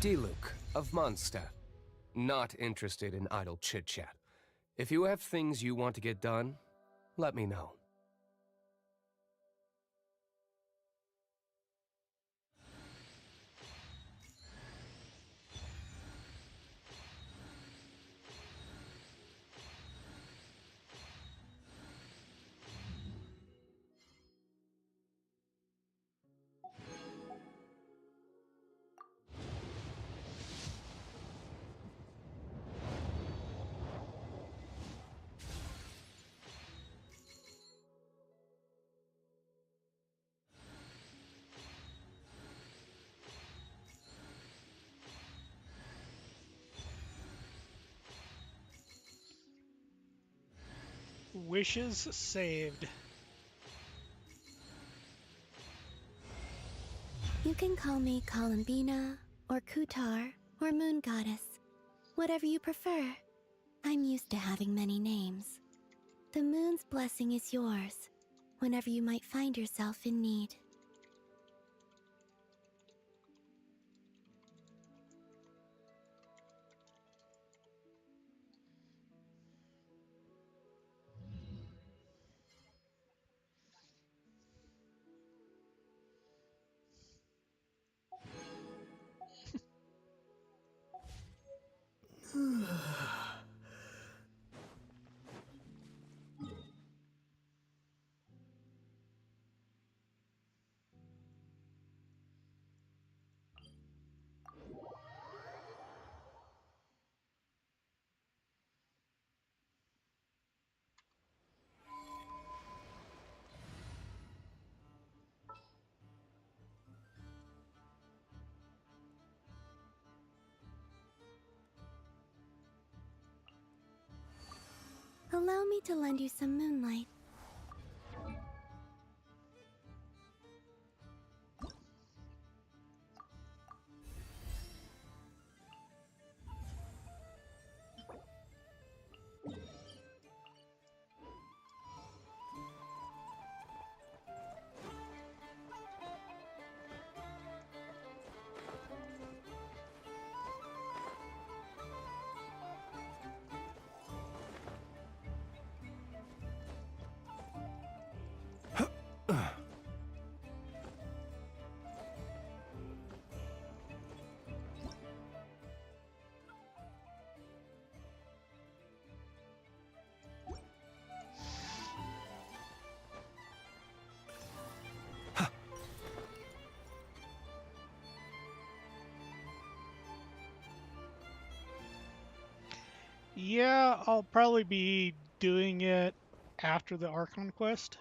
D-Luke of Mondstadt. Not interested in idle chit-chat. If you have things you want to get done, let me know. Wishes saved. You can call me Bina, or Kutar, or Moon Goddess. Whatever you prefer. I'm used to having many names. The moon's blessing is yours, whenever you might find yourself in need. Allow me to lend you some moonlight. Yeah, I'll probably be doing it after the Archon quest.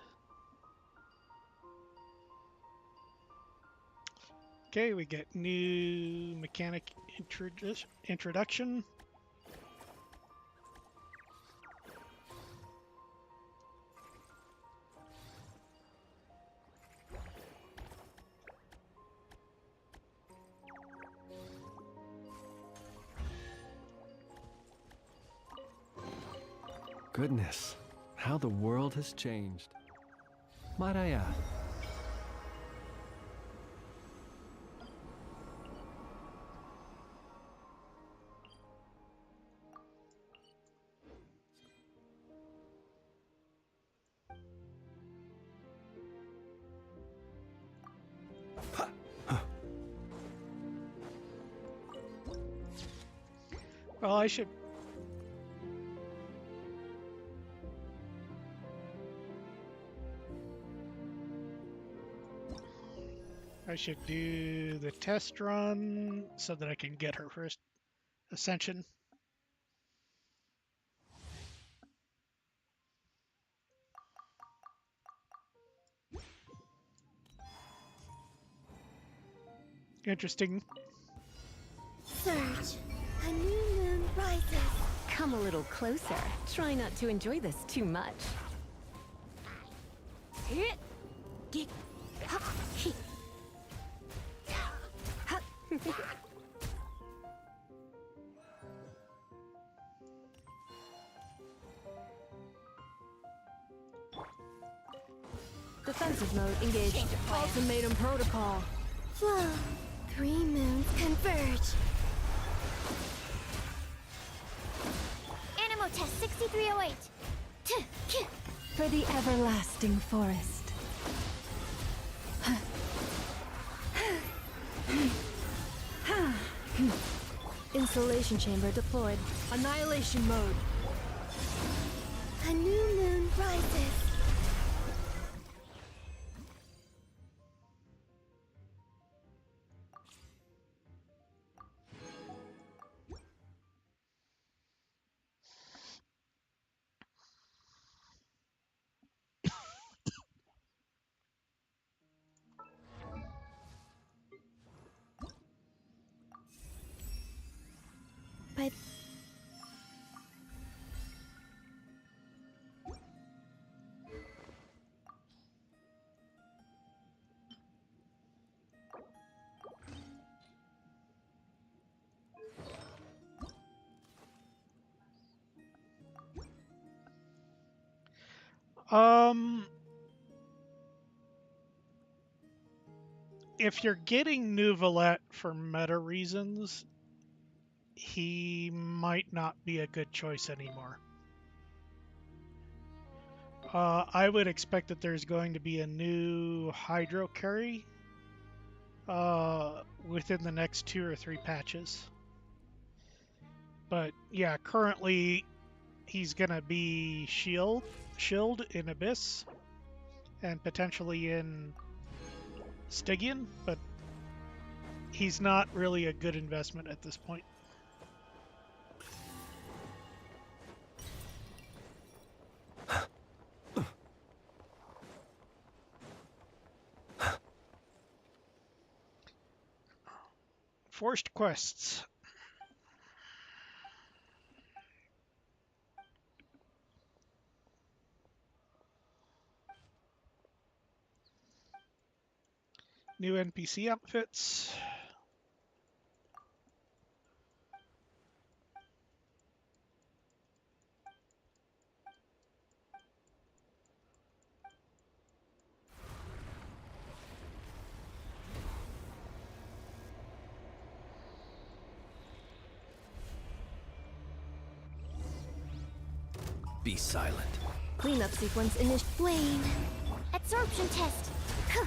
Okay, we get new mechanic introduction. Goodness, how the world has changed. Might I ask? Well, I should do the test run so that I can get her first ascension. Interesting. Surge. A new moon rises. Come a little closer. Try not to enjoy this too much. Defensive mode engaged. Ultimatum protocol. Flow. 3 moons converge. charge. Animal test 6308. For the everlasting forest. Insulation chamber deployed. Annihilation mode. A new moon rises. By if you're getting Nouvelette for meta reasons, he might not be a good choice anymore. I would expect that there's going to be a new Hydro carry within the next 2 or 3 patches. But yeah, currently he's gonna be shield in Abyss and potentially in Stygian, but he's not really a good investment at this point. Forced quests. New NPC outfits. Be silent. Cleanup sequence initial. Wayne. Absorption test. Huh.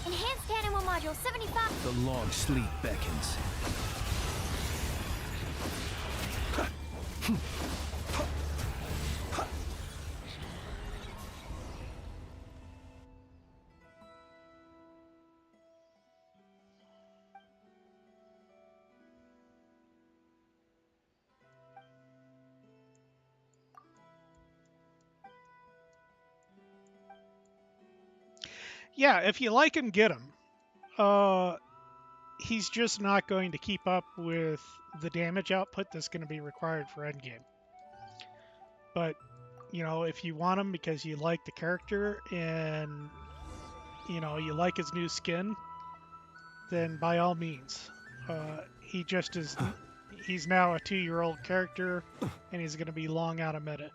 Enhanced animal module 75. The long sleep beckons. Yeah, if you like him, get him. He's just not going to keep up with the damage output that's going to be required for endgame. But, you know, if you want him because you like the character and, you know, you like his new skin, then by all means. He just is, he's now a 2-year-old character and he's going to be long out of meta.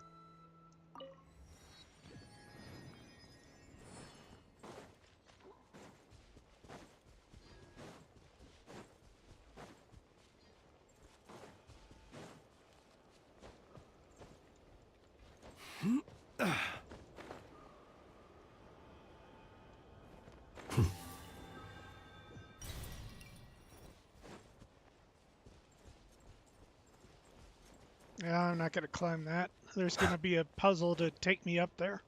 Yeah, I'm not going to climb that. There's going to be a puzzle to take me up there.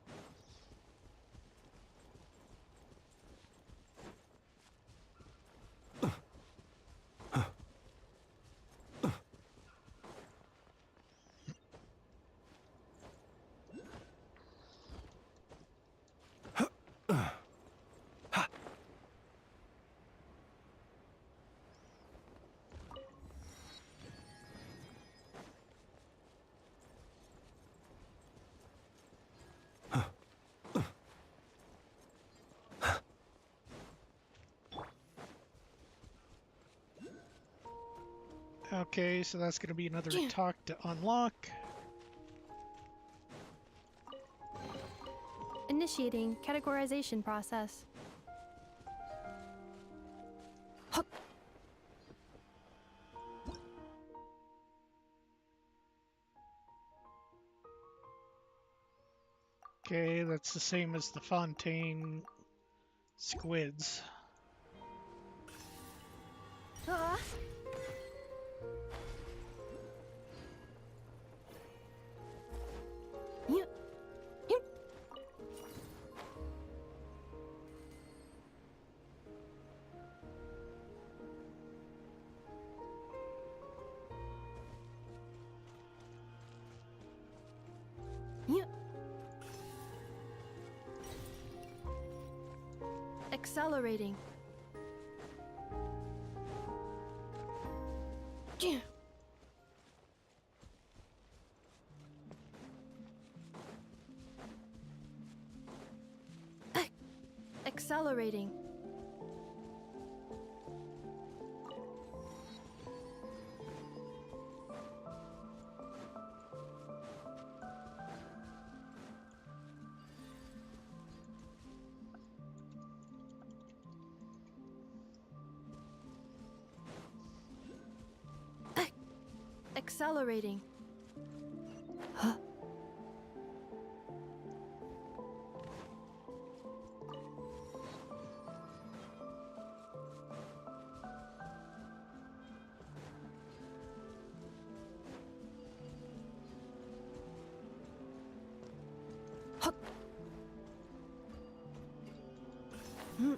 Okay, so that's going to be another talk to unlock. Initiating categorization process. Okay, that's the same as the Fontaine squids. Ah. Yep. Yep. Yep. Accelerating. Yeah. Accelerating. Accelerating. Huh? Huh? Hmm.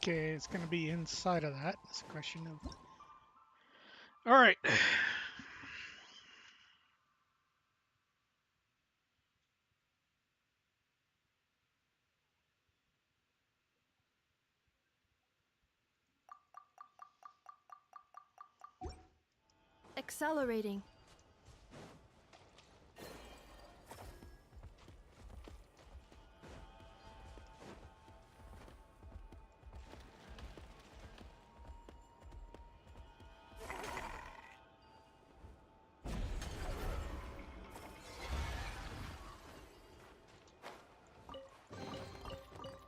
Okay, it's going to be inside of that. It's a question of... All right. Accelerating.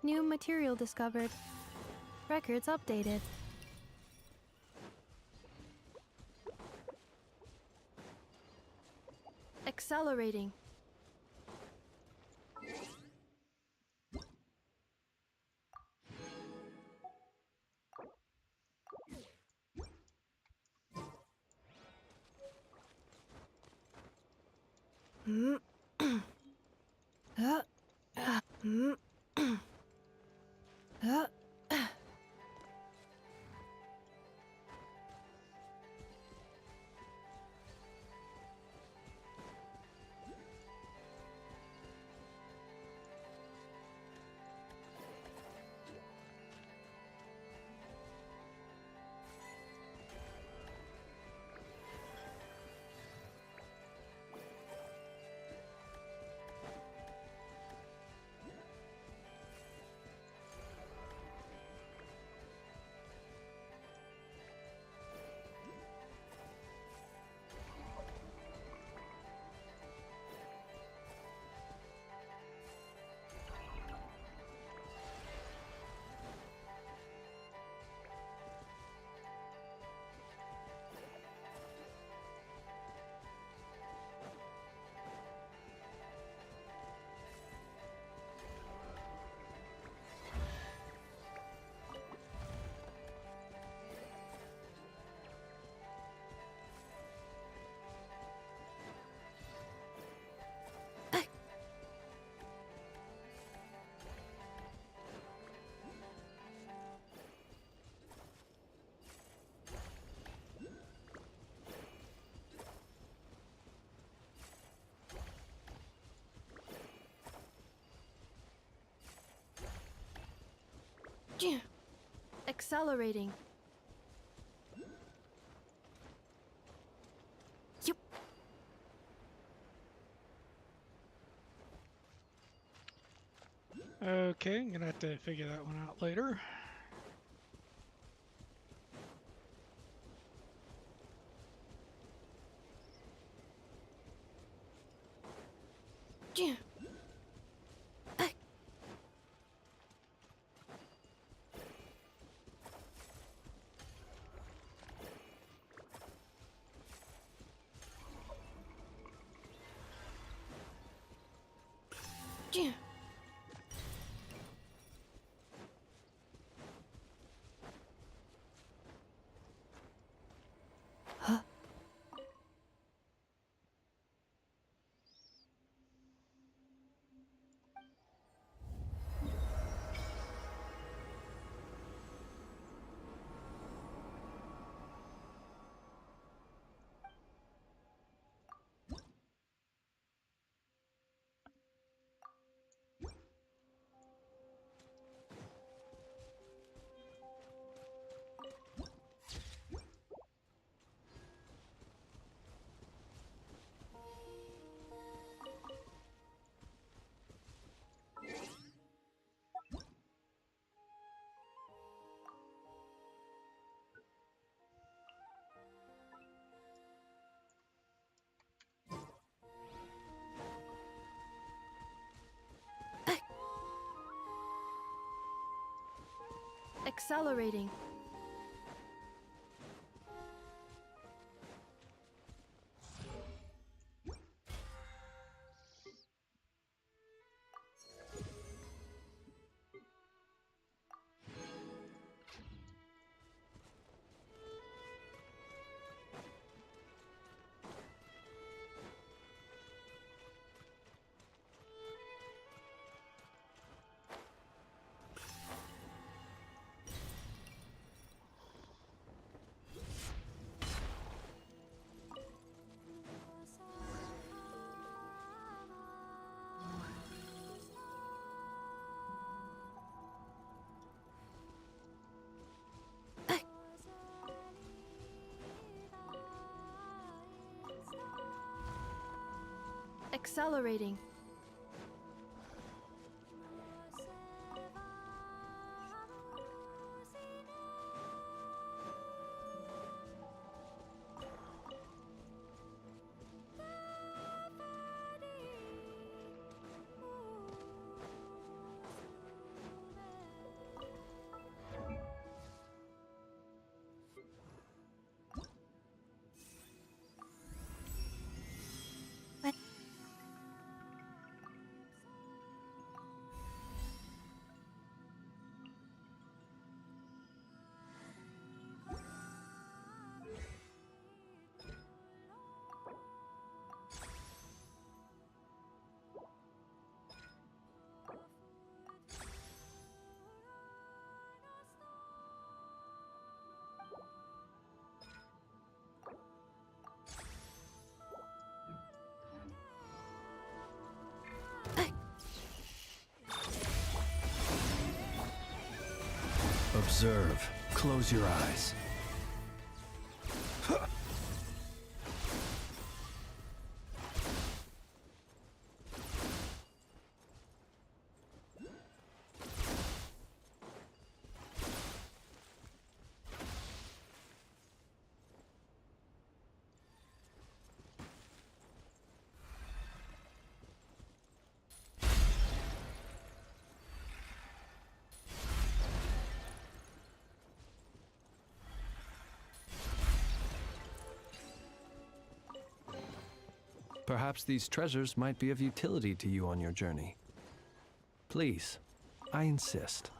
New material discovered. Records updated. Accelerating. Hmm. Hmm. Yeah. Accelerating. Yep. Okay, I'm gonna have to figure that one out later. Accelerating. Accelerating. Observe. Close your eyes. Perhaps these treasures might be of utility to you on your journey. Please, I insist.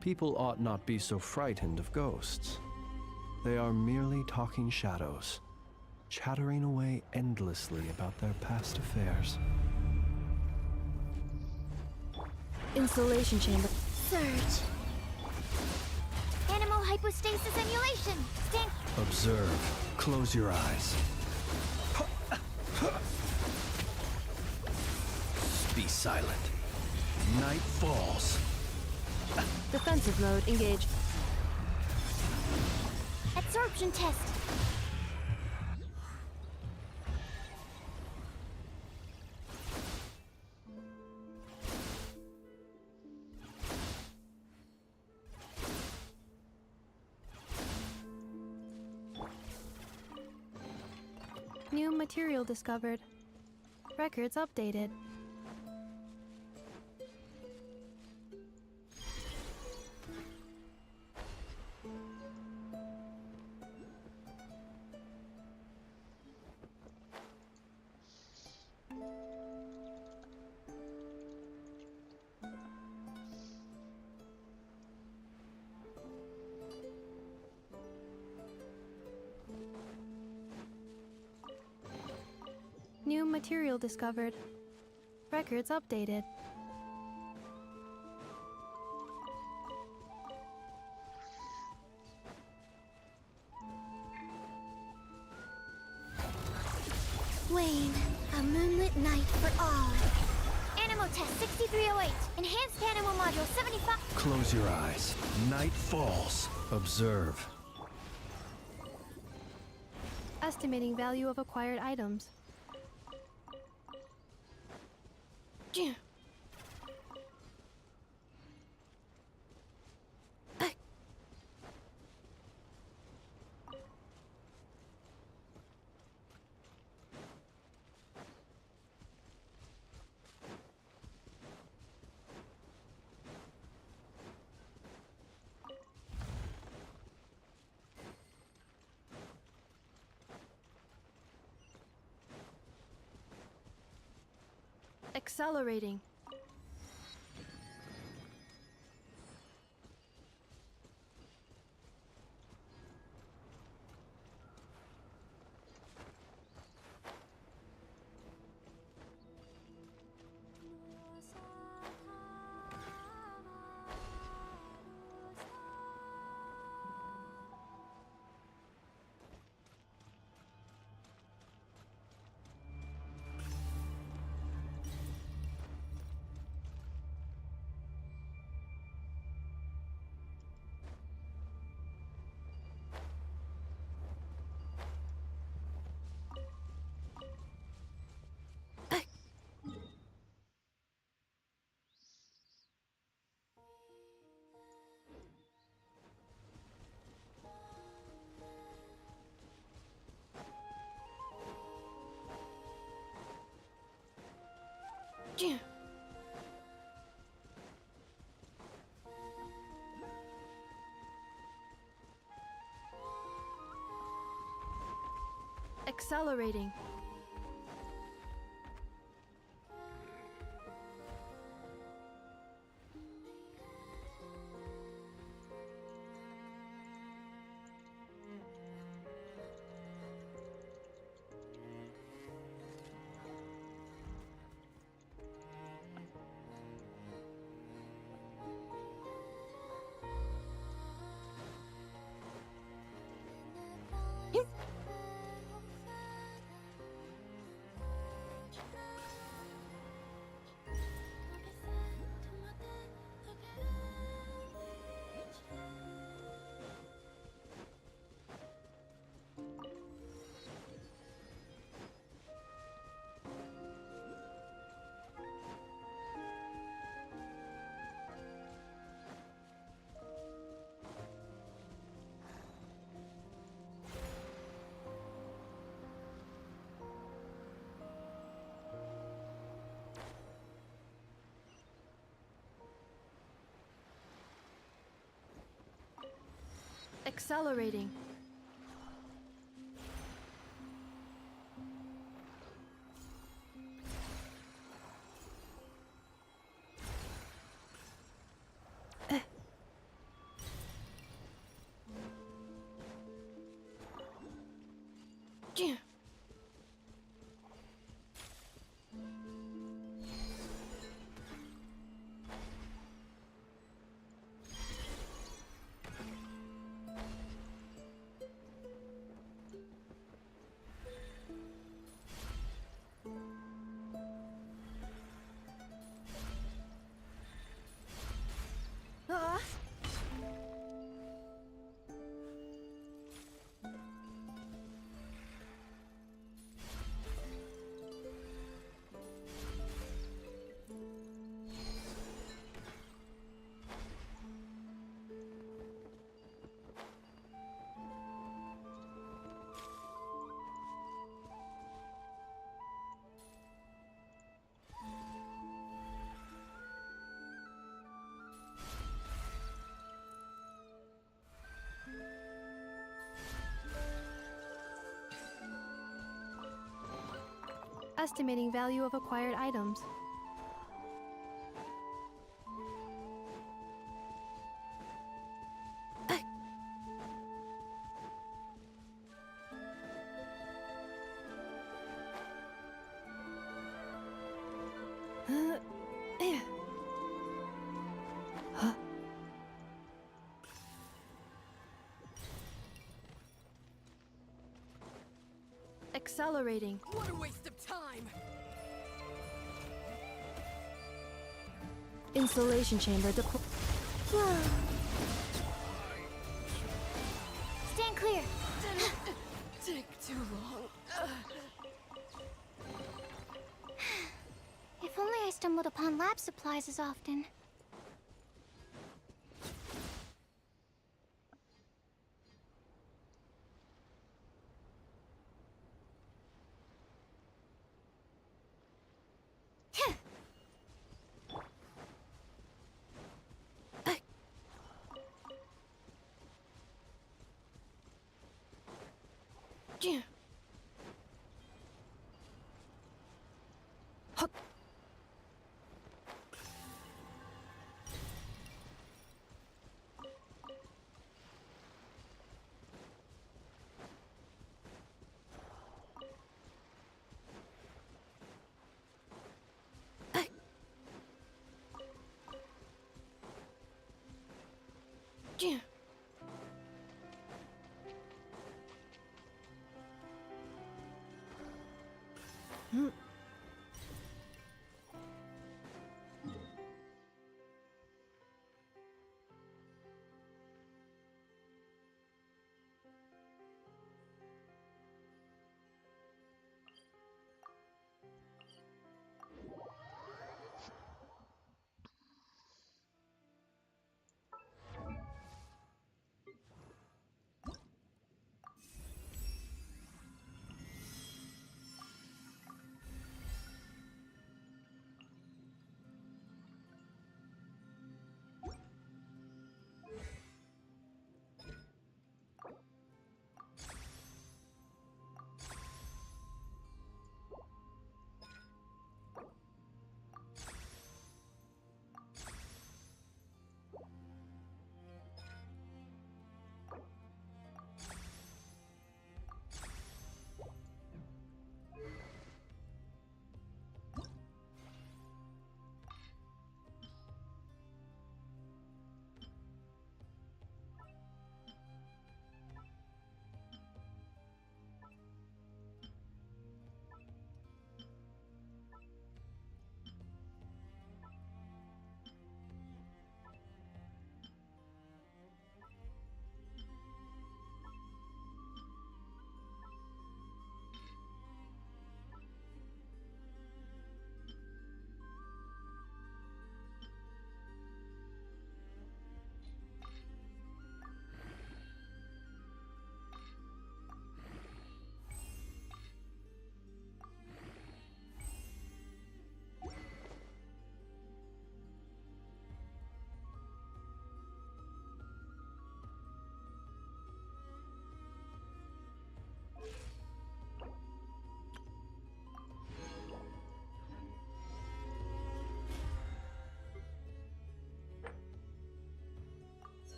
People ought not be so frightened of ghosts. They are merely talking shadows, chattering away endlessly about their past affairs. Installation chamber. Surge. Animal hypostasis emulation. Stand. Observe. Close your eyes. Be silent. Night falls. Defensive mode engaged. Absorption test. New material discovered. Records updated. New material discovered. Records updated. Wayne, a moonlit night for all. Animal test 6308. Enhanced animal module 75. Close your eyes. Night falls. Observe. Estimating value of acquired items. Accelerating. Accelerating. Accelerating. Estimating value of acquired items. Accelerating. What a waste of time! Insulation chamber deployed. Whoa. Stand clear. Take too long. If only I stumbled upon lab supplies as often.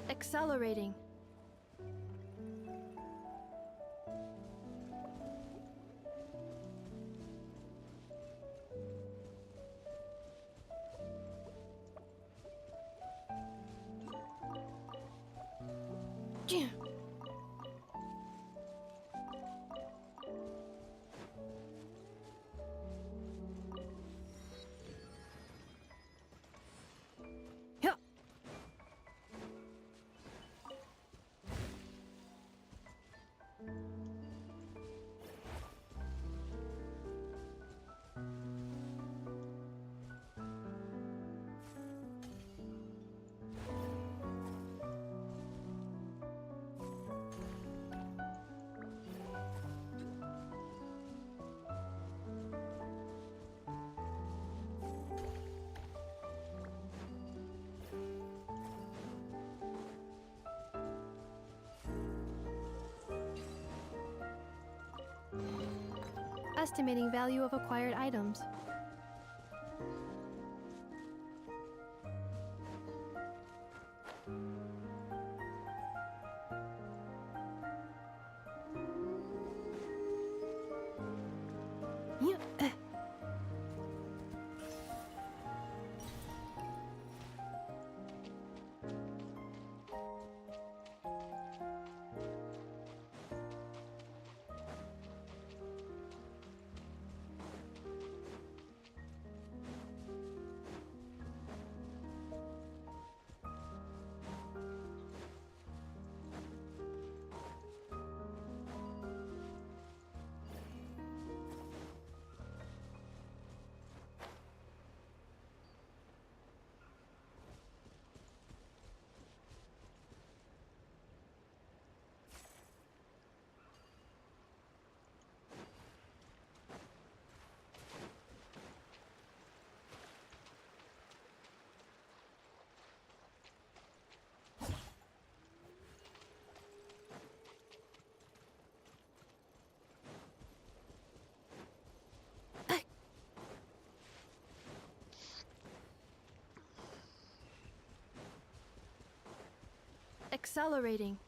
Accelerating. Estimating value of acquired items. Accelerating.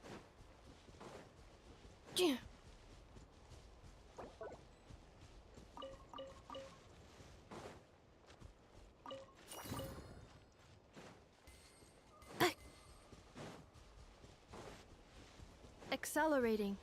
Accelerating.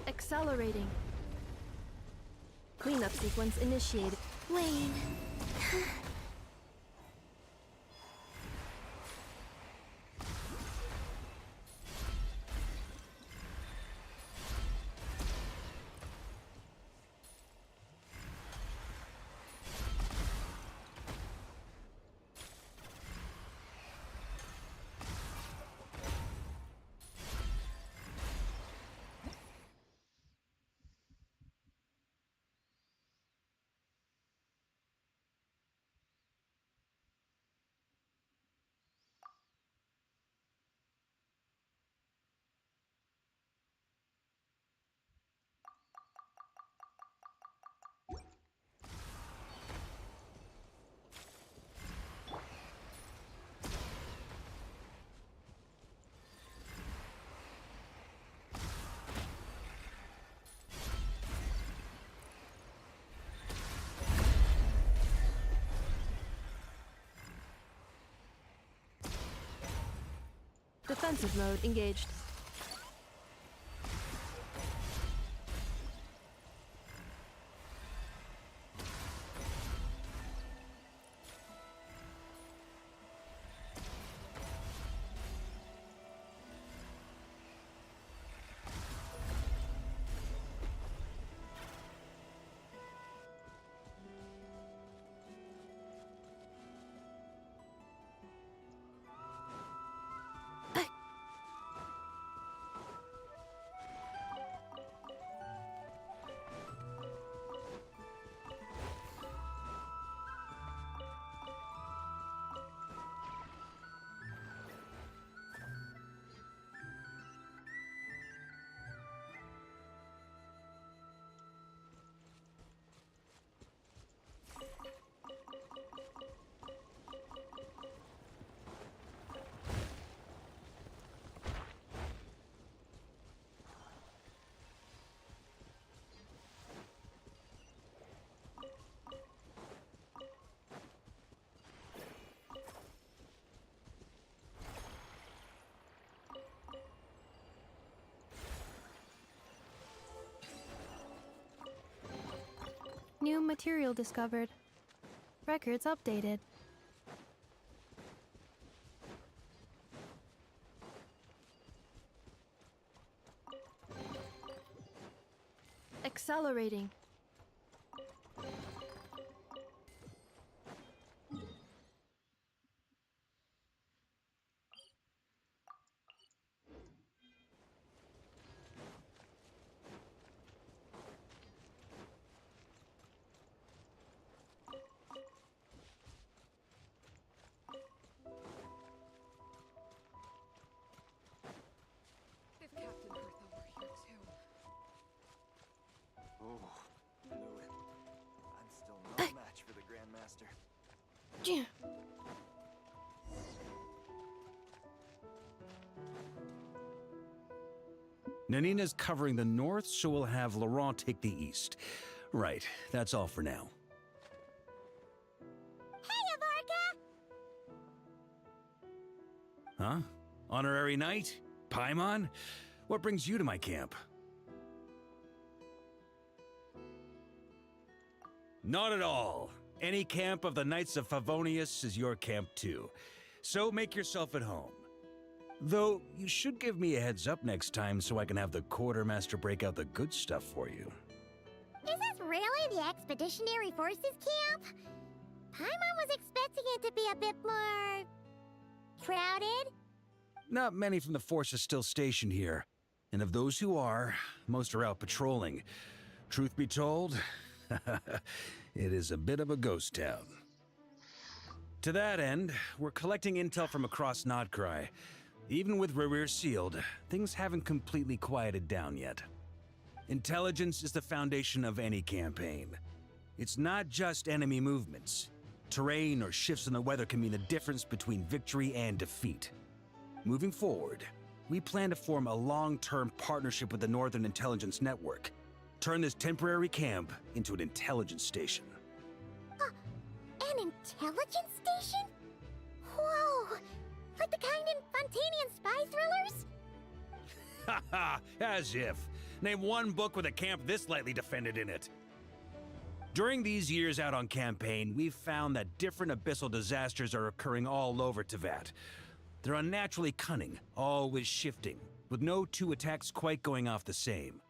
Accelerating. Cleanup sequence initiated. Wayne. Defensive mode engaged. material discovered. Records updated. Accelerating. If Captain Bertha were here too. Oh, knew it. I'm still no match for the Grandmaster. Nanina's covering the north, so we'll have Laurent take the east. Right, that's all for now. Hey, Avarka! Huh? Honorary Knight? Paimon? What brings you to my camp? Not at all. Any camp of the Knights of Favonius is your camp too. So make yourself at home. Though, you should give me a heads up next time so I can have the Quartermaster break out the good stuff for you. Is this really the Expeditionary Forces camp? Paimon was expecting it to be a bit more... crowded? Not many from the force are still stationed here. And of those who are, most are out patrolling. Truth be told, it is a bit of a ghost town. To that end, we're collecting intel from across Nod-Krai. Even with rear sealed, things haven't completely quieted down yet. Intelligence is the foundation of any campaign. It's not just enemy movements. Terrain or shifts in the weather can mean the difference between victory and defeat. Moving forward, we plan to form a long-term partnership with the Northern Intelligence Network. Turn this temporary camp into an intelligence station. An intelligence station? Whoa! Like the kind in Fontanian spy thrillers? Haha, as if. Name one book with a camp this lightly defended in it. During these years out on campaign, we've found that different abyssal disasters are occurring all over Teyvat. They're unnaturally cunning, always shifting, with no two attacks quite going off the same.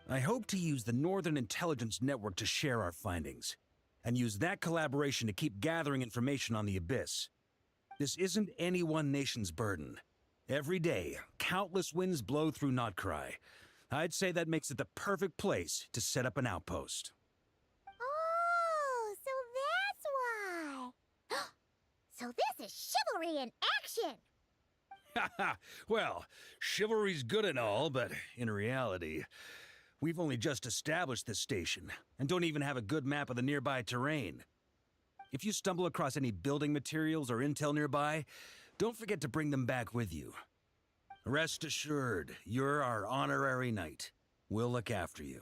I hope to use the Northern Intelligence Network to share our findings, and use that collaboration to keep gathering information on the Abyss. This isn't any one nation's burden. Every day, countless winds blow through Nod-Krai. I'd say that makes it the perfect place to set up an outpost. Oh, so that's why. So this is chivalry in action! Haha, well, chivalry's good and all, but in reality, we've only just established this station, and don't even have a good map of the nearby terrain. If you stumble across any building materials or intel nearby, don't forget to bring them back with you. Rest assured, you're our honorary knight. We'll look after you.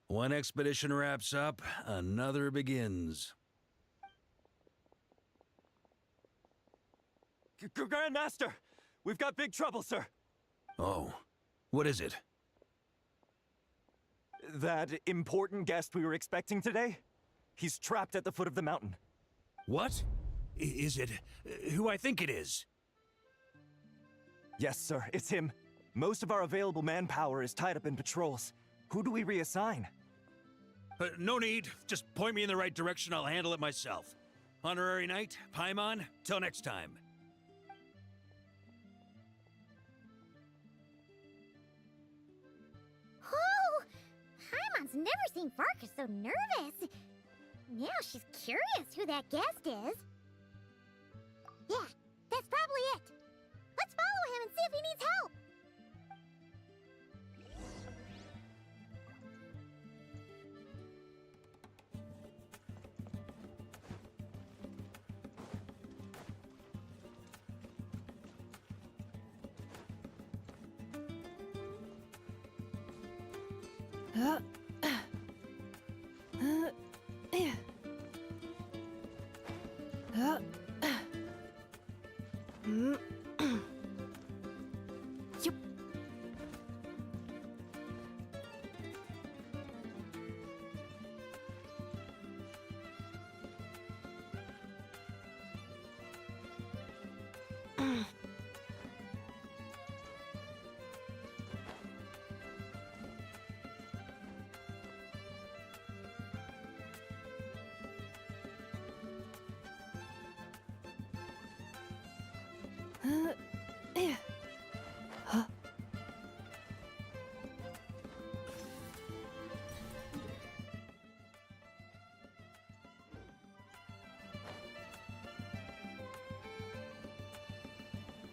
One expedition wraps up, another begins. Grandmaster! We've got big trouble, sir! Oh, what is it? That important guest we were expecting today? He's trapped at the foot of the mountain. What? Is it who I think it is? Yes, sir, it's him. Most of our available manpower is tied up in patrols. Who do we reassign? No need. Just point me in the right direction. I'll handle it myself. Honorary Knight, Paimon, till next time. Oh! Paimon's never seen Varka so nervous. Now she's curious who that guest is. Yeah, that's probably it. Let's follow him and see if he needs help.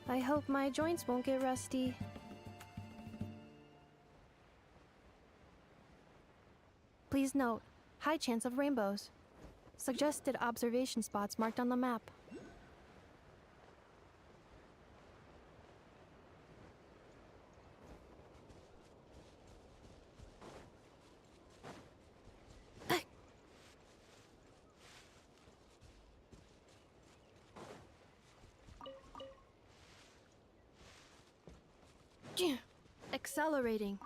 I hope my joints won't get rusty. Please note, high chance of rainbows. Suggested observation spots marked on the map. Accelerating.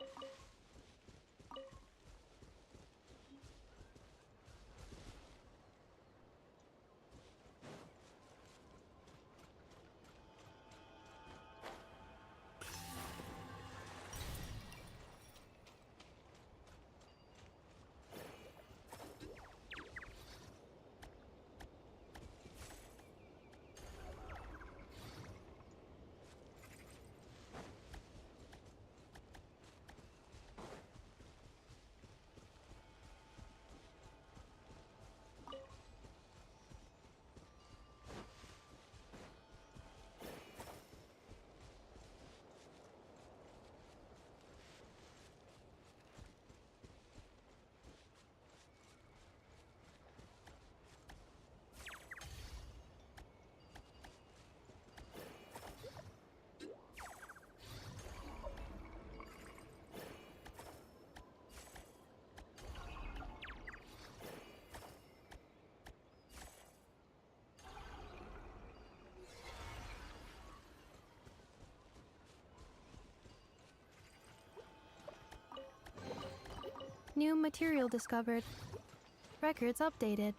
New material discovered. Records updated.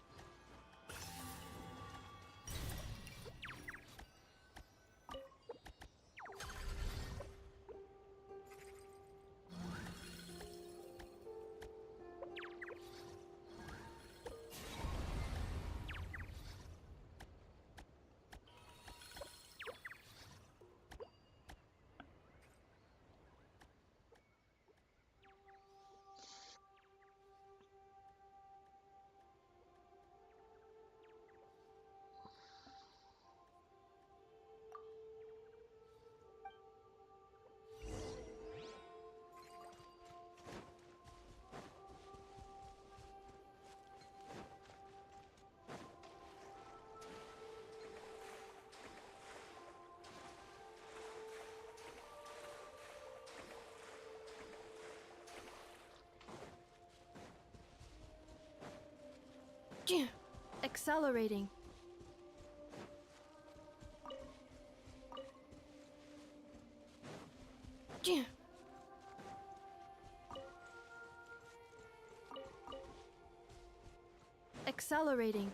Accelerating. Accelerating.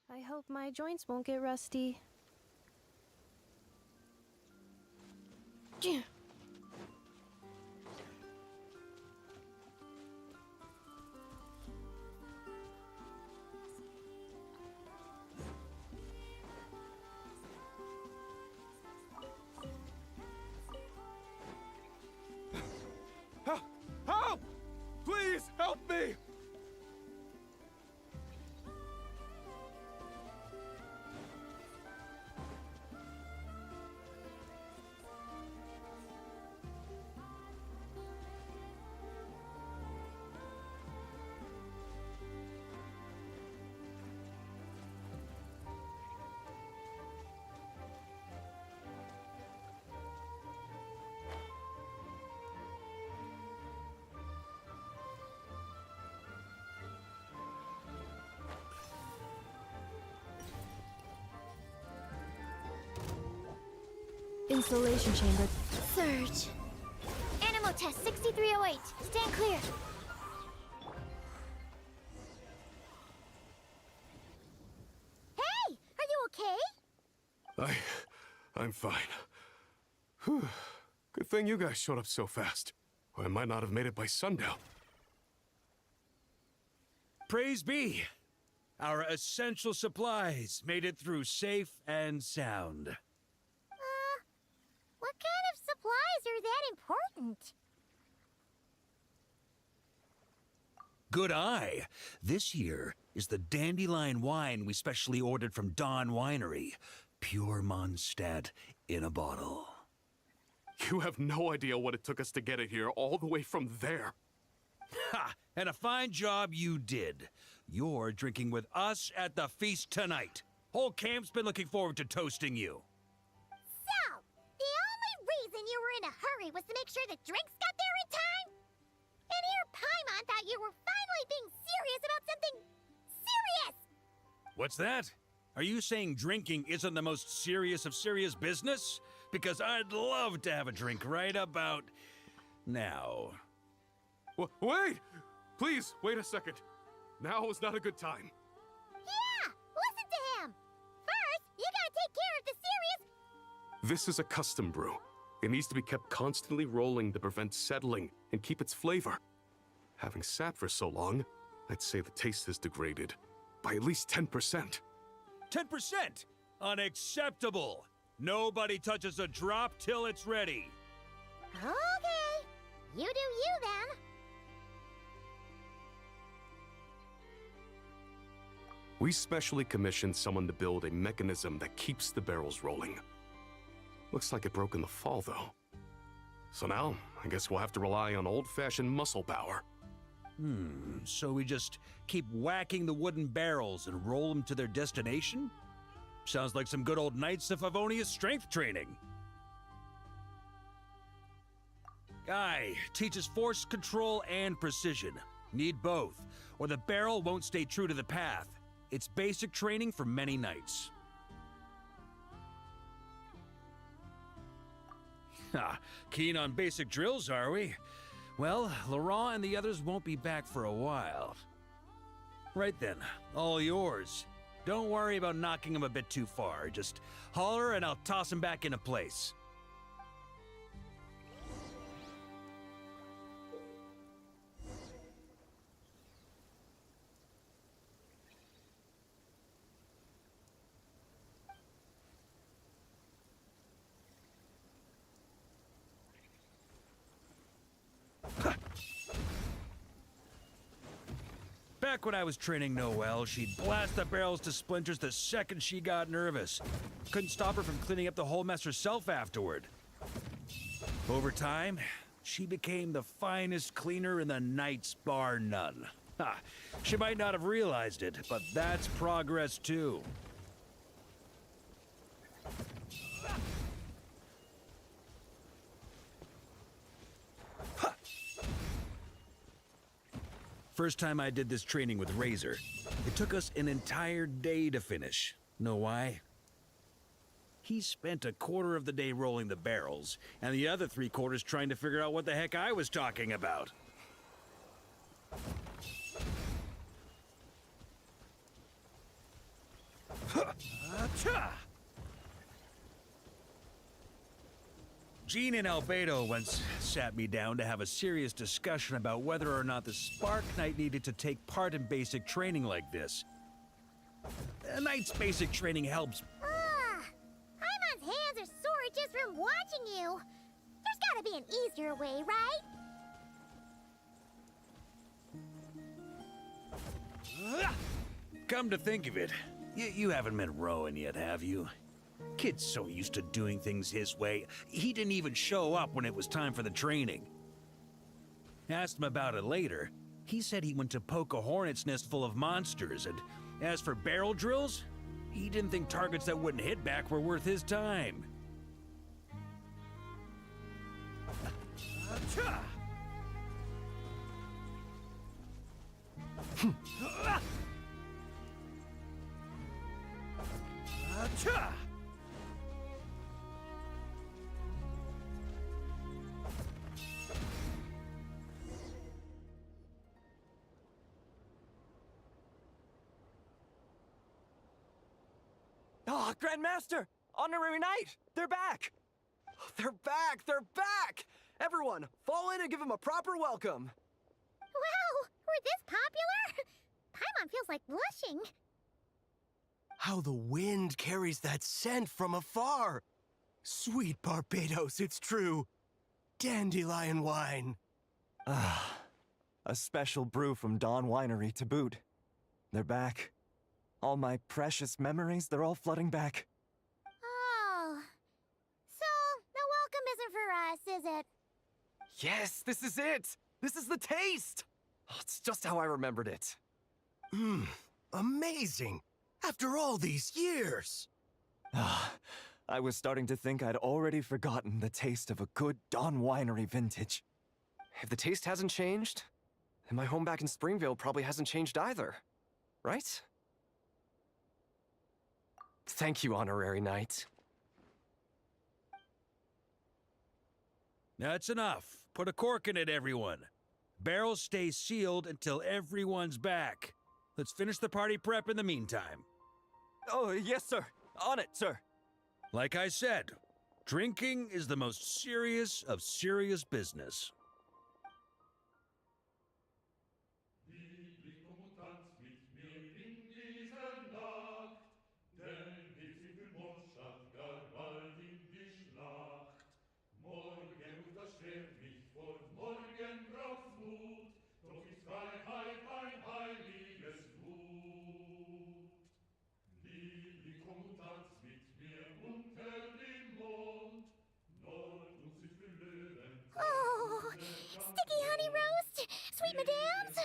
I hope my joints won't get rusty. Help! Please help me! Insulation chamber. Surge. Animal test 6308. Stand clear. okay? I'm fine. Whew. Good thing you guys showed up so fast. Or I might not have made it by sundown. Praise be! Our essential supplies made it through safe and sound. What kind of supplies are that important? Good eye. This here is the dandelion wine we specially ordered from Dawn Winery. Pure Mondstadt in a bottle. You have no idea what it took us to get it here, all the way from there. Ha! And a fine job you did. You're drinking with us at the feast tonight. Whole camp's been looking forward to toasting you. So, the only reason you were in a hurry was to make sure the drinks got there in time? And here Paimon thought you were finally being serious about something serious! What's that? Are you saying drinking isn't the most serious of serious business? Because I'd love to have a drink right about now. Wait! Please, wait a second. Now is not a good time. Yeah! Listen to him! First, you gotta take care of the serious... This is a custom brew. It needs to be kept constantly rolling to prevent settling and keep its flavor. Having sat for so long, I'd say the taste has degraded by at least 10%. 10%? Unacceptable! Nobody touches a drop till it's ready. Okay. You do you, then. We specially commissioned someone to build a mechanism that keeps the barrels rolling. Looks like it broke in the fall, though. So now, I guess we'll have to rely on old-fashioned muscle power. So we just keep whacking the wooden barrels and roll them to their destination? Sounds like some good old Knights of Favonia's strength training. Guy teaches force control and precision. Need both, or the barrel won't stay true to the path. It's basic training for many knights. Ha, keen on basic drills, are we? Well, Laurent and the others won't be back for a while. Right then, all yours. Don't worry about knocking him a bit too far. Just holler and I'll toss him back into place. Back when I was training Noelle, she'd blast the barrels to splinters the second she got nervous. Couldn't stop her from cleaning up the whole mess herself afterward. Over time, she became the finest cleaner in the Knights, bar none. Ha! She might not have realized it, but that's progress too. First time I did this training with Razor, it took us an entire day to finish. Know why? He spent a quarter of the day rolling the barrels, and the other 3/4 trying to figure out what the heck I was talking about. Jean and Albedo once sat me down to have a serious discussion about whether or not the Spark Knight needed to take part in basic training like this. A Knight's basic training helps. Paimon's hands are sore just from watching you. There's gotta be an easier way, right? Come to think of it, you haven't met Rowan yet, have you? Kid's so used to doing things his way, he didn't even show up when it was time for the training. Asked him about it later. He said he went to poke a hornet's nest full of monsters, and as for barrel drills, he didn't think targets that wouldn't hit back were worth his time. Ah, Grandmaster! Honorary Knight! They're back! They're back! They're back! Everyone, fall in and give them a proper welcome. Wow, we're this popular? Paimon feels like blushing. How the wind carries that scent from afar. Sweet Barbados, it's true. Dandelion wine. Ah, a special brew from Dawn Winery to boot. They're back. All my precious memories, they're all flooding back. Oh. So, the welcome isn't for us, is it? Yes, this is it! This is the taste! Oh, it's just how I remembered it. Amazing! After all these years! Ah, I was starting to think I'd already forgotten the taste of a good Dawn Winery vintage. If the taste hasn't changed, then my home back in Springville probably hasn't changed either. Right? Thank you, Honorary Knight. That's enough. Put a cork in it, everyone. Barrels stay sealed until everyone's back. Let's finish the party prep in the meantime. Oh, yes, sir. On it, sir. Like I said, drinking is the most serious of serious business. Oh, sticky honey roast, sweet madams.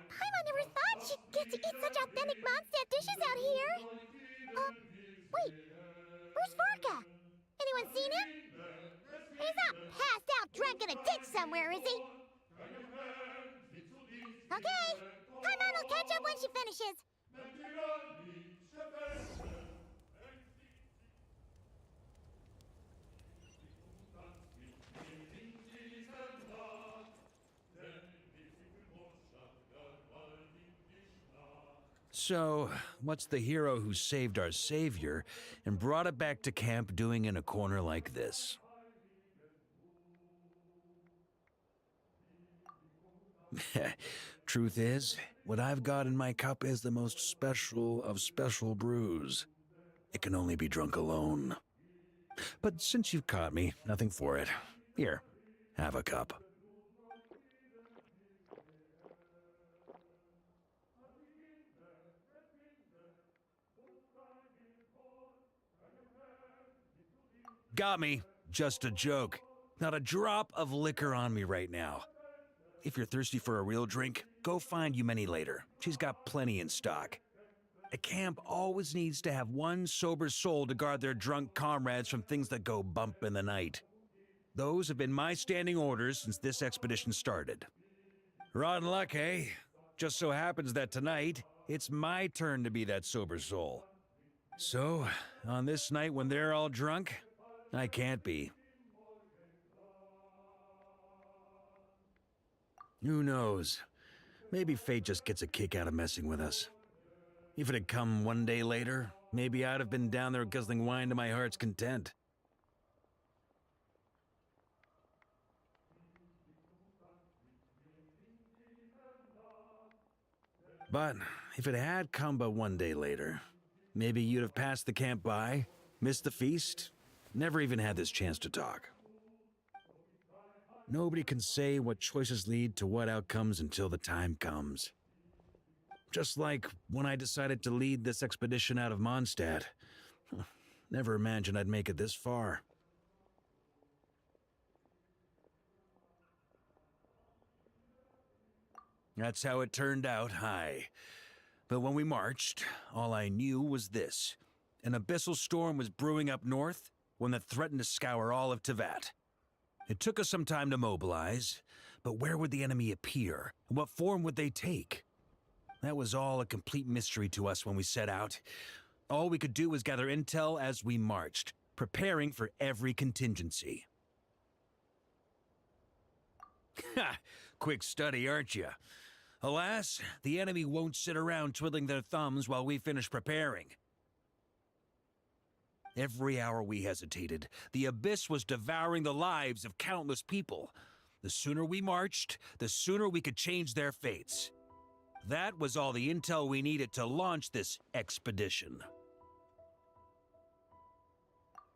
Paimon never thought she'd get to eat such authentic Mondstadt dishes out here. Wait, where's Vorka? Anyone seen him? He's not passed out drunk in a ditch somewhere, is he? Okay, Paimon will catch up when she finishes. So, what's the hero who saved our savior and brought it back to camp doing in a corner like this? Truth is, what I've got in my cup is the most special of special brews. It can only be drunk alone. But since you've caught me, nothing for it. Here, have a cup. Got me. Just a joke. Not a drop of liquor on me right now. If you're thirsty for a real drink, go find Yumeni later. She's got plenty in stock. A camp always needs to have one sober soul to guard their drunk comrades from things that go bump in the night. Those have been my standing orders since this expedition started. Rotten luck, eh? Just so happens that tonight, it's my turn to be that sober soul. So, on this night when they're all drunk, I can't be. Who knows? Maybe fate just gets a kick out of messing with us. If it had come one day later, maybe I'd have been down there guzzling wine to my heart's content. But if it had come but one day later, maybe you'd have passed the camp by, missed the feast, never even had this chance to talk. Nobody can say what choices lead to what outcomes until the time comes. Just like when I decided to lead this expedition out of Mondstadt. Never imagined I'd make it this far. That's how it turned out, aye. But when we marched, all I knew was this. An abyssal storm was brewing up north, one that threatened to scour all of Teyvat. It took us some time to mobilize, but where would the enemy appear? And what form would they take? That was all a complete mystery to us when we set out. All we could do was gather intel as we marched, preparing for every contingency. Ha! Quick study, aren't you? Alas, the enemy won't sit around twiddling their thumbs while we finish preparing. Every hour we hesitated, the abyss was devouring the lives of countless people. The sooner we marched, the sooner we could change their fates. That was all the intel we needed to launch this expedition.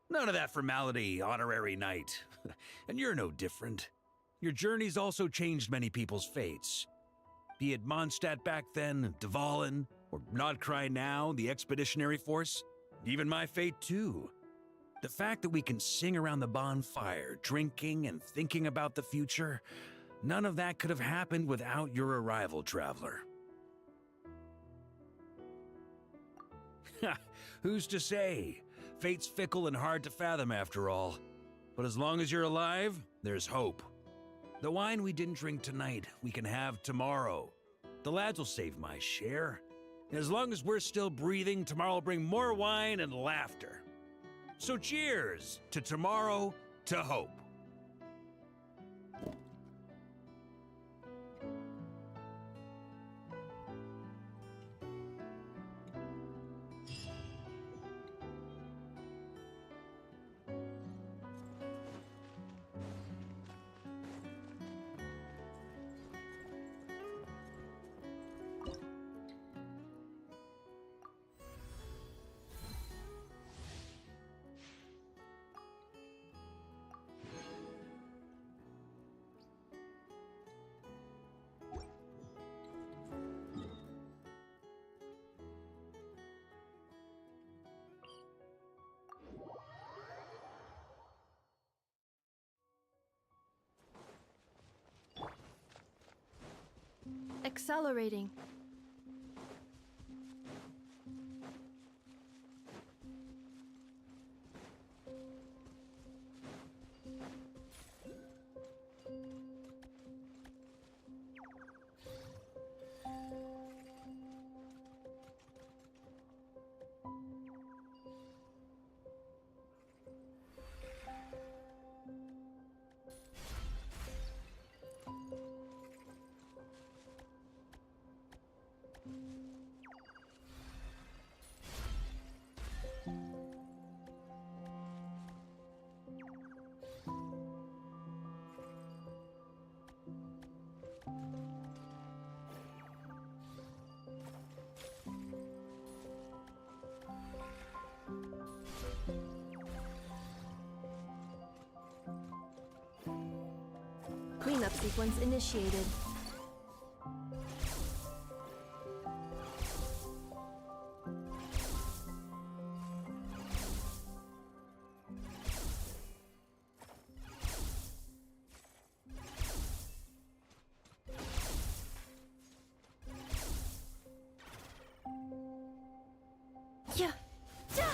None of that formality, honorary knight. And you're no different. Your journey's also changed many people's fates. Be it Mondstadt back then, Dvalin, or Nod-Krai now, the expeditionary force. Even my fate, too. The fact that we can sing around the bonfire, drinking and thinking about the future, none of that could have happened without your arrival, traveler. Who's to say? Fate's fickle and hard to fathom after all. But as long as you're alive, there's hope. The wine we didn't drink tonight, we can have tomorrow. The lads will save my share. And as long as we're still breathing, tomorrow will bring more wine and laughter. So cheers to tomorrow, to hope. Accelerating. Cleanup sequence initiated. Yeah. Yeah.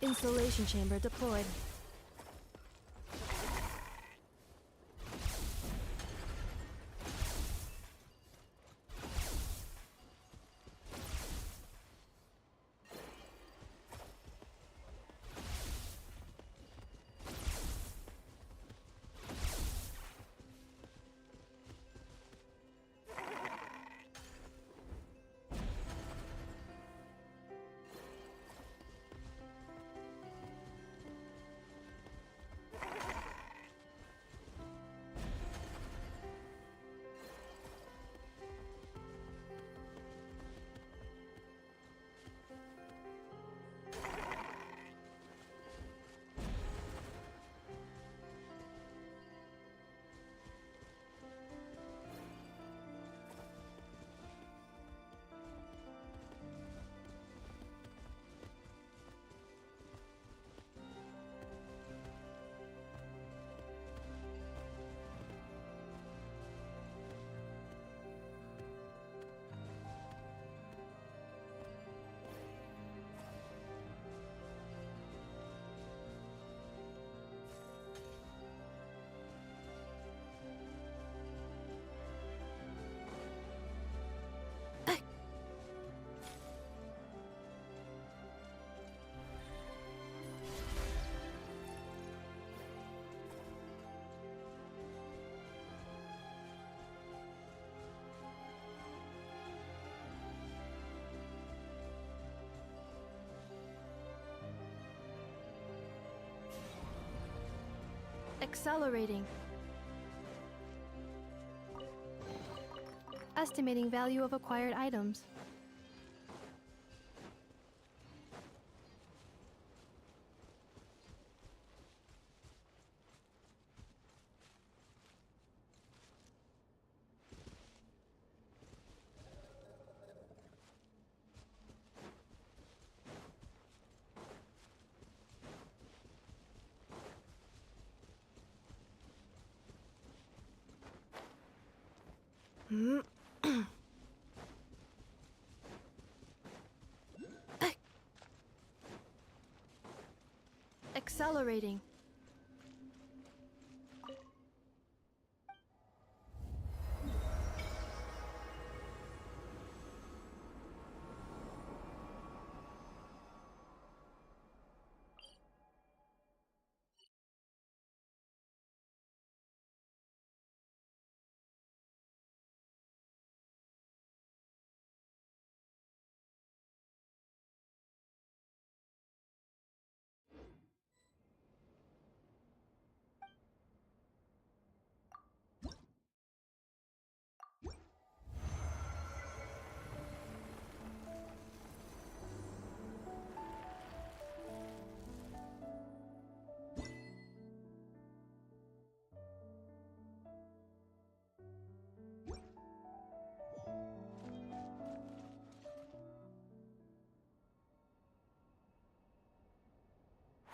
Insulation chamber deployed. Accelerating. Estimating value of acquired items. Accelerating.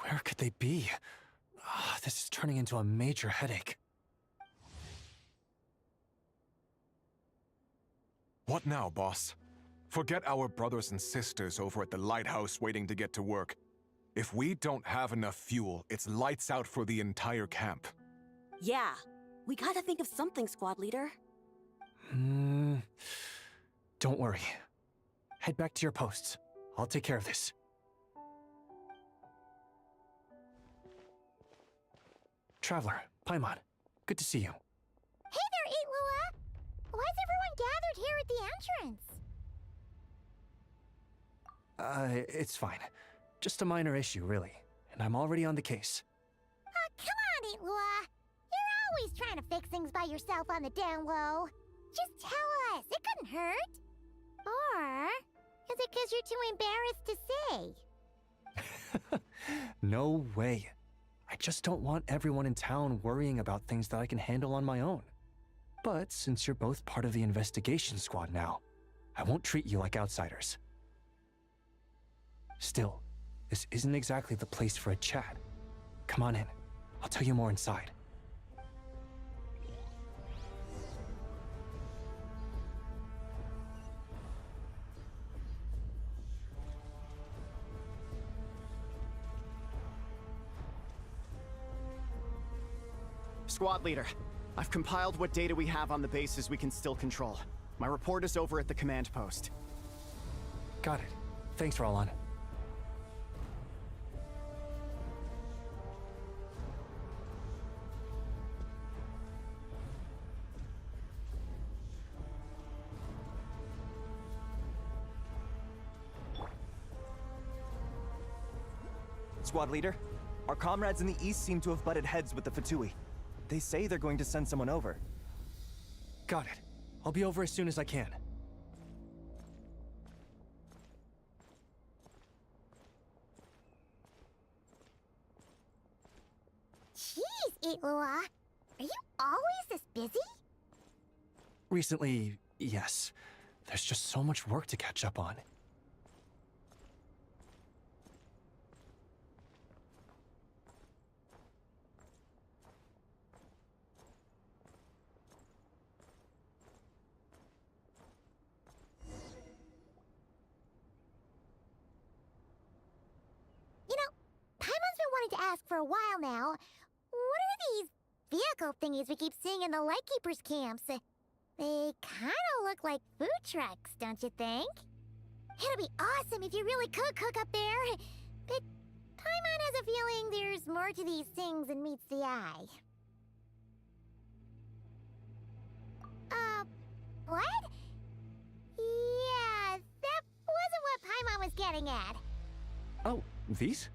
Where could they be? This is turning into a major headache. What now, boss? Forget our brothers and sisters over at the lighthouse waiting to get to work. If we don't have enough fuel, it's lights out for the entire camp. Yeah, we gotta think of something, squad leader. Don't worry. Head back to your posts. I'll take care of this. Traveler, Paimon, good to see you. Hey there, Lua! Why is everyone gathered here at the entrance? It's fine. Just a minor issue, really. And I'm already on the case. Come on, Lua! You're always trying to fix things by yourself on the down low. Just tell us, it couldn't hurt. Or is it because you're too embarrassed to say? No way. I just don't want everyone in town worrying about things that I can handle on my own. But since you're both part of the investigation squad now, I won't treat you like outsiders. Still, this isn't exactly the place for a chat. Come on in. I'll tell you more inside. Squad leader, I've compiled what data we have on the bases we can still control. My report is over at the command post. Got it. Thanks, Roland. Squad leader, our comrades in the east seem to have butted heads with the Fatui. They say they're going to send someone over. Got it. I'll be over as soon as I can. Jeez, Lua! Are you always this busy? Recently, yes. There's just so much work to catch up on. To ask for a while now. What are these vehicle thingies we keep seeing in the Lightkeepers' camps? They kinda look like food trucks, don't you think? It'd be awesome if you really could cook up there. But Paimon has a feeling there's more to these things than meets the eye. What? Yeah, that wasn't what Paimon was getting at. Oh, these?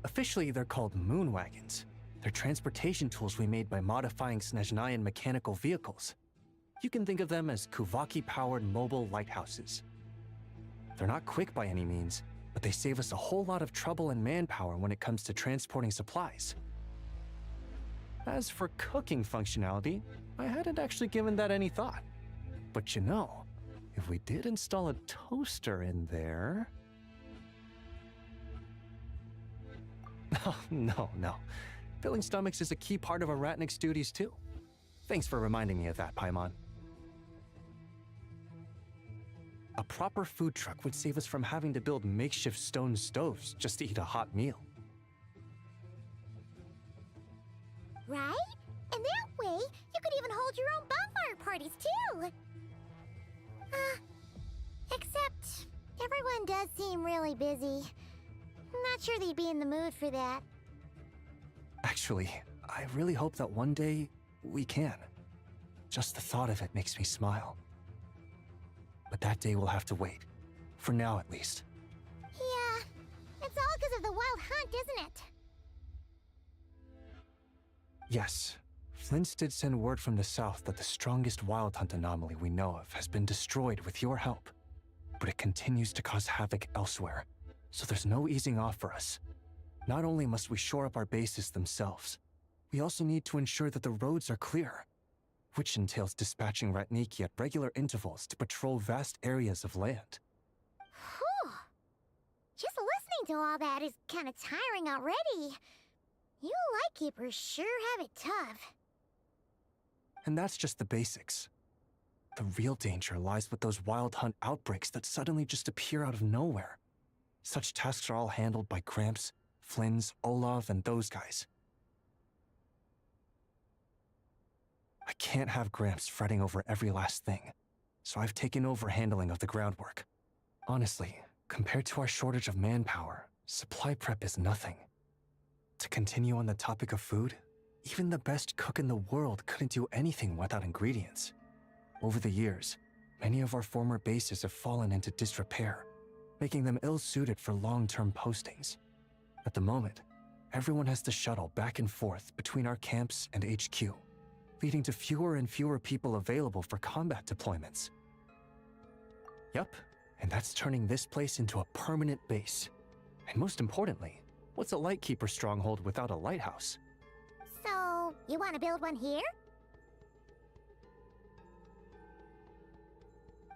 Officially, they're called moon wagons. They're transportation tools we made by modifying Snezhnayan mechanical vehicles. You can think of them as Kuvaki-powered mobile lighthouses. They're not quick by any means, but they save us a whole lot of trouble and manpower when it comes to transporting supplies. As for cooking functionality, I hadn't actually given that any thought. But you know, if we did install a toaster in there... Oh, no. Filling stomachs is a key part of a Ratnik's duties too. Thanks for reminding me of that, Paimon. A proper food truck would save us from having to build makeshift stone stoves just to eat a hot meal. Right? And that way, you could even hold your own bonfire parties too! Except, everyone does seem really busy. Not sure they'd be in the mood for that. Actually, I really hope that one day we can. Just the thought of it makes me smile. But that day will have to wait. For now, at least. Yeah, it's all because of the wild hunt, isn't it? Yes, Flint's did send word from the south that the strongest wild hunt anomaly we know of has been destroyed with your help. But it continues to cause havoc elsewhere, so there's no easing off for us. Not only must we shore up our bases themselves, we also need to ensure that the roads are clear, which entails dispatching Ratniki at regular intervals to patrol vast areas of land. Whew. Just listening to all that is kind of tiring already. You Lightkeepers sure have it tough. And that's just the basics. The real danger lies with those wild hunt outbreaks that suddenly just appear out of nowhere. Such tasks are all handled by Gramps, Flynn's, Olav, and those guys. I can't have Gramps fretting over every last thing, so I've taken over handling of the groundwork. Honestly, compared to our shortage of manpower, supply prep is nothing. To continue on the topic of food, even the best cook in the world couldn't do anything without ingredients. Over the years, many of our former bases have fallen into disrepair, making them ill-suited for long-term postings. At the moment, everyone has to shuttle back and forth between our camps and HQ, leading to fewer and fewer people available for combat deployments. Yup, and that's turning this place into a permanent base. And most importantly, what's a Lightkeeper stronghold without a lighthouse? So, you want to build one here?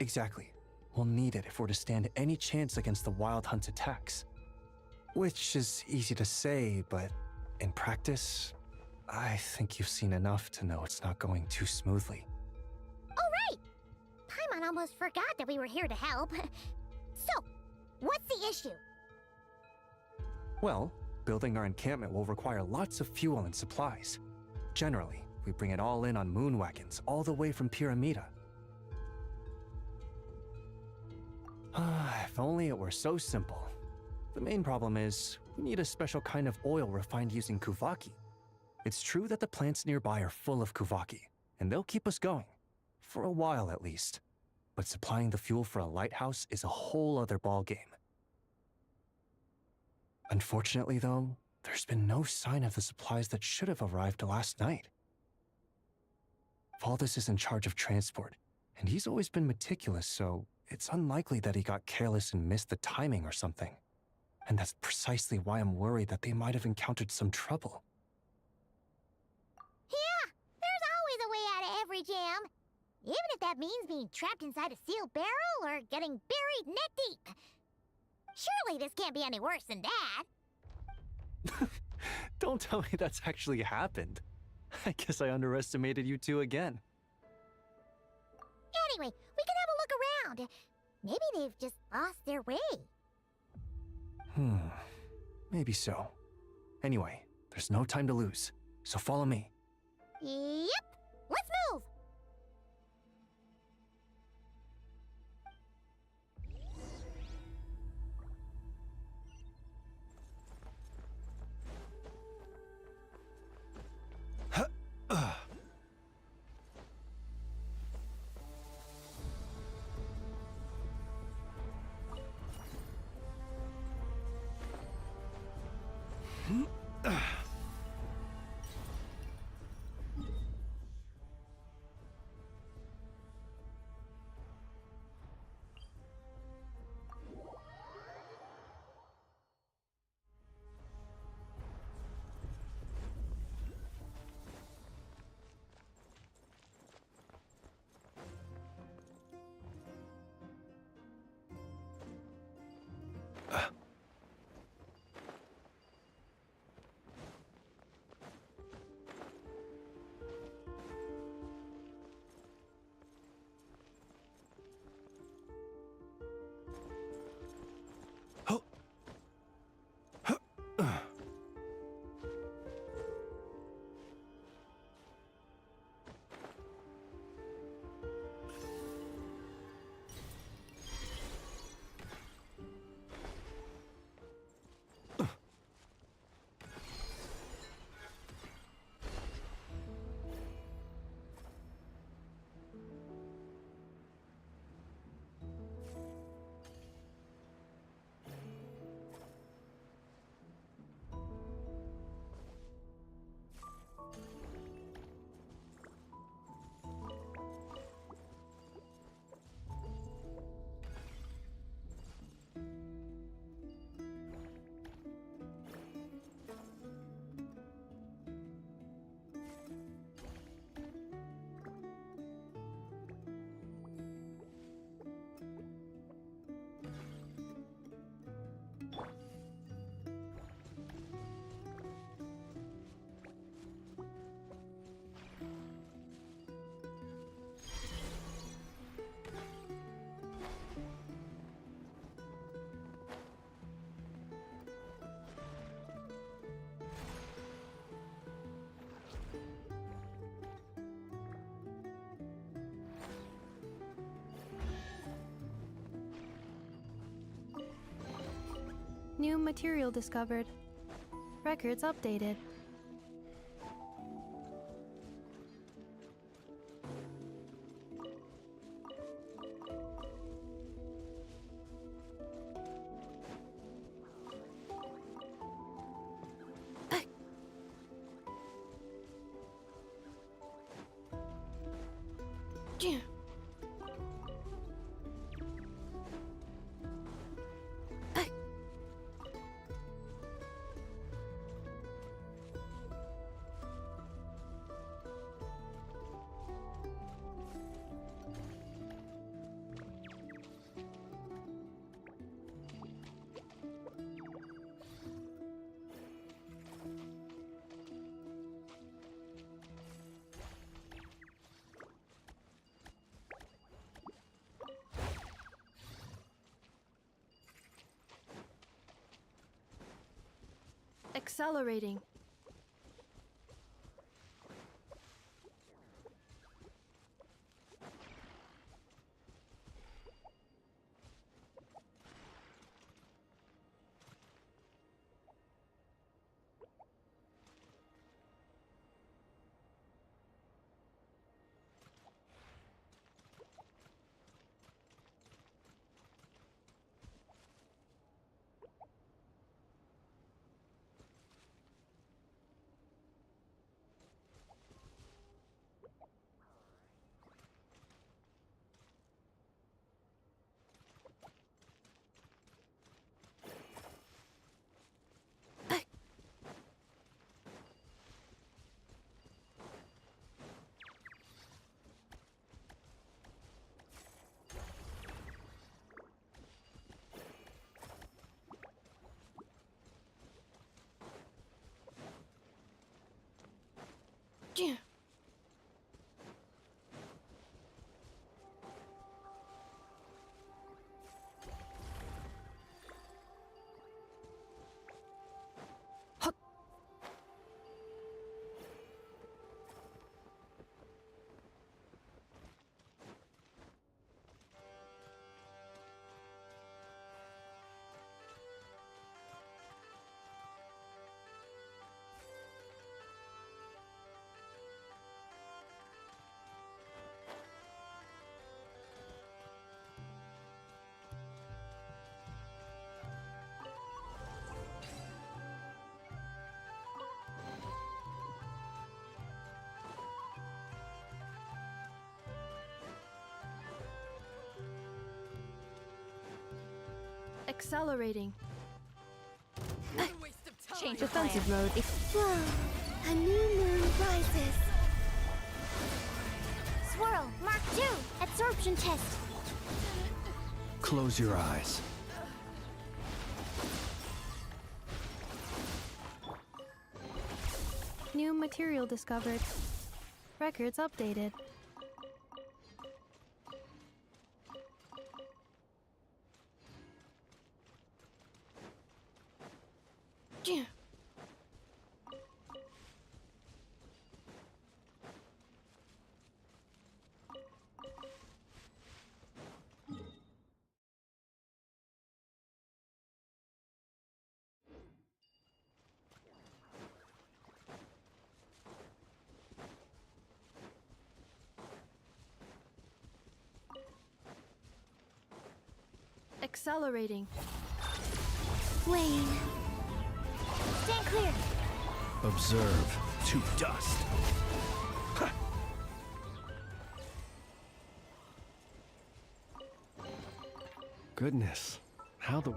Exactly. We'll need it if we're to stand any chance against the Wild Hunt attacks. Which is easy to say, but in practice, I think you've seen enough to know it's not going too smoothly. Oh, right! Paimon almost forgot that we were here to help. So, what's the issue? Well, building our encampment will require lots of fuel and supplies. Generally, we bring it all in on moon wagons all the way from Pyramida. If only it were so simple. The main problem is, we need a special kind of oil refined using Kuvaki. It's true that the plants nearby are full of Kuvaki, and they'll keep us going. For a while at least. But supplying the fuel for a lighthouse is a whole other ballgame. Unfortunately though, there's been no sign of the supplies that should have arrived last night. Valdis is in charge of transport, and he's always been meticulous, so it's unlikely that he got careless and missed the timing or something. And that's precisely why I'm worried that they might have encountered some trouble. Yeah, there's always a way out of every jam. Even if that means being trapped inside a sealed barrel or getting buried neck deep. Surely this can't be any worse than that. Don't tell me that's actually happened. I guess I underestimated you two again. Anyway, we can have a look around. Maybe they've just lost their way. Maybe so. Anyway, there's no time to lose, so follow me. Yep, let's move! New material discovered. Records updated. Accelerating. Accelerating. Change Defensive mode. Whoa, a new moon rises. Swirl, Mark II, absorption test. Close your eyes. New material discovered. Records updated. Accelerating. Wayne. Stand clear. Observe to dust. Goodness, how the...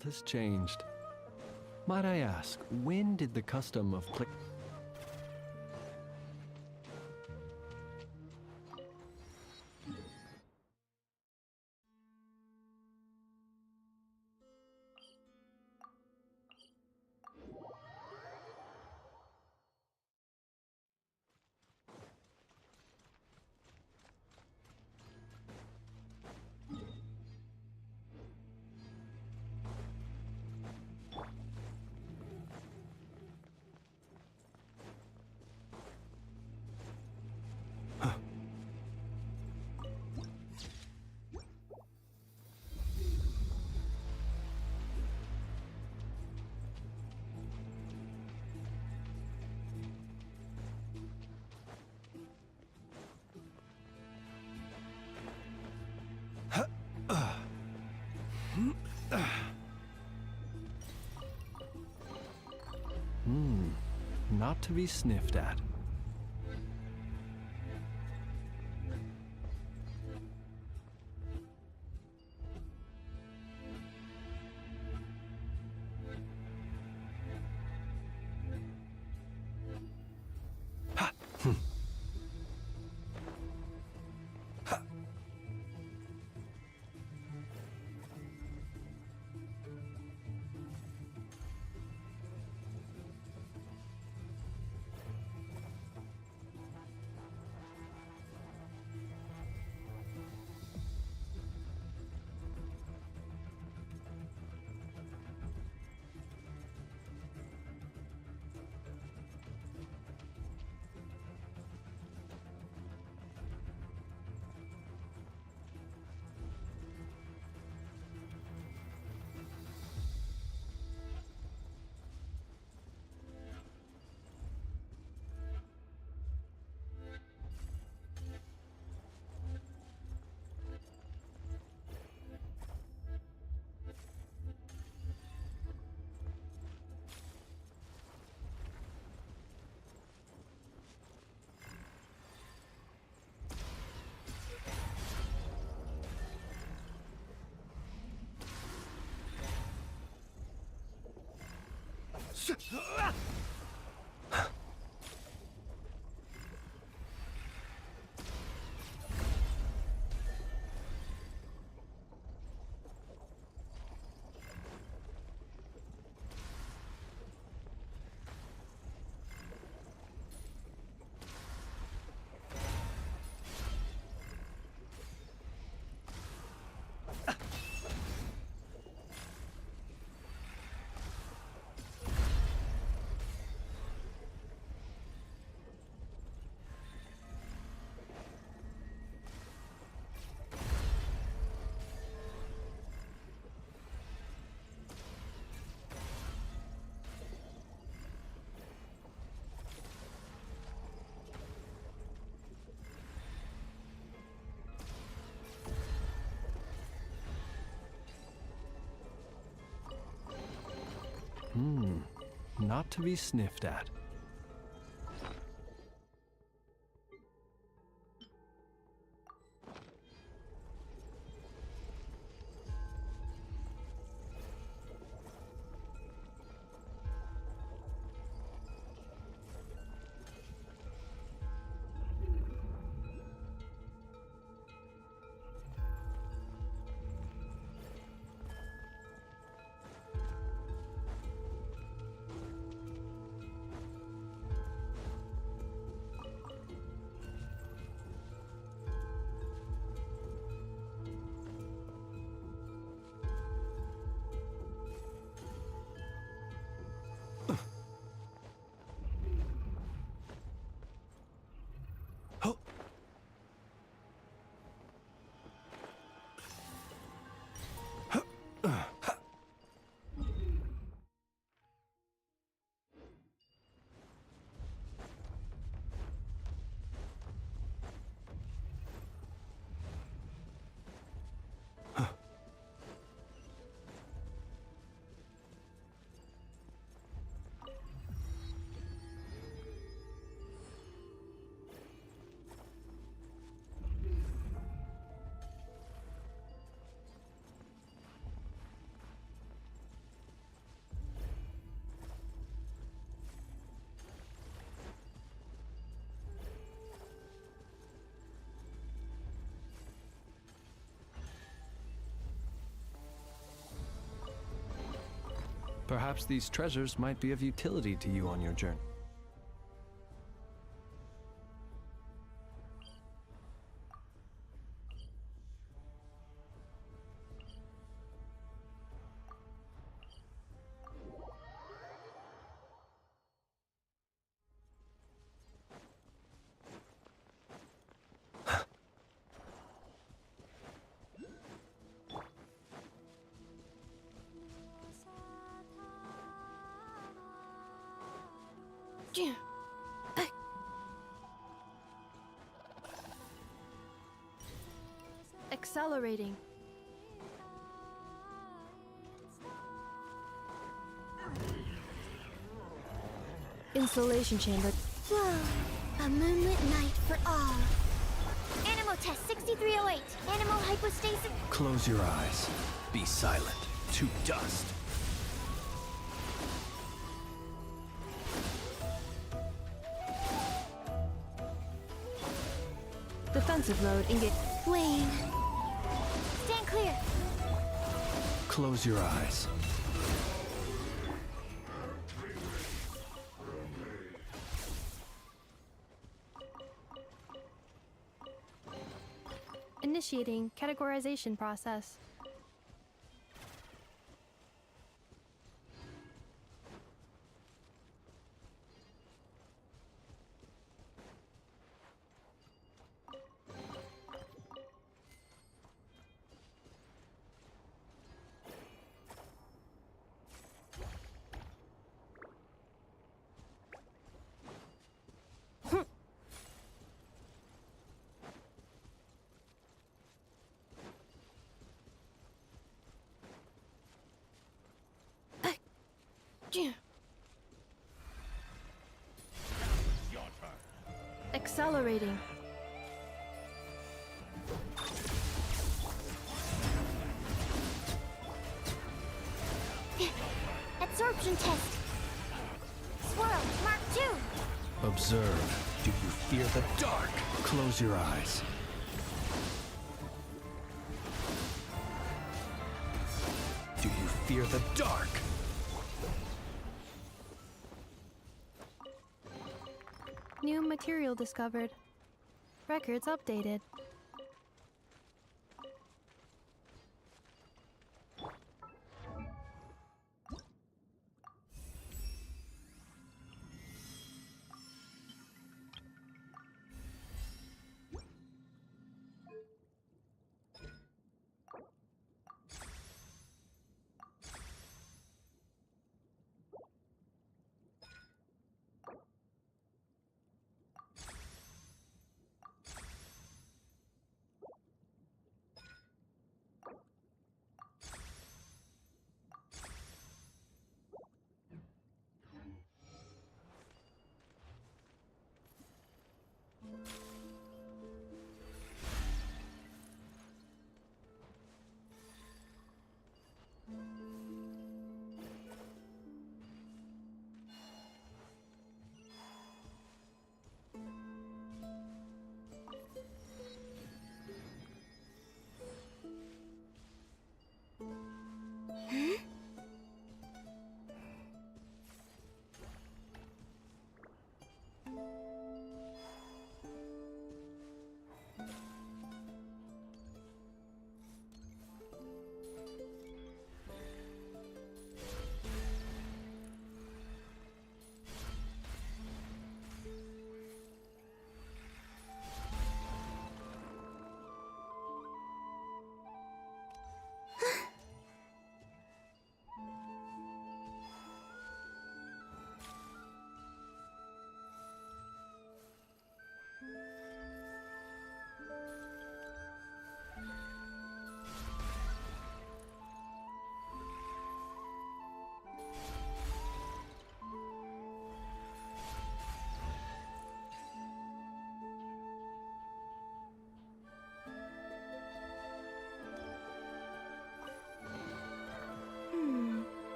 world has changed. Might I ask, when did the custom of click... Not to be sniffed at. Not to be sniffed at. Perhaps these treasures might be of utility to you on your journey. Accelerating. Insulation chamber. Whoa! A moonlit night for all. Animal test 6308. Animal hypostasis. Close your eyes. Be silent. To dust. Defensive mode engage. Wayne. Stand clear. Close your eyes. Initiating categorization process. Accelerating. Absorption test. Swirl, Mark 2. Observe. Do you fear the dark? Close your eyes. Do you fear the dark? New material discovered. Records updated.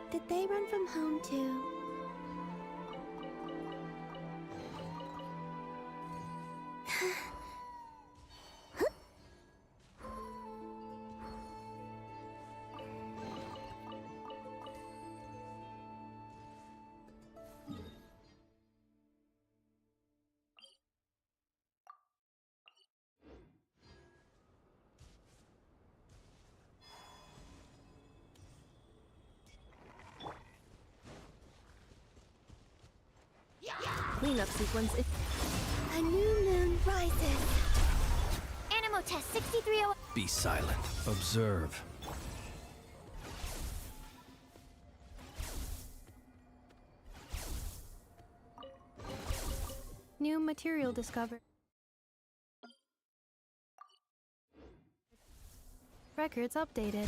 Did they run from home too? Cleanup sequence. A new moon rises. Animal test 6308. Be silent. Observe. New material discovered. Records updated.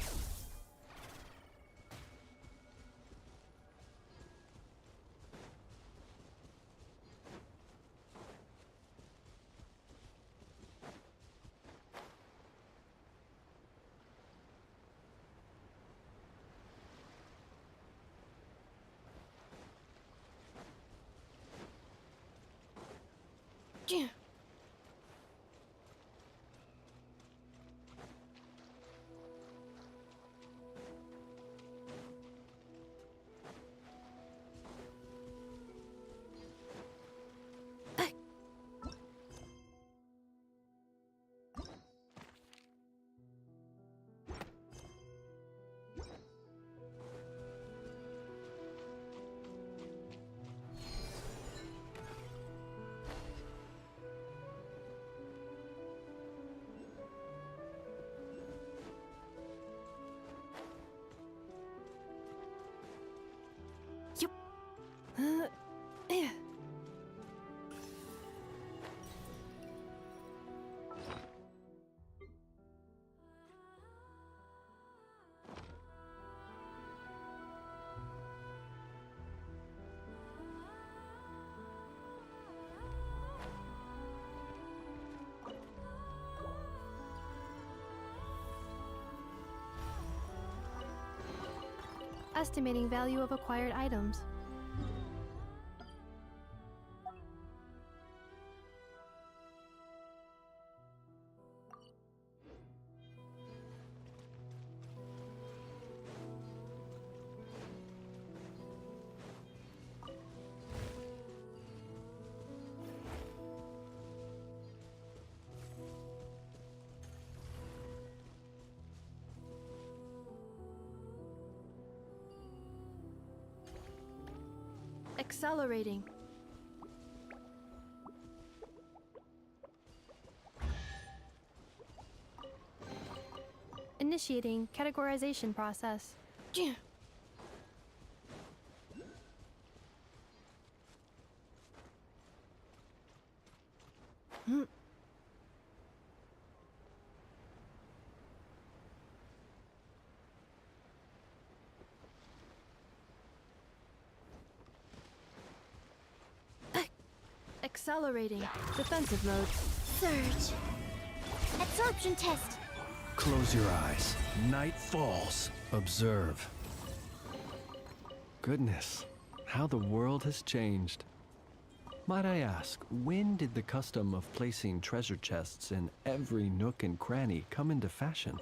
Estimating value of acquired items. Accelerating. Initiating categorization process. Accelerating. Defensive mode. Surge. Absorption test. Close your eyes. Night falls. Observe. Goodness, how the world has changed. Might I ask, when did the custom of placing treasure chests in every nook and cranny come into fashion?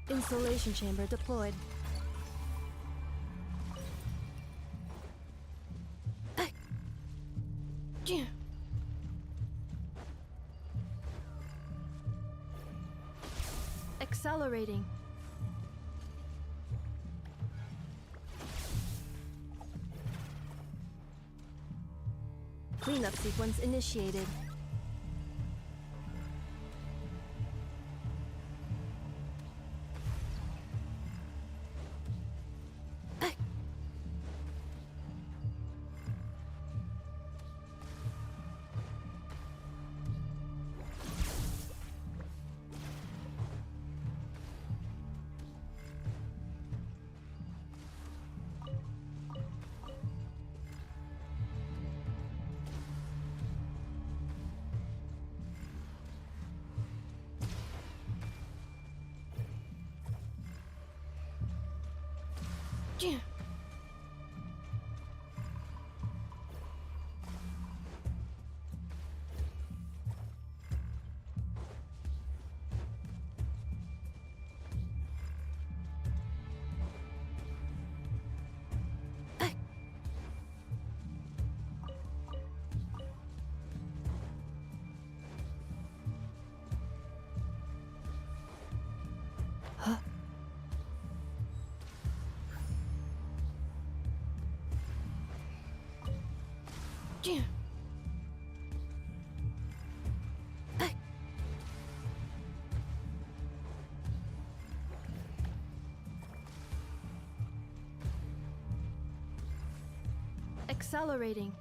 Insulation chamber deployed. Accelerating. Cleanup sequence initiated. Accelerating.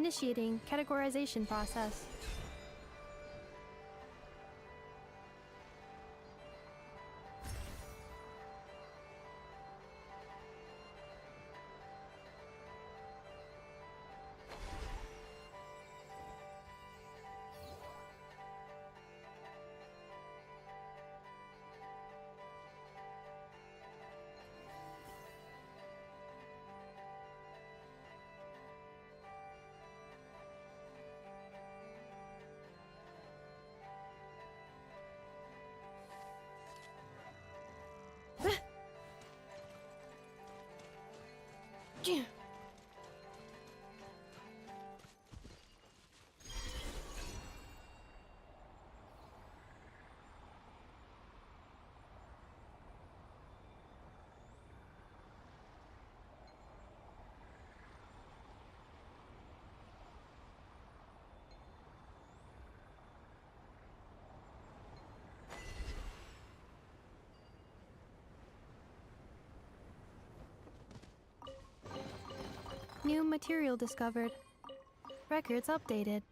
Initiating categorization process. New material discovered. Records updated.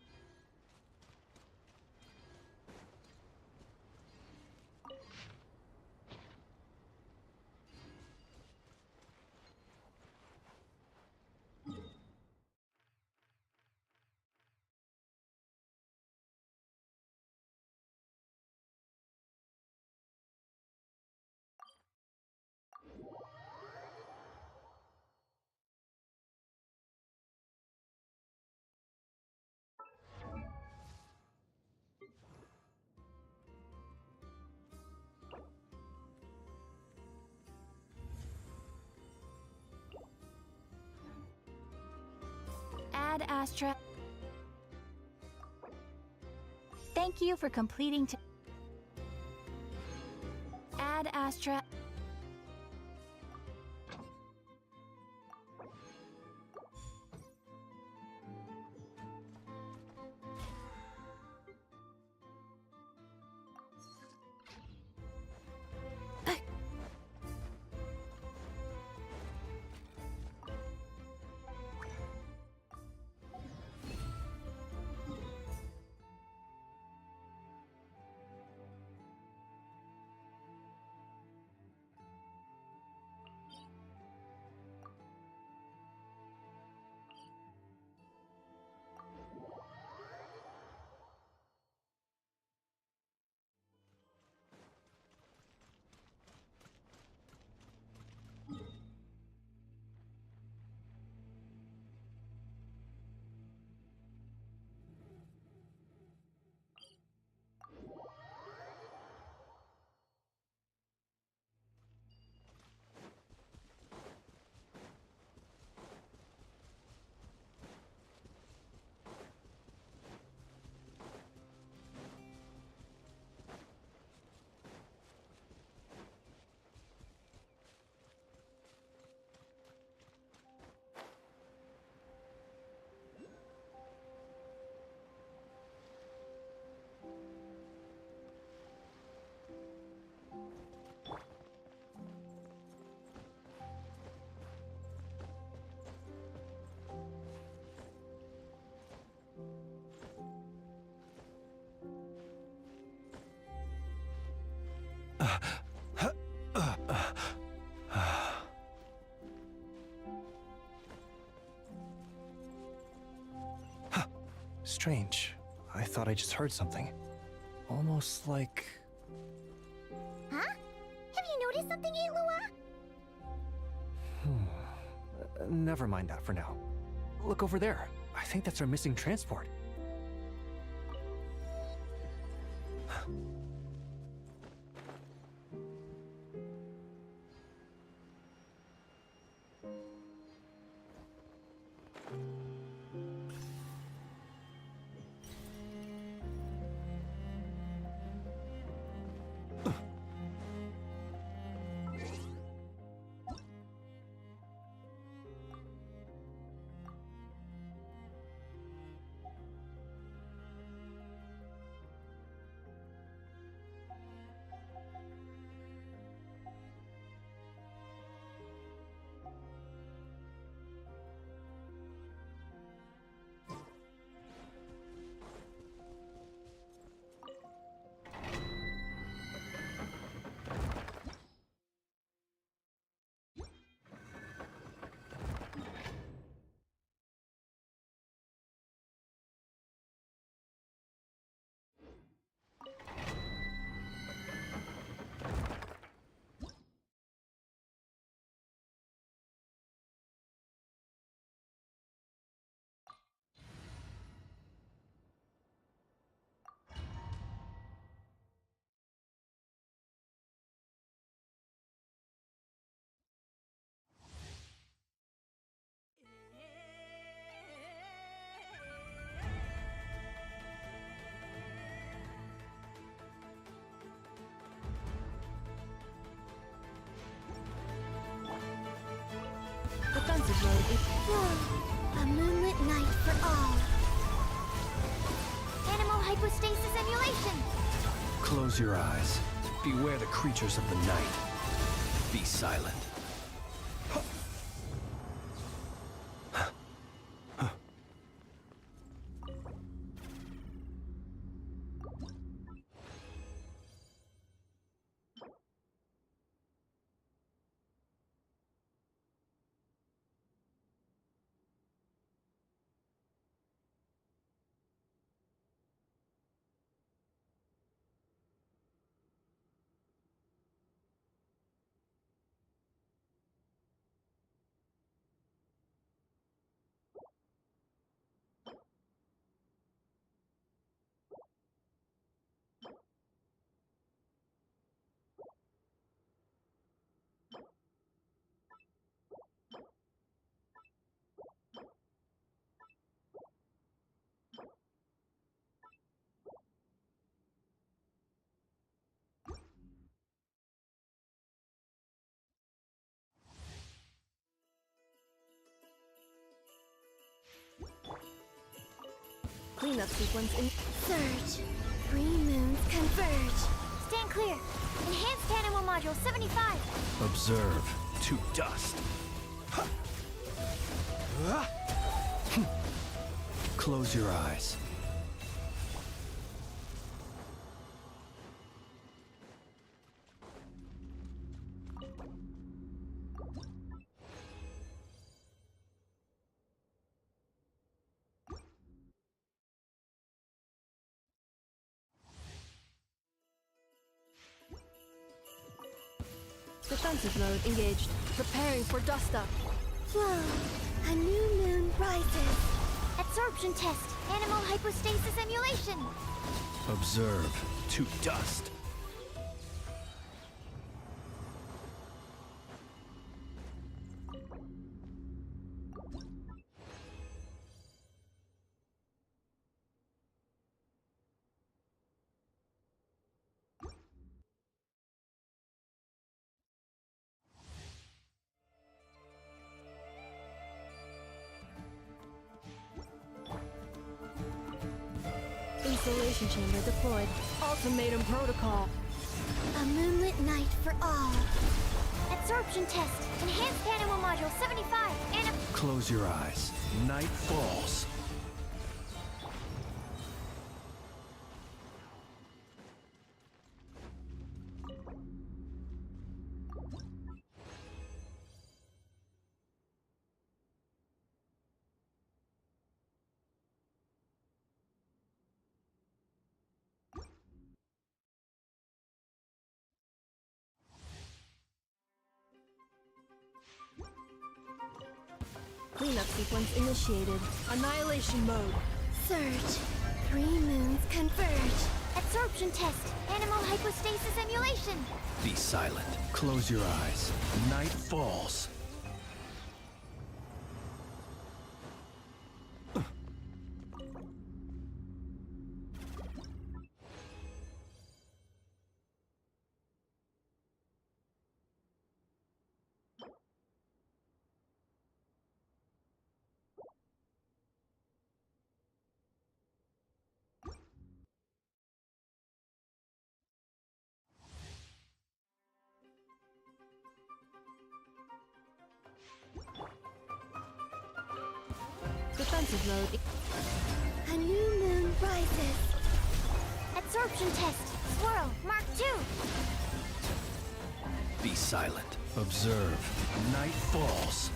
Ad Astra. Thank you for completing. Ad Astra. Strange. I thought I just heard something. Almost like... Huh? Have you noticed something, Eilua? Never mind that for now. Look over there. I think that's our missing transport. Defensive mode. Whoa. A moonlit night for all. Animal hypostasis emulation. Close your eyes. Beware the creatures of the night. Be silent. Cleanup sequence in Surge. 3 moons converge. Stand clear. Enhanced animal module 75. Observe to dust. Close your eyes. defensive mode engaged. Preparing for dust up. Flow. A new moon rises. Absorption test. Animal hypostasis emulation. Observe to dust. Installation chamber deployed. Ultimatum protocol. A moonlit night for all. Absorption test. Enhanced animal module 75. Close your eyes. Night falls. Cleanup sequence initiated. Annihilation mode. Surge. 3 moons converge. Absorption test. Animal hypostasis emulation. Be silent. Close your eyes. Night falls. Defensive mode. A new moon rises. Absorption test. Swirl. Mark 2. Be silent. Observe. Night falls.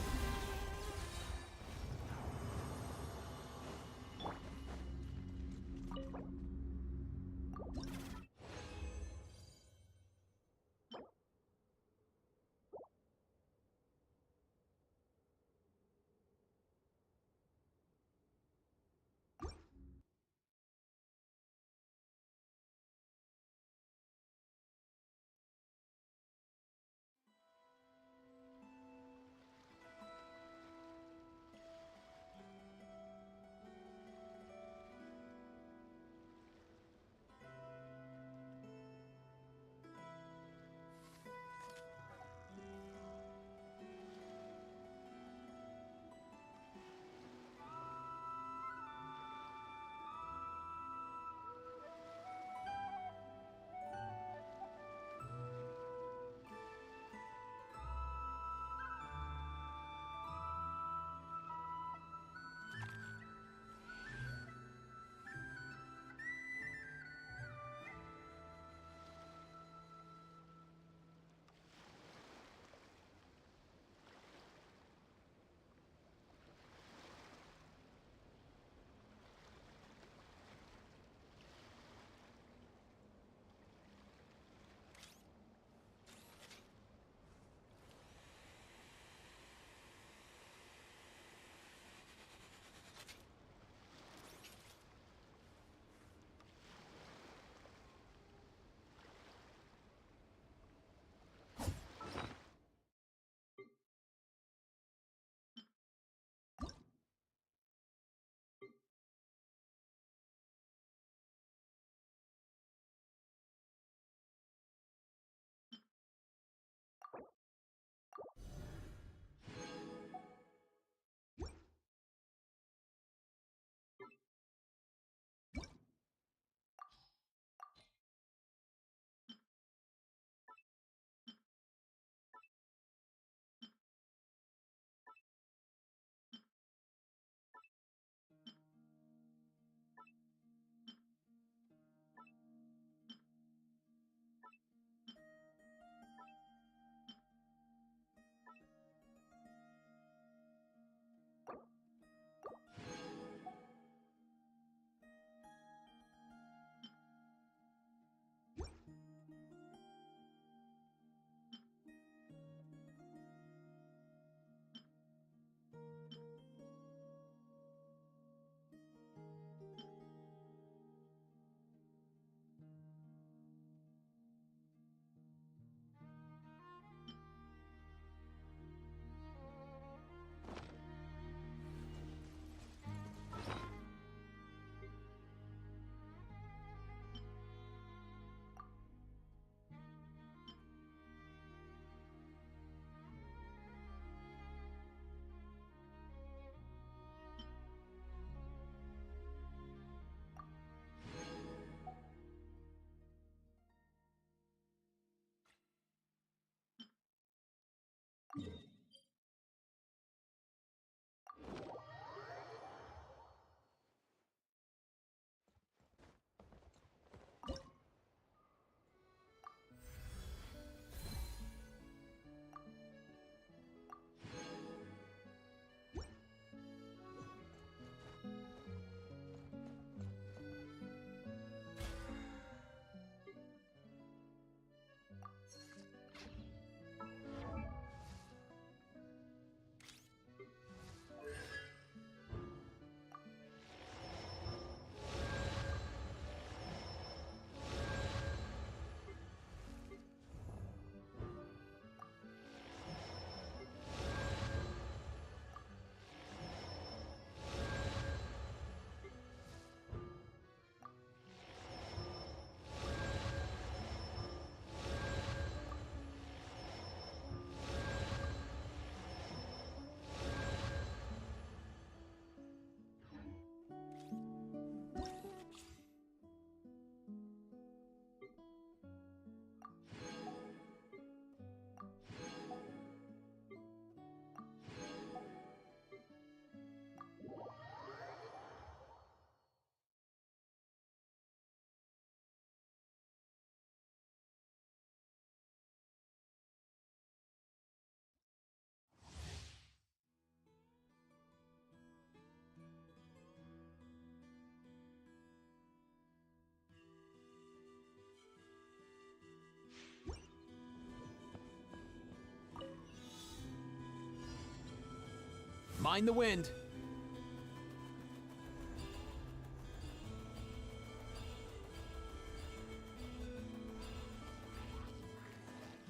Mind the wind.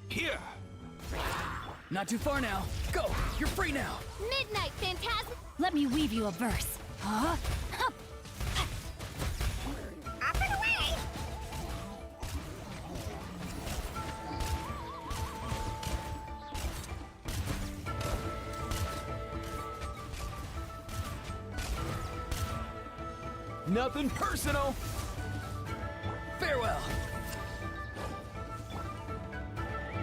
Here! Not too far now. Go! You're free now! Midnight, Phantasm! Let me weave you a verse. Huh? Hup. Up and away! Nothing personal! Farewell!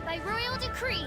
By royal decree!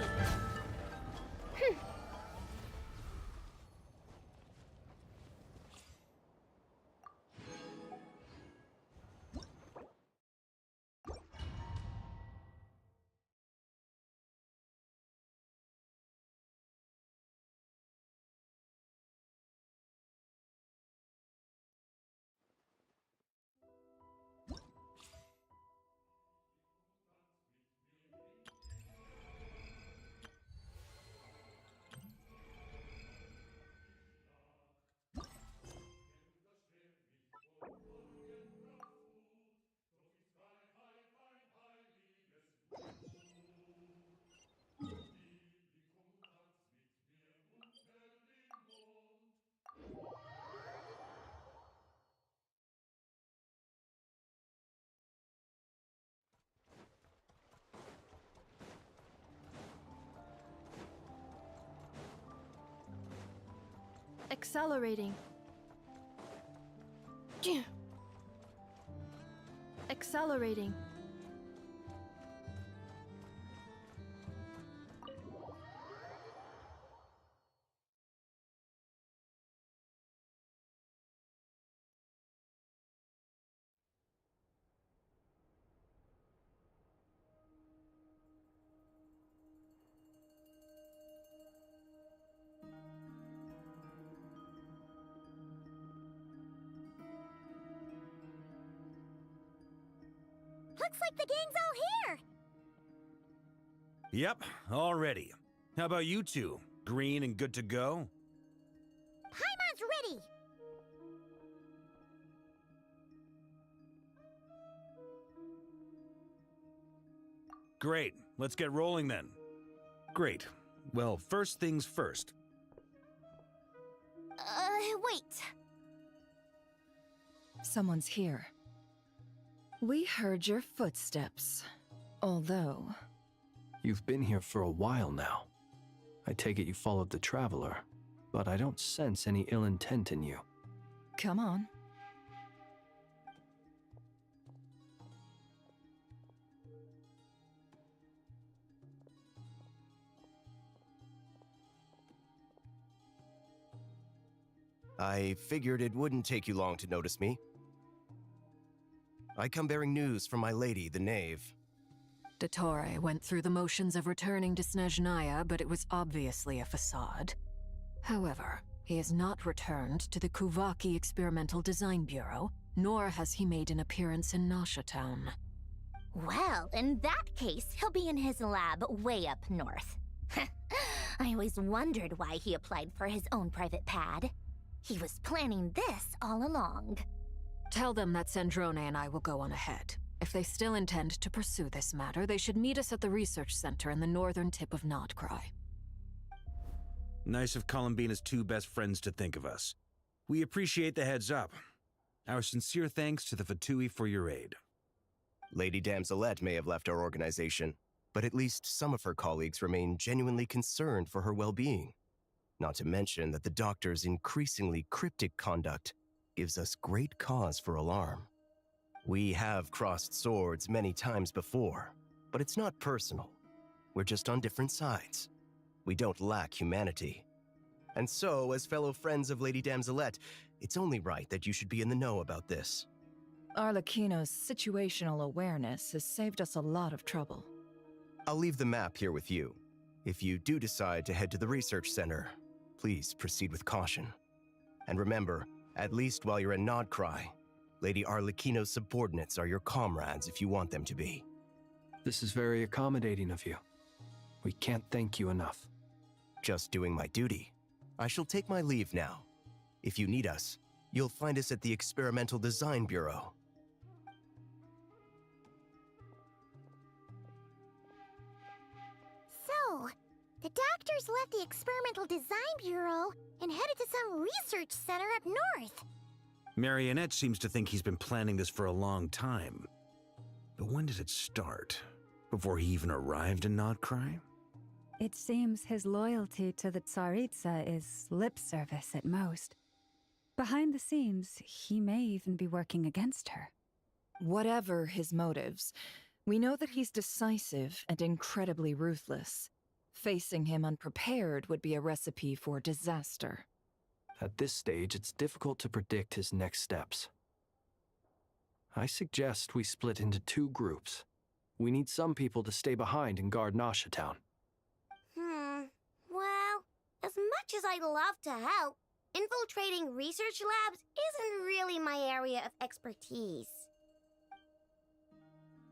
Accelerating. Accelerating. Looks like the gang's all here! Yep, all ready. How about you two? Green and good to go? Paimon's ready! Great, let's get rolling then. Great. Well, first things first. Wait. Someone's here. We heard your footsteps. Although... You've been here for a while now. I take it you followed the Traveler, but I don't sense any ill intent in you. Come on. I figured it wouldn't take you long to notice me. I come bearing news from my lady, the Knave. Dottore went through the motions of returning to Snezhnaya, but it was obviously a facade. However, he has not returned to the Kuvaki Experimental Design Bureau, nor has he made an appearance in Nasha Town. Well, in that case, he'll be in his lab way up north. I always wondered why he applied for his own private pad. He was planning this all along. Tell them that Sandrone and I will go on ahead. If they still intend to pursue this matter, they should meet us at the research center in the northern tip of Nod-Krai. Nice of Columbina's two best friends to think of us. We appreciate the heads up. Our sincere thanks to the Fatui for your aid. Lady Damselette may have left our organization, but at least some of her colleagues remain genuinely concerned for her well-being. Not to mention that the Doctor's increasingly cryptic conduct gives us great cause for alarm. We have crossed swords many times before, but it's not personal. We're just on different sides. We don't lack humanity. And so, as fellow friends of Lady Damselette, it's only right that you should be in the know about this. Arlecchino's situational awareness has saved us a lot of trouble. I'll leave the map here with you. If you do decide to head to the research center, please proceed with caution. And remember, at least while you're in Nod-Krai, Lady Arlecchino's subordinates are your comrades if you want them to be. This is very accommodating of you. We can't thank you enough. Just doing my duty. I shall take my leave now. If you need us, you'll find us at the Experimental Design Bureau. So, the doctors left the Experimental Design Bureau and headed to some research center up north. Marionette seems to think he's been planning this for a long time. But when did it start? Before he even arrived in Nod-Krai? It seems his loyalty to the Tsaritsa is lip service at most. Behind the scenes, he may even be working against her. Whatever his motives, we know that he's decisive and incredibly ruthless. Facing him unprepared would be a recipe for disaster. At this stage, it's difficult to predict his next steps. I suggest we split into 2 groups. We need some people to stay behind and guard Nasha Town. Well, as much as I'd love to help, infiltrating research labs isn't really my area of expertise.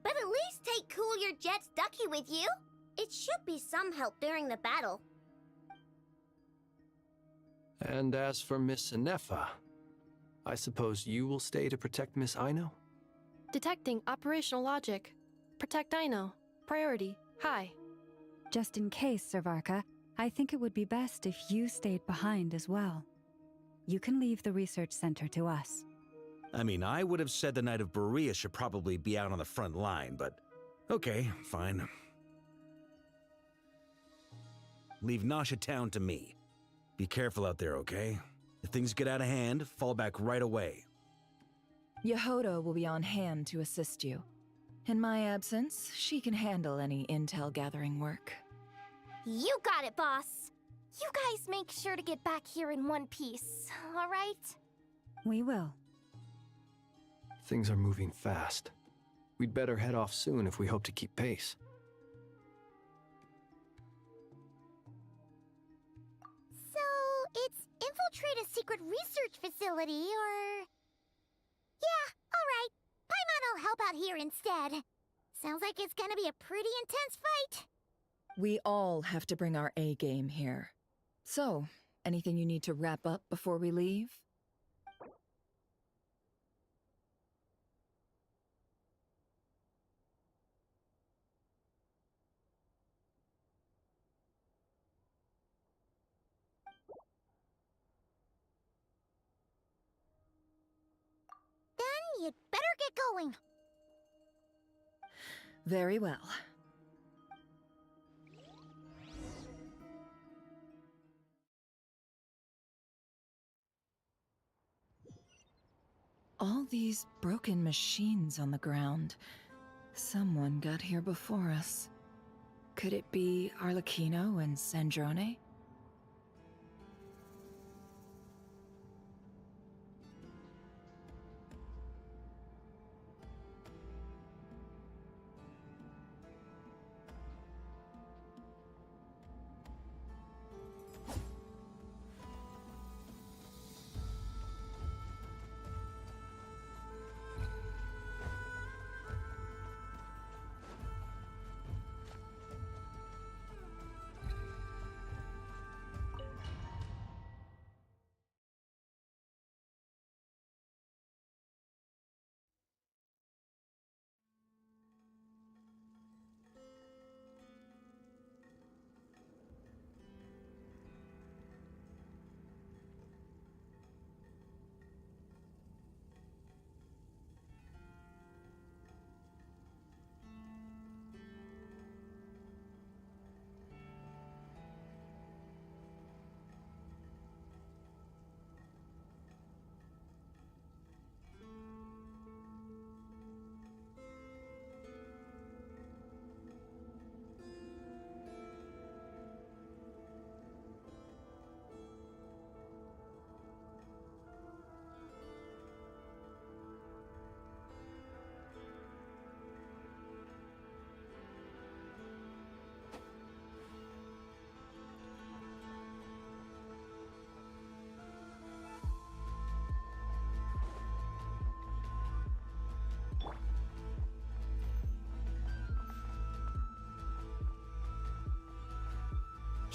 But at least take Cool Your Jet's Ducky with you. It should be some help during the battle. And as for Miss Inefa, I suppose you will stay to protect Miss Aino? Detecting operational logic. Protect Aino. Priority. High. Just in case, Servarka, I think it would be best if you stayed behind as well. You can leave the research center to us. I mean, I would have said the Knight of Berea should probably be out on the front line, but okay, fine. Leave Nasha Town to me. Be careful out there, okay? If things get out of hand, fall back right away. Yehodo will be on hand to assist you. In my absence, she can handle any intel gathering work. You got it, boss. You guys make sure to get back here in one piece, all right? We will. Things are moving fast. We'd better head off soon if we hope to keep pace. So, it's infiltrate a secret research facility, or... Yeah, alright. Paimon will help out here instead. Sounds like it's gonna be a pretty intense fight. We all have to bring our A game here. So, anything you need to wrap up before we leave? Then you'd better get going. Very well. All these broken machines on the ground. Someone got here before us. Could it be Arlecchino and Sandrone?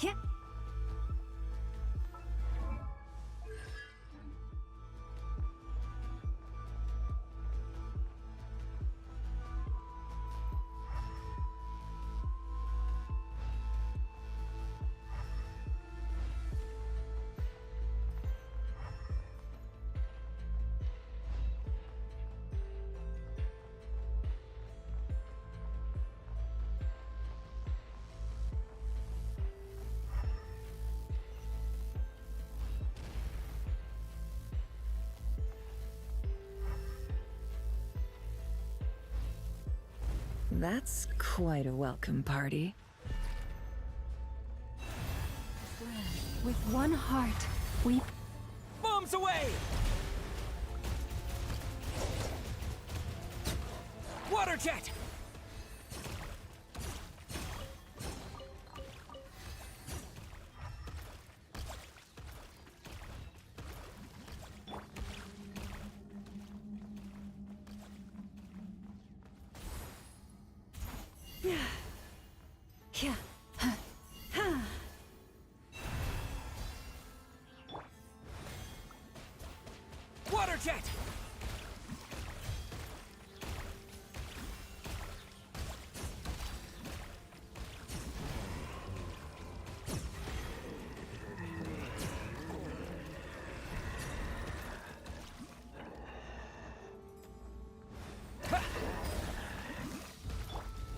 Yeah. That's quite a welcome party. With one heart, we... Bombs away! Water jet! Yeah. Huh. Huh. Water jet!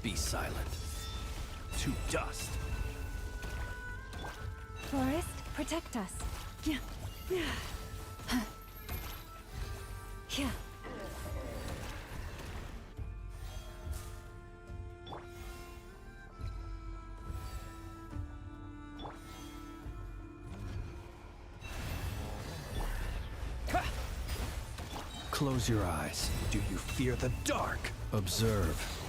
Be silent. To dust. Forest, protect us. Yeah. Yeah. Huh. Yeah. Close your eyes. Do you fear the dark? Observe.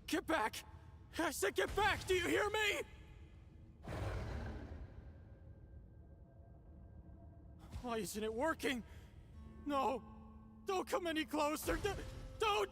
Get back! I said get back! Do you hear me? Why isn't it working? No! Don't come any closer! Don't!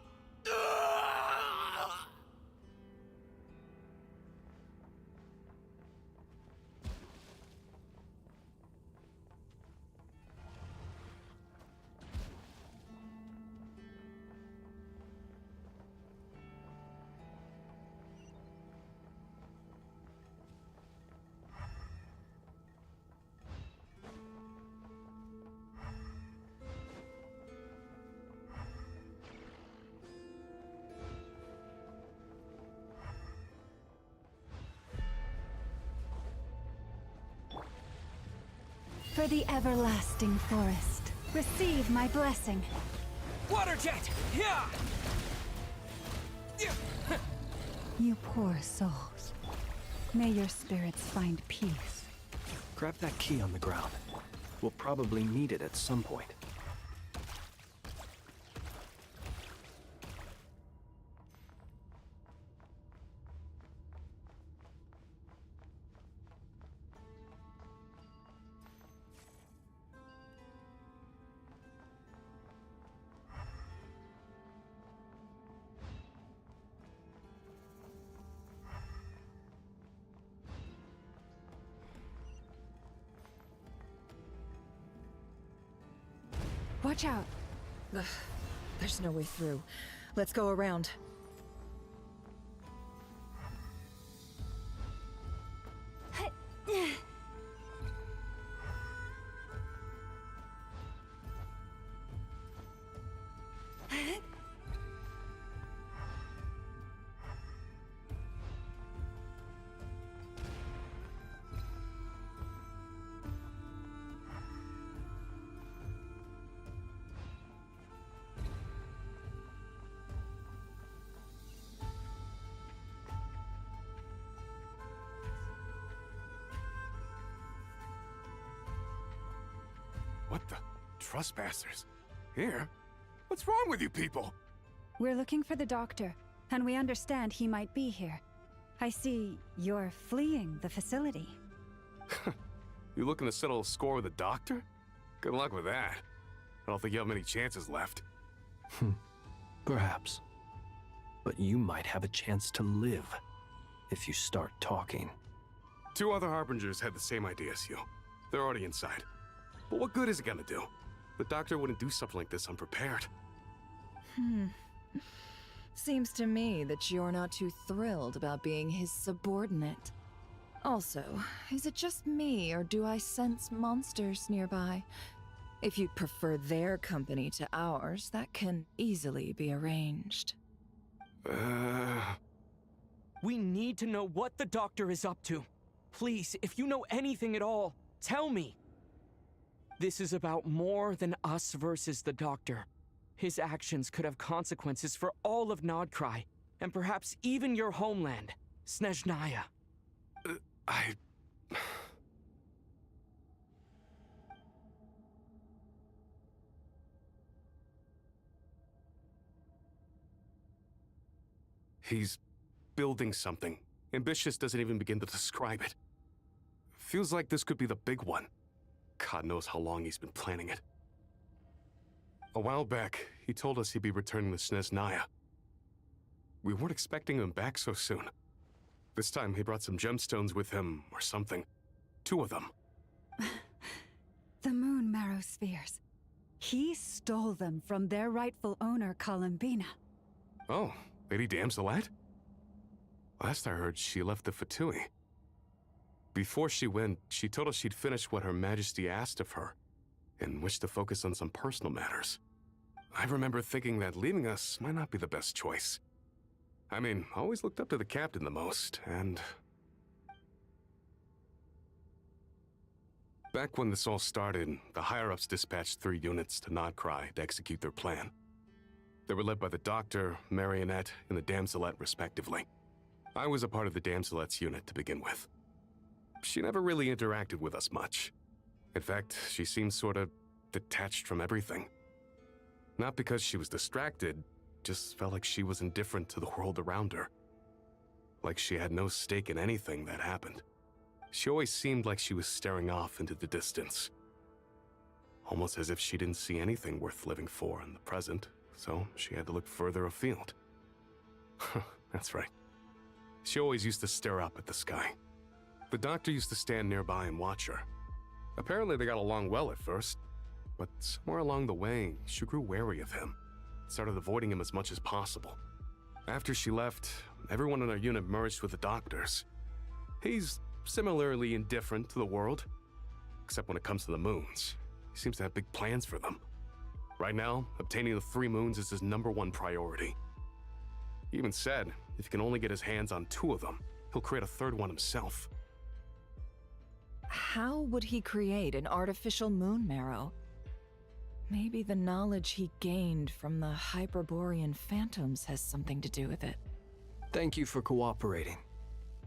For the everlasting forest, receive my blessing. Water jet! Yeah! You poor souls. May your spirits find peace. Grab that key on the ground. We'll probably need it at some point. Watch out. Ugh, there's no way through. Let's go around. What the? Trespassers? Here? What's wrong with you people? We're looking for the doctor, and we understand he might be here. I see you're fleeing the facility. You looking to settle a score with the doctor? Good luck with that. I don't think you have many chances left. Perhaps. But you might have a chance to live if you start talking. 2 other Harbingers had the same idea as you. They're already inside. But what good is it gonna do? The doctor wouldn't do something like this unprepared. Seems to me that you're not too thrilled about being his subordinate. Also, is it just me, or do I sense monsters nearby? If you'd prefer their company to ours, that can easily be arranged. We need to know what the doctor is up to. Please, if you know anything at all. Tell me! This is about more than us versus the Doctor. His actions could have consequences for all of Nod-Krai, and perhaps even your homeland, Snezhnaya. He's building something. Ambitious doesn't even begin to describe it. Feels like this could be the big one. God knows how long he's been planning it. A while back, he told us he'd be returning to Snezhnaya. We weren't expecting him back so soon. This time he brought some gemstones with him, or something. 2 of them. The moon marrow spheres. He stole them from their rightful owner, Bina. Oh, Lady Damselat? Last I heard, she left the Fatui. Before she went, she told us she'd finished what Her Majesty asked of her, and wished to focus on some personal matters. I remember thinking that leaving us might not be the best choice. I mean, I always looked up to the captain the most, and... Back when this all started, the higher-ups dispatched 3 units to Nod-Krai to execute their plan. They were led by the Doctor, Marionette, and the Damselet, respectively. I was a part of the Damselet's unit to begin with. She never really interacted with us much. In fact, she seemed sort of detached from everything. Not because she was distracted, just felt like she was indifferent to the world around her. Like she had no stake in anything that happened. She always seemed like she was staring off into the distance. Almost as if she didn't see anything worth living for in the present, so she had to look further afield. That's right. She always used to stare up at the sky. The Doctor used to stand nearby and watch her. Apparently they got along well at first, but somewhere along the way, she grew wary of him, started avoiding him as much as possible. After she left, everyone in our unit merged with the Doctor's. He's similarly indifferent to the world, except when it comes to the moons. He seems to have big plans for them. Right now, obtaining the 3 moons is his #1 priority. He even said, if he can only get his hands on 2 of them, he'll create a 3rd one himself. How would he create an artificial moon marrow? Maybe the knowledge he gained from the Hyperborean phantoms has something to do with it. Thank you for cooperating.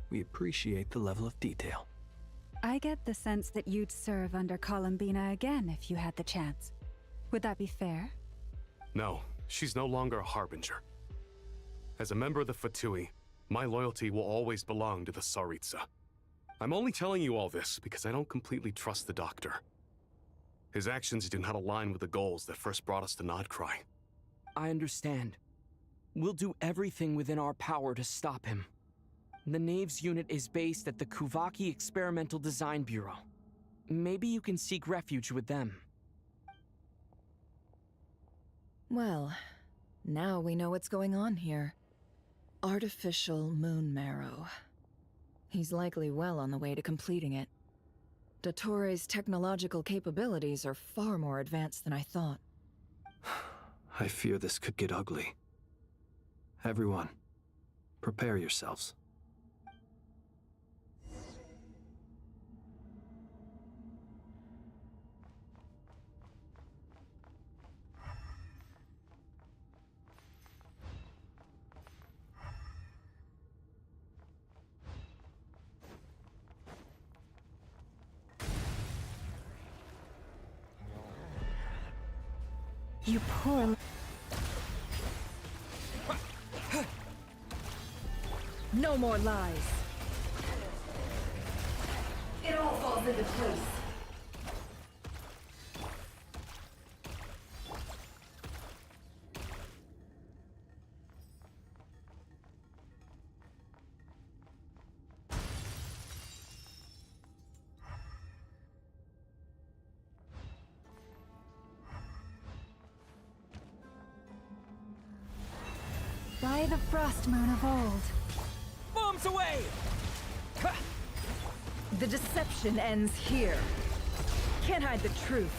We appreciate the level of detail. I get the sense that you'd serve under Bina again if you had the chance. Would that be fair? No, she's no longer a harbinger. As a member of the Fatui, my loyalty will always belong to the Tsaritsa. I'm only telling you all this because I don't completely trust the Doctor. His actions do not align with the goals that first brought us to Nod-Krai. I understand. We'll do everything within our power to stop him. The Knaves unit is based at the Kuvaki Experimental Design Bureau. Maybe you can seek refuge with them. Well, now we know what's going on here. Artificial moon marrow. He's likely well on the way to completing it. Dottore's technological capabilities are far more advanced than I thought. I fear this could get ugly. Everyone, prepare yourselves. You poor... No more lies! It all falls into place. By the frost moon of old. Bombs away! The deception ends here. Can't hide the truth.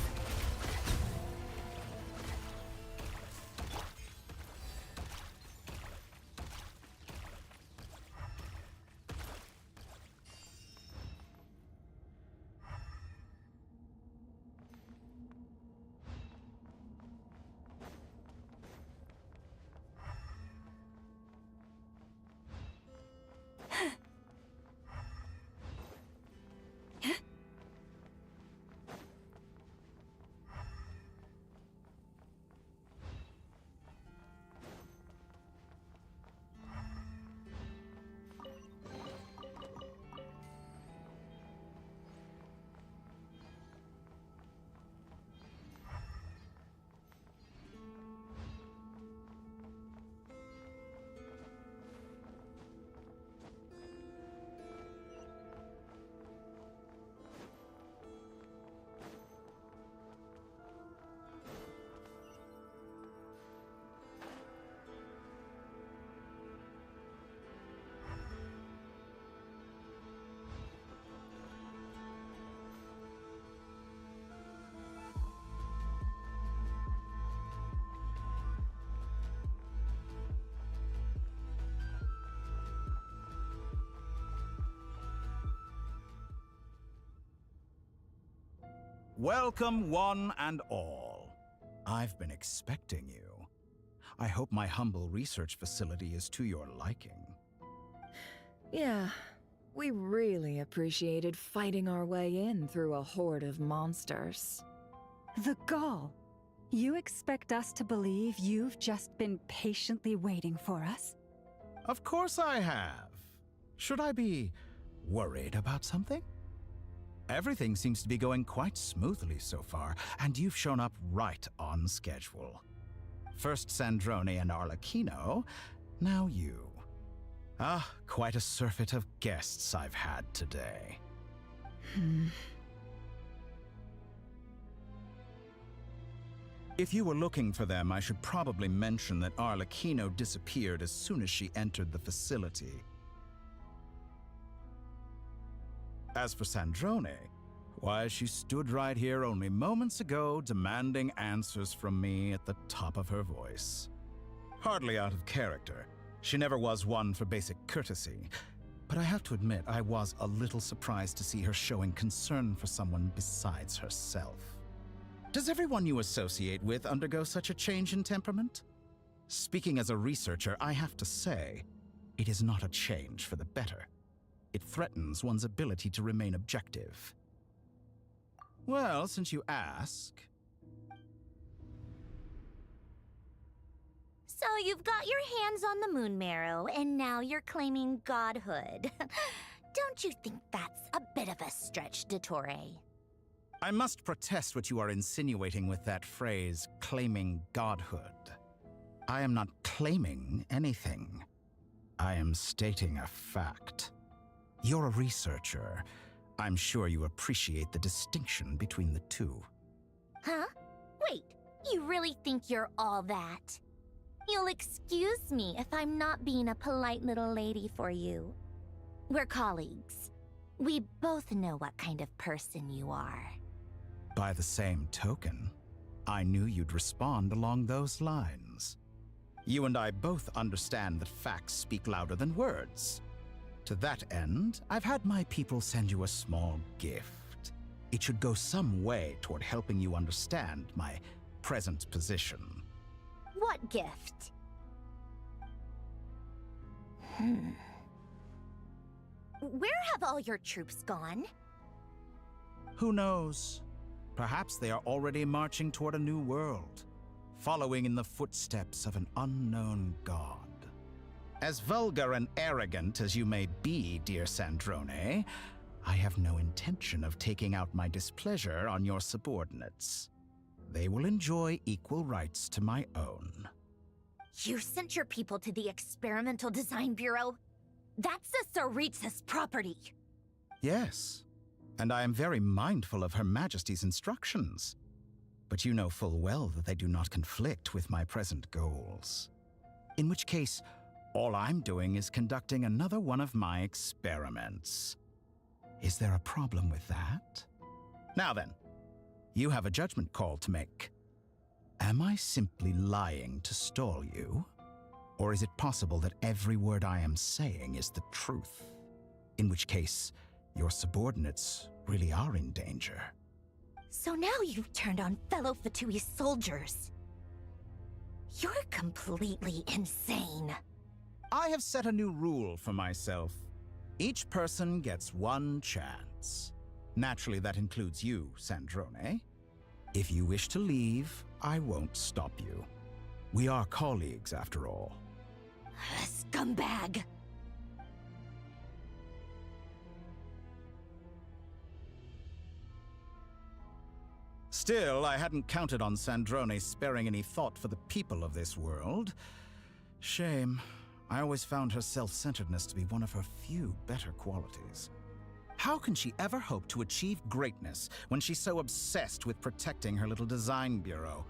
Welcome, one and all. I've been expecting you. I hope my humble research facility is to your liking. Yeah, we really appreciated fighting our way in through a horde of monsters. The gall. You expect us to believe you've just been patiently waiting for us? Of course I have. Should I be worried about something? Everything seems to be going quite smoothly so far, and you've shown up right on schedule. First Sandrone and Arlecchino, now you. Ah, quite a surfeit of guests I've had today. If you were looking for them, I should probably mention that Arlecchino disappeared as soon as she entered the facility. As for Sandrone, why, she stood right here only moments ago demanding answers from me at the top of her voice. Hardly out of character. She never was one for basic courtesy. But I have to admit, I was a little surprised to see her showing concern for someone besides herself. Does everyone you associate with undergo such a change in temperament? Speaking as a researcher, I have to say, it is not a change for the better. It threatens one's ability to remain objective. Well, since you ask... So you've got your hands on the moon marrow, and now you're claiming godhood. Don't you think that's a bit of a stretch, Dottore? I must protest what you are insinuating with that phrase, claiming godhood. I am not claiming anything. I am stating a fact. You're a researcher. I'm sure you appreciate the distinction between the two. Huh? Wait, you really think you're all that? You'll excuse me if I'm not being a polite little lady for you. We're colleagues. We both know what kind of person you are. By the same token, I knew you'd respond along those lines. You and I both understand that facts speak louder than words. To that end, I've had my people send you a small gift. It should go some way toward helping you understand my present position. What gift? Where have all your troops gone? Who knows? Perhaps they are already marching toward a new world, following in the footsteps of an unknown god. As vulgar and arrogant as you may be, dear Sandrone, I have no intention of taking out my displeasure on your subordinates. They will enjoy equal rights to my own. You sent your people to the Experimental Design Bureau? That's a Tsaritsa's property. Yes, and I am very mindful of Her Majesty's instructions. But you know full well that they do not conflict with my present goals. In which case, all I'm doing is conducting another one of my experiments. Is there a problem with that? Now then, you have a judgment call to make. Am I simply lying to stall you? Or is it possible that every word I am saying is the truth? In which case, your subordinates really are in danger. So now you've turned on fellow Fatui soldiers. You're completely insane. I have set a new rule for myself. Each person gets one chance. Naturally, that includes you, Sandrone. If you wish to leave, I won't stop you. We are colleagues, after all. Scumbag! Still, I hadn't counted on Sandrone sparing any thought for the people of this world. Shame. I always found her self-centeredness to be one of her few better qualities. How can she ever hope to achieve greatness when she's so obsessed with protecting her little design bureau?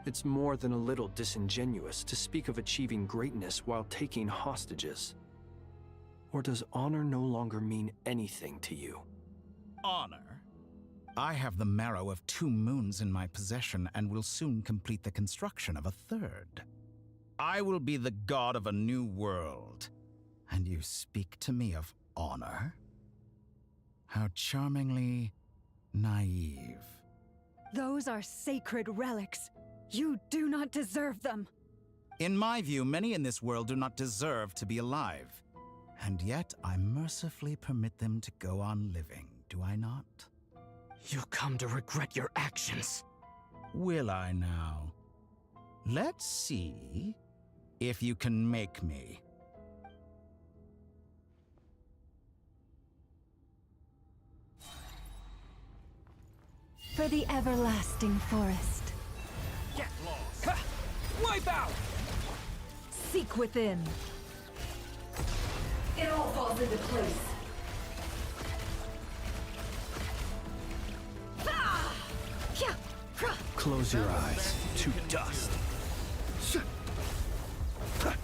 It's more than a little disingenuous to speak of achieving greatness while taking hostages. Or does honor no longer mean anything to you? Honor? I have the marrow of 2 moons in my possession and will soon complete the construction of a 3rd. I will be the god of a new world. And you speak to me of honor? How charmingly naive. Those are sacred relics. You do not deserve them. In my view, many in this world do not deserve to be alive. And yet, I mercifully permit them to go on living, do I not? You'll come to regret your actions. Will I now? Let's see if you can make me. For the everlasting forest. Get lost! Ha! Wipe out! Seek within. It all falls into place. Close your eyes to dust.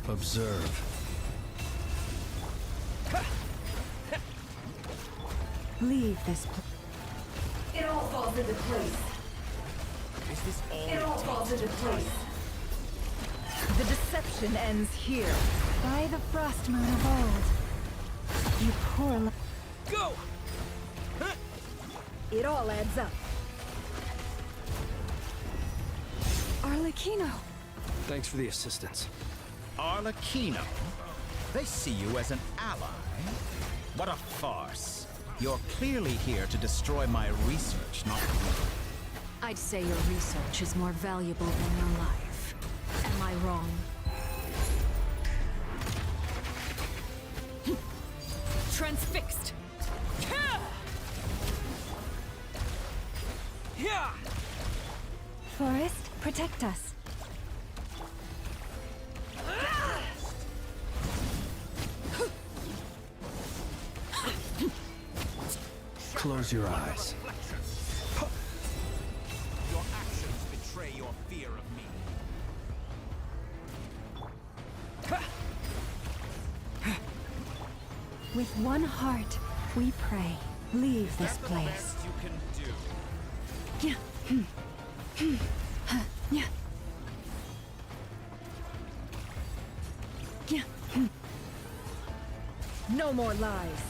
Observe. Leave this place. It all falls into place. Is this all It all falls into place. The deception ends here. By the frost moon of old. You poor Go! It all adds up. Arlecchino. Thanks for the assistance. Arlecchino? They see you as an ally? What a farce. You're clearly here to destroy my research, not me. I'd say your research is more valuable than your life. Am I wrong? Transfixed! Forest, protect us. Close your eyes. Your actions betray your fear of me. With one heart, we pray. Leave this place. You can do. Yeah. Yeah. Yeah. No more lies.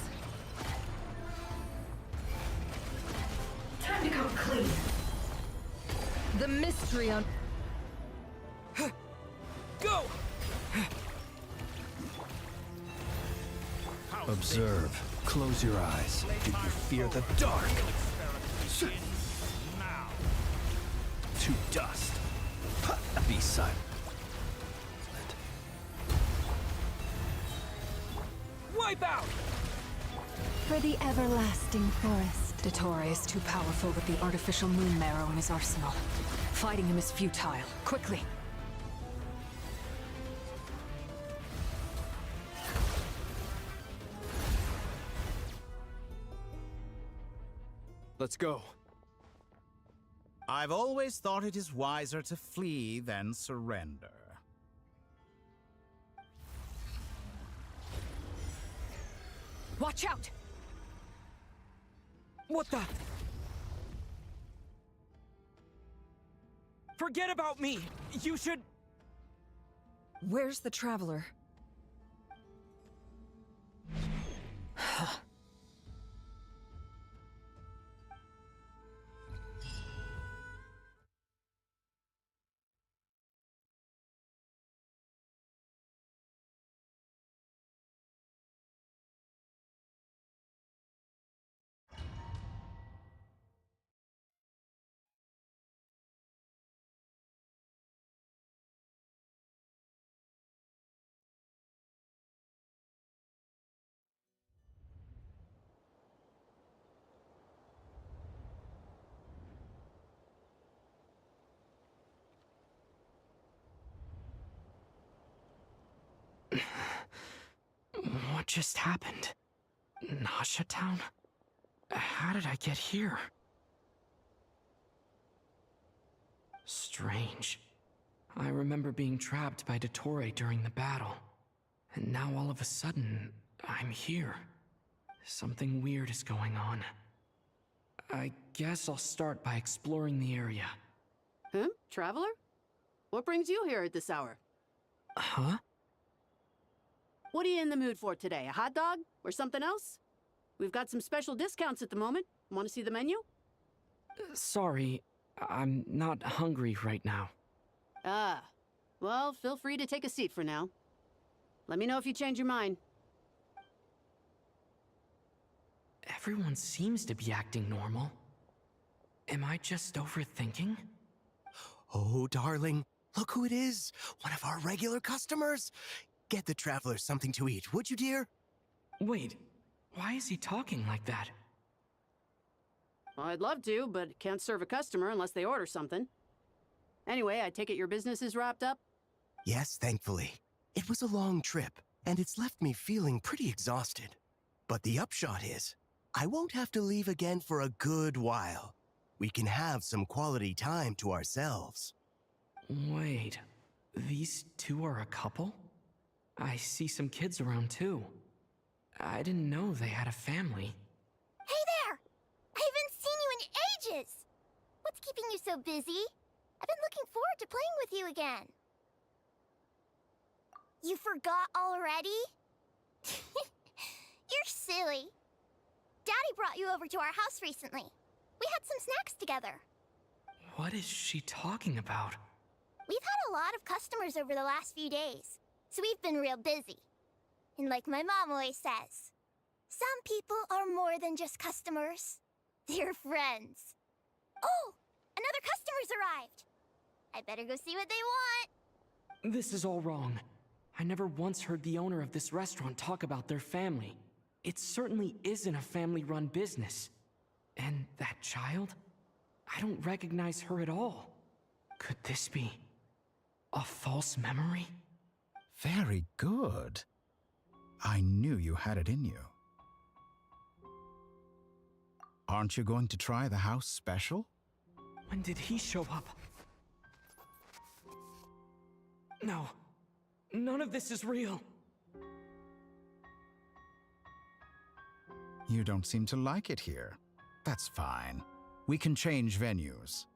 Time to come clean. The mystery on. Go! Observe. Close your eyes. Do you fear the dark? To dust. Be silent. Wipe out! For the everlasting forest. Dottore is too powerful with the artificial moon marrow in his arsenal. Fighting him is futile. Quickly! Let's go. I've always thought it is wiser to flee than surrender. Watch out! What the? Forget about me! You should... Where's the Traveler? What just happened? Nasha Town? How did I get here? Strange. I remember being trapped by Dottore during the battle. And now all of a sudden, I'm here. Something weird is going on. I guess I'll start by exploring the area. Traveler? What brings you here at this hour? Huh? What are you in the mood for today? A hot dog? Or something else? We've got some special discounts at the moment. Want to see the menu? Sorry, I'm not hungry right now. Ah. Well, feel free to take a seat for now. Let me know if you change your mind. Everyone seems to be acting normal. Am I just overthinking? Oh, darling, look who it is. One of our regular customers. Get the traveler something to eat, would you, dear? Wait, why is he talking like that? Well, I'd love to, but can't serve a customer unless they order something. Anyway, I take it your business is wrapped up? Yes, thankfully. It was a long trip, and it's left me feeling pretty exhausted. But the upshot is, I won't have to leave again for a good while. We can have some quality time to ourselves. Wait, these two are a couple? I see some kids around too. I didn't know they had a family. Hey there! I haven't seen you in ages! What's keeping you so busy? I've been looking forward to playing with you again. You forgot already? You're silly. Daddy brought you over to our house recently. We had some snacks together. What is she talking about? We've had a lot of customers over the last few days, so we've been real busy. And like my mom always says, some people are more than just customers. They're friends. Oh, another customer's arrived. I better go see what they want. This is all wrong. I never once heard the owner of this restaurant talk about their family. It certainly isn't a family-run business. And that child? I don't recognize her at all. Could this be a false memory? Very good. I knew you had it in you. Aren't you going to try the house special? When did he show up? No. None of this is real. You don't seem to like it here. That's fine. We can change venues.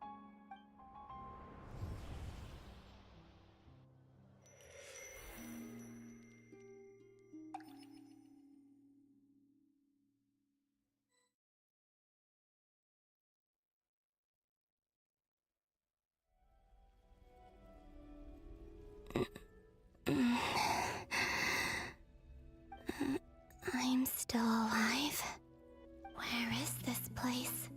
I'm still alive. Where is this place?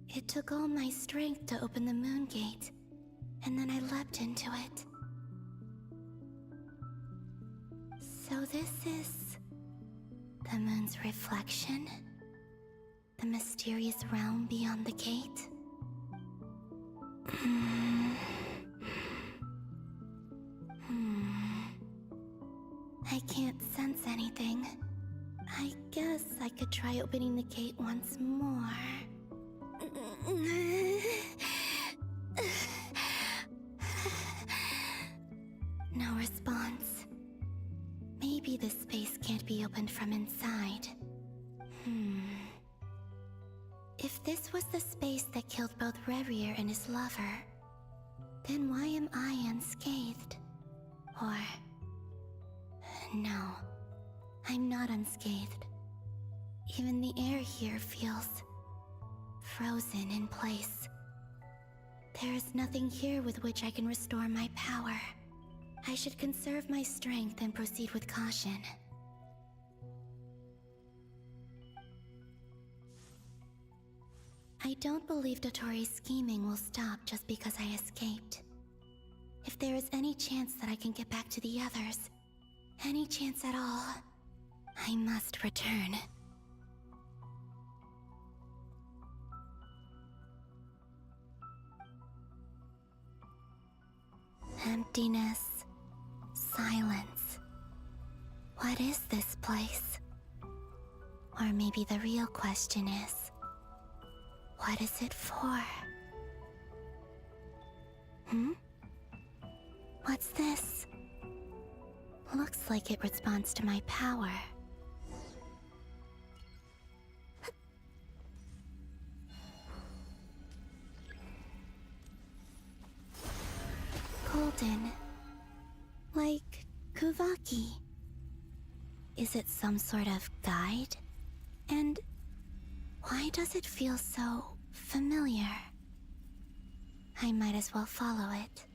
It took all my strength to open the moon gate, and then I leapt into it. So this is the moon's reflection? The mysterious realm beyond the gate? I can't sense anything. I guess I could try opening the gate once more. No response. Maybe this space can't be opened from inside. If this was the space that killed both Revier and his lover, then why am I unscathed? Or... no, I'm not unscathed. Even the air here feels frozen in place. There is nothing here with which I can restore my power. I should conserve my strength and proceed with caution. I don't believe Dotori's scheming will stop just because I escaped. If there is any chance that I can get back to the others, any chance at all, I must return. Emptiness, silence. What is this place? Or maybe the real question is, what is it for? What's this? Looks like it responds to my power. Golden. Like Kuvaki. Is it some sort of guide? And why does it feel so familiar? I might as well follow it.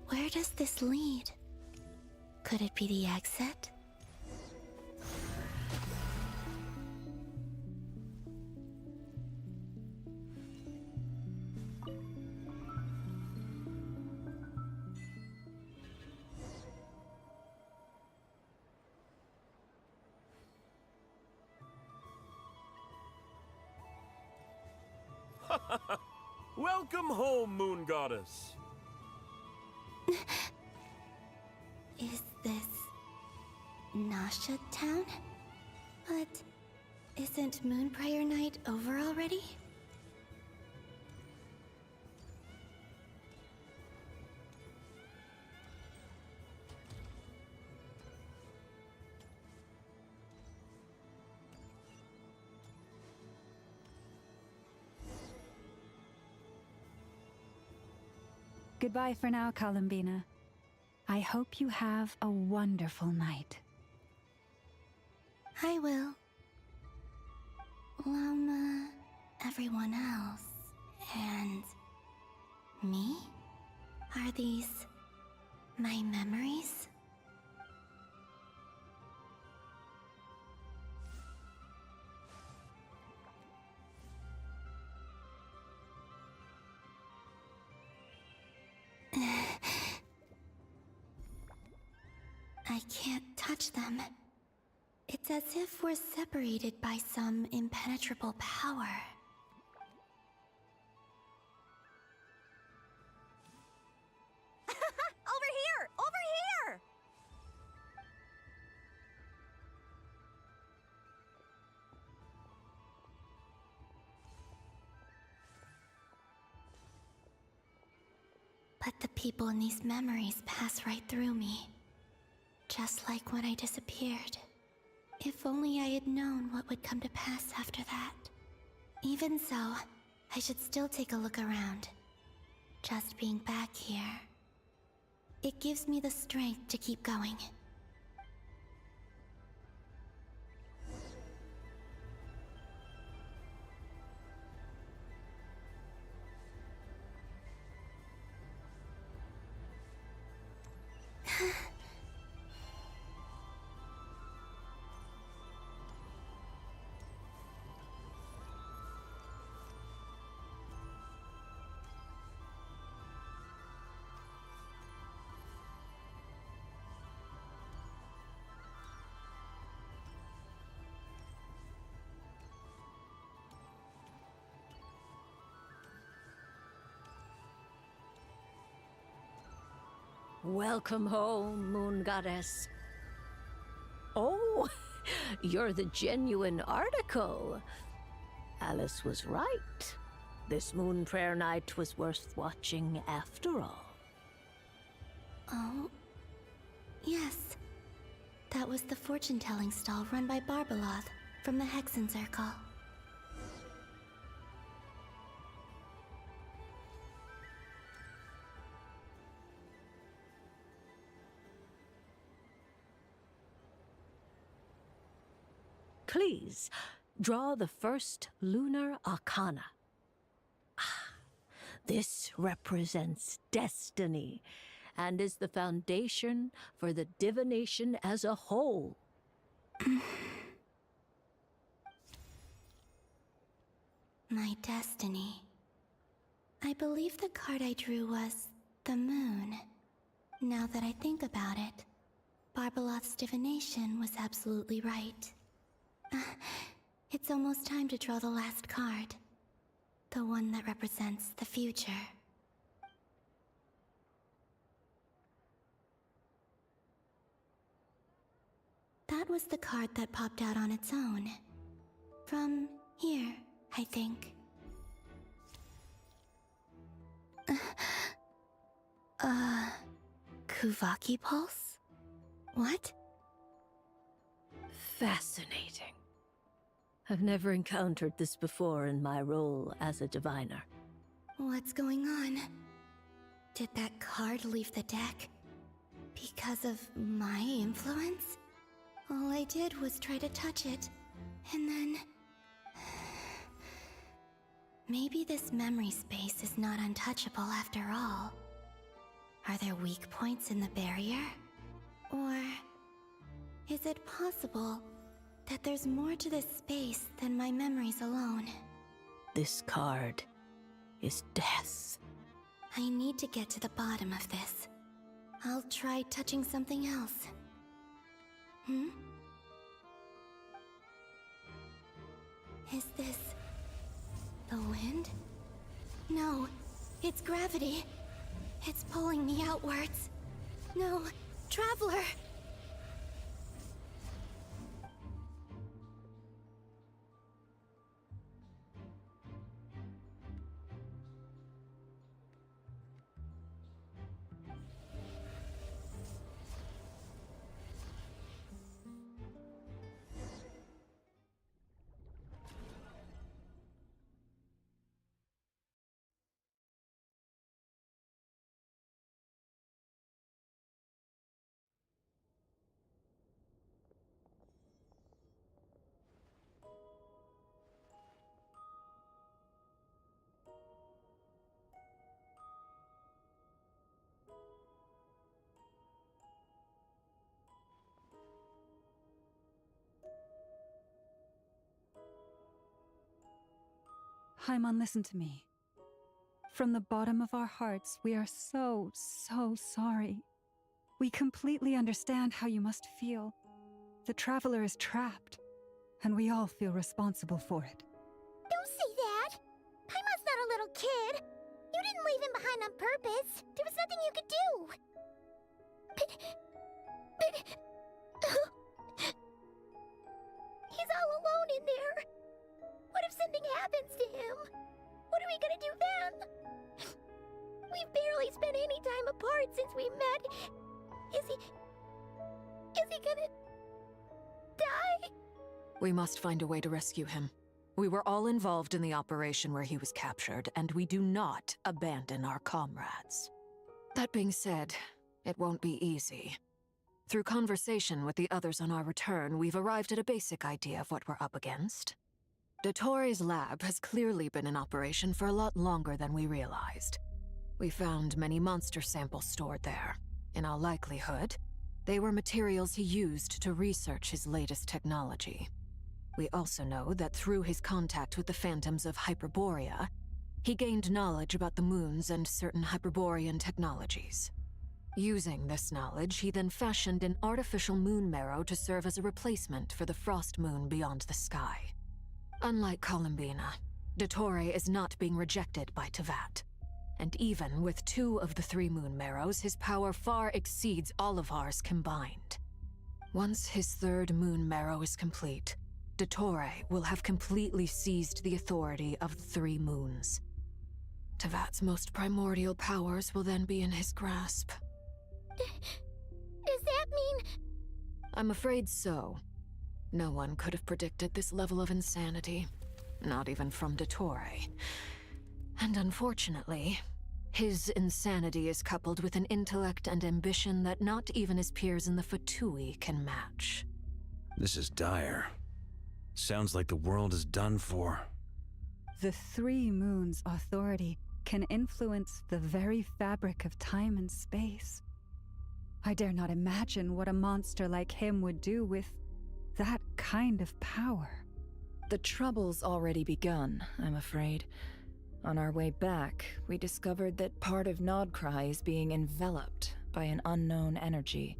Where does this lead? Could it be the exit? Welcome home, Moon Goddess. Is this Nasha Town? But isn't Moon Prayer Night over already? Goodbye for now, Bina. I hope you have a wonderful night. I will. Llama, everyone else, and me? Are these my memories? I can't touch them. It's as if we're separated by some impenetrable power. Over here! Over here! But the people in these memories pass right through me. Just like when I disappeared. If only I had known what would come to pass after that. Even so, I should still take a look around. Just being back here, it gives me the strength to keep going. Welcome home, Moon Goddess. Oh, you're the genuine article. Alice was right. This Moon Prayer Night was worth watching after all. Oh, yes. That was the fortune-telling stall run by Barbeloth from the Hexen Circle. Please, draw the first lunar arcana. This represents destiny and is the foundation for the divination as a whole. My destiny. I believe the card I drew was the moon. Now that I think about it, Barbeloth's divination was absolutely right. It's almost time to draw the last card. The one that represents the future. That was the card that popped out on its own. From here, I think. Kuvaki Pulse? What? Fascinating. I've never encountered this before in my role as a diviner. What's going on? Did that card leave the deck because of my influence? All I did was try to touch it, and then... Maybe this memory space is not untouchable after all. Are there weak points in the barrier? Or is it possible that there's more to this space than my memories alone? This card is death. I need to get to the bottom of this. I'll try touching something else. Is this... the wind? No, it's gravity. It's pulling me outwards. No, Traveler! Haimon, listen to me. From the bottom of our hearts, we are so sorry. We completely understand how you must feel. The Traveler is trapped, and we all feel responsible for it. Don't say that! Haimon's not a little kid! You didn't leave him behind on purpose! There was nothing you could do! But... He's all alone in there! What if something happens to him? What are we gonna do then? We've barely spent any time apart since we met. Is he gonna... die? We must find a way to rescue him. We were all involved in the operation where he was captured, and we do not abandon our comrades. That being said, it won't be easy. Through conversation with the others on our return, we've arrived at a basic idea of what we're up against. Dottore lab has clearly been in operation for a lot longer than we realized. We found many monster samples stored there. In all likelihood, they were materials he used to research his latest technology. We also know that through his contact with the phantoms of Hyperborea, he gained knowledge about the moons and certain Hyperborean technologies. Using this knowledge, he then fashioned an artificial moon marrow to serve as a replacement for the frost moon beyond the sky. Unlike Bina, Dottore is not being rejected by Teyvat. And even with 2 of the 3 moon marrows, his power far exceeds all of ours combined. Once his 3rd moon marrow is complete, Dottore will have completely seized the authority of the 3 moons. Teyvat's most primordial powers will then be in his grasp. Does that mean... I'm afraid so. No one could have predicted this level of insanity, not even from Dottore. And unfortunately, his insanity is coupled with an intellect and ambition that not even his peers in the Fatui can match. This is dire. Sounds like the world is done for. The 3 moons' authority can influence the very fabric of time and space. I dare not imagine what a monster like him would do with that kind of power. The trouble's already begun, I'm afraid. On our way back, we discovered that part of Nod-Krai is being enveloped by an unknown energy.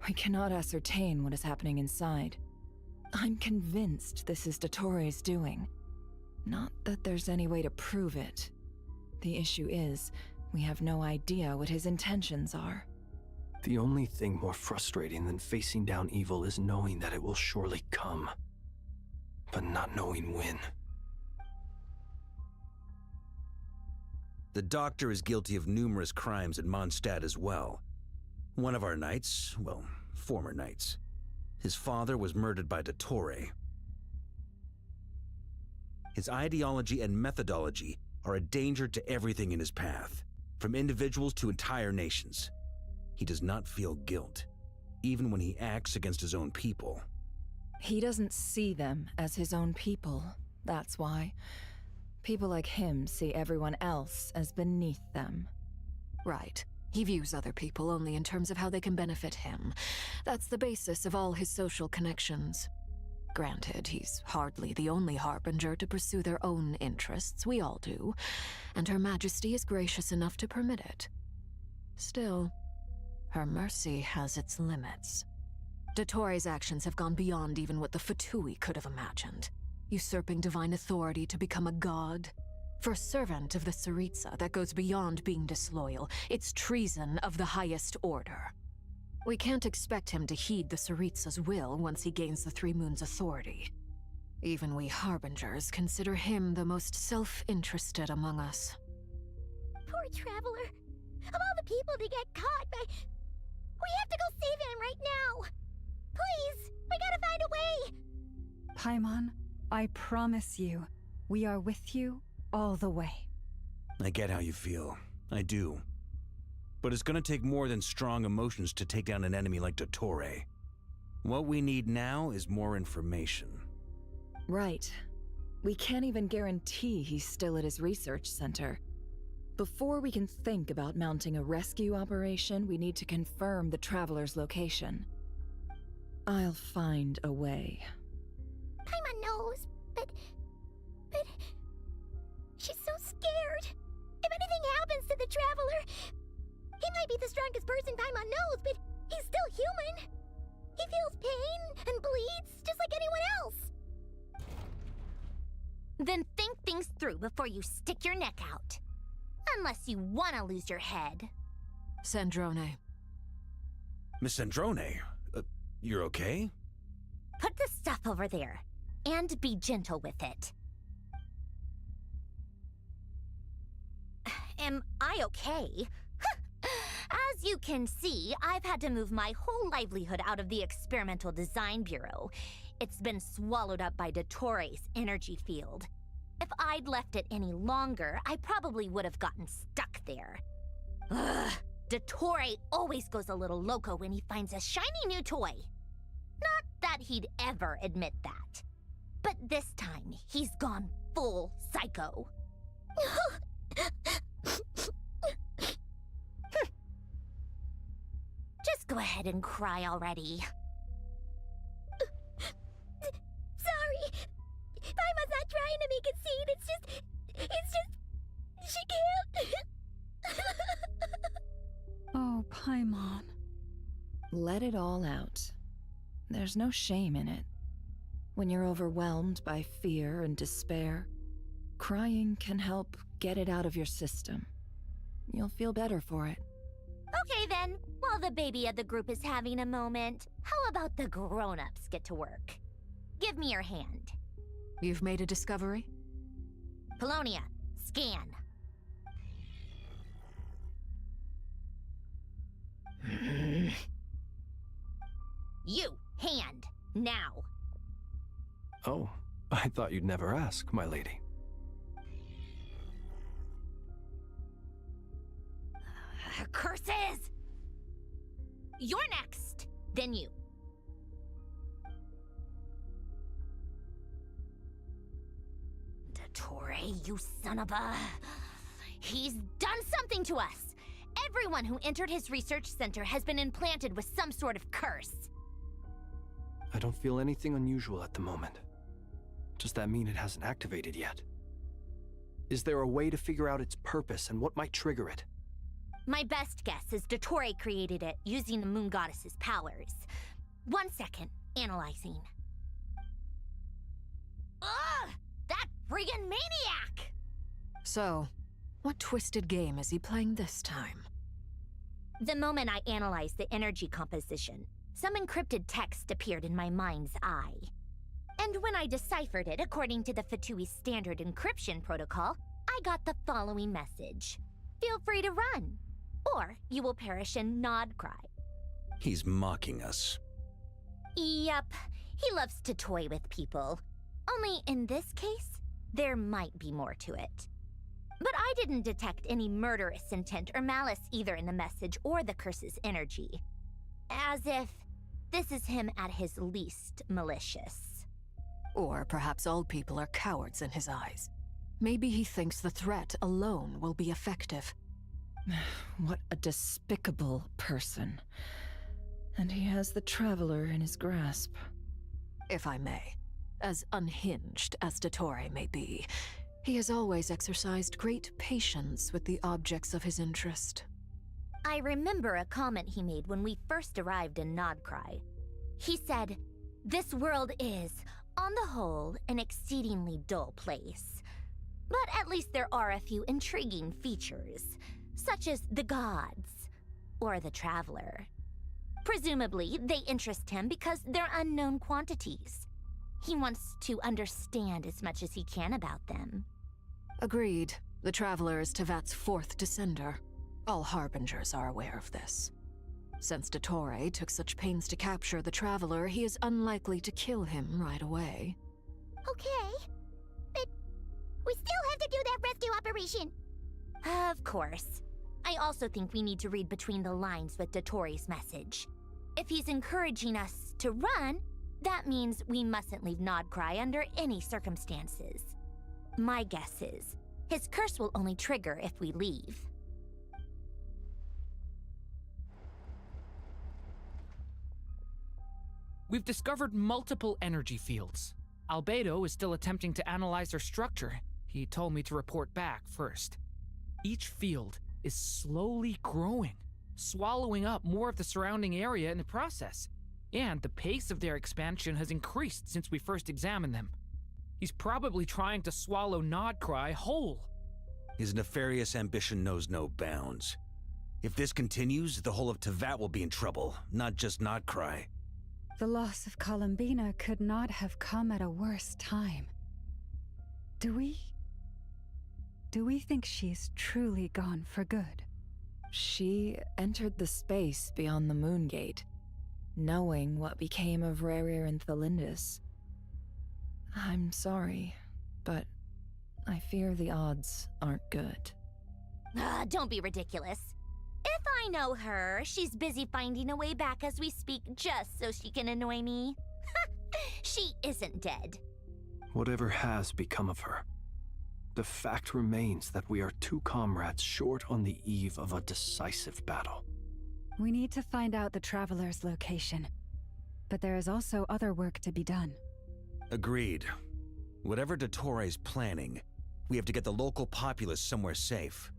We cannot ascertain what is happening inside. I'm convinced this is Dottore's doing. Not that there's any way to prove it. The issue is, we have no idea what his intentions are. The only thing more frustrating than facing down evil is knowing that it will surely come, but not knowing when. The Doctor is guilty of numerous crimes at Mondstadt as well. One of our knights, well, former knights, his father was murdered by Dottore. His ideology and methodology are a danger to everything in his path. from individuals to entire nations. He does not feel guilt, even when he acts against his own people. He doesn't see them as his own people, that's why. People like him see everyone else as beneath them. Right. He views other people only in terms of how they can benefit him. That's the basis of all his social connections. Granted, he's hardly the only harbinger to pursue their own interests. We all do. And Her Majesty is gracious enough to permit it. Still, her mercy has its limits. Dottore actions have gone beyond even what the Fatui could have imagined. Usurping divine authority to become a god. For a servant of the Tsaritsa, that goes beyond being disloyal. It's treason of the highest order. We can't expect him to heed the Tsaritsa's will once he gains the Three Moons' authority. Even we Harbingers consider him the most self-interested among us. Poor Traveler. Of all the people to get caught by... We have to go save him right now! Please! We gotta find a way! Paimon, I promise you, we are with you all the way. I get how you feel. I do. But it's gonna take more than strong emotions to take down an enemy like Dottore. What we need now is more information. Right. We can't even guarantee he's still at his research center. Before we can think about mounting a rescue operation, we need to confirm the Traveler's location. I'll find a way. Paimon knows, but... She's so scared. If anything happens to the Traveler... He might be the strongest person Paimon knows, but he's still human. He feels pain and bleeds just like anyone else. Then think things through before you stick your neck out. Unless you want to lose your head. Sandrone. Miss Sandrone, you're okay? Put the stuff over there, and be gentle with it. Am I okay? As you can see, I've had to move my whole livelihood out of the Experimental Design Bureau. It's been swallowed up by Dottore's energy field. If I'd left it any longer, I probably would have gotten stuck there. Ugh, Dottore always goes a little loco when he finds a shiny new toy. Not that he'd ever admit that. But this time, he's gone full psycho. Just go ahead and cry already. Sorry. Paimon's not trying to make it seem. It's just... She can't. Oh, Paimon. Let it all out. There's no shame in it. When you're overwhelmed by fear and despair, crying can help get it out of your system. You'll feel better for it. Okay then, while the baby of the group is having a moment, how about the grown-ups get to work? Give me your hand. You've made a discovery? Polonia, scan. You, hand, now. Oh, I thought you'd never ask, my lady. Curses! You're next, then you. Dottore, you son of a... He's done something to us! Everyone who entered his research center has been implanted with some sort of curse. I don't feel anything unusual at the moment. Does that mean it hasn't activated yet? Is there a way to figure out its purpose and what might trigger it? My best guess is Dottore created it using the Moon Goddess's powers. 1 second, analyzing. Ugh! That friggin' maniac! So, what twisted game is he playing this time? The moment I analyzed the energy composition, some encrypted text appeared in my mind's eye. And when I deciphered it according to the Fatui standard encryption protocol, I got the following message. Feel free to run, or you will perish in Nod-Krai. He's mocking us. Yep, he loves to toy with people. Only in this case, there might be more to it. But I didn't detect any murderous intent or malice either in the message or the curse's energy. As if this is him at his least malicious. Or perhaps all people are cowards in his eyes. Maybe he thinks the threat alone will be effective. What a despicable person. And he has the Traveler in his grasp. If I may, as unhinged as Dottore may be, he has always exercised great patience with the objects of his interest. I remember a comment he made when we first arrived in Nod-Krai. He said, "This world is, on the whole, an exceedingly dull place. But at least there are a few intriguing features, such as the gods, or the Traveler. Presumably, they interest him because they're unknown quantities. He wants to understand as much as he can about them." Agreed. The Traveler is Tevat's fourth descender. All Harbingers are aware of this. Since Dottore took such pains to capture the Traveler, he is unlikely to kill him right away. Okay, but we still have to do that rescue operation. Of course. I also think we need to read between the lines with Dottore's message. If he's encouraging us to run, that means we mustn't leave Nod-Krai under any circumstances. My guess is, his curse will only trigger if we leave. We've discovered multiple energy fields. Albedo is still attempting to analyze their structure. He told me to report back first. Each field is slowly growing, swallowing up more of the surrounding area in the process. And the pace of their expansion has increased since we first examined them. He's probably trying to swallow Nod-Krai whole. His nefarious ambition knows no bounds. If this continues, the whole of Tevat will be in trouble, not just Nod-Krai. The loss of Bina could not have come at a worse time. Do we think she's truly gone for good? She entered the space beyond the Moon Gate, knowing what became of Rerir and Thalindus. I'm sorry, but I fear the odds aren't good. Don't be ridiculous. If I know her, she's busy finding a way back as we speak just so she can annoy me. She isn't dead. Whatever has become of her, the fact remains that we are two comrades short on the eve of a decisive battle. We need to find out the Traveler's location, but there is also other work to be done. Agreed. Whatever Dottore's planning, we have to get the local populace somewhere safe.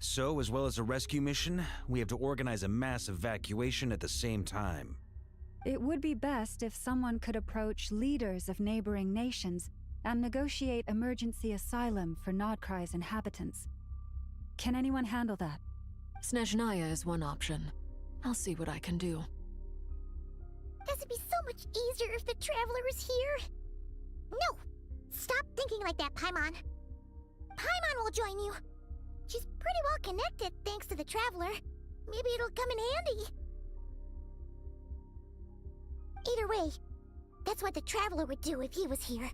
So, as well as a rescue mission, we have to organize a mass evacuation at the same time. It would be best if someone could approach leaders of neighboring nations and negotiate emergency asylum for Nod-Krai's inhabitants. Can anyone handle that? Snezhnaya is one option. I'll see what I can do. This would be so much easier if the Traveler was here. No! Stop thinking like that, Paimon. Paimon will join you. She's pretty well connected thanks to the Traveler. Maybe it'll come in handy. Either way, that's what the Traveler would do if he was here.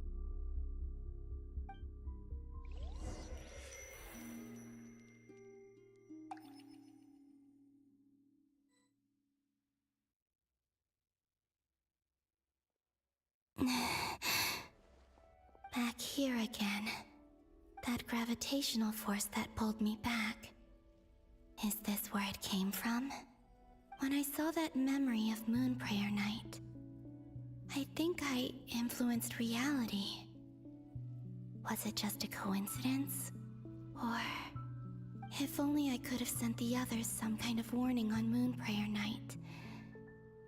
Back here again. That gravitational force that pulled me back. Is this where it came from? When I saw that memory of Moon Prayer Night, I think I influenced reality. Was it just a coincidence? Or if only I could have sent the others some kind of warning on Moon Prayer Night.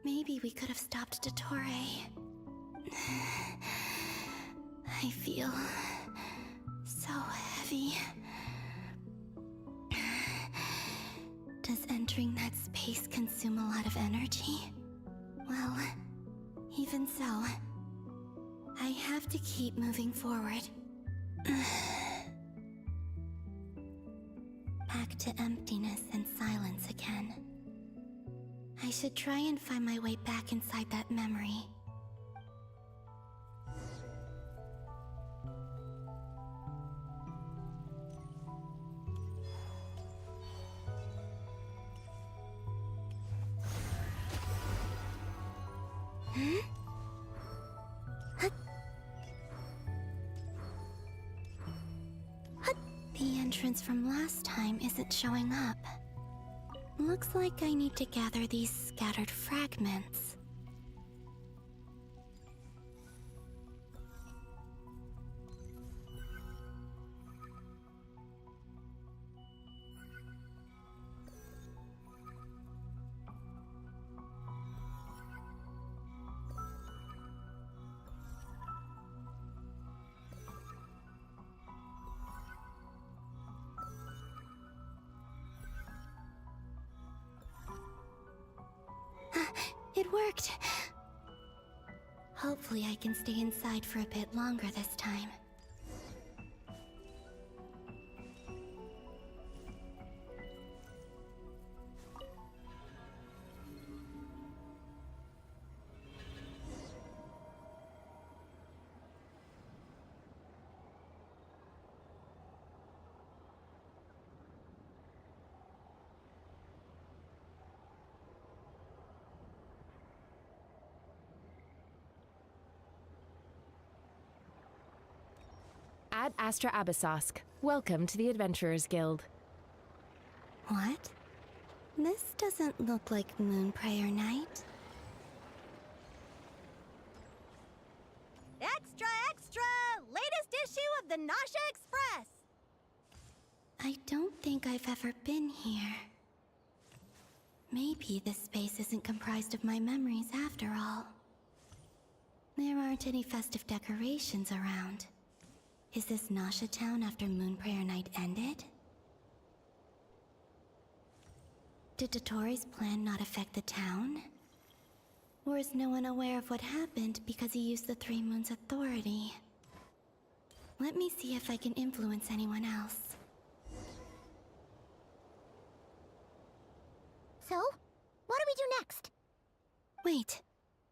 Maybe we could have stopped Dottore. I feel so heavy. Does entering that space consume a lot of energy? Well, even so, I have to keep moving forward. Back to emptiness and silence again. I should try and find my way back inside that memory. The entrance from last time isn't showing up. Looks like I need to gather these scattered fragments. It worked! Hopefully I can stay inside for a bit longer this time. Ad Astra Abyssosque. Welcome to the Adventurers Guild. What? This doesn't look like Moonprayer Night. Extra, extra! Latest issue of the Nasha Express! I don't think I've ever been here. Maybe this space isn't comprised of my memories after all. There aren't any festive decorations around. Is this Nasha Town after Moonprayer Night ended? Did Dotori's plan not affect the town? Or is no one aware of what happened because he used the Three Moons' authority? Let me see if I can influence anyone else. So, what do we do next? Wait,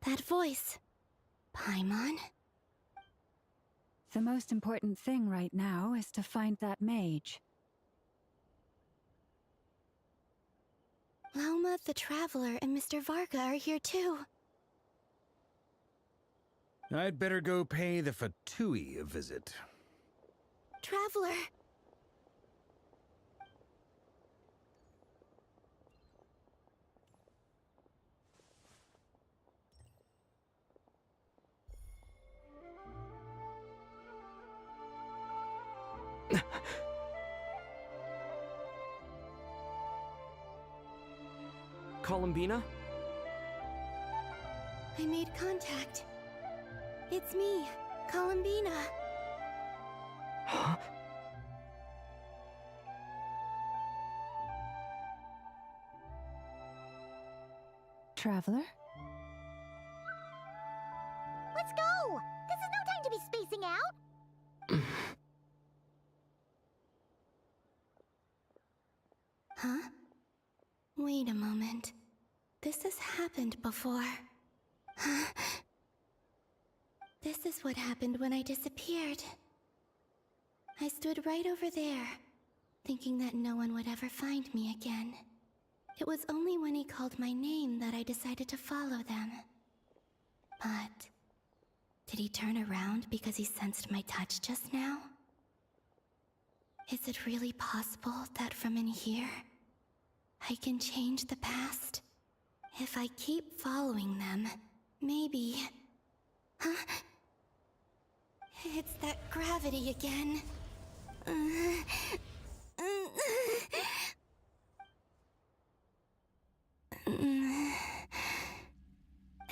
that voice. Paimon? The most important thing right now is to find that mage. Lauma the Traveler and Mr. Varga are here too. I'd better go pay the Fatui a visit. Traveler! Bina? I made contact. It's me, Bina. Huh? Traveler? Let's go! This is no time to be spacing out! Huh? Wait a moment. This has happened before. This is what happened when I disappeared. I stood right over there, thinking that no one would ever find me again. It was only when he called my name that I decided to follow them. But did he turn around because he sensed my touch just now? Is it really possible that from in here, I can change the past? If I keep following them, maybe... Huh? It's that gravity again.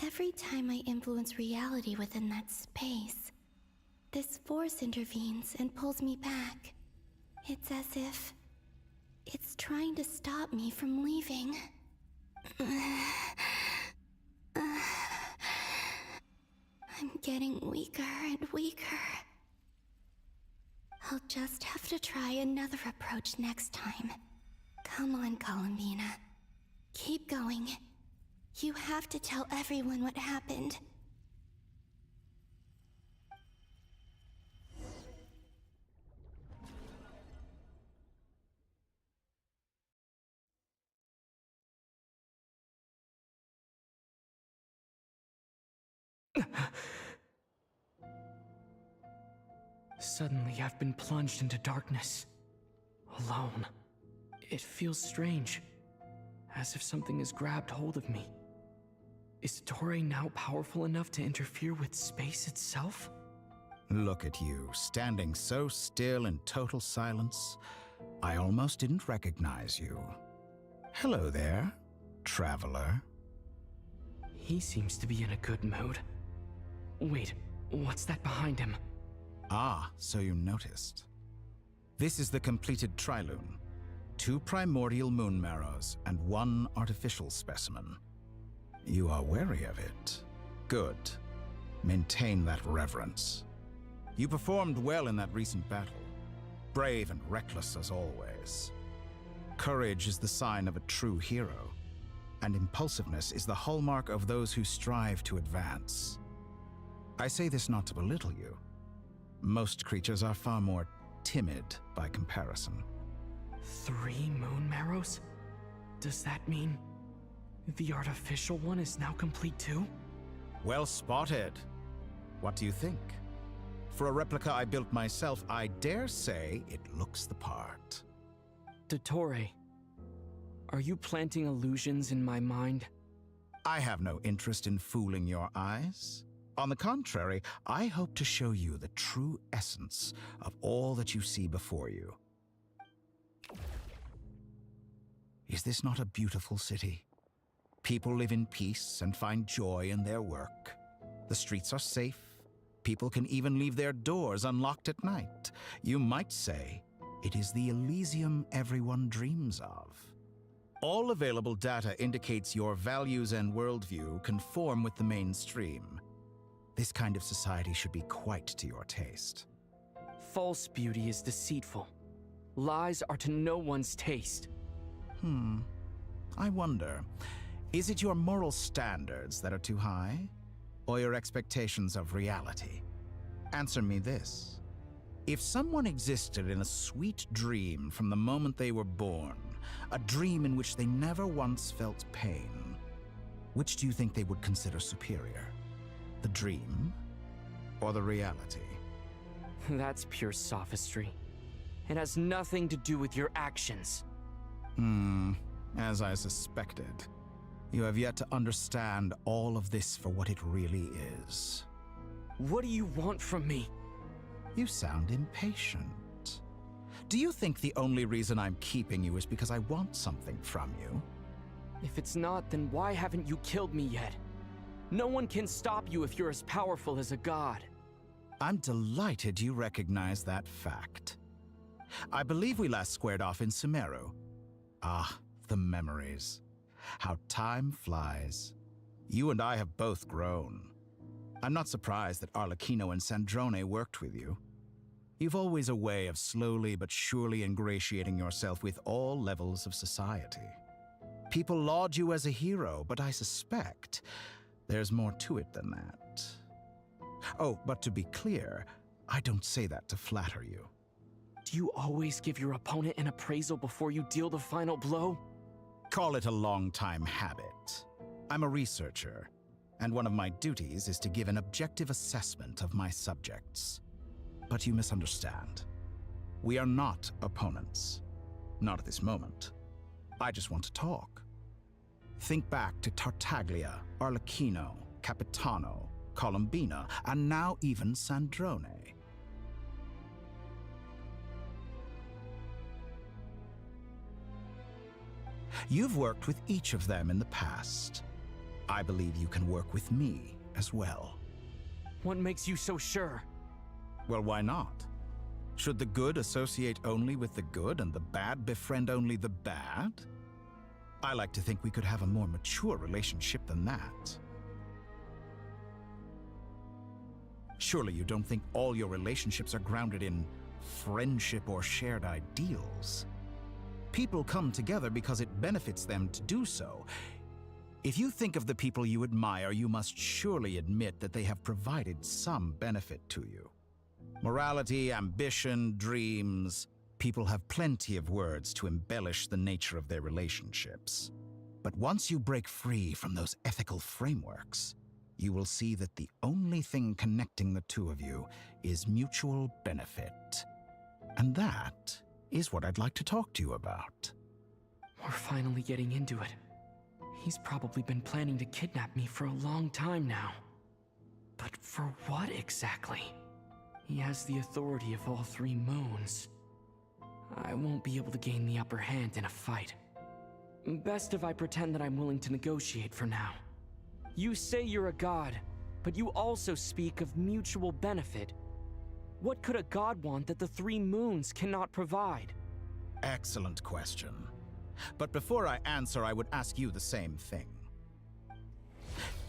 Every time I influence reality within that space, this force intervenes and pulls me back. It's as if it's trying to stop me from leaving. I'm getting weaker and weaker. I'll just have to try another approach next time. Come on, Bina. Keep going. You have to tell everyone what happened. Suddenly, I've been plunged into darkness. Alone. It feels strange. As if something has grabbed hold of me. Is Torre now powerful enough to interfere with space itself? Look at you, standing so still in total silence. I almost didn't recognize you. Hello there, traveler. He seems to be in a good mood. Wait, what's that behind him? Ah, so you noticed. This is the completed trilune. 2 primordial moon marrows and 1 artificial specimen. You are wary of it. Good. Maintain that reverence. You performed well in that recent battle. Brave and reckless as always. Courage is the sign of a true hero, and impulsiveness is the hallmark of those who strive to advance. I say this not to belittle you. Most creatures are far more timid by comparison. 3 moon marrows? Does that mean the artificial one is now complete too? Well spotted. What do you think? For a replica I built myself, I dare say it looks the part. Dottore, are you planting illusions in my mind? I have no interest in fooling your eyes. On the contrary, I hope to show you the true essence of all that you see before you. Is this not a beautiful city? People live in peace and find joy in their work. The streets are safe. People can even leave their doors unlocked at night. You might say it is the Elysium everyone dreams of. All available data indicates your values and worldview conform with the mainstream. This kind of society should be quite to your taste. False beauty is deceitful. Lies are to no one's taste. I wonder, is it your moral standards that are too high? Or your expectations of reality? Answer me this. If someone existed in a sweet dream from the moment they were born, a dream in which they never once felt pain, which do you think they would consider superior? The dream or the reality? That's pure sophistry. It has nothing to do with your actions. As I suspected. You have yet to understand all of this for what it really is. What do you want from me? You sound impatient. Do you think the only reason I'm keeping you is because I want something from you? If it's not, then why haven't you killed me yet? No one can stop you if you're as powerful as a god. I'm delighted you recognize that fact. I believe we last squared off in Sumeru. Ah, the memories. How time flies. You and I have both grown. I'm not surprised that Arlecchino and Sandrone worked with you. You've always a way of slowly but surely ingratiating yourself with all levels of society. People laud you as a hero, but I suspect there's more to it than that. Oh, but to be clear, I don't say that to flatter you. Do you always give your opponent an appraisal before you deal the final blow? Call it a long-time habit. I'm a researcher, and one of my duties is to give an objective assessment of my subjects. But you misunderstand. We are not opponents. Not at this moment. I just want to talk. Think back to Tartaglia, Arlecchino, Capitano, Colombina, and now even Sandrone. You've worked with each of them in the past. I believe you can work with me as well. What makes you so sure? Well, why not? Should the good associate only with the good and the bad befriend only the bad? I like to think we could have a more mature relationship than that. Surely you don't think all your relationships are grounded in friendship or shared ideals? People come together because it benefits them to do so. If you think of the people you admire, you must surely admit that they have provided some benefit to you. Morality, ambition, dreams. People have plenty of words to embellish the nature of their relationships. But once you break free from those ethical frameworks, you will see that the only thing connecting the two of you is mutual benefit. And that is what I'd like to talk to you about. We're finally getting into it. He's probably been planning to kidnap me for a long time now. But for what exactly? He has the authority of all three moons. I won't be able to gain the upper hand in a fight. Best if I pretend that I'm willing to negotiate for now. You say you're a god, but you also speak of mutual benefit. What could a god want that the three moons cannot provide? Excellent question. But before I answer, I would ask you the same thing.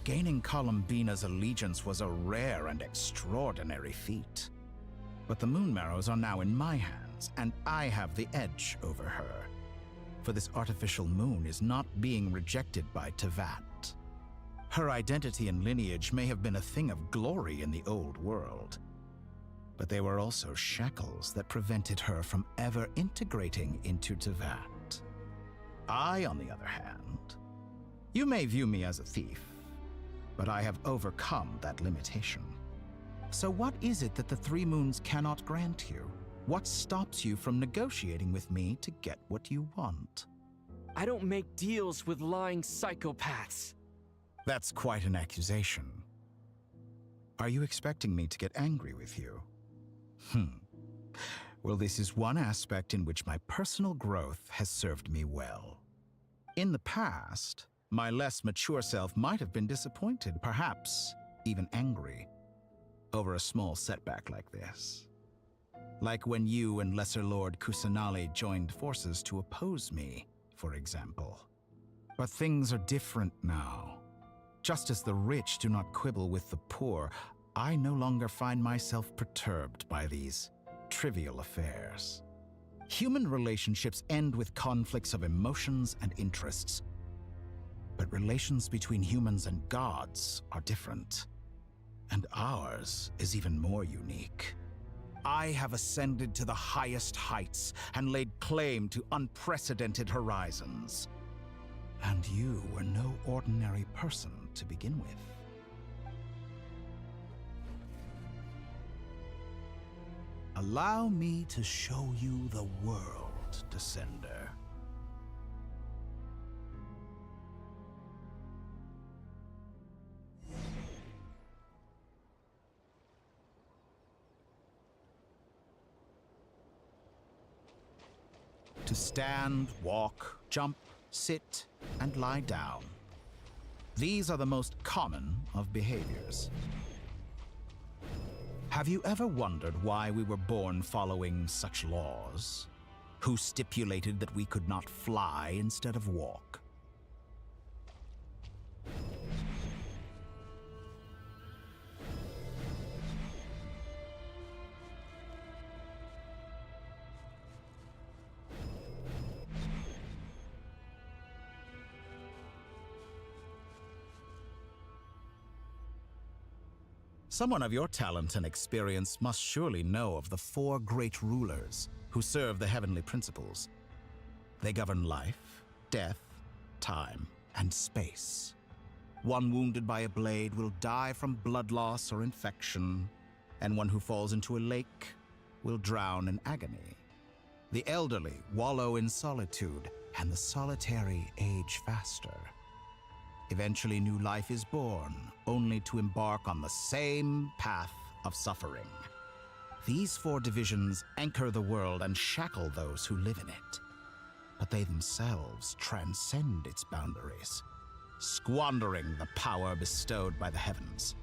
Gaining Bina's allegiance was a rare and extraordinary feat. But the Moon Marrows are now in my hands, and I have the edge over her. For this artificial moon is not being rejected by Teyvat. Her identity and lineage may have been a thing of glory in the old world, but they were also shackles that prevented her from ever integrating into Teyvat. I, on the other hand, you may view me as a thief, but I have overcome that limitation. So what is it that the three moons cannot grant you? What stops you from negotiating with me to get what you want? I don't make deals with lying psychopaths. That's quite an accusation. Are you expecting me to get angry with you? Well, this is one aspect in which my personal growth has served me well. In the past, my less mature self might have been disappointed, perhaps even angry, over a small setback like this. Like when you and Lesser Lord Kusanali joined forces to oppose me, for example. But things are different now. Just as the rich do not quibble with the poor, I no longer find myself perturbed by these trivial affairs. Human relationships end with conflicts of emotions and interests. But relations between humans and gods are different. And ours is even more unique. I have ascended to the highest heights and laid claim to unprecedented horizons. And you were no ordinary person to begin with. Allow me to show you the world, Descender. To stand, walk, jump, sit, and lie down. These are the most common of behaviors. Have you ever wondered why we were born following such laws? Who stipulated that we could not fly instead of walk? Someone of your talent and experience must surely know of the four great rulers who serve the heavenly principles. They govern life, death, time, and space. One wounded by a blade will die from blood loss or infection, and one who falls into a lake will drown in agony. The elderly wallow in solitude, and the solitary age faster. Eventually, new life is born, only to embark on the same path of suffering. These four divisions anchor the world and shackle those who live in it. But they themselves transcend its boundaries, squandering the power bestowed by the heavens.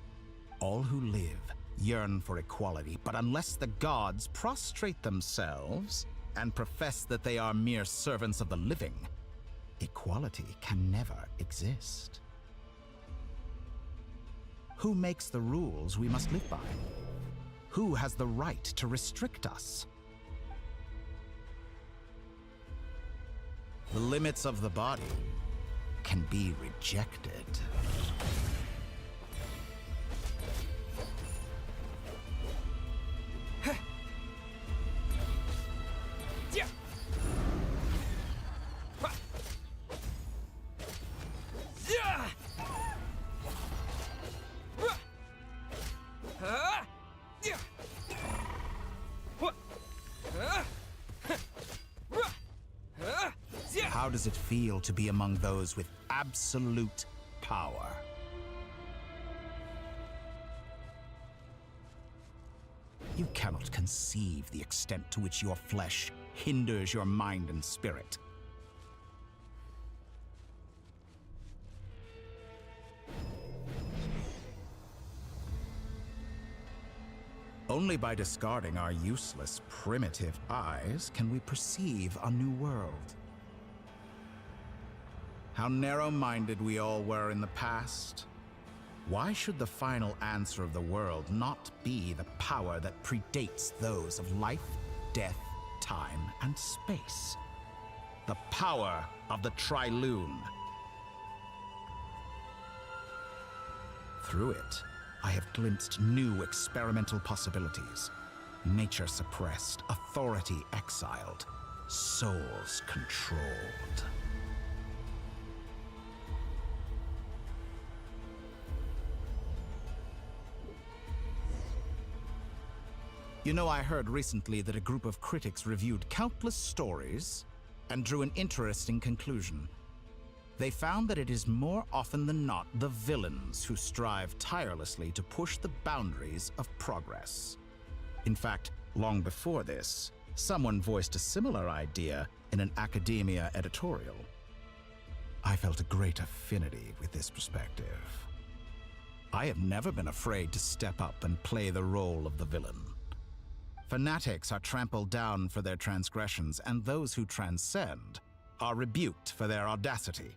All who live yearn for equality, but unless the gods prostrate themselves and profess that they are mere servants of the living, equality can never exist. Who makes the rules we must live by? Who has the right to restrict us? The limits of the body can be rejected. How does it feel to be among those with absolute power? You cannot conceive the extent to which your flesh hinders your mind and spirit. Only by discarding our useless, primitive eyes can we perceive a new world. How narrow-minded we all were in the past. Why should the final answer of the world not be the power that predates those of life, death, time, and space? The power of the Trilune. Through it, I have glimpsed new experimental possibilities. Nature suppressed, authority exiled, souls controlled. You know, I heard recently that a group of critics reviewed countless stories and drew an interesting conclusion. They found that it is more often than not the villains who strive tirelessly to push the boundaries of progress. In fact, long before this, someone voiced a similar idea in an academia editorial. I felt a great affinity with this perspective. I have never been afraid to step up and play the role of the villain. Fanatics are trampled down for their transgressions, and those who transcend are rebuked for their audacity.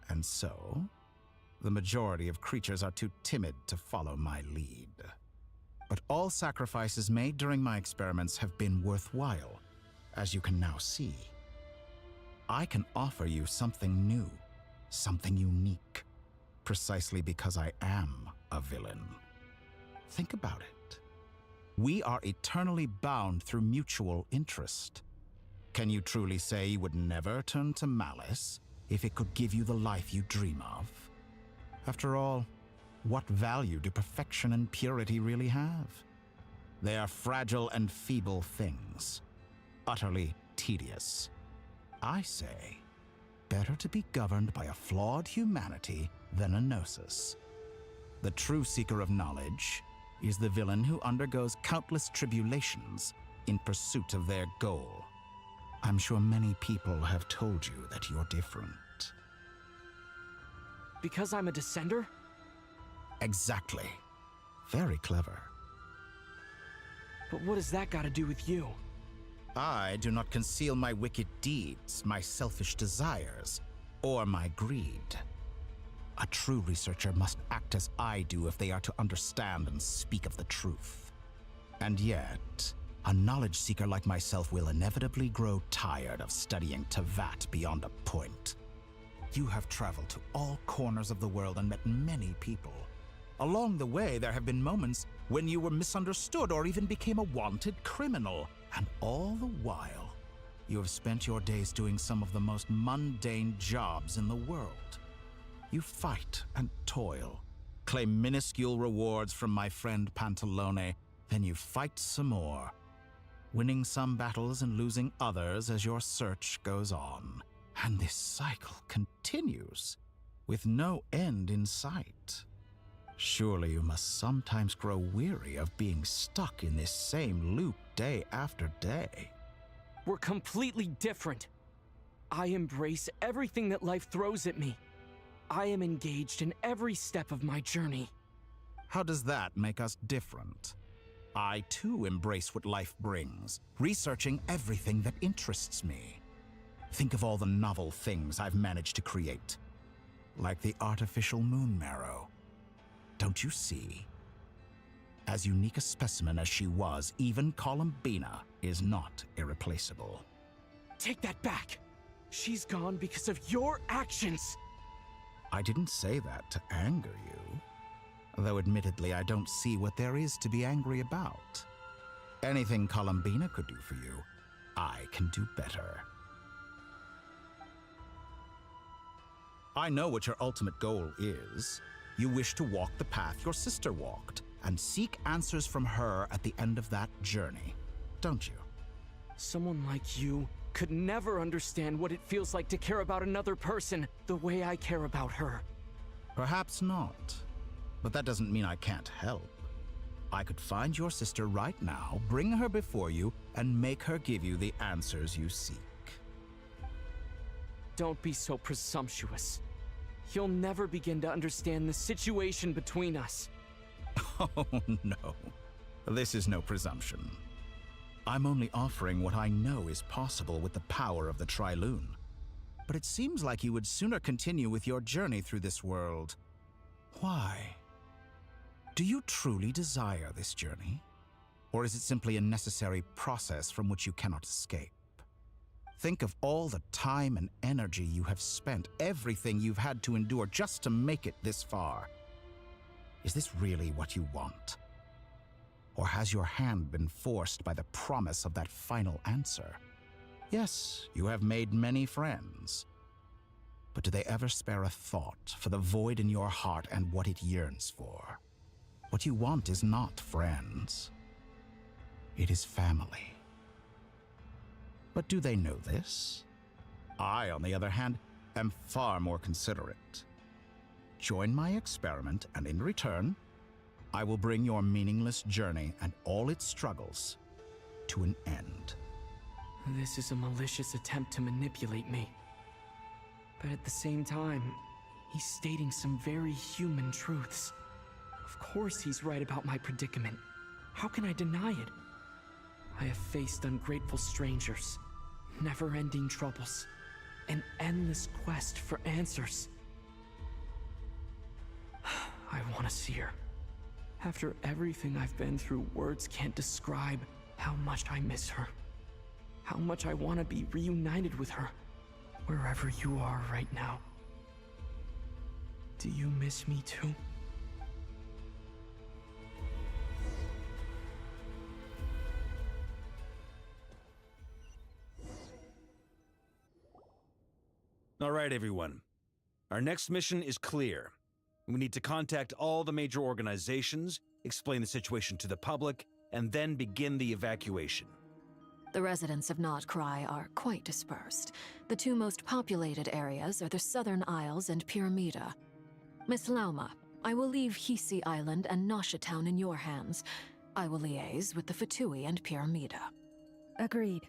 And so, the majority of creatures are too timid to follow my lead. But all sacrifices made during my experiments have been worthwhile, as you can now see. I can offer you something new, something unique, precisely because I am a villain. Think about it. We are eternally bound through mutual interest. Can you truly say you would never turn to malice if it could give you the life you dream of? After all, what value do perfection and purity really have? They are fragile and feeble things, utterly tedious. I say, better to be governed by a flawed humanity than a gnosis. The true seeker of knowledge is the villain who undergoes countless tribulations in pursuit of their goal. I'm sure many people have told you that you're different. Because I'm a descender? Exactly. Very clever. But what has that got to do with you? I do not conceal my wicked deeds, my selfish desires, or my greed. A true researcher must act as I do if they are to understand and speak of the truth. And yet, a knowledge seeker like myself will inevitably grow tired of studying Teyvat beyond a point. You have traveled to all corners of the world and met many people. Along the way, there have been moments when you were misunderstood or even became a wanted criminal. And all the while, you have spent your days doing some of the most mundane jobs in the world. You fight and toil, claim minuscule rewards from my friend Pantalone, then you fight some more, winning some battles and losing others as your search goes on. And this cycle continues, with no end in sight. Surely you must sometimes grow weary of being stuck in this same loop day after day. We're completely different. I embrace everything that life throws at me. I am engaged in every step of my journey. How does that make us different? I too embrace what life brings, researching everything that interests me. Think of all the novel things I've managed to create, like the artificial moon marrow. Don't you see? As unique a specimen as she was, even Bina is not irreplaceable. Take that back! She's gone because of your actions! I didn't say that to anger you. Though admittedly, I don't see what there is to be angry about. Anything Bina could do for you, I can do better. I know what your ultimate goal is. You wish to walk the path your sister walked, and seek answers from her at the end of that journey, don't you? Someone like you could never understand what it feels like to care about another person the way I care about her. Perhaps not. But that doesn't mean I can't help. I could find your sister right now, bring her before you, and make her give you the answers you seek. Don't be so presumptuous. You'll never begin to understand the situation between us. Oh, no. This is no presumption. I'm only offering what I know is possible with the power of the Trilune. But it seems like you would sooner continue with your journey through this world. Why? Do you truly desire this journey? Or is it simply a necessary process from which you cannot escape? Think of all the time and energy you have spent, everything you've had to endure just to make it this far. Is this really what you want? Or has your hand been forced by the promise of that final answer? Yes, you have made many friends. But do they ever spare a thought for the void in your heart and what it yearns for? What you want is not friends. It is family. But do they know this? I, on the other hand, am far more considerate. Join my experiment, and in return, I will bring your meaningless journey and all its struggles to an end. This is a malicious attempt to manipulate me. But at the same time, he's stating some very human truths. Of course he's right about my predicament. How can I deny it? I have faced ungrateful strangers, never-ending troubles, an endless quest for answers. I want to see her. After everything I've been through, words can't describe how much I miss her. How much I want to be reunited with her, wherever you are right now. Do you miss me too? All right, everyone. Our next mission is clear. We need to contact all the major organizations, explain the situation to the public, and then begin the evacuation. The residents of Nod-Krai are quite dispersed. The two most populated areas are the Southern Isles and Pyramida. Miss Lauma, I will leave Hisi Island and Nasha Town in your hands. I will liaise with the Fatui and Pyramida. Agreed.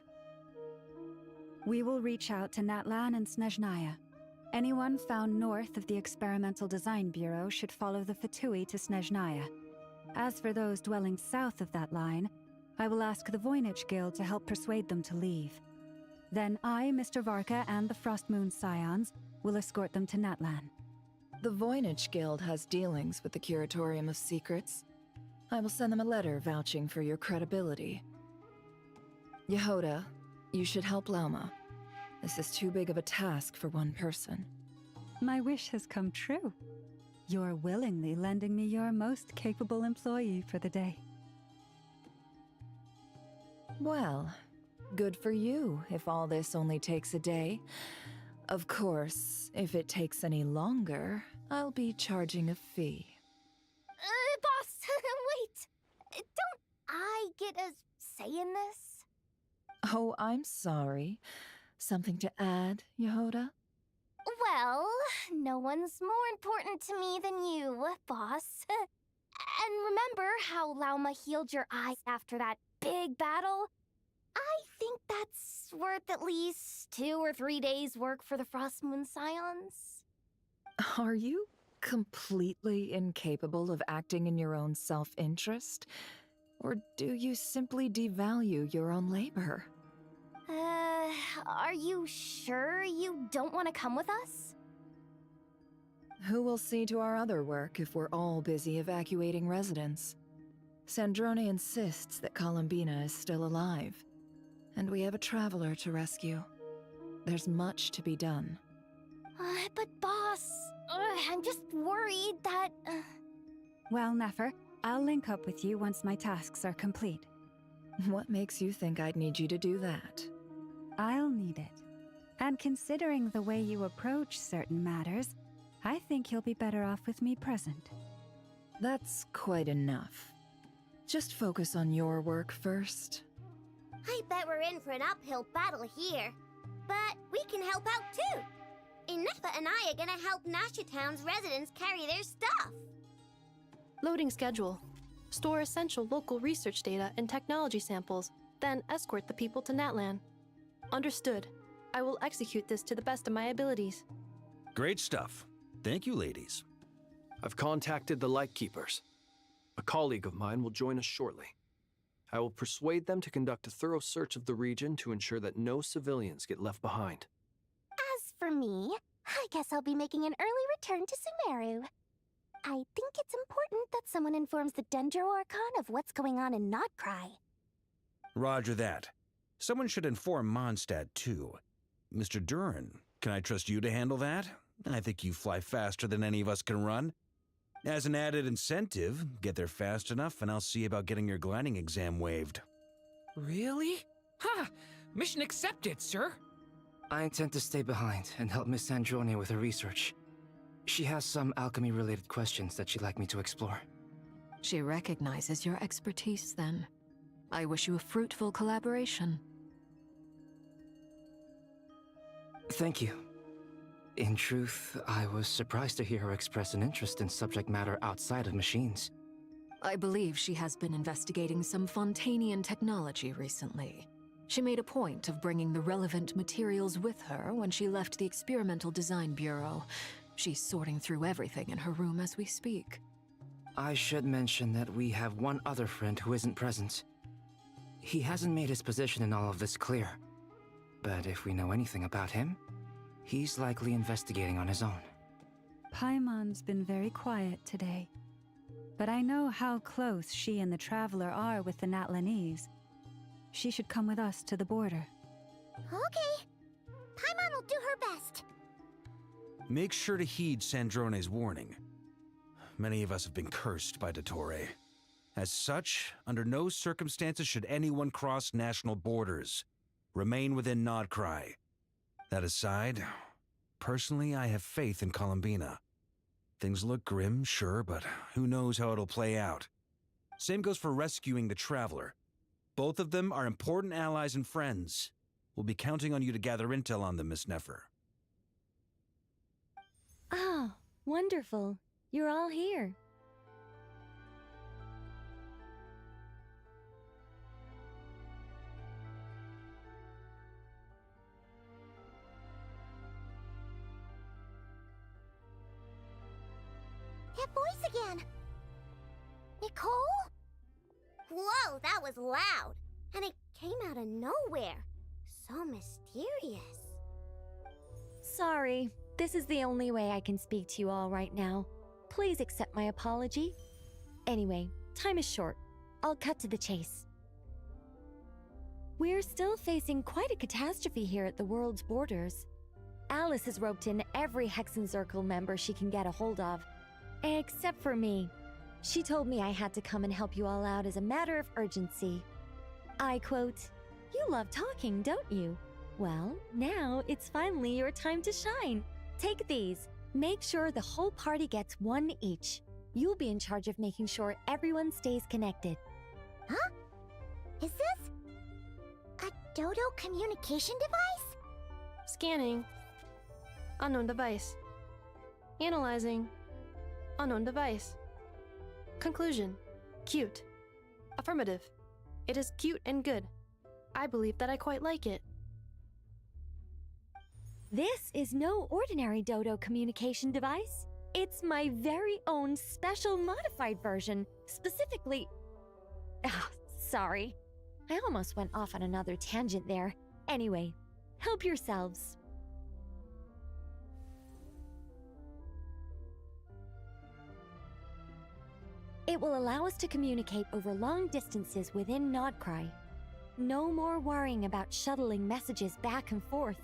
We will reach out to Natlan and Snezhnaya. Anyone found north of the Experimental Design Bureau should follow the Fatui to Snezhnaya. As for those dwelling south of that line, I will ask the Voynich Guild to help persuade them to leave. Then I, Mr. Varka, and the Frostmoon Scions will escort them to Natlan. The Voynich Guild has dealings with the Curatorium of Secrets. I will send them a letter vouching for your credibility. Yehoda, you should help Lauma. This is too big of a task for one person. My wish has come true. You're willingly lending me your most capable employee for the day. Well, good for you if all this only takes a day. Of course, if it takes any longer, I'll be charging a fee. Boss, wait! Don't I get a say in this? Oh, I'm sorry. Something to add, Yehoda? Well, no one's more important to me than you, boss. And remember how Lauma healed your eyes after that big battle? I think that's worth at least 2 or 3 days' work for the Frostmoon Scions. Are you completely incapable of acting in your own self-interest? Or do you simply devalue your own labor? Are you sure you don't want to come with us? Who will see to our other work if we're all busy evacuating residents? Sandrone insists that Bina is still alive, and we have a traveler to rescue. There's much to be done. But boss, I'm just worried that... Well, Nefer, I'll link up with you once my tasks are complete. What makes you think I'd need you to do that? I'll need it. And considering the way you approach certain matters, I think you'll be better off with me present. That's quite enough. Just focus on your work first. I bet we're in for an uphill battle here. But we can help out too. Ineffa and I are gonna help Nasha Town's residents carry their stuff. Loading schedule. Store essential local research data and technology samples, then escort the people to Natlan. Understood. I will execute this to the best of my abilities. Great stuff. Thank you, ladies. I've contacted the Lightkeepers. A colleague of mine will join us shortly. I will persuade them to conduct a thorough search of the region to ensure that no civilians get left behind. As for me, I guess I'll be making an early return to Sumeru. I think it's important that someone informs the Dendro Archon of what's going on in Nod-Krai. Roger that. Someone should inform Mondstadt, too. Mr. Duran, can I trust you to handle that? I think you fly faster than any of us can run. As an added incentive, get there fast enough and I'll see about getting your gliding exam waived. Really? Ha! Mission accepted, sir. I intend to stay behind and help Miss Sandrone with her research. She has some alchemy-related questions that she'd like me to explore. She recognizes your expertise, then. I wish you a fruitful collaboration. Thank you. In truth, I was surprised to hear her express an interest in subject matter outside of machines. I believe she has been investigating some Fontanian technology recently. She made a point of bringing the relevant materials with her when she left the Experimental Design Bureau. She's sorting through everything in her room as we speak. I should mention that we have one other friend who isn't present. He hasn't made his position in all of this clear. But if we know anything about him, he's likely investigating on his own. Paimon's been very quiet today. But I know how close she and the Traveler are with the Natlanese. She should come with us to the border. Okay. Paimon will do her best. Make sure to heed Sandrone's warning. Many of us have been cursed by Dottore. As such, under no circumstances should anyone cross national borders. Remain within Nod-Krai. That aside, personally I have faith in Columbina. Things look grim, sure, but who knows how it'll play out. Same goes for rescuing the Traveler. Both of them are important allies and friends. We'll be counting on you to gather intel on them, Miss Nefer. Oh, wonderful. You're all here. That voice again! Nicole? Whoa, that was loud! And it came out of nowhere. So mysterious. Sorry, this is the only way I can speak to you all right now. Please accept my apology. Anyway, time is short. I'll cut to the chase. We're still facing quite a catastrophe here at the world's borders. Alice has roped in every Hexenzirkel member she can get a hold of. Except for me. She told me I had to come and help you all out as a matter of urgency. I quote, "You love talking, don't you? Well, now it's finally your time to shine. Take these. Make sure the whole party gets one each. You'll be in charge of making sure everyone stays connected." Huh? Is this a Dodo communication device? Scanning. Unknown device. Analyzing. Unknown device. Conclusion. Cute. Affirmative. It is cute and good. I believe that I quite like it. This is no ordinary Dodo communication device. It's my very own special modified version, specifically... sorry. I almost went off on another tangent there. Anyway, help yourselves. It will allow us to communicate over long distances within Nod-Krai. No more worrying about shuttling messages back and forth.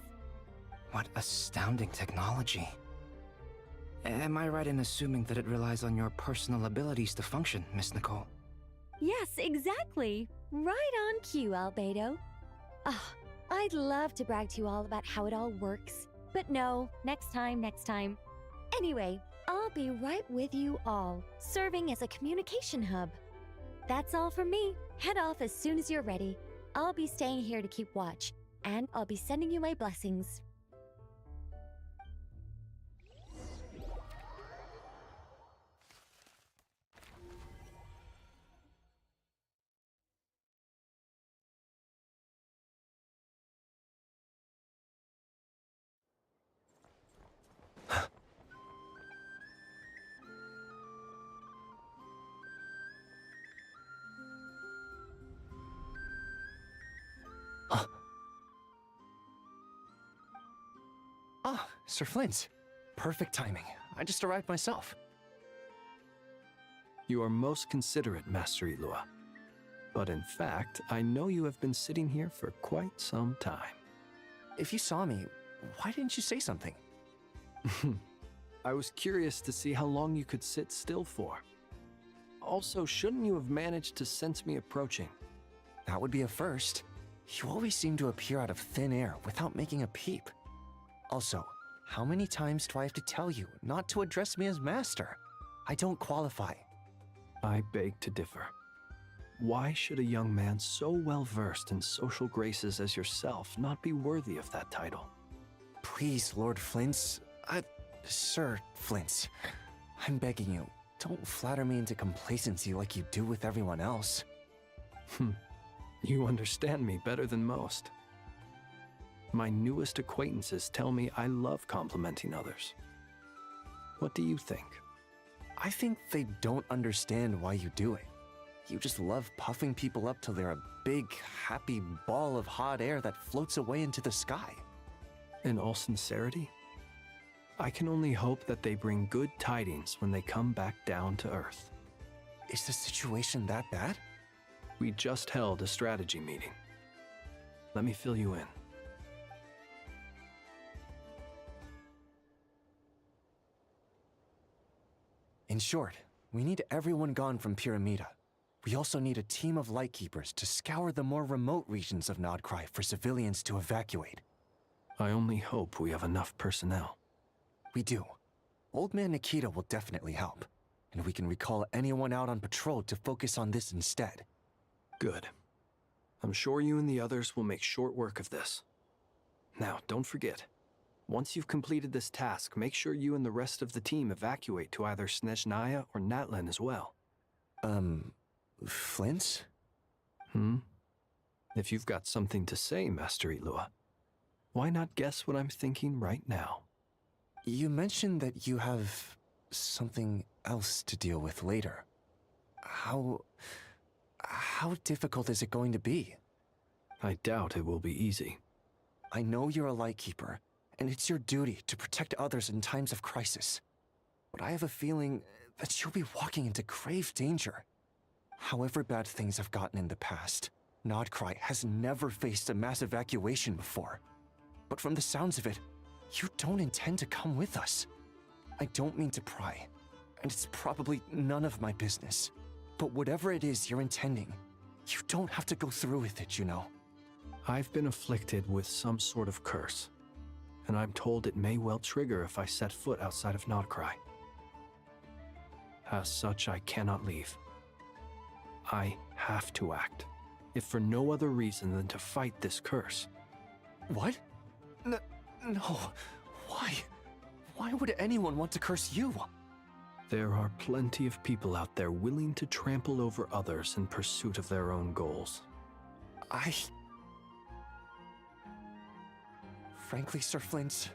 What astounding technology. Am I right in assuming that it relies on your personal abilities to function, Miss Nicole? Yes, exactly. Right on cue, Albedo. I'd love to brag to you all about how it all works. But no, next time. Anyway, I'll be right with you all, serving as a communication hub. That's all from me. Head off as soon as you're ready. I'll be staying here to keep watch, and I'll be sending you my blessings. Ah, Sir Flint. Perfect timing. I just arrived myself. You are most considerate, Master Ilua. But in fact, I know you have been sitting here for quite some time. If you saw me, why didn't you say something? I was curious to see how long you could sit still for. Also, shouldn't you have managed to sense me approaching? That would be a first. You always seem to appear out of thin air without making a peep. Also, how many times do I have to tell you not to address me as master? I don't qualify. I beg to differ. Why should a young man so well versed in social graces as yourself not be worthy of that title? Please, Lord Flint. Sir Flint. I'm begging you, don't flatter me into complacency like you do with everyone else. You understand me better than most. My newest acquaintances tell me I love complimenting others. What do you think? I think they don't understand why you do it. You just love puffing people up till they're a big, happy ball of hot air that floats away into the sky. In all sincerity, I can only hope that they bring good tidings when they come back down to Earth. Is the situation that bad? We just held a strategy meeting. Let me fill you in. In short, we need everyone gone from Pyramida. We also need a team of lightkeepers to scour the more remote regions of Nod-Krai for civilians to evacuate. I only hope we have enough personnel. We do. Old Man Nikita will definitely help, and we can recall anyone out on patrol to focus on this instead. Good. I'm sure you and the others will make short work of this. Now, don't forget, once you've completed this task, make sure you and the rest of the team evacuate to either Snezhnaya or Natlan as well. Flint? If you've got something to say, Master Ilua, why not guess what I'm thinking right now? You mentioned that you have something else to deal with later. How difficult is it going to be? I doubt it will be easy. I know you're a lightkeeper, and it's your duty to protect others in times of crisis. But I have a feeling that you'll be walking into grave danger. However bad things have gotten in the past, Nod-Krai has never faced a mass evacuation before. But from the sounds of it, you don't intend to come with us. I don't mean to pry, and it's probably none of my business. But whatever it is you're intending, you don't have to go through with it, you know. I've been afflicted with some sort of curse, and I'm told it may well trigger if I set foot outside of Nod-Krai. As such, I cannot leave. I have to act, if for no other reason than to fight this curse. What? No. Why? Why would anyone want to curse you? There are plenty of people out there willing to trample over others in pursuit of their own goals. Frankly, Sir Flint,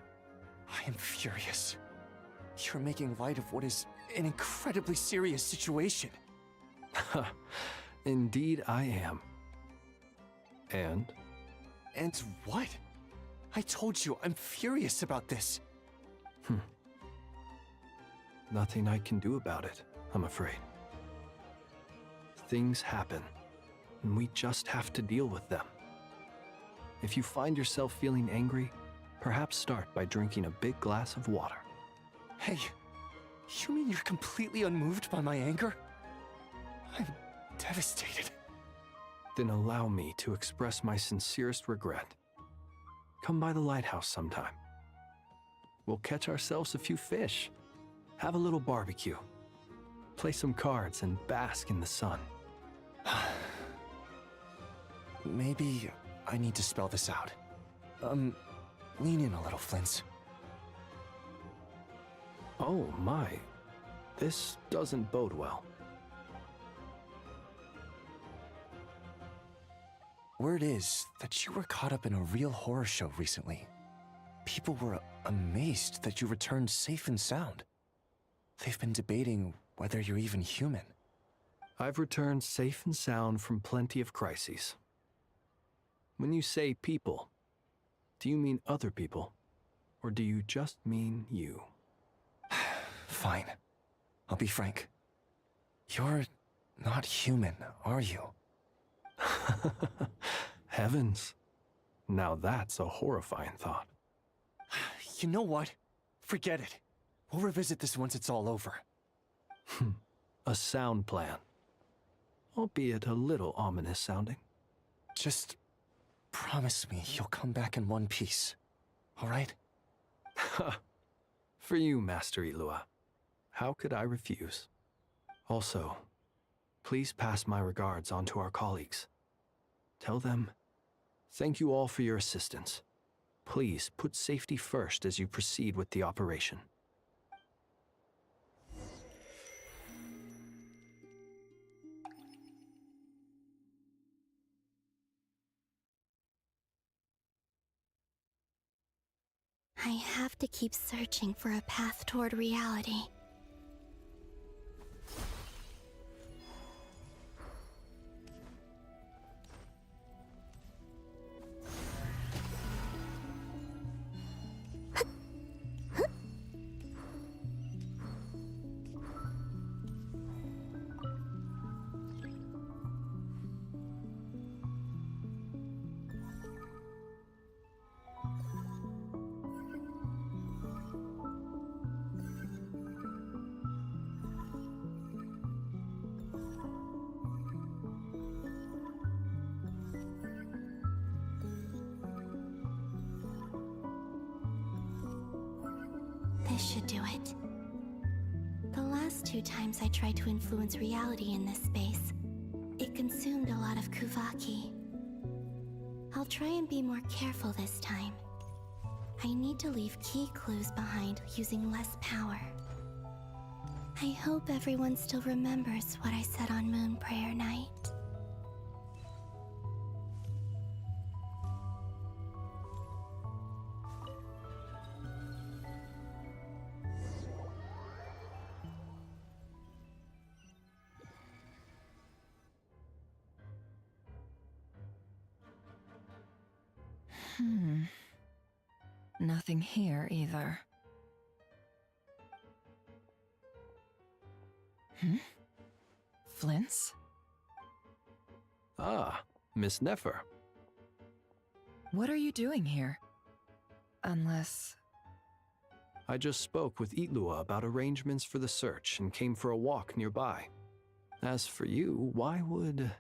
I am furious. You're making light of what is an incredibly serious situation. Indeed I am. And? And what? I told you, I'm furious about this. Nothing I can do about it, I'm afraid. Things happen, and we just have to deal with them. If you find yourself feeling angry, perhaps start by drinking a big glass of water. Hey, you mean you're completely unmoved by my anger? I'm devastated. Then allow me to express my sincerest regret. Come by the lighthouse sometime. We'll catch ourselves a few fish, have a little barbecue, play some cards, and bask in the sun. Maybe I need to spell this out. Lean in a little, Flint's. Oh my. This doesn't bode well. Word is that you were caught up in a real horror show recently. People were amazed that you returned safe and sound. They've been debating whether you're even human. I've returned safe and sound from plenty of crises. When you say people, do you mean other people? Or do you just mean you? Fine. I'll be frank. You're not human, are you? Heavens. Now that's a horrifying thought. You know what? Forget it. We'll revisit this once it's all over. A sound plan. Albeit a little ominous sounding. Just promise me you'll come back in one piece, all right? For you, Master Ilua. How could I refuse? Also, please pass my regards on to our colleagues. Tell them, thank you all for your assistance. Please put safety first as you proceed with the operation. I have to keep searching for a path toward reality. This should do it. The last 2 times I tried to influence reality in this space, it consumed a lot of Kuvaki. I'll try and be more careful this time. I need to leave key clues behind using less power. I hope everyone still remembers what I said on Moon Prayer Night. Nothing here either. Flint's? Ah, Miss Nefer. What are you doing here? Unless... I just spoke with Ilua about arrangements for the search and came for a walk nearby. As for you, why would...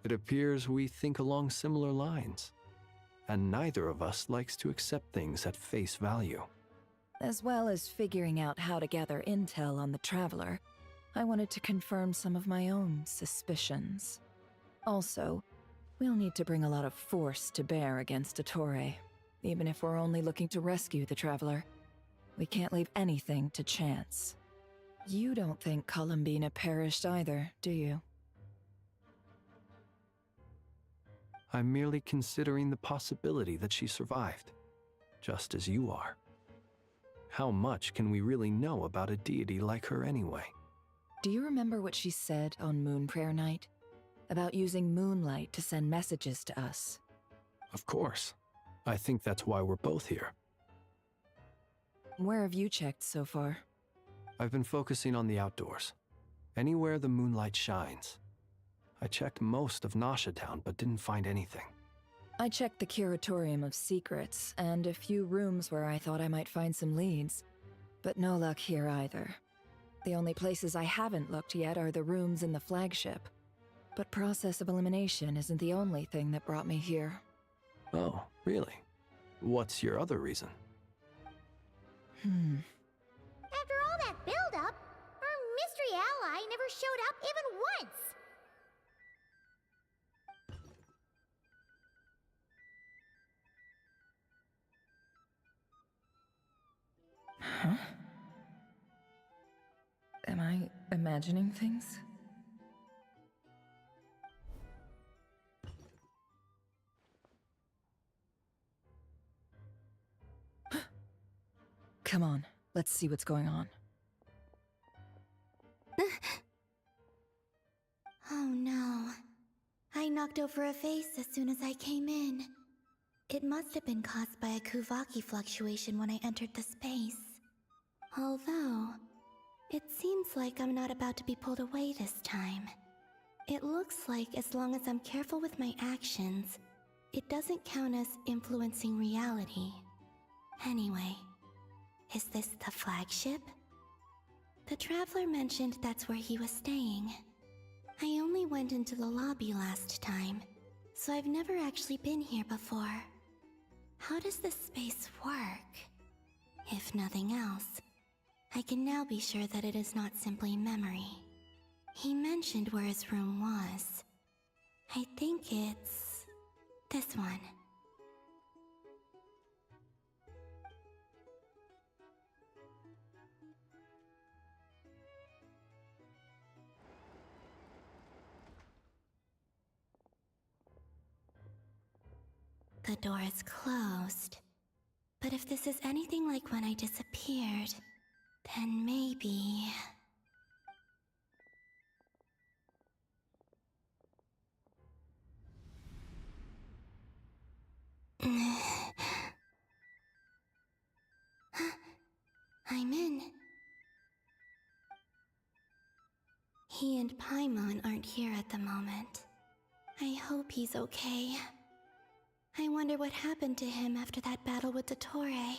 It appears we think along similar lines. And neither of us likes to accept things at face value. As well as figuring out how to gather intel on the Traveler, I wanted to confirm some of my own suspicions. Also, we'll need to bring a lot of force to bear against Ettore, even if we're only looking to rescue the Traveler. We can't leave anything to chance. You don't think Bina perished either, do you? I'm merely considering the possibility that she survived, just as you are. How much can we really know about a deity like her anyway? Do you remember what she said on Moon Prayer Night? About using moonlight to send messages to us? Of course. I think that's why we're both here. Where have you checked so far? I've been focusing on the outdoors. Anywhere the moonlight shines. I checked most of Nasha Town, but didn't find anything. I checked the Curatorium of Secrets, and a few rooms where I thought I might find some leads. But no luck here either. The only places I haven't looked yet are the rooms in the flagship. But process of elimination isn't the only thing that brought me here. Oh, really? What's your other reason? After all that build-up, our mystery ally never showed up even once! Huh? Am I imagining things? Come on, let's see what's going on. Oh no. I knocked over a vase as soon as I came in. It must have been caused by a Kuvaki fluctuation when I entered the space. Although, it seems like I'm not about to be pulled away this time. It looks like as long as I'm careful with my actions, it doesn't count as influencing reality. Anyway, is this the flagship? The Traveler mentioned that's where he was staying. I only went into the lobby last time, so I've never actually been here before. How does this space work? If nothing else, I can now be sure that it is not simply memory. He mentioned where his room was. I think it's this one. The door is closed. But if this is anything like when I disappeared, then maybe... I'm in. He and Paimon aren't here at the moment. I hope he's okay. I wonder what happened to him after that battle with Dottore.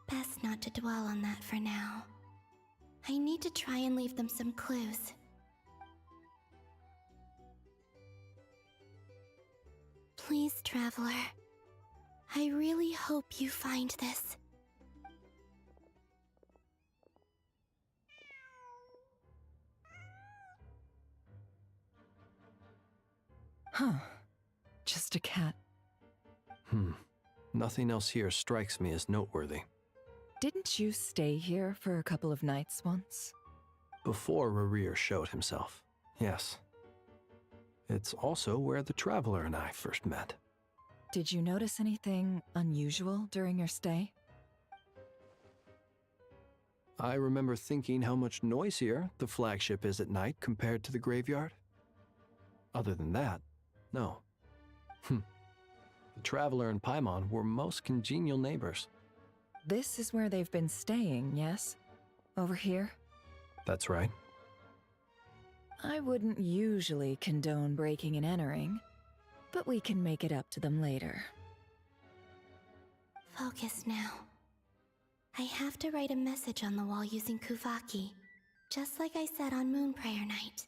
Best not to dwell on that for now. I need to try and leave them some clues. Please, Traveler. I really hope you find this. Huh. Just a cat. Nothing else here strikes me as noteworthy. Didn't you stay here for a couple of nights once? Before Rerir showed himself, yes. It's also where the Traveler and I first met. Did you notice anything unusual during your stay? I remember thinking how much noisier the flagship is at night compared to the graveyard. Other than that, no. The Traveler and Paimon were most congenial neighbors. This is where they've been staying, yes? Over here? That's right. I wouldn't usually condone breaking and entering, but we can make it up to them later. Focus now. I have to write a message on the wall using Kuvaki, just like I said on Moon Prayer Night.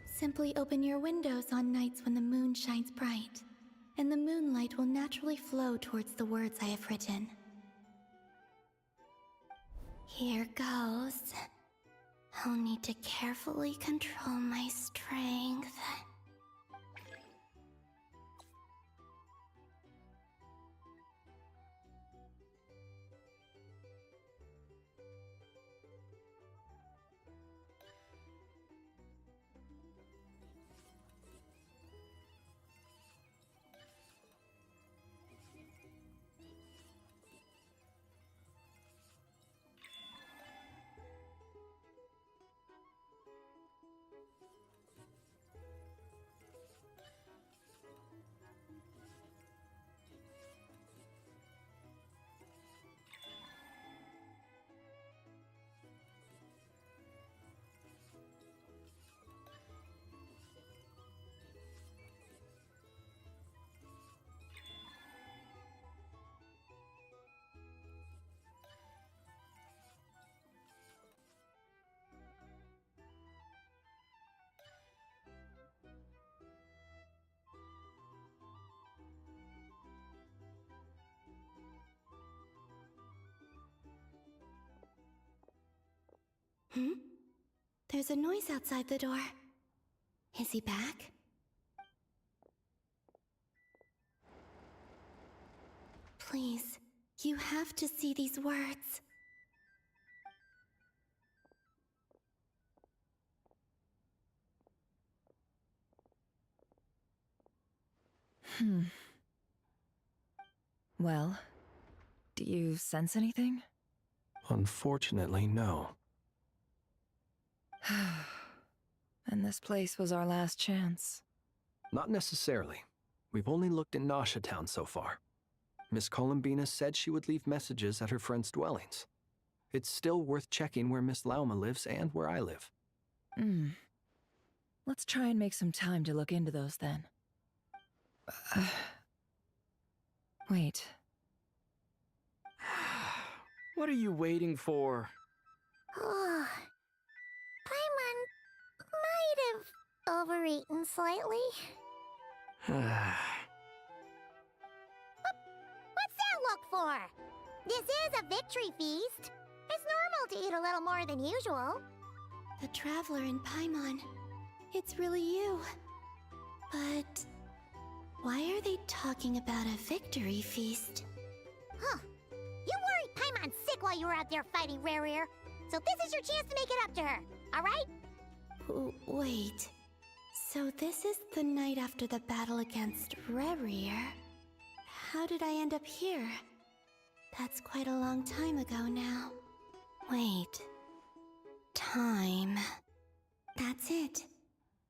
Simply open your windows on nights when the moon shines bright, and the moonlight will naturally flow towards the words I have written. Here goes. I'll need to carefully control my strength. There's a noise outside the door. Is he back? Please, You have to see these words. Well, do you sense anything? Unfortunately, no. And this place was our last chance. Not necessarily. We've only looked in Nasha Town so far. Miss Bina said she would leave messages at her friends' dwellings. It's still worth checking where Miss Lauma lives and where I live. Let's try and make some time to look into those then. Wait. What are you waiting for? Oh, Paimon might have overeaten slightly. What's that look for? This is a victory feast. It's normal to eat a little more than usual. The Traveler in Paimon. It's really you. But why are they talking about a victory feast? Huh. You worried Paimon sick while you were out there fighting Rare, so this is your chance to make it up to her, alright? Wait. So this is the night after the battle against Rare. How did I end up here? That's quite a long time ago now. Wait. Time. That's it.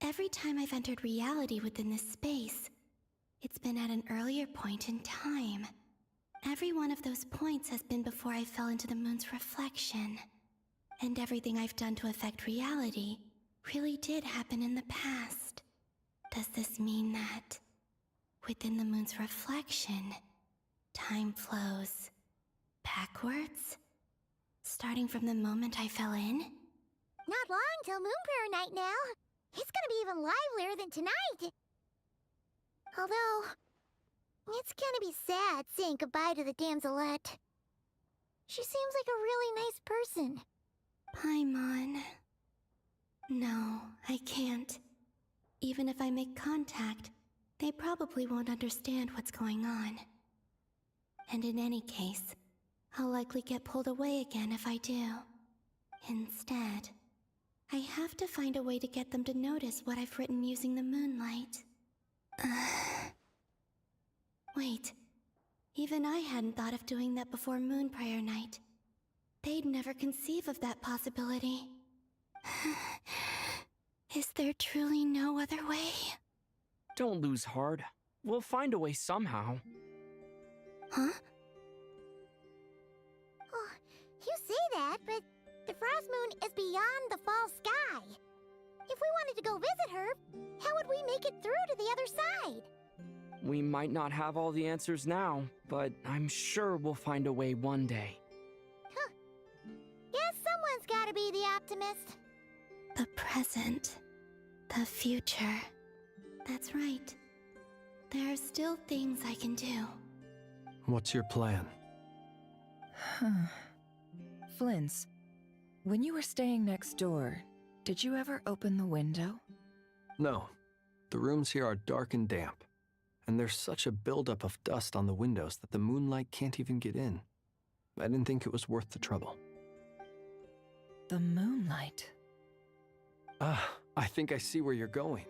Every time I've entered reality within this space, it's been at an earlier point in time. Every one of those points has been before I fell into the moon's reflection. And everything I've done to affect reality really did happen in the past. Does this mean that within the moon's reflection, time flows backwards? Starting from the moment I fell in? Not long till Moon Prayer Night now. It's gonna be even livelier than tonight. Although, it's gonna be sad saying goodbye to the damselette. She seems like a really nice person. Paimon. No, I can't. Even if I make contact, they probably won't understand what's going on. And in any case, I'll likely get pulled away again if I do. Instead, I have to find a way to get them to notice what I've written using the moonlight. Wait, even I hadn't thought of doing that before Moon Prayer Night. They'd never conceive of that possibility. Is there truly no other way? Don't lose heart. We'll find a way somehow. Huh? Oh, you say that, but the Frost Moon is beyond the fall sky. If we wanted to go visit her, how would we make it through to the other side? We might not have all the answers now, but I'm sure we'll find a way one day. Huh. Guess someone's gotta be the optimist. The present. The future. That's right. There are still things I can do. What's your plan? Flint's, when you were staying next door, did you ever open the window? No. The rooms here are dark and damp, and there's such a buildup of dust on the windows that the moonlight can't even get in. I didn't think it was worth the trouble. The moonlight? I think I see where you're going.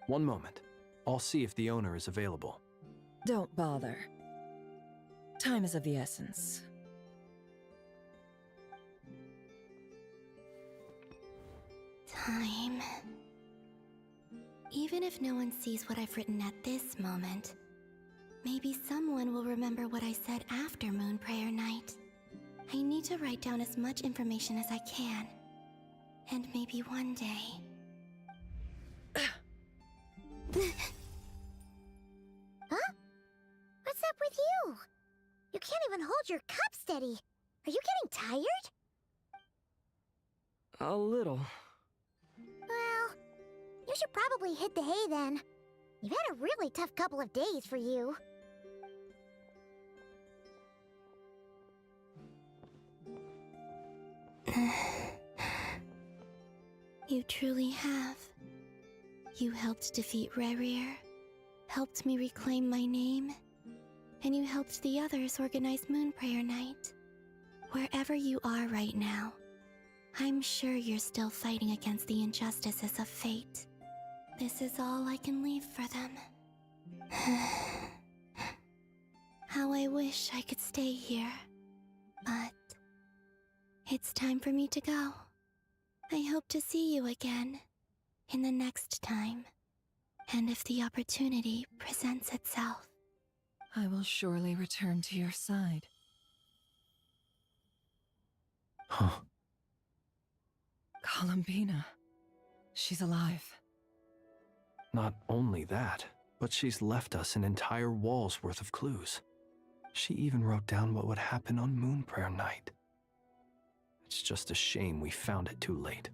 One moment. I'll see if the owner is available. Don't bother. Time is of the essence. Time. Even if no one sees what I've written at this moment, maybe someone will remember what I said after Moon Prayer Night. I need to write down as much information as I can. And maybe one day... Huh? What's up with you? You can't even hold your cup steady. Are you getting tired? A little. Well, you should probably hit the hay then. You've had a really tough couple of days for you. You truly have. You helped defeat Rare, helped me reclaim my name, and you helped the others organize Moon Prayer Night. Wherever you are right now, I'm sure you're still fighting against the injustices of fate. This is all I can leave for them. How I wish I could stay here. But it's time for me to go. I hope to see you again in the next time, and if the opportunity presents itself. I will surely return to your side. Huh. Columbina. She's alive. Not only that, but she's left us an entire wall's worth of clues. She even wrote down what would happen on Moon Prayer Night. It's just a shame we found it too late.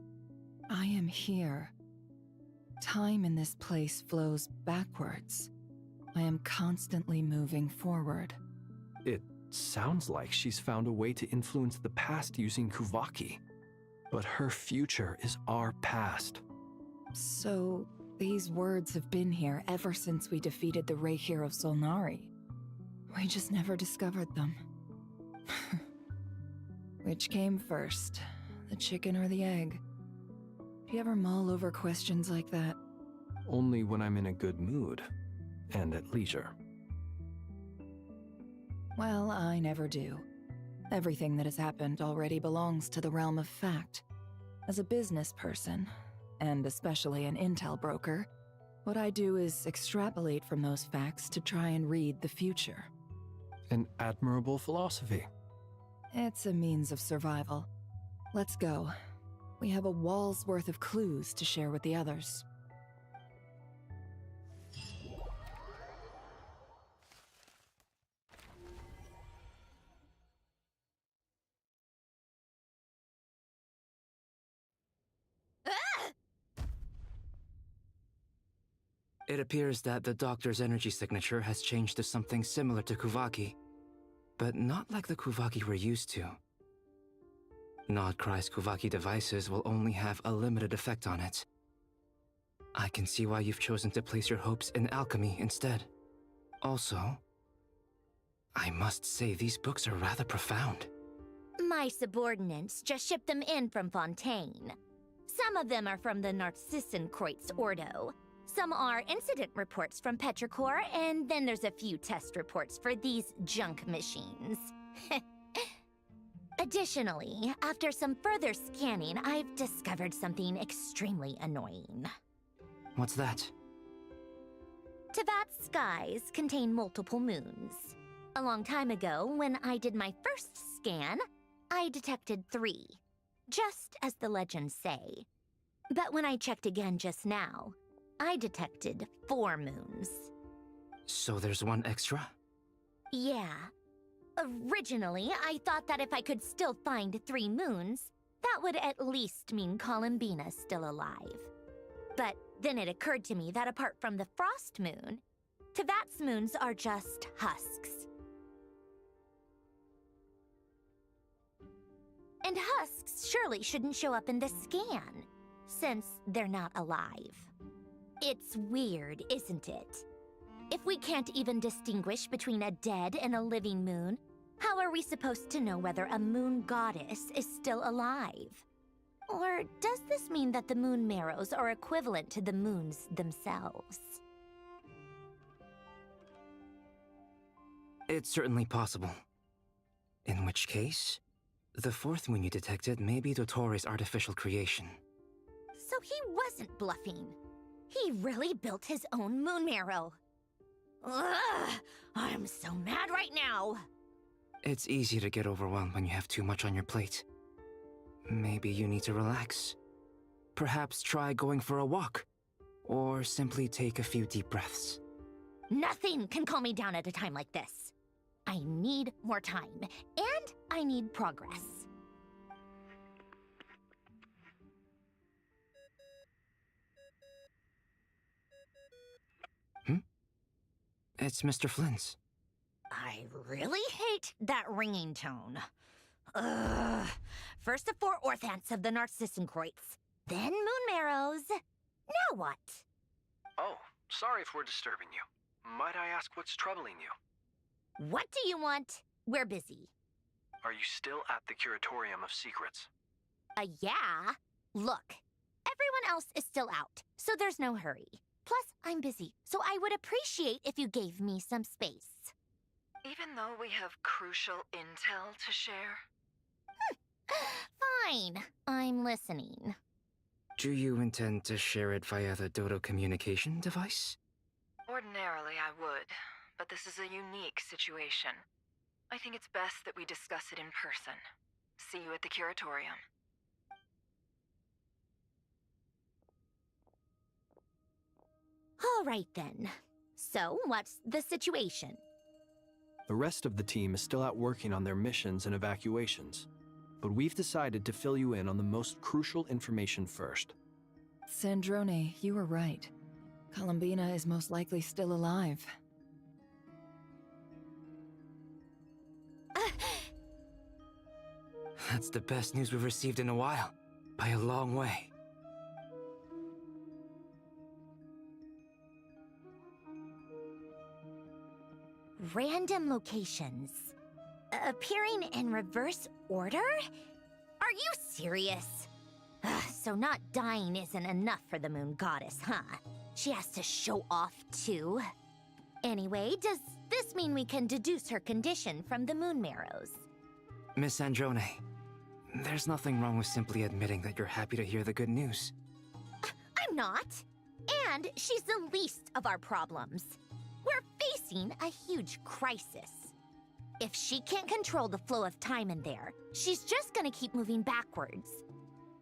I am here. Time in this place flows backwards. I am constantly moving forward. It sounds like she's found a way to influence the past using Kuvaki. But her future is our past. So, these words have been here ever since we defeated the Ray Hero Solnari. We just never discovered them. Which came first, the chicken or the egg? Do you ever mull over questions like that? Only when I'm in a good mood and at leisure. Well, I never do. Everything that has happened already belongs to the realm of fact. As a business person, and especially an intel broker, what I do is extrapolate from those facts to try and read the future. An admirable philosophy. It's a means of survival. Let's go. We have a wall's worth of clues to share with the others. It appears that the doctor's energy signature has changed to something similar to Kuvaki, but not like the Kuvaki we're used to. Nod-Krai's Kuvaki devices will only have a limited effect on it. I can see why you've chosen to place your hopes in alchemy instead. Also, I must say these books are rather profound. My subordinates just shipped them in from Fontaine. Some of them are from the Narcissenkreuz Ordo. Some are incident reports from Petrichor, and then there's a few test reports for these junk machines. Additionally, after some further scanning, I've discovered something extremely annoying. What's that? Tevat's skies contain multiple moons. A long time ago, when I did my first scan, I detected 3, just as the legends say. But when I checked again just now, I detected 4 moons. So there's one extra? Yeah. Originally, I thought that if I could still find 3 moons, that would at least mean Columbina's still alive. But then it occurred to me that apart from the Frost Moon, Tevat's moons are just husks. And husks surely shouldn't show up in the scan, since they're not alive. It's weird, isn't it? If we can't even distinguish between a dead and a living moon, how are we supposed to know whether a moon goddess is still alive? Or does this mean that the moon marrows are equivalent to the moons themselves? It's certainly possible. In which case, the 4th moon you detected may be Dottore artificial creation. So he wasn't bluffing. He really built his own moon marrow. Ugh! I'm so mad right now! It's easy to get overwhelmed when you have too much on your plate. Maybe you need to relax. Perhaps try going for a walk. Or simply take a few deep breaths. Nothing can calm me down at a time like this. I need more time, and I need progress. It's Mr. Flynn's. I really hate that ringing tone. Ugh. First the 4 orthants of the Narcissenkreuz, then moon marrows. Now what? Oh, sorry if we're disturbing you. Might I ask what's troubling you? What do you want? We're busy. Are you still at the Curatorium of Secrets? Yeah. Look, everyone else is still out, so there's no hurry. Plus, I'm busy, so I would appreciate if you gave me some space. Even though we have crucial intel to share? Fine, I'm listening. Do you intend to share it via the Dodo communication device? Ordinarily, I would, but this is a unique situation. I think it's best that we discuss it in person. See you at the Curatorium. All right then. So, what's the situation? The rest of the team is still out working on their missions and evacuations, but we've decided to fill you in on the most crucial information first. Sandrone, you were right. Columbina is most likely still alive. That's the best news we've received in a while, by a long way. Random locations. Appearing in reverse order? Are you serious? So not dying isn't enough for the Moon Goddess, huh? She has to show off too. Anyway, does this mean we can deduce her condition from the Moon Marrows? Miss Androne, there's nothing wrong with simply admitting that you're happy to hear the good news. I'm not. And she's the least of our problems. We're facing a huge crisis. If she can't control the flow of time in there, she's just gonna keep moving backwards.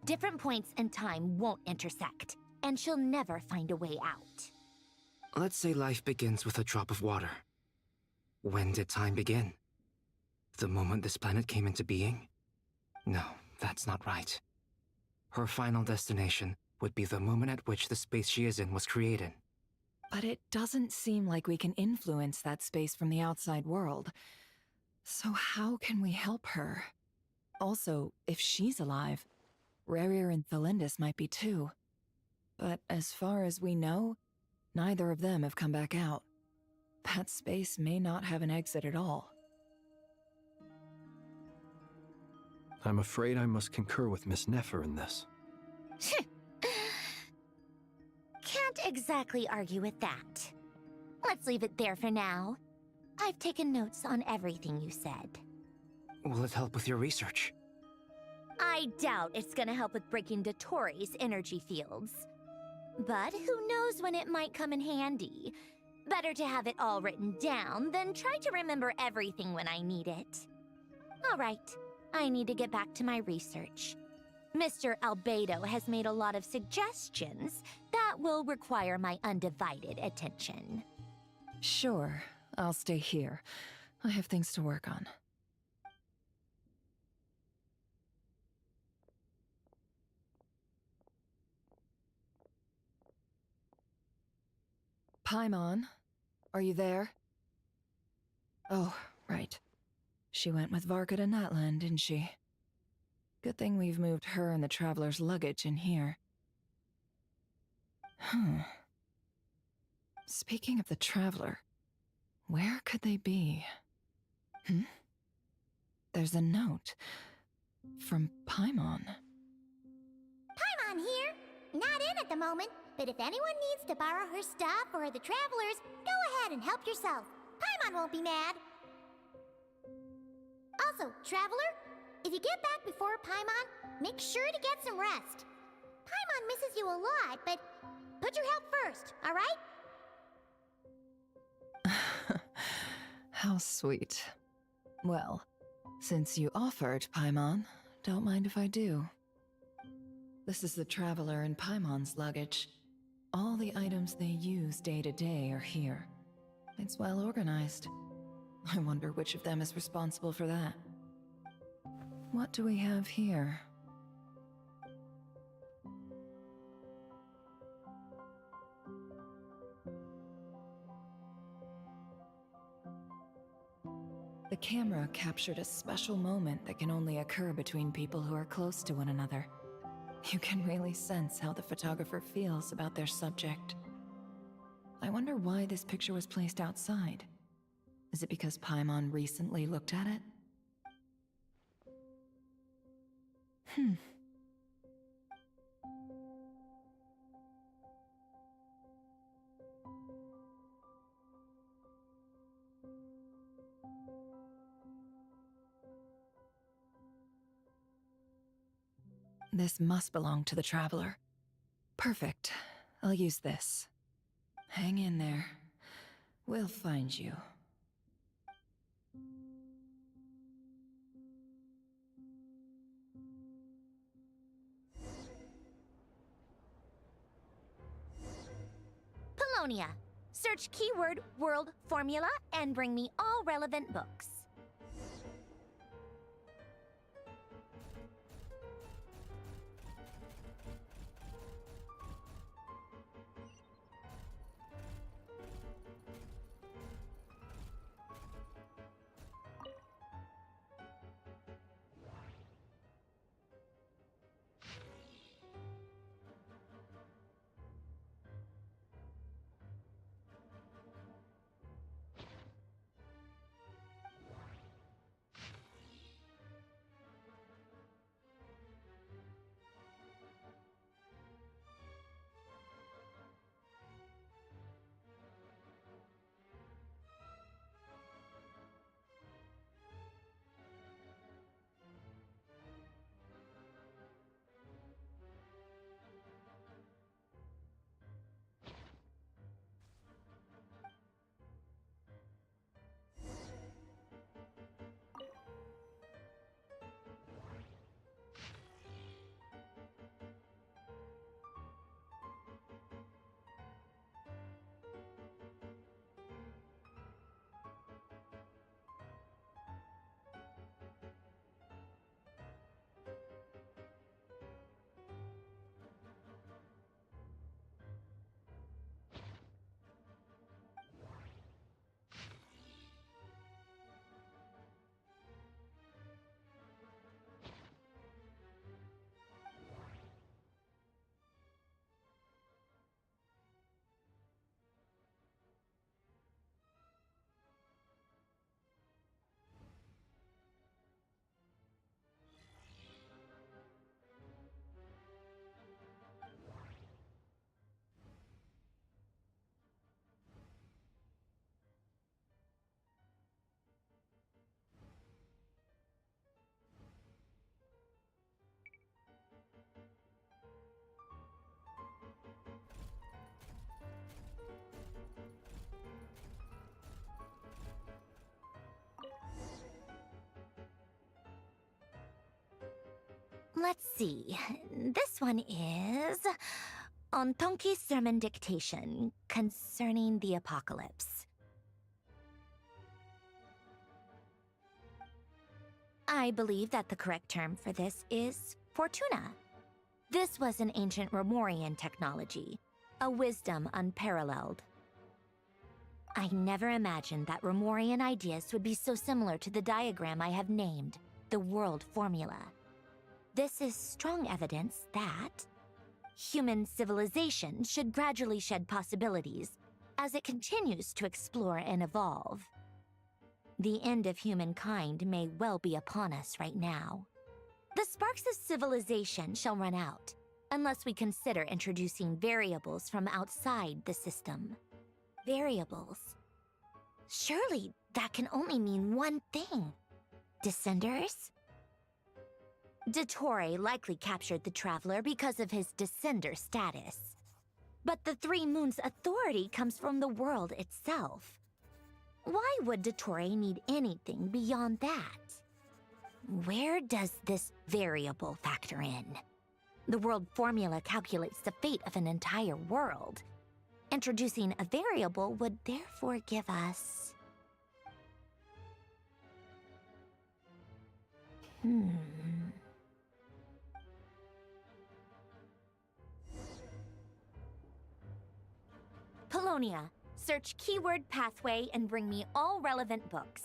Different points in time won't intersect, and she'll never find a way out. Let's say life begins with a drop of water. When did time begin? The moment this planet came into being? No, that's not right. Her final destination would be the moment at which the space she is in was created. But it doesn't seem like we can influence that space from the outside world. So how can we help her? Also, if she's alive, Rarier and Thalindus might be too. But as far as we know, neither of them have come back out. That space may not have an exit at all. I'm afraid I must concur with Miss Nefer in this. Can't exactly argue with that. Let's leave it there for now. I've taken notes on everything you said. Will it help with your research? I doubt it's gonna help with breaking Dottoro's energy fields. But who knows when it might come in handy. Better to have it all written down than try to remember everything when I need it. All right, I need to get back to my research. Mr. Albedo has made a lot of suggestions that will require my undivided attention. Sure, I'll stay here. I have things to work on. Paimon, are you there? Oh, right. She went with Varka to Natlan, didn't she? Good thing we've moved her and the Traveler's luggage in here. Speaking of the Traveler, where could they be? There's a note from Paimon. Paimon here. Not in at the moment, but if anyone needs to borrow her stuff or the Travelers, go ahead and help yourself. Paimon won't be mad. Also, Traveler, if you get back before Paimon, make sure to get some rest. Paimon misses you a lot, but put your health first, all right? How sweet. Well, since you offered, Paimon, don't mind if I do. This is the Traveler and Paimon's luggage. All the items they use day to day are here. It's well organized. I wonder which of them is responsible for that. What do we have here? The camera captured a special moment that can only occur between people who are close to one another. You can really sense how the photographer feels about their subject. I wonder why this picture was placed outside. Is it because Paimon recently looked at it? This must belong to the Traveler. Perfect. I'll use this. Hang in there. We'll find you. Polonia. Search keyword world formula and bring me all relevant books. Let's see. This one is on Tonki's sermon dictation concerning the apocalypse. I believe that the correct term for this is Fortuna. This was an ancient Romorian technology, a wisdom unparalleled. I never imagined that Romorian ideas would be so similar to the diagram I have named, the World Formula. This is strong evidence that human civilization should gradually shed possibilities as it continues to explore and evolve. The end of humankind may well be upon us right now. The sparks of civilization shall run out, unless we consider introducing variables from outside the system. Variables. Surely that can only mean one thing. Descenders? Dottore likely captured the Traveler because of his descender status. But the Three Moons' authority comes from the world itself. Why would Dottore need anything beyond that? Where does this variable factor in? The world formula calculates the fate of an entire world. Introducing a variable would therefore give us... Polonia, search keyword pathway and bring me all relevant books.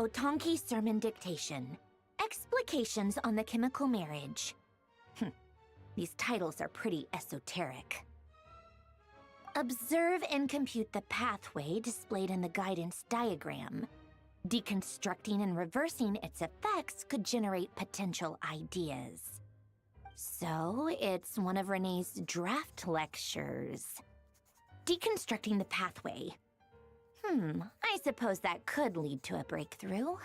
Otonki Sermon Dictation. Explications on the Chemical Marriage. These titles are pretty esoteric. Observe and compute the pathway displayed in the guidance diagram. Deconstructing and reversing its effects could generate potential ideas. So, it's one of Renee's draft lectures. Deconstructing the pathway. I suppose that could lead to a breakthrough.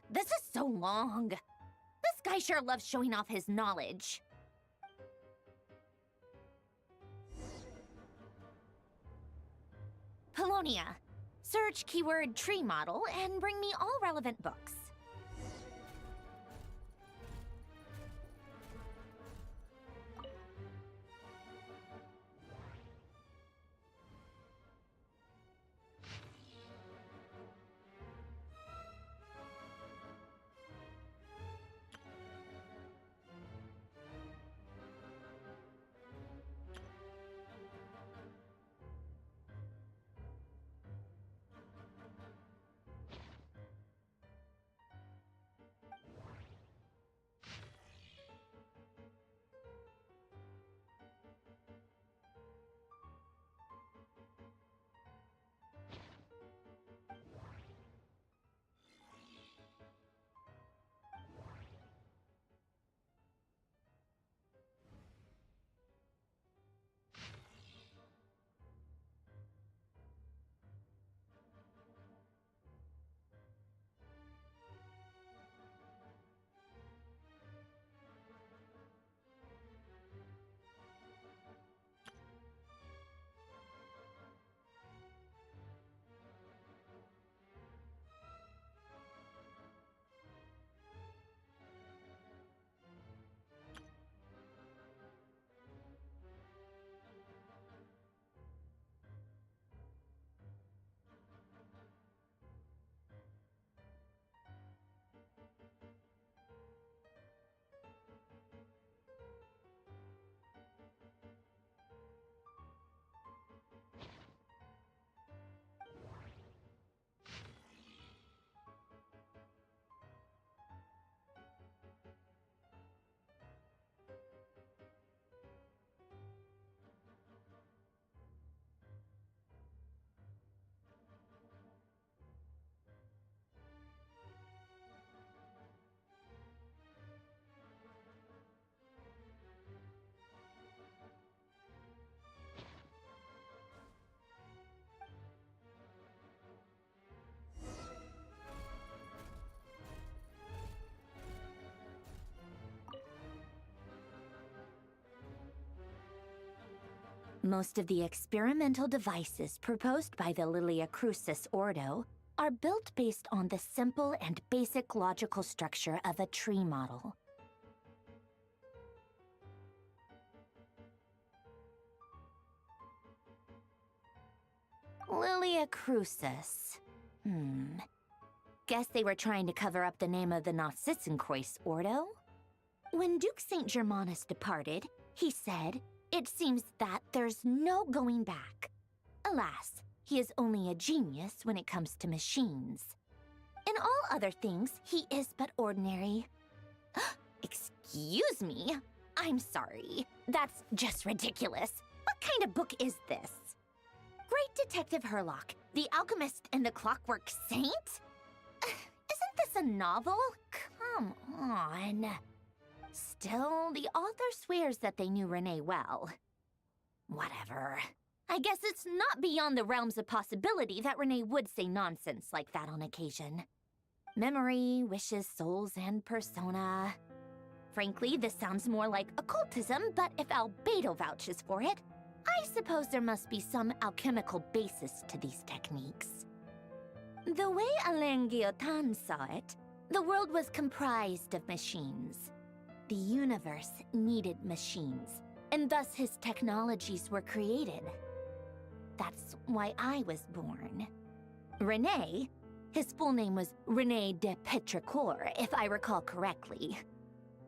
This is so long. This guy sure loves showing off his knowledge. Polonia. Search keyword tree model and bring me all relevant books. Most of the experimental devices proposed by the Lilia Crucis Ordo are built based on the simple and basic logical structure of a tree model. Lilia Crucis. Guess they were trying to cover up the name of the Nod-Krai Ordo? When Duke St. Germanus departed, he said, "It seems that there's no going back." Alas, he is only a genius when it comes to machines. In all other things, he is but ordinary. Excuse me? I'm sorry. That's just ridiculous. What kind of book is this? Great Detective Herlock, the Alchemist and the Clockwork Saint? Isn't this a novel? Come on. Still, the author swears that they knew Renee well. Whatever. I guess it's not beyond the realms of possibility that Renee would say nonsense like that on occasion. Memory, wishes, souls, and persona. Frankly, this sounds more like occultism, but if Albedo vouches for it, I suppose there must be some alchemical basis to these techniques. The way Alain Guillotin saw it, the world was comprised of machines. The universe needed machines, and thus his technologies were created. That's why I was born. René, his full name was René de Petrichor, if I recall correctly.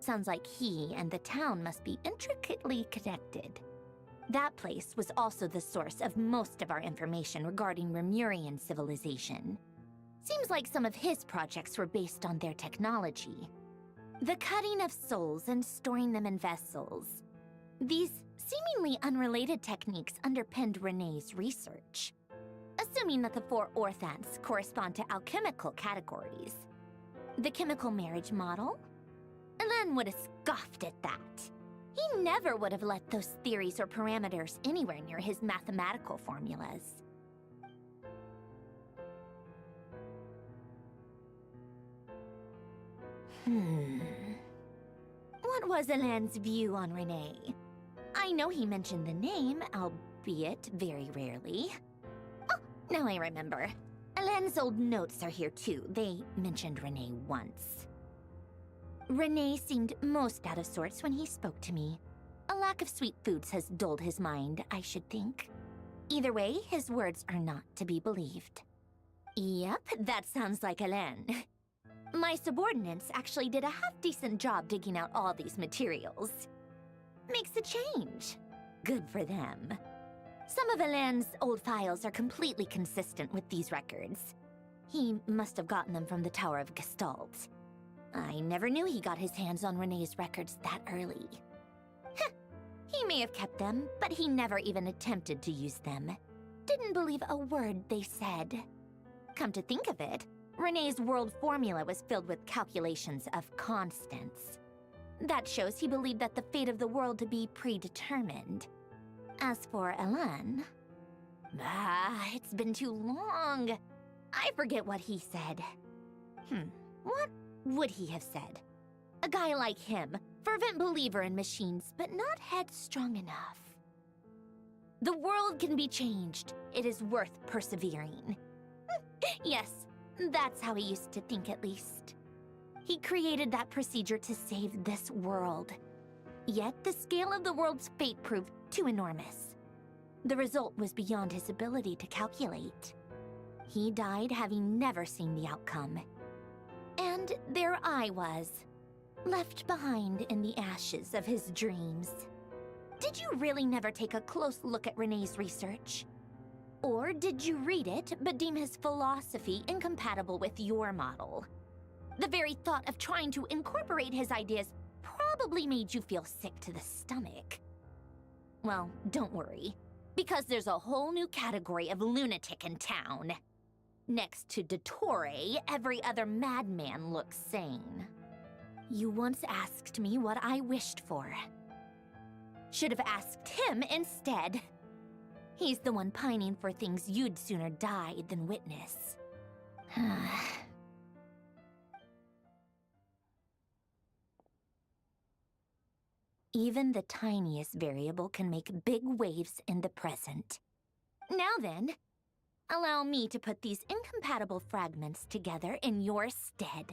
Sounds like he and the town must be intricately connected. That place was also the source of most of our information regarding Remurian civilization. Seems like some of his projects were based on their technology. The cutting of souls and storing them in vessels. These seemingly unrelated techniques underpinned Renee's research. Assuming that the 4 orthants correspond to alchemical categories. The chemical marriage model? Elen would have scoffed at that. He never would have let those theories or parameters anywhere near his mathematical formulas. What was Elen's view on Renee? I know he mentioned the name, albeit very rarely. Oh, now I remember. Elen's old notes are here too. They mentioned Renee once. Renee seemed most out of sorts when he spoke to me. A lack of sweet foods has dulled his mind, I should think. Either way, his words are not to be believed. Yep, that sounds like Elen. My subordinates actually did a half-decent job digging out all these materials. Makes a change. Good for them. Some of Elen's old files are completely consistent with these records. He must have gotten them from the Tower of Gestalt. I never knew he got his hands on Renee's records that early. He may have kept them, but he never even attempted to use them. Didn't believe a word they said. Come to think of it, Renee's world formula was filled with calculations of constants. That shows he believed that the fate of the world to be predetermined. As for Elen... it's been too long. I forget what he said. What would he have said? A guy like him, fervent believer in machines, but not headstrong enough. The world can be changed. It is worth persevering. Yes, that's how he used to think at least. He created that procedure to save this world. Yet the scale of the world's fate proved too enormous. The result was beyond his ability to calculate. He died having never seen the outcome. And there I was, left behind in the ashes of his dreams. Did you really never take a close look at Renee's research? Or did you read it but deem his philosophy incompatible with your model? The very thought of trying to incorporate his ideas probably made you feel sick to the stomach. Well, don't worry, because there's a whole new category of lunatic in town. Next to Dottore, every other madman looks sane. You once asked me what I wished for. Should have asked him instead. He's the one pining for things you'd sooner die than witness. Even the tiniest variable can make big waves in the present. Now then, allow me to put these incompatible fragments together in your stead.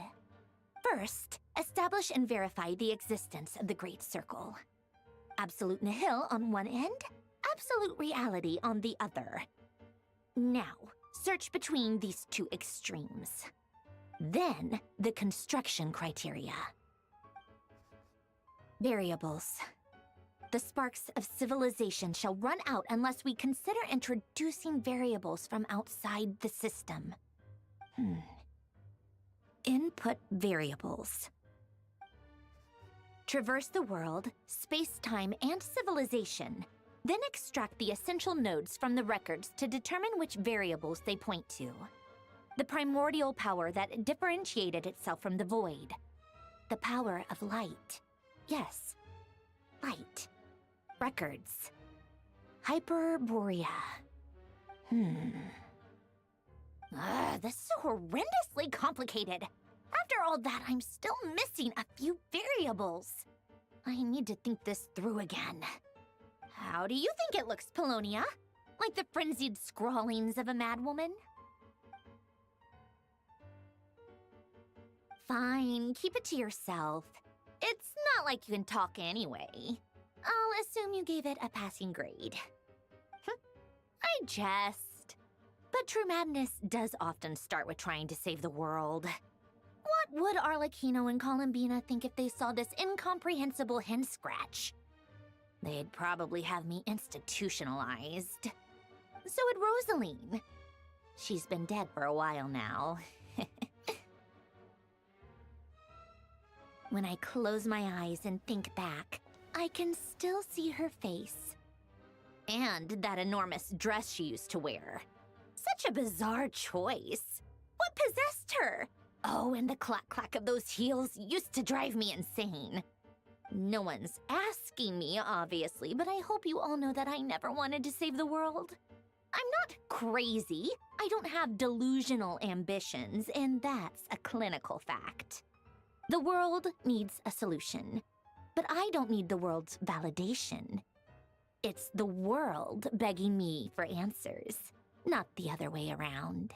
First, establish and verify the existence of the Great Circle. Absolute nihil on one end, absolute reality on the other. Now, search between these two extremes. Then, the construction criteria. Variables. The sparks of civilization shall run out unless we consider introducing variables from outside the system. Input variables. Traverse the world, space-time, and civilization, then extract the essential nodes from the records to determine which variables they point to. The primordial power that differentiated itself from the void. The power of light. Yes, light. Records. Hyperborea. This is horrendously complicated. After all that, I'm still missing a few variables. I need to think this through again. How do you think it looks, Polonia? Like the frenzied scrawlings of a madwoman? Fine, keep it to yourself. It's not like you can talk anyway. I'll assume you gave it a passing grade. I jest. But true madness does often start with trying to save the world. What What would Arlecchino and Columbina think if they saw this incomprehensible hen scratch? They'd probably have me institutionalized. So would Rosaline. She's been dead for a while now. When I close my eyes and think back, I can still see her face. And that enormous dress she used to wear. Such a bizarre choice. What possessed her? Oh, and the clack-clack of those heels used to drive me insane. No one's asking me, obviously, but I hope you all know that I never wanted to save the world. I'm not crazy. I don't have delusional ambitions, and that's a clinical fact. The world needs a solution, but I don't need the world's validation. It's the world begging me for answers, not the other way around.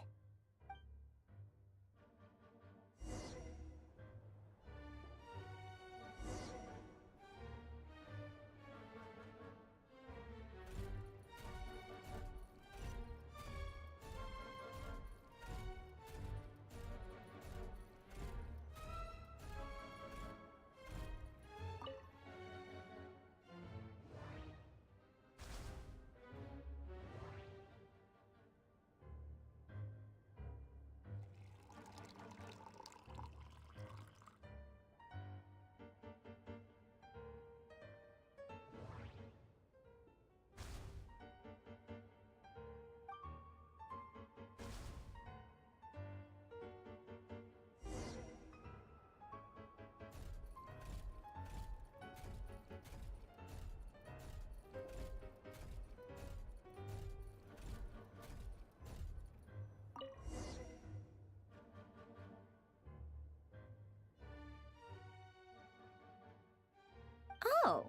Oh,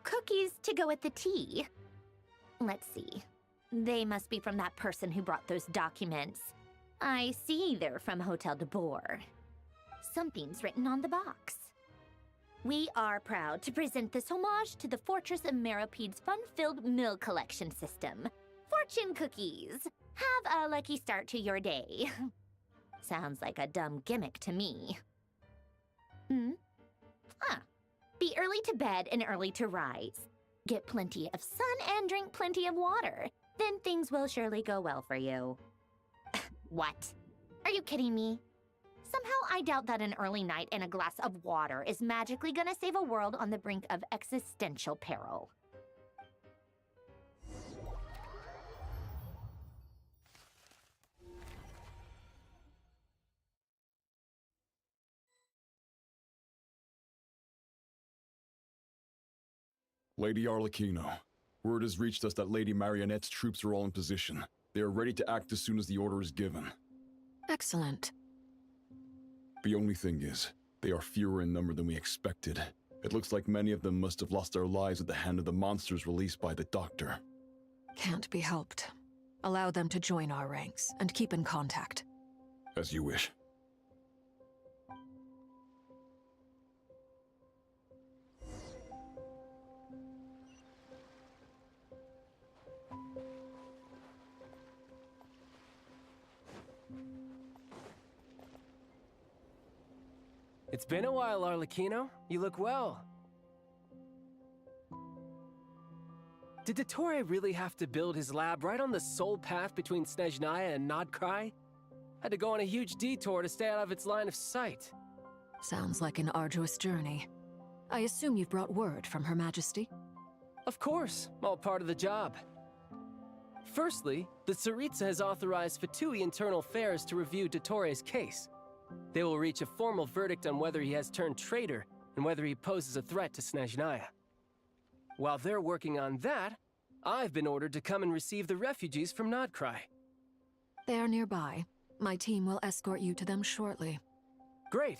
cookies to go with the tea. Let's see. They must be from that person who brought those documents. I see they're from Hotel de Boer. Something's written on the box. We are proud to present this homage to the Fortress of Meropede's fun-filled mill collection system. Fortune cookies. Have a lucky start to your day. Sounds like a dumb gimmick to me. Be early to bed and early to rise. Get plenty of sun and drink plenty of water. Then things will surely go well for you. What? Are you kidding me? Somehow I doubt that an early night and a glass of water is magically gonna save a world on the brink of existential peril. Lady Arlecchino, word has reached us that Lady Marionette's troops are all in position. They are ready to act as soon as the order is given. Excellent. The only thing is, they are fewer in number than we expected. It looks like many of them must have lost their lives at the hand of the monsters released by the Doctor. Can't be helped. Allow them to join our ranks, and keep in contact. As you wish. It's been a while, Arlecchino. You look well. Did Dottore really have to build his lab right on the sole path between Snezhnaya and Nod-Krai? Had to go on a huge detour to stay out of its line of sight. Sounds like an arduous journey. I assume you've brought word from Her Majesty? Of course, all part of the job. Firstly, the Tsaritsa has authorized Fatui Internal Affairs to review Dottore's case. They will reach a formal verdict on whether he has turned traitor and whether he poses a threat to Snezhnaya. While they're working on that, I've been ordered to come and receive the refugees from Nod-Krai. They are nearby. My team will escort you to them shortly. Great.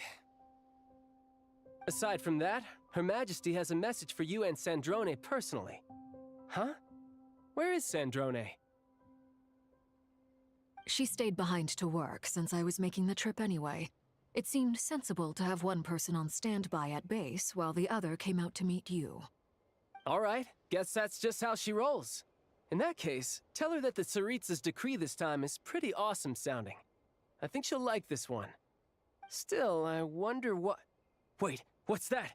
Aside from that, Her Majesty has a message for you and Sandrone personally. Huh? Where is Sandrone? She stayed behind to work since I was making the trip anyway. It seemed sensible to have one person on standby at base while the other came out to meet you. All right, guess that's just how she rolls. In that case, tell her that the Tsaritsa's decree this time is pretty awesome sounding. I think she'll like this one. Still, I wonder what... Wait, what's that?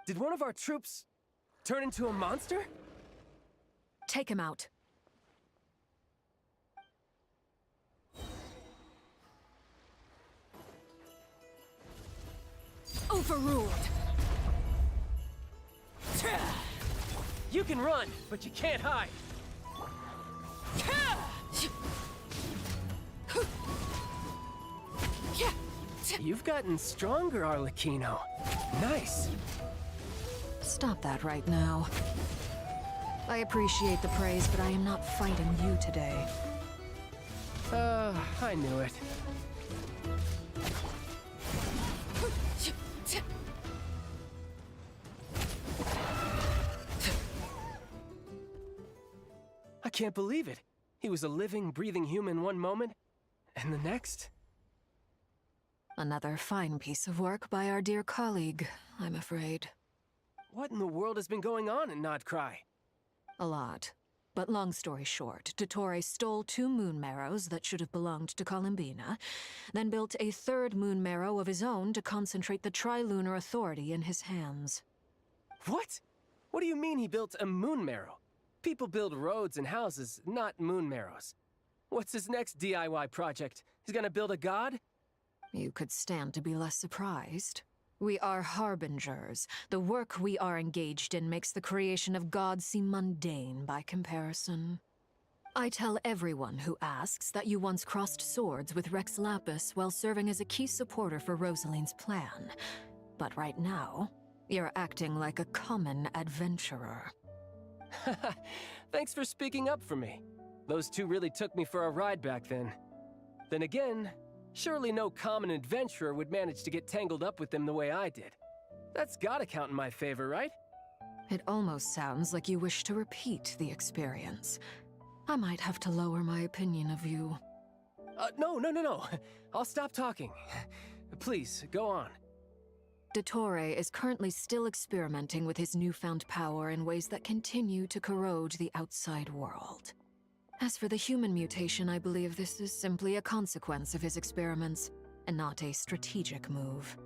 Did one of our troops turn into a monster? Take him out. Overruled! You can run, but you can't hide. You've gotten stronger, Arlecchino. Nice. Stop that right now. I appreciate the praise, but I am not fighting you today. I knew it. I can't believe it. He was a living, breathing human one moment, and the next... Another fine piece of work by our dear colleague, I'm afraid. What in the world has been going on in Nod-Krai? A lot. But long story short, Dottore stole 2 moon marrows that should have belonged to Bina, then built a 3rd moon marrow of his own to concentrate the Trilunar authority in his hands. What? What do you mean he built a moon marrow? People build roads and houses, not moon marrows. What's his next DIY project? He's gonna build a god? You could stand to be less surprised. We are harbingers. The work we are engaged in makes the creation of gods seem mundane by comparison. I tell everyone who asks that you once crossed swords with Rex Lapis while serving as a key supporter for Rosaline's plan. But right now, you're acting like a common adventurer. Thanks for speaking up for me. Those 2 really took me for a ride back then. Then again, surely no common adventurer would manage to get tangled up with them the way I did. That's gotta count in my favor, right? It almost sounds like you wish to repeat the experience. I might have to lower my opinion of you. No. I'll stop talking. Please, go on. Dottore is currently still experimenting with his newfound power in ways that continue to corrode the outside world. As for the human mutation, I believe this is simply a consequence of his experiments, and not a strategic move.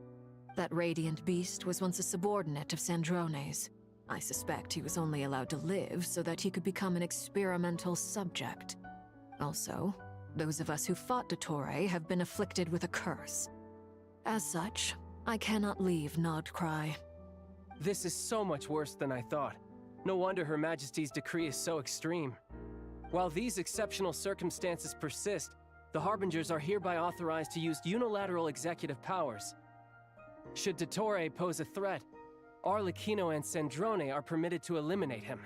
That radiant beast was once a subordinate of Sandrone's. I suspect he was only allowed to live so that he could become an experimental subject. Also, those of us who fought Dottore have been afflicted with a curse. As such, I cannot leave Nod-Krai. This is so much worse than I thought. No wonder Her Majesty's decree is so extreme. While these exceptional circumstances persist, the Harbingers are hereby authorized to use unilateral executive powers. Should Dottore pose a threat, Arlecchino and Sandrone are permitted to eliminate him.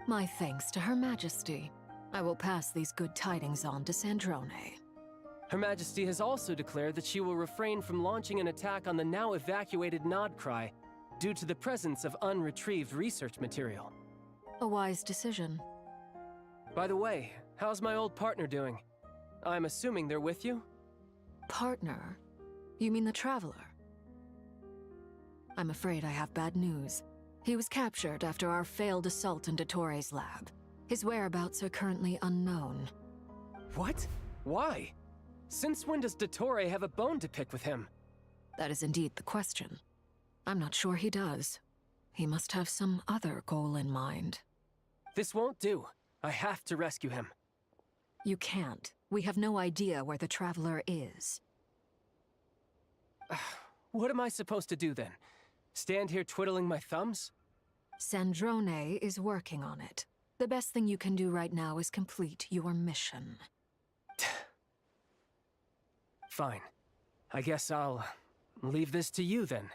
My thanks to Her Majesty. I will pass these good tidings on to Sandrone. Her Majesty has also declared that she will refrain from launching an attack on the now evacuated Nod-Krai due to the presence of unretrieved research material. A wise decision. By the way, how's my old partner doing? I'm assuming they're with you? Partner? You mean the Traveler? I'm afraid I have bad news. He was captured after our failed assault in Dottore's lab. His whereabouts are currently unknown. What? Why? Since when does Dottore have a bone to pick with him? That is indeed the question. I'm not sure he does. He must have some other goal in mind. This won't do. I have to rescue him. You can't. We have no idea where the Traveler is. What am I supposed to do then? Stand here twiddling my thumbs? Sandrone is working on it. The best thing you can do right now is complete your mission. Fine. I guess I'll leave this to you then.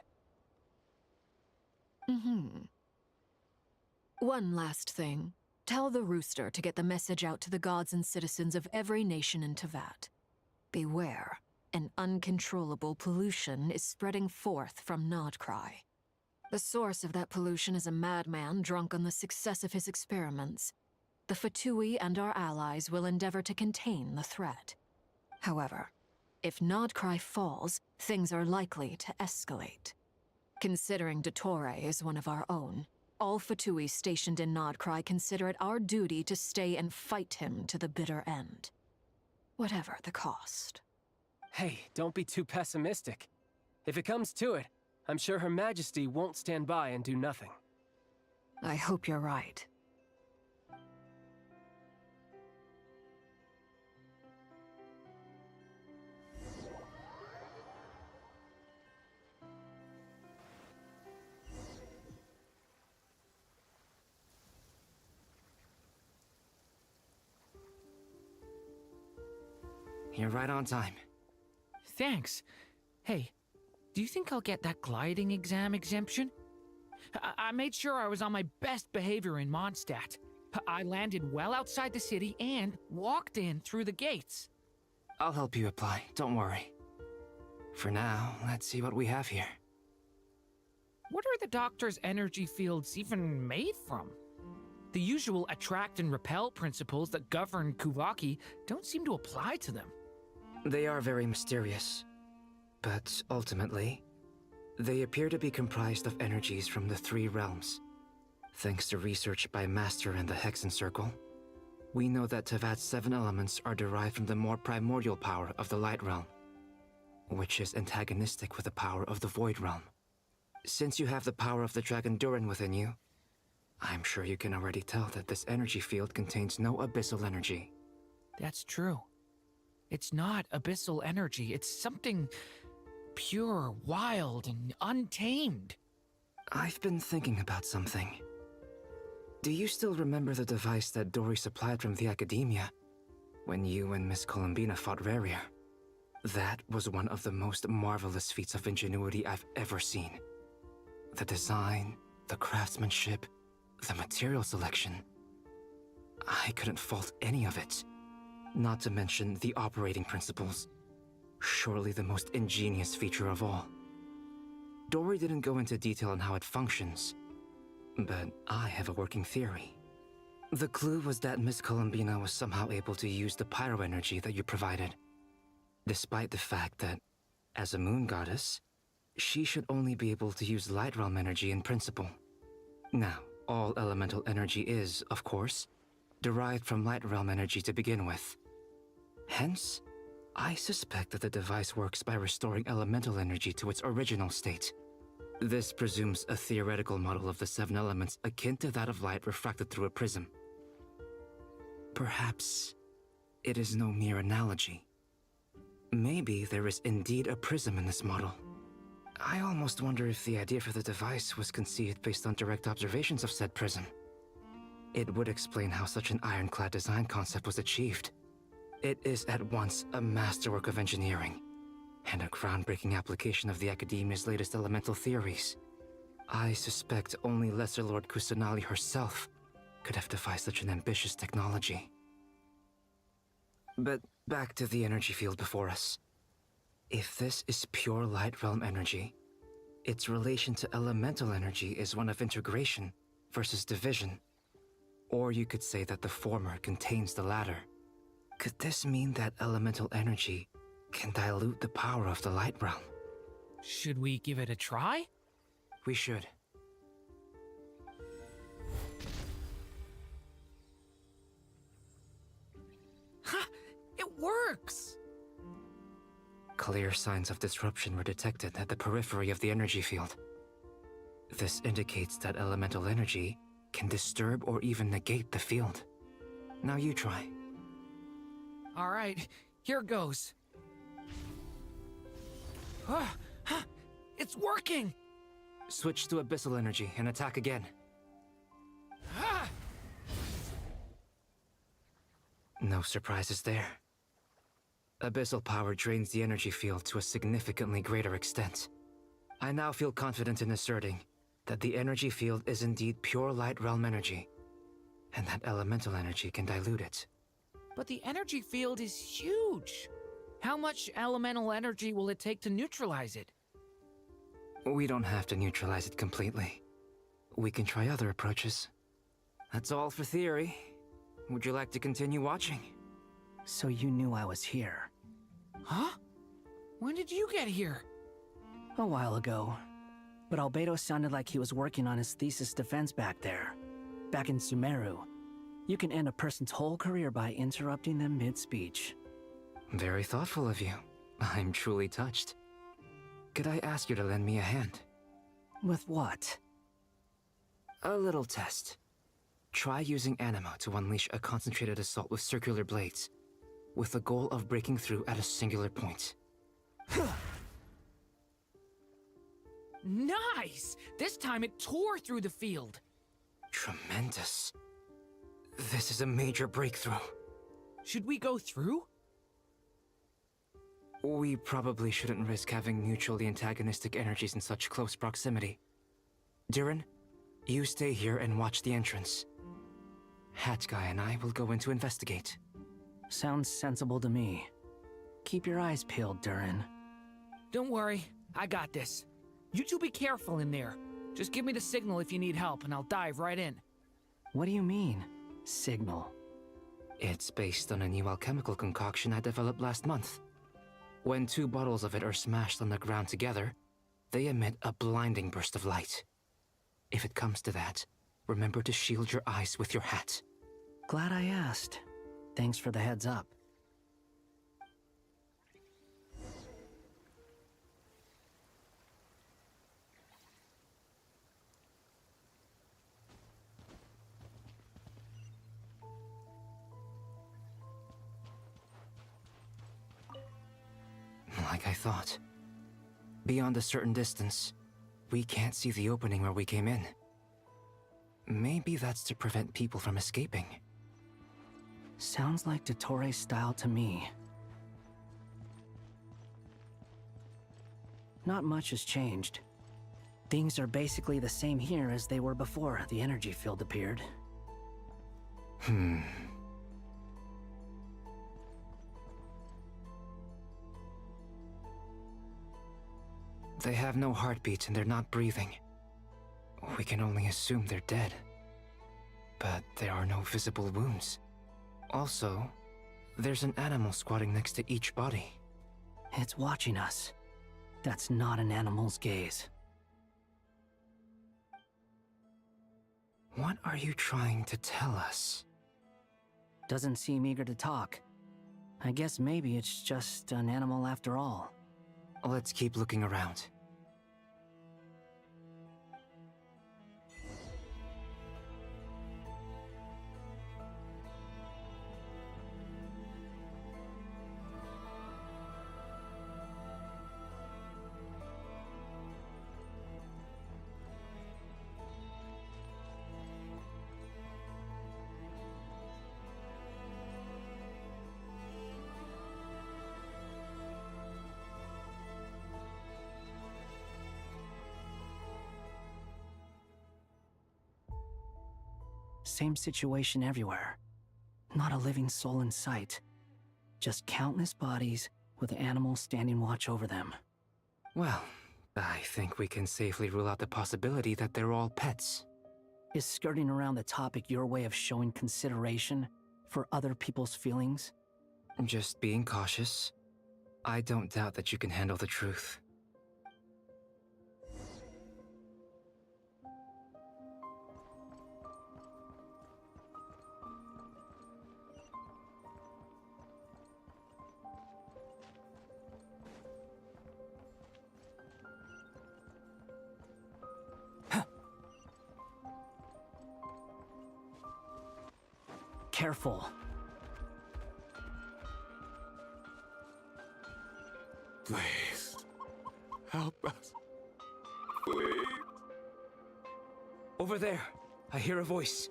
One last thing. Tell the Rooster to get the message out to the gods and citizens of every nation in Teyvat. Beware. An uncontrollable pollution is spreading forth from Nod-Krai. The source of that pollution is a madman drunk on the success of his experiments. The Fatui and our allies will endeavor to contain the threat. However, if Nod-Krai falls, things are likely to escalate. Considering Dottore is one of our own, all Fatui stationed in Nod-Krai consider it our duty to stay and fight him to the bitter end. whatever the cost. Hey, don't be too pessimistic. If it comes to it, I'm sure Her Majesty won't stand by and do nothing. I hope you're right. You're right on time. Thanks. Hey, do you think I'll get that gliding exam exemption? I made sure I was on my best behavior in Mondstadt. I landed well outside the city and walked in through the gates. I'll help you apply, don't worry. For now, let's see what we have here. What are the doctor's energy fields even made from? The usual attract and repel principles that govern Kuvaki don't seem to apply to them. They are very mysterious, but ultimately, they appear to be comprised of energies from the three realms. Thanks to research by Master in the Hexen Circle, we know that Tevat's 7 elements are derived from the more primordial power of the Light Realm, which is antagonistic with the power of the Void Realm. Since you have the power of the Dragon Durin within you, I'm sure you can already tell that this energy field contains no abyssal energy. That's true. It's not abyssal energy, it's something pure, wild, and untamed. I've been thinking about something. Do you still remember the device that Dory supplied from the Academia when you and Miss Columbina fought Rarier? That was one of the most marvelous feats of ingenuity I've ever seen. The design, the craftsmanship, the material selection. I couldn't fault any of it. Not to mention the operating principles. Surely the most ingenious feature of all. Dory didn't go into detail on how it functions, but I have a working theory. The clue was that Miss Columbina was somehow able to use the pyro energy that you provided, despite the fact that, as a moon goddess, she should only be able to use Light Realm energy in principle. Now, all elemental energy is, of course, derived from Light Realm energy to begin with. Hence, I suspect that the device works by restoring elemental energy to its original state. This presumes a theoretical model of the 7 elements akin to that of light refracted through a prism. Perhaps it is no mere analogy. Maybe there is indeed a prism in this model. I almost wonder if the idea for the device was conceived based on direct observations of said prism. It would explain how such an ironclad design concept was achieved. It is at once a masterwork of engineering and a groundbreaking application of the Academia's latest elemental theories. I suspect only Lesser Lord Kusanali herself could have devised such an ambitious technology. But back to the energy field before us. If this is pure Light Realm energy, its relation to elemental energy is one of integration versus division. Or you could say that the former contains the latter. Could this mean that elemental energy can dilute the power of the Light Realm? Should we give it a try? We should. Ha! It works! Clear signs of disruption were detected at the periphery of the energy field. This indicates that elemental energy can disturb or even negate the field. Now you try. All right, here goes. It's working! Switch to abyssal energy and attack again. No surprises there. Abyssal power drains the energy field to a significantly greater extent. I now feel confident in asserting that the energy field is indeed pure Light Realm energy, and that elemental energy can dilute it. But the energy field is huge. How much elemental energy will it take to neutralize it? We don't have to neutralize it completely. We can try other approaches. That's all for theory. Would you like to continue watching? So you knew I was here. Huh? When did you get here? A while ago. But Albedo sounded like he was working on his thesis defense back there. Back in Sumeru. You can end a person's whole career by interrupting them mid-speech. Very thoughtful of you. I'm truly touched. Could I ask you to lend me a hand? With what? A little test. Try using anima to unleash a concentrated assault with circular blades, with the goal of breaking through at a singular point. Nice! This time it tore through the field. Tremendous. This is a major breakthrough. Should we go through? We probably shouldn't risk having mutually antagonistic energies in such close proximity. Durin, you stay here and watch the entrance. Hat Guy and I will go in to investigate. Sounds sensible to me. Keep your eyes peeled, Durin. Don't worry, I got this. You two be careful in there. Just give me the signal if you need help, and I'll dive right in. What do you mean, signal? It's based on a new alchemical concoction I developed last month. When 2 bottles of it are smashed on the ground together, they emit a blinding burst of light. If it comes to that, remember to shield your eyes with your hat. Glad I asked. Thanks for the heads up. Like I thought. Beyond a certain distance, we can't see the opening where we came in. Maybe that's to prevent people from escaping. Sounds like Dottore style to me. Not much has changed. Things are basically the same here as they were before the energy field appeared. They have no heartbeat and they're not breathing. We can only assume they're dead. But there are no visible wounds. Also, there's an animal squatting next to each body. It's watching us. That's not an animal's gaze. What are you trying to tell us? Doesn't seem eager to talk. I guess maybe it's just an animal after all. Let's keep looking around. Same situation everywhere. Not a living soul in sight. Just countless bodies with animals standing watch over them. Well, I think we can safely rule out the possibility that they're all pets. Is skirting around the topic your way of showing consideration for other people's feelings? Just being cautious. I don't doubt that you can handle the truth. Careful. Please, help us. Please. Over there, I hear a voice.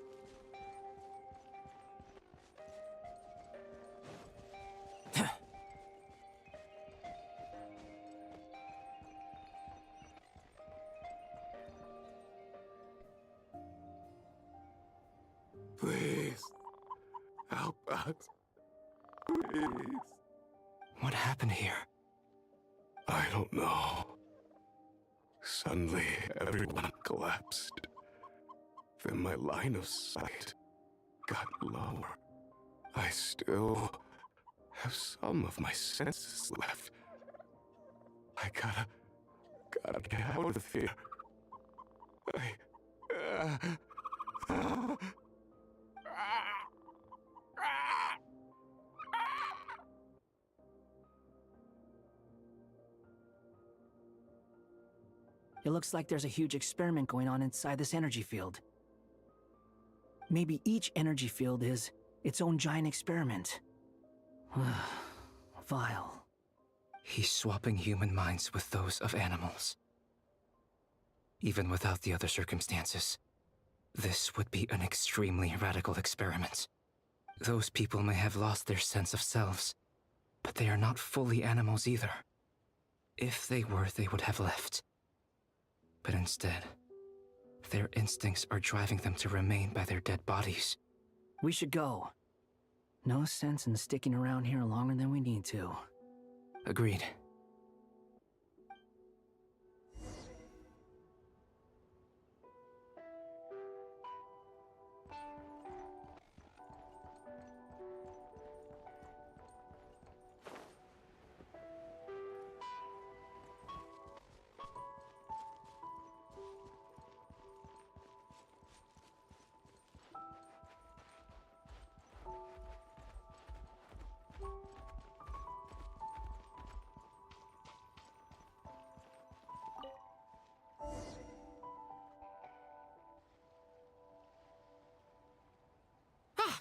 Please, help us. Please. What happened here? I don't know. Suddenly, everyone collapsed. Then my line of sight got lower. I still have some of my senses left. I gotta get out of here. It looks like there's a huge experiment going on inside this energy field. Maybe each energy field is its own giant experiment. Vile. He's swapping human minds with those of animals. Even without the other circumstances, this would be an extremely radical experiment. Those people may have lost their sense of selves, but they are not fully animals either. If they were, they would have left. But instead, their instincts are driving them to remain by their dead bodies. We should go. No sense in sticking around here longer than we need to. Agreed.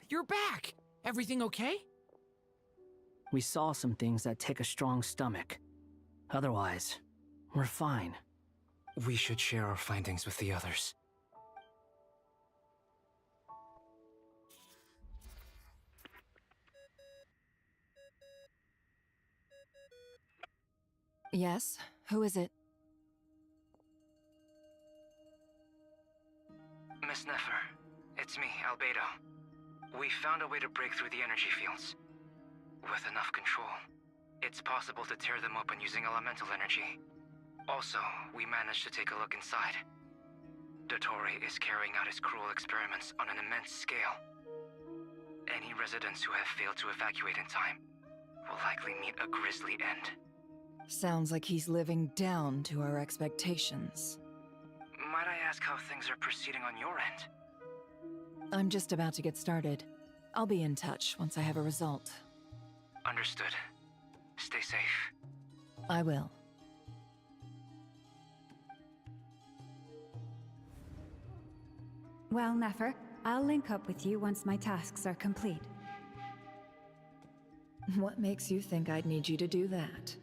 You're back! Everything okay? We saw some things that take a strong stomach. Otherwise, we're fine. We should share our findings with the others. Yes? Who is it? Miss Nefer, it's me, Albedo. We found a way to break through the energy fields. With enough control, it's possible to tear them open using elemental energy. Also, we managed to take a look inside. Dottore is carrying out his cruel experiments on an immense scale. Any residents who have failed to evacuate in time will likely meet a grisly end. Sounds like he's living down to our expectations. Might I ask how things are proceeding on your end? I'm just about to get started. I'll be in touch once I have a result. Understood. Stay safe. I will. Well, Nefer, I'll link up with you once my tasks are complete. What makes you think I'd need you to do that?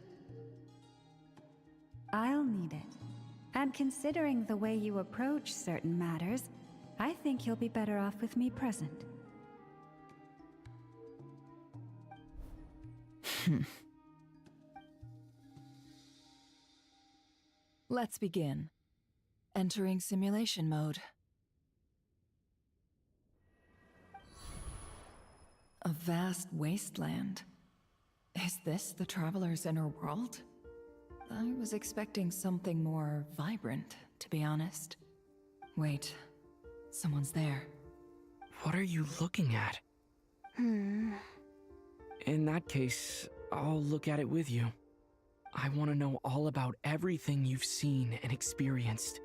I'll need it. And considering the way you approach certain matters, I think you'll be better off with me present. Let's begin. Entering simulation mode. A vast wasteland. Is this the Traveler's inner world? I was expecting something more vibrant, to be honest. Wait, someone's there. What are you looking at? In that case, I'll look at it with you. I want to know all about everything you've seen and experienced.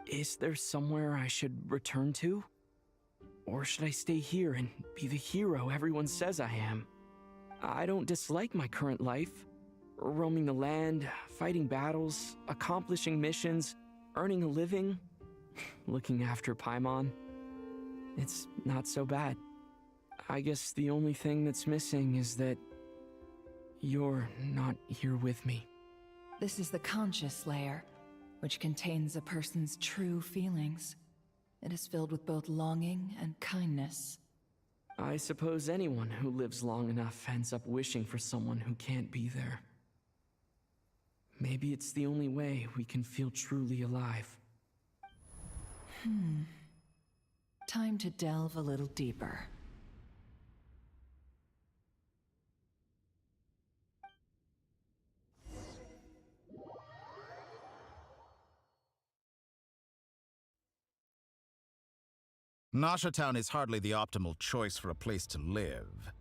Is there somewhere I should return to? Or should I stay here and be the hero everyone says I am? I don't dislike my current life. Roaming the land, fighting battles, accomplishing missions, earning a living, looking after Paimon. It's not so bad. I guess the only thing that's missing is that you're not here with me. This is the conscious layer, which contains a person's true feelings. It is filled with both longing and kindness. I suppose anyone who lives long enough ends up wishing for someone who can't be there. Maybe it's the only way we can feel truly alive. Time to delve a little deeper. Nasha Town is hardly the optimal choice for a place to live,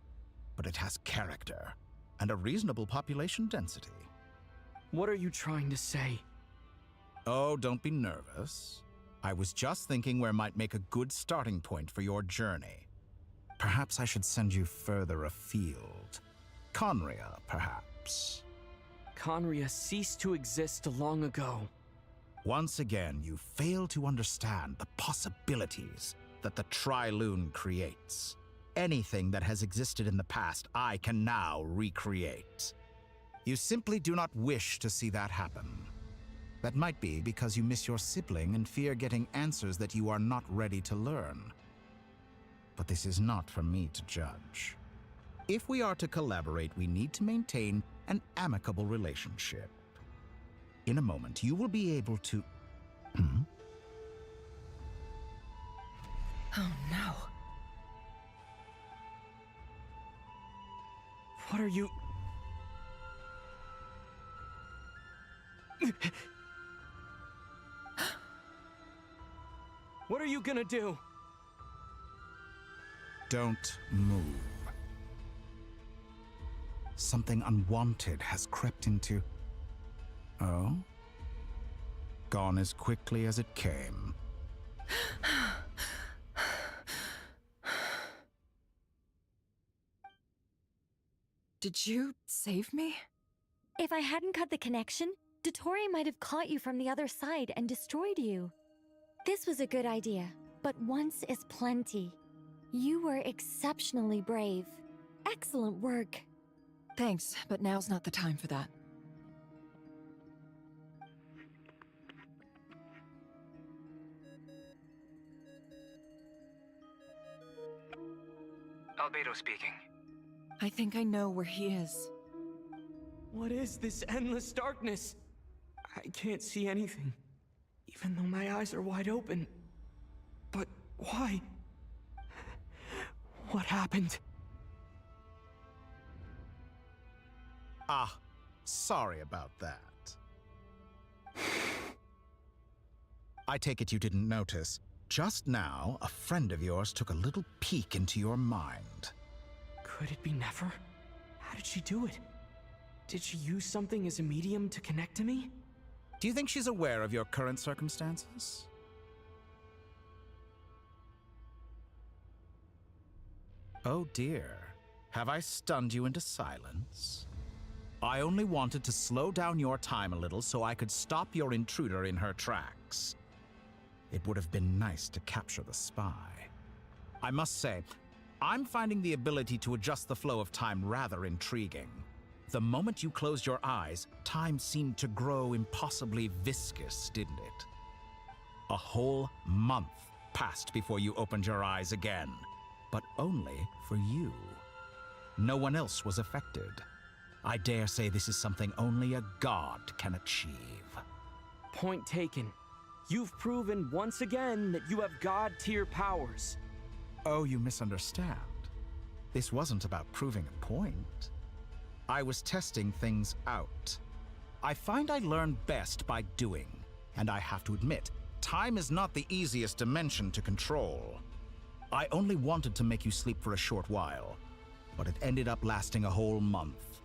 but it has character and a reasonable population density. What are you trying to say? Oh, don't be nervous. I was just thinking where might make a good starting point for your journey. Perhaps I should send you further afield. Conria, perhaps. Conria ceased to exist long ago. Once again, you fail to understand the possibilities that the Tri-Lune creates. Anything that has existed in the past, I can now recreate. You simply do not wish to see that happen. That might be because you miss your sibling and fear getting answers that you are not ready to learn. But this is not for me to judge. If we are to collaborate, we need to maintain an amicable relationship. In a moment, you will be able to... Oh no. What are you... What are you gonna do? Don't move. Something unwanted has crept into... Oh? Gone as quickly as it came. Did you save me? If I hadn't cut the connection, Dottore might have caught you from the other side and destroyed you. This was a good idea, but once is plenty. You were exceptionally brave. Excellent work. Thanks, but now's not the time for that. Albedo speaking. I think I know where he is. What is this endless darkness? I can't see anything, even though my eyes are wide open. But why? What happened? Ah, sorry about that. I take it you didn't notice. Just now, a friend of yours took a little peek into your mind. Could it be Nefer? How did she do it? Did she use something as a medium to connect to me? Do you think she's aware of your current circumstances? Oh dear. Have I stunned you into silence? I only wanted to slow down your time a little so I could stop your intruder in her tracks. It would have been nice to capture the spy. I must say, I'm finding the ability to adjust the flow of time rather intriguing. The moment you closed your eyes, time seemed to grow impossibly viscous, didn't it? A whole month passed before you opened your eyes again, but only for you. No one else was affected. I dare say this is something only a god can achieve. Point taken. You've proven once again that you have god-tier powers. Oh, you misunderstand. This wasn't about proving a point. I was testing things out. I find I learn best by doing, and I have to admit, time is not the easiest dimension to control. I only wanted to make you sleep for a short while, but it ended up lasting a whole month.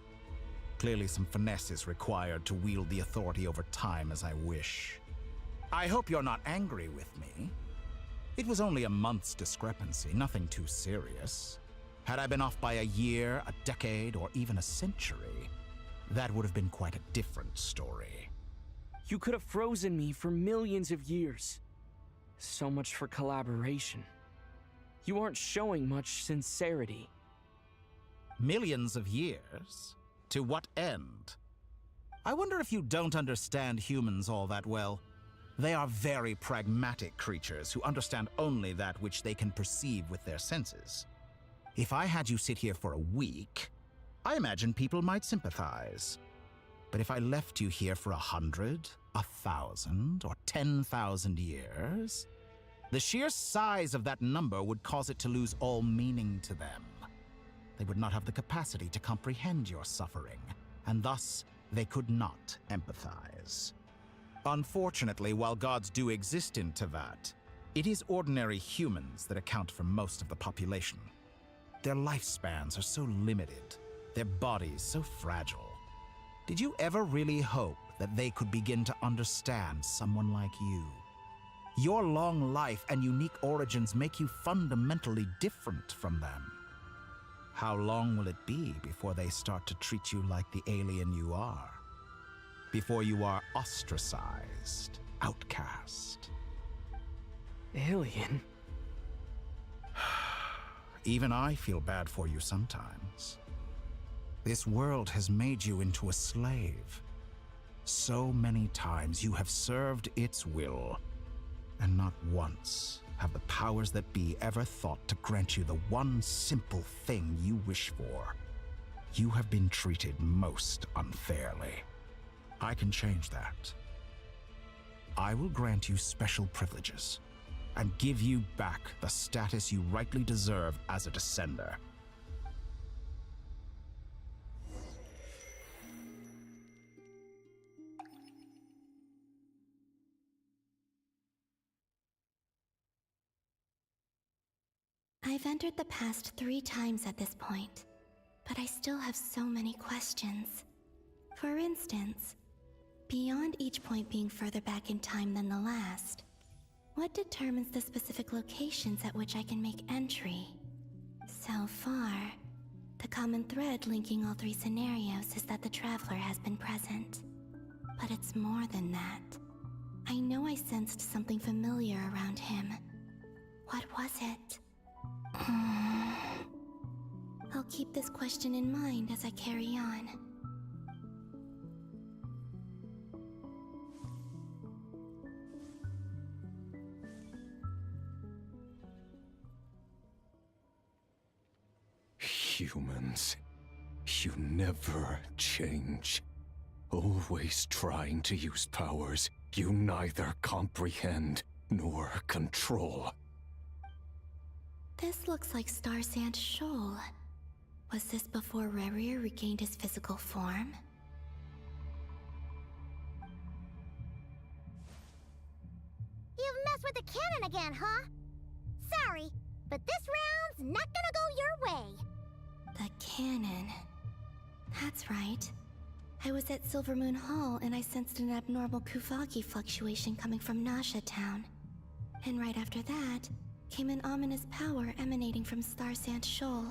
Clearly some finesse is required to wield the authority over time as I wish. I hope you're not angry with me. It was only a month's discrepancy, nothing too serious. Had I been off by a year, a decade, or even a century, that would have been quite a different story. You could have frozen me for millions of years. So much for collaboration. You aren't showing much sincerity. Millions of years? To what end? I wonder if you don't understand humans all that well. They are very pragmatic creatures who understand only that which they can perceive with their senses. If I had you sit here for a week, I imagine people might sympathize. But if I left you here for 100, 1,000, or 10,000 years, the sheer size of that number would cause it to lose all meaning to them. They would not have the capacity to comprehend your suffering, and thus they could not empathize. Unfortunately, while gods do exist in Tevat, it is ordinary humans that account for most of the population. Their lifespans are so limited, their bodies so fragile. Did you ever really hope that they could begin to understand someone like you? Your long life and unique origins make you fundamentally different from them. How long will it be before they start to treat you like the alien you are? Before you are ostracized, outcast. Alien? Even I feel bad for you sometimes. This world has made you into a slave. So many times you have served its will, and not once have the powers that be ever thought to grant you the one simple thing you wish for. You have been treated most unfairly. I can change that. I will grant you special privileges and give you back the status you rightly deserve as a descender. I've entered the past 3 times at this point, but I still have so many questions. For instance, beyond each point being further back in time than the last, what determines the specific locations at which I can make entry? So far, the common thread linking all 3 scenarios is that the Traveler has been present. But it's more than that. I know I sensed something familiar around him. What was it? I'll keep this question in mind as I carry on. Humans, you never change. Always trying to use powers you neither comprehend nor control. This looks like Star Sand Shoal. Was this before Rerir regained his physical form? You've messed with the cannon again, huh? Sorry, but this round's not gonna go your way. The cannon. That's right. I was at Silvermoon Hall and I sensed an abnormal Kuvaki fluctuation coming from Nasha Town. And right after that, came an ominous power emanating from Star Sand Shoal.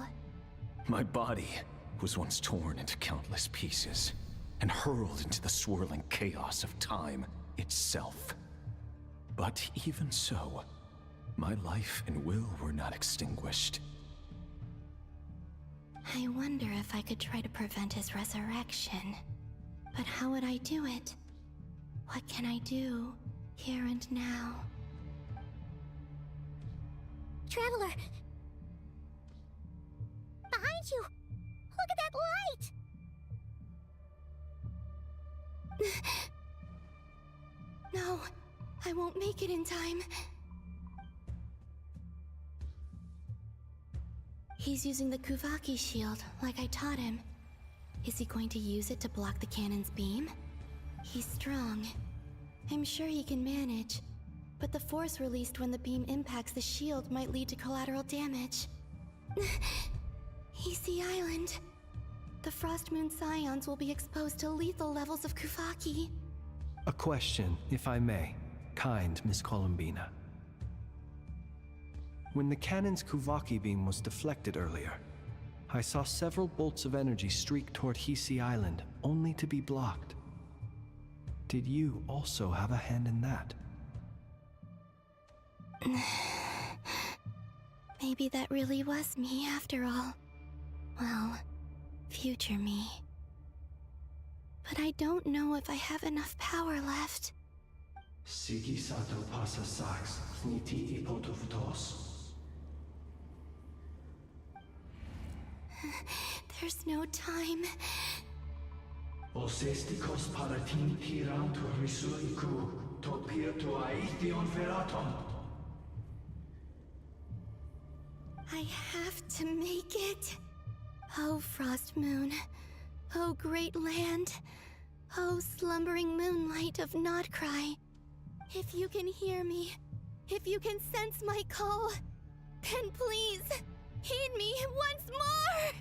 My body was once torn into countless pieces and hurled into the swirling chaos of time itself. But even so, my life and will were not extinguished. I wonder if I could try to prevent his resurrection. But how would I do it? What can I do, here and now? Traveler! Behind you! Look at that light! No, I won't make it in time. He's using the Kuvaki shield, like I taught him. Is he going to use it to block the cannon's beam? He's strong. I'm sure he can manage. But the force released when the beam impacts the shield might lead to collateral damage. EC Island. The Frost Moon Scions will be exposed to lethal levels of Kuvaki. A question, if I may, kind Miss Columbina. When the cannon's Kuvaki beam was deflected earlier, I saw several bolts of energy streak toward Hisi Island, only to be blocked. Did you also have a hand in that? Maybe that really was me after all. Well, future me. But I don't know if I have enough power left. Siki sato pasa sax, sniti ipotuvtos. There's no time. Osestikos paratin tiram tu risuiku, topir tu aithion feraton. I have to make it. Oh, Frost Moon. Oh, great land. Oh, slumbering moonlight of Nod-Krai. If you can hear me, if you can sense my call, then please, heed me once more!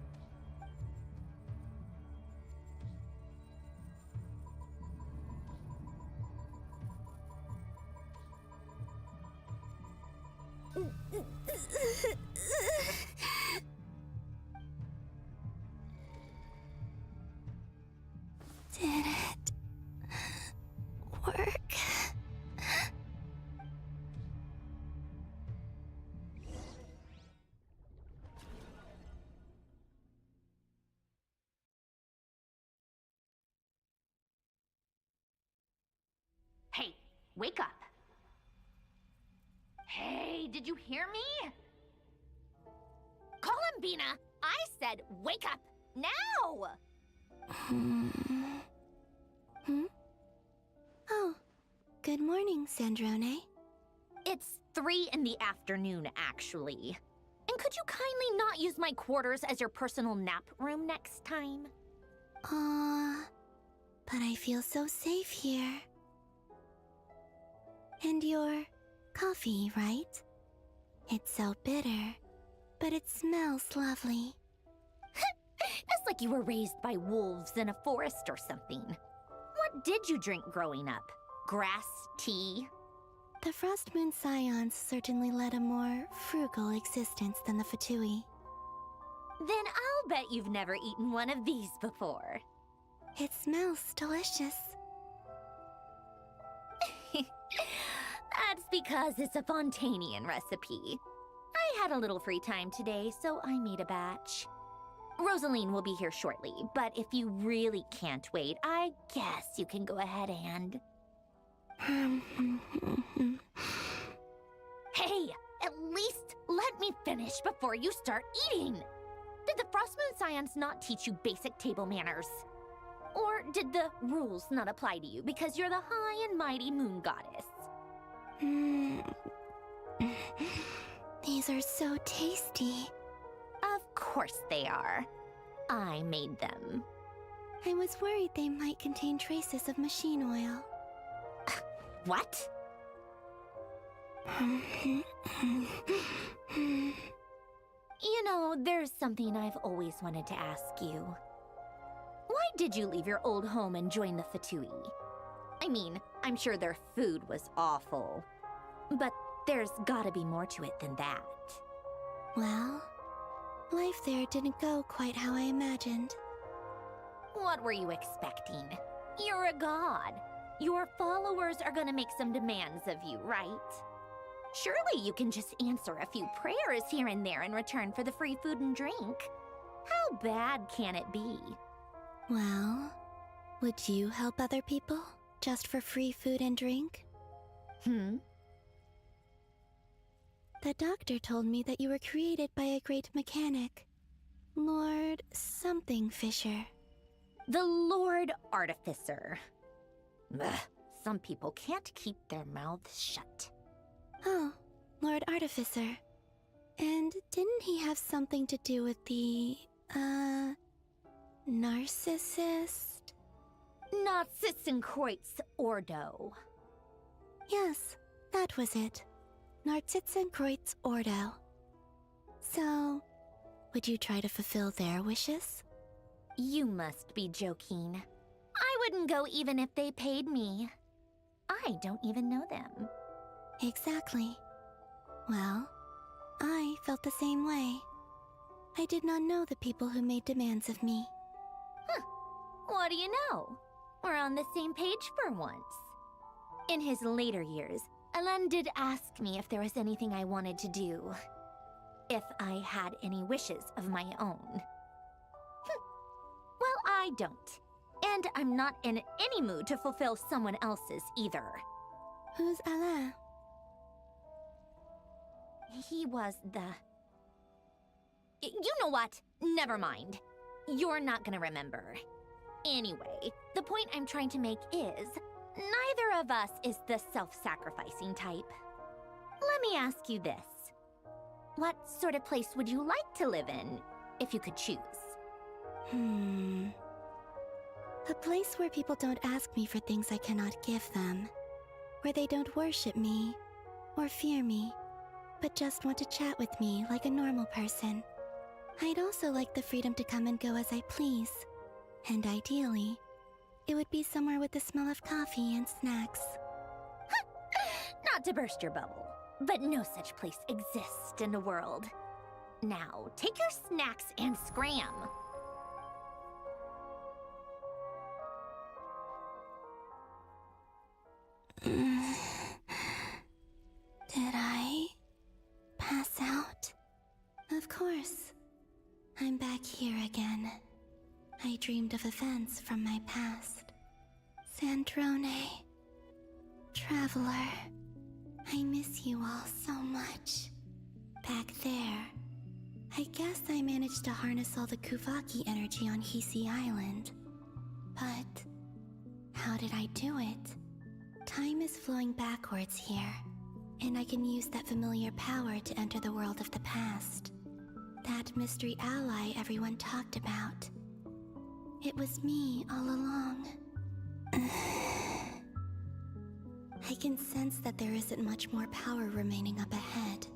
Did it work? wake up. Hey, did you hear me? Call him, Bina. I said wake up, now! Oh, good morning, Sandrone. It's 3 in the afternoon, actually. And could you kindly not use my quarters as your personal nap room next time? But I feel so safe here. And your coffee, right? It's so bitter, but it smells lovely. That's like you were raised by wolves in a forest or something. What did you drink growing up? Grass tea? The Frost Moon Scions certainly led a more frugal existence than the Fatui. Then I'll bet you've never eaten one of these before. It smells delicious. That's because it's a Fontanian recipe. I had a little free time today, so I made a batch. Rosaline will be here shortly, but if you really can't wait, I guess you can go ahead and... Hey, at least let me finish before you start eating! Did the Frost Moon Scions not teach you basic table manners? Or did the rules not apply to you because you're the high and mighty moon goddess? These are so tasty. Of course they are. I made them. I was worried they might contain traces of machine oil. What? You know, there's something I've always wanted to ask you. Why did you leave your old home and join the Fatui? I mean, I'm sure their food was awful. But there's gotta be more to it than that. Well, life there didn't go quite how I imagined. What were you expecting? You're a god. Your followers are gonna make some demands of you, right? Surely you can just answer a few prayers here and there in return for the free food and drink. How bad can it be? Well, would you help other people just for free food and drink? The doctor told me that you were created by a great mechanic, Lord something Fisher. The Lord Artificer. Ugh, some people can't keep their mouths shut. Oh, Lord Artificer. And didn't he have something to do with the, narcissist? Narcissenkreuz Ordo. Yes, that was it. Narcissenkreuz Ordo. So, would you try to fulfill their wishes? You must be joking. I wouldn't go even if they paid me. I don't even know them. Exactly. Well, I felt the same way. I did not know the people who made demands of me. Huh. What do you know? We're on the same page for once. In his later years, Alan did ask me if there was anything I wanted to do. If I had any wishes of my own. Well, I don't. And I'm not in any mood to fulfill someone else's either. Who's Alain? He was the... You know what? Never mind. You're not gonna remember. Anyway, the point I'm trying to make is, neither of us is the self-sacrificing type. Let me ask you this. What sort of place would you like to live in, if you could choose? A place where people don't ask me for things I cannot give them. Where they don't worship me, or fear me, but just want to chat with me like a normal person. I'd also like the freedom to come and go as I please. And ideally, it would be somewhere with the smell of coffee and snacks. Not to burst your bubble, but no such place exists in the world. Now, take your snacks and scram. Did I pass out? Of course. I'm back here again. I dreamed of events from my past. Sandrone. Traveler, I miss you all so much. Back there, I guess I managed to harness all the Kuvaki energy on Hisi Island. But how did I do it? Time is flowing backwards here, and I can use that familiar power to enter the world of the past. That mystery ally everyone talked about. It was me all along. I can sense that there isn't much more power remaining up ahead.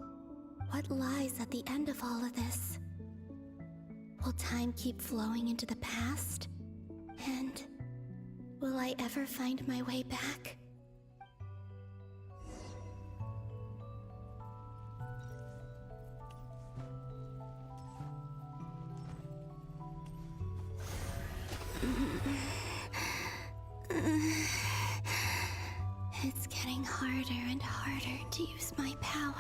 What lies at the end of all of this? Will time keep flowing into the past? And will I ever find my way back? It's getting harder and harder to use my power.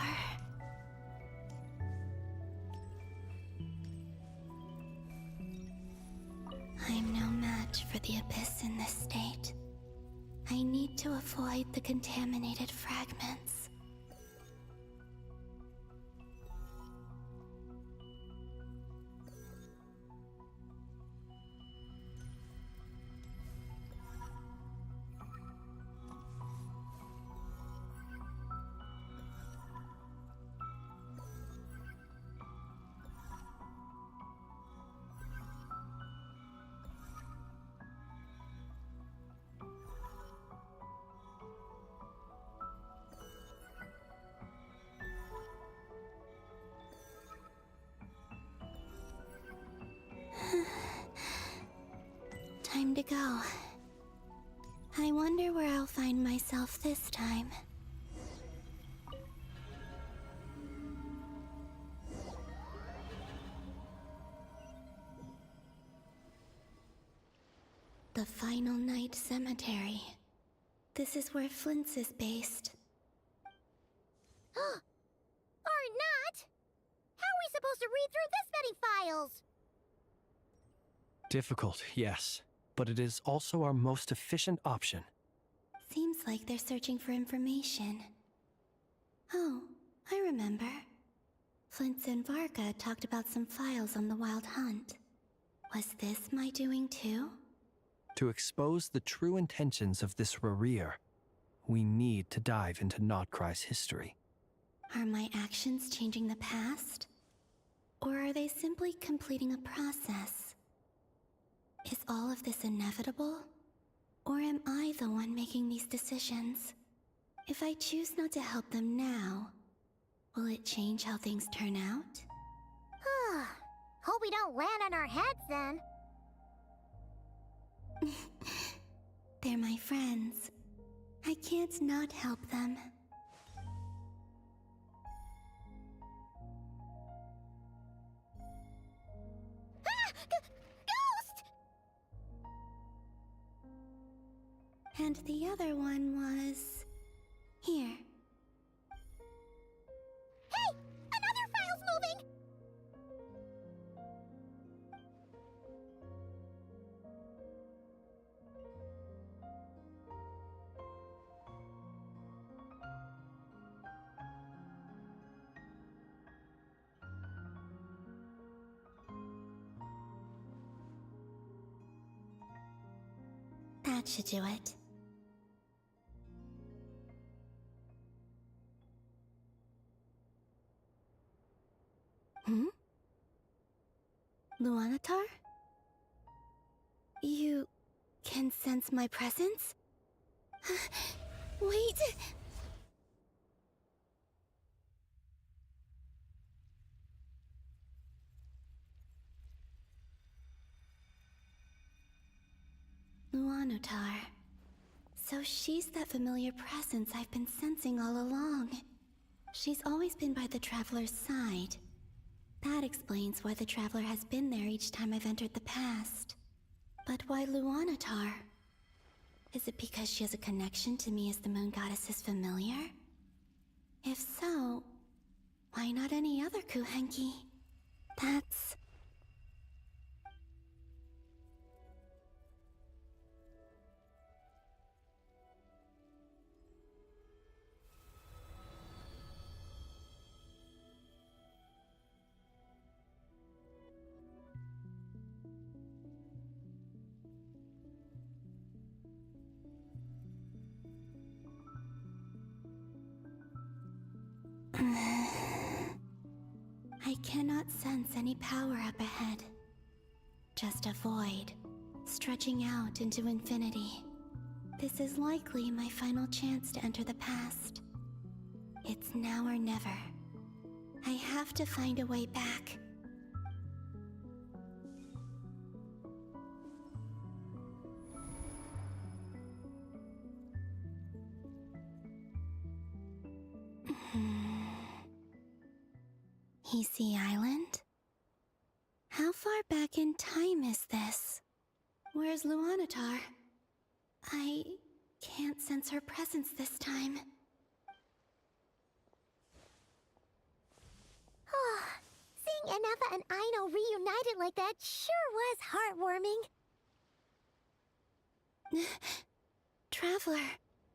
I'm no match for the Abyss in this state. I need to avoid the contaminated fragments. Time to go. I wonder where I'll find myself this time. The Final Night Cemetery. This is where Flint's is based. Or not! How are we supposed to read through this many files? Difficult, yes, but it is also our most efficient option. Seems like they're searching for information. Oh, I remember. Flint's and Varka talked about some files on the Wild Hunt. Was this my doing too? To expose the true intentions of this Rarir, we need to dive into Nod-Krai's history. Are my actions changing the past? Or are they simply completing a process? Is all of this inevitable? Or am I the one making these decisions? If I choose not to help them now, will it change how things turn out? Hope we don't land on our heads then. They're my friends. I can't not help them. Ghost! And the other one was... here. Hey! Another file's moving! That should do it. Luanatar? You can sense my presence? Wait! Luanatar. So she's that familiar presence I've been sensing all along. She's always been by the Traveler's side. That explains why the Traveler has been there each time I've entered the past. But why Luanatar? Is it because she has a connection to me as the Moon Goddess's familiar? If so, why not any other Kuhenki? That's... cannot sense any power up ahead. Just a void, stretching out into infinity. This is likely my final chance to enter the past. It's now or never. I have to find a way back. Hisi Island? How far back in time is this? Where's Luanatar? I can't sense her presence this time. Oh, seeing Enefa and Aino reunited like that sure was heartwarming. Traveler,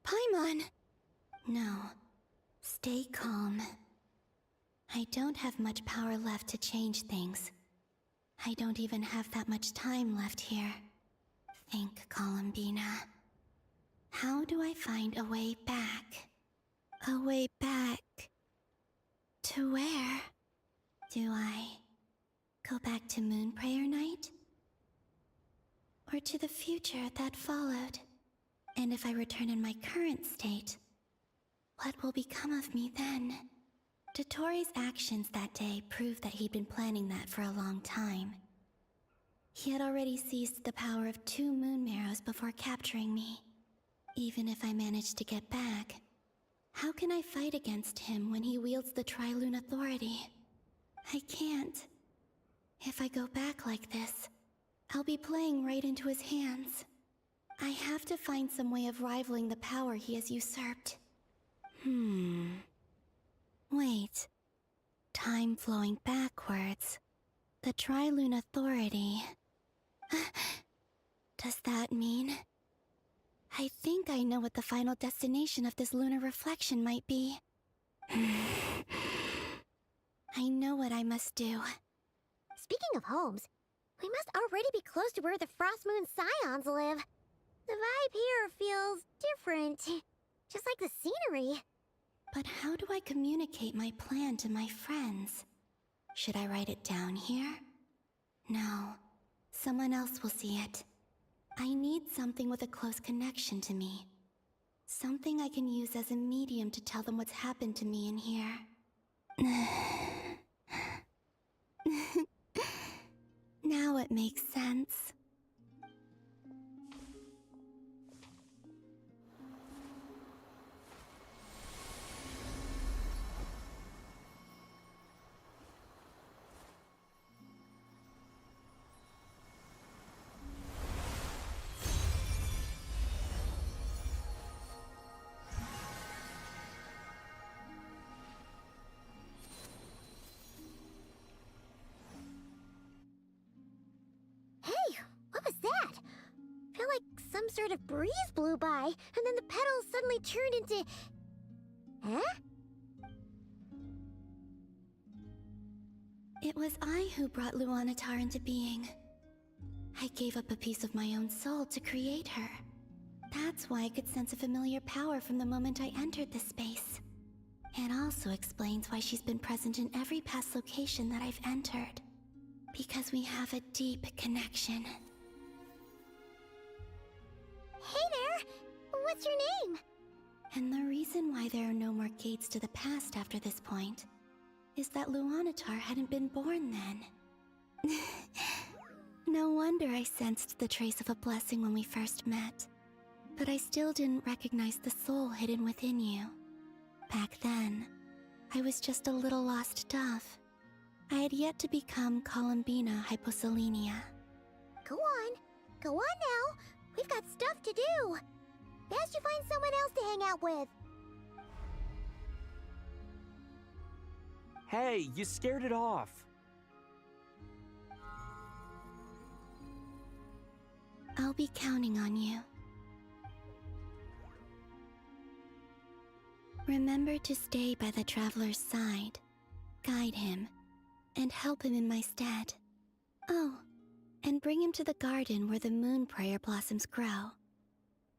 Paimon. No, stay calm. I don't have much power left to change things. I don't even have that much time left here. Think, Bina. How do I find a way back? A way back... to where? Do I go back to Moon Prayer Night? Or to the future that followed? And if I return in my current state, what will become of me then? Dottoro's actions that day proved that he'd been planning that for a long time. He had already seized the power of 2 moon marrows before capturing me. Even if I managed to get back, how can I fight against him when he wields the Tri-Lune Authority? I can't. If I go back like this, I'll be playing right into his hands. I have to find some way of rivaling the power he has usurped. Wait. Time flowing backwards. The Tri-Lune Authority. Does that mean... I think I know what the final destination of this lunar reflection might be. I know what I must do. Speaking of homes, we must already be close to where the Frost Moon Scions live. The vibe here feels different, just like the scenery. But how do I communicate my plan to my friends? Should I write it down here? No, someone else will see it. I need something with a close connection to me. Something I can use as a medium to tell them what's happened to me in here. Now it makes sense. Some sort of breeze blew by, and then the petals suddenly turned into... Huh? It was I who brought Luanatar into being. I gave up a piece of my own soul to create her. That's why I could sense a familiar power from the moment I entered this space. It also explains why she's been present in every past location that I've entered. Because we have a deep connection. Hey there! What's your name? And the reason why there are no more gates to the past after this point is that Luanatar hadn't been born then. No wonder I sensed the trace of a blessing when we first met. But I still didn't recognize the soul hidden within you. Back then, I was just a little lost dove. I had yet to become Bina Hyposelenia. Go on now. We've got stuff to do. Best you find someone else to hang out with. Hey, you scared it off. I'll be counting on you. Remember to stay by the traveler's side, guide him, and help him in my stead. Oh, and bring him to the garden where the moon prayer blossoms grow.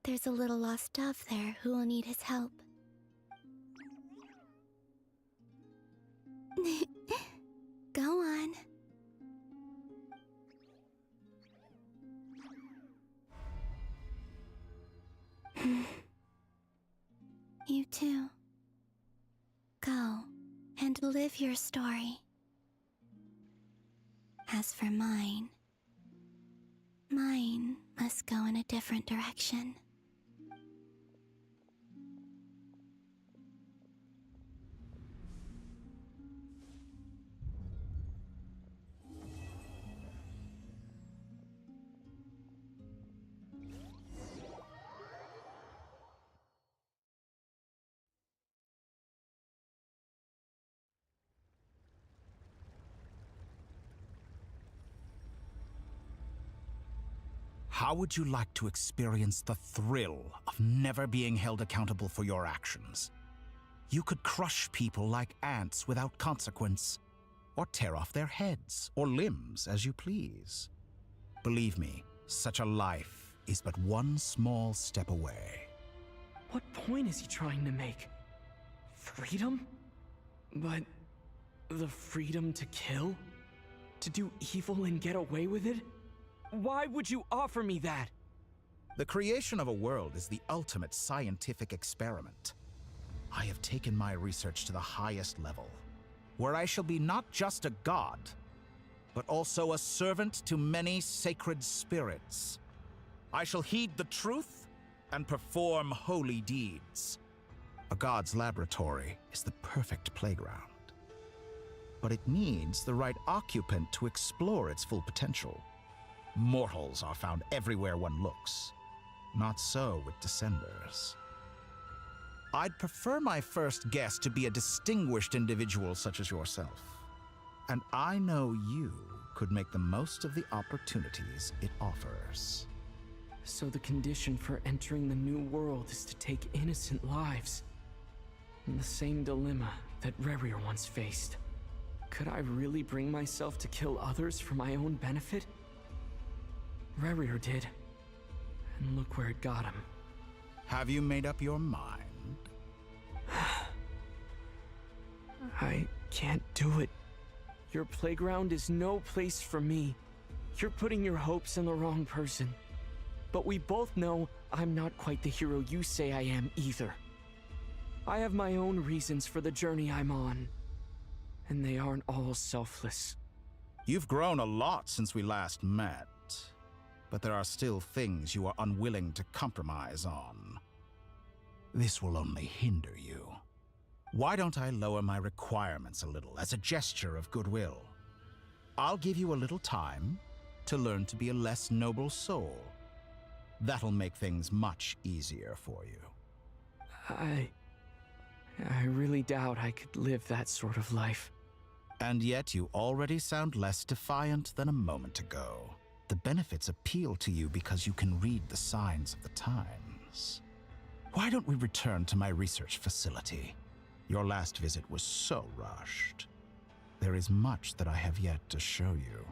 There's a little lost dove there who will need his help. Go on. You too. Go and live your story. As for mine must go in a different direction. How would you like to experience the thrill of never being held accountable for your actions? You could crush people like ants without consequence, or tear off their heads or limbs as you please. Believe me, such a life is but one small step away. What point is he trying to make? Freedom? But the freedom to kill? To do evil and get away with it? Why would you offer me that? The creation of a world is the ultimate scientific experiment. I have taken my research to the highest level, where I shall be not just a god, but also a servant to many sacred spirits. I shall heed the truth and perform holy deeds. A god's laboratory is the perfect playground, but it needs the right occupant to explore its full potential. Mortals are found everywhere one looks. Not so with Descenders. I'd prefer my first guest to be a distinguished individual such as yourself. And I know you could make the most of the opportunities it offers. So the condition for entering the new world is to take innocent lives. In the same dilemma that Rerir once faced. Could I really bring myself to kill others for my own benefit? Rerir did. And look where it got him. Have you made up your mind? I can't do it. Your playground is no place for me. You're putting your hopes in the wrong person. But we both know I'm not quite the hero you say I am either. I have my own reasons for the journey I'm on. And they aren't all selfless. You've grown a lot since we last met. But there are still things you are unwilling to compromise on. This will only hinder you. Why don't I lower my requirements a little as a gesture of goodwill? I'll give you a little time to learn to be a less noble soul. That'll make things much easier for you. I really doubt I could live that sort of life. And yet you already sound less defiant than a moment ago. The benefits appeal to you because you can read the signs of the times. Why don't we return to my research facility? Your last visit was so rushed. There is much that I have yet to show you.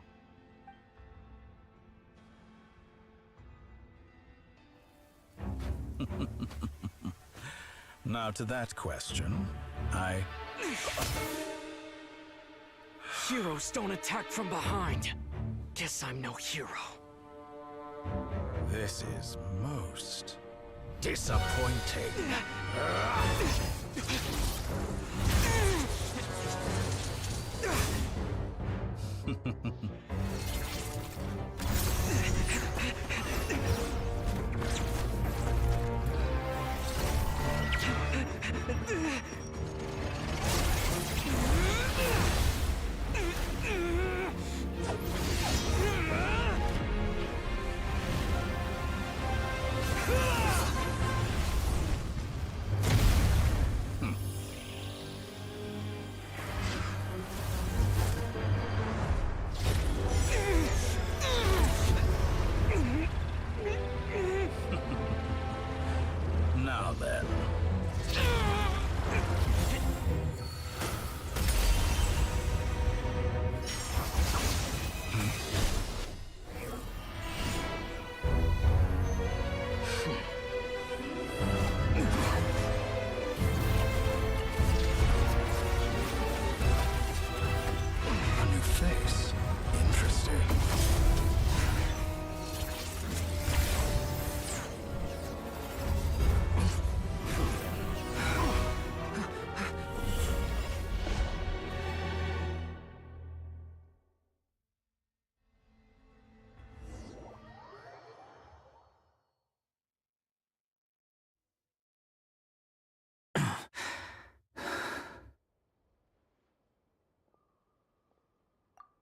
Now to that question, Heroes don't attack from behind. Guess I'm no hero. This is most disappointing.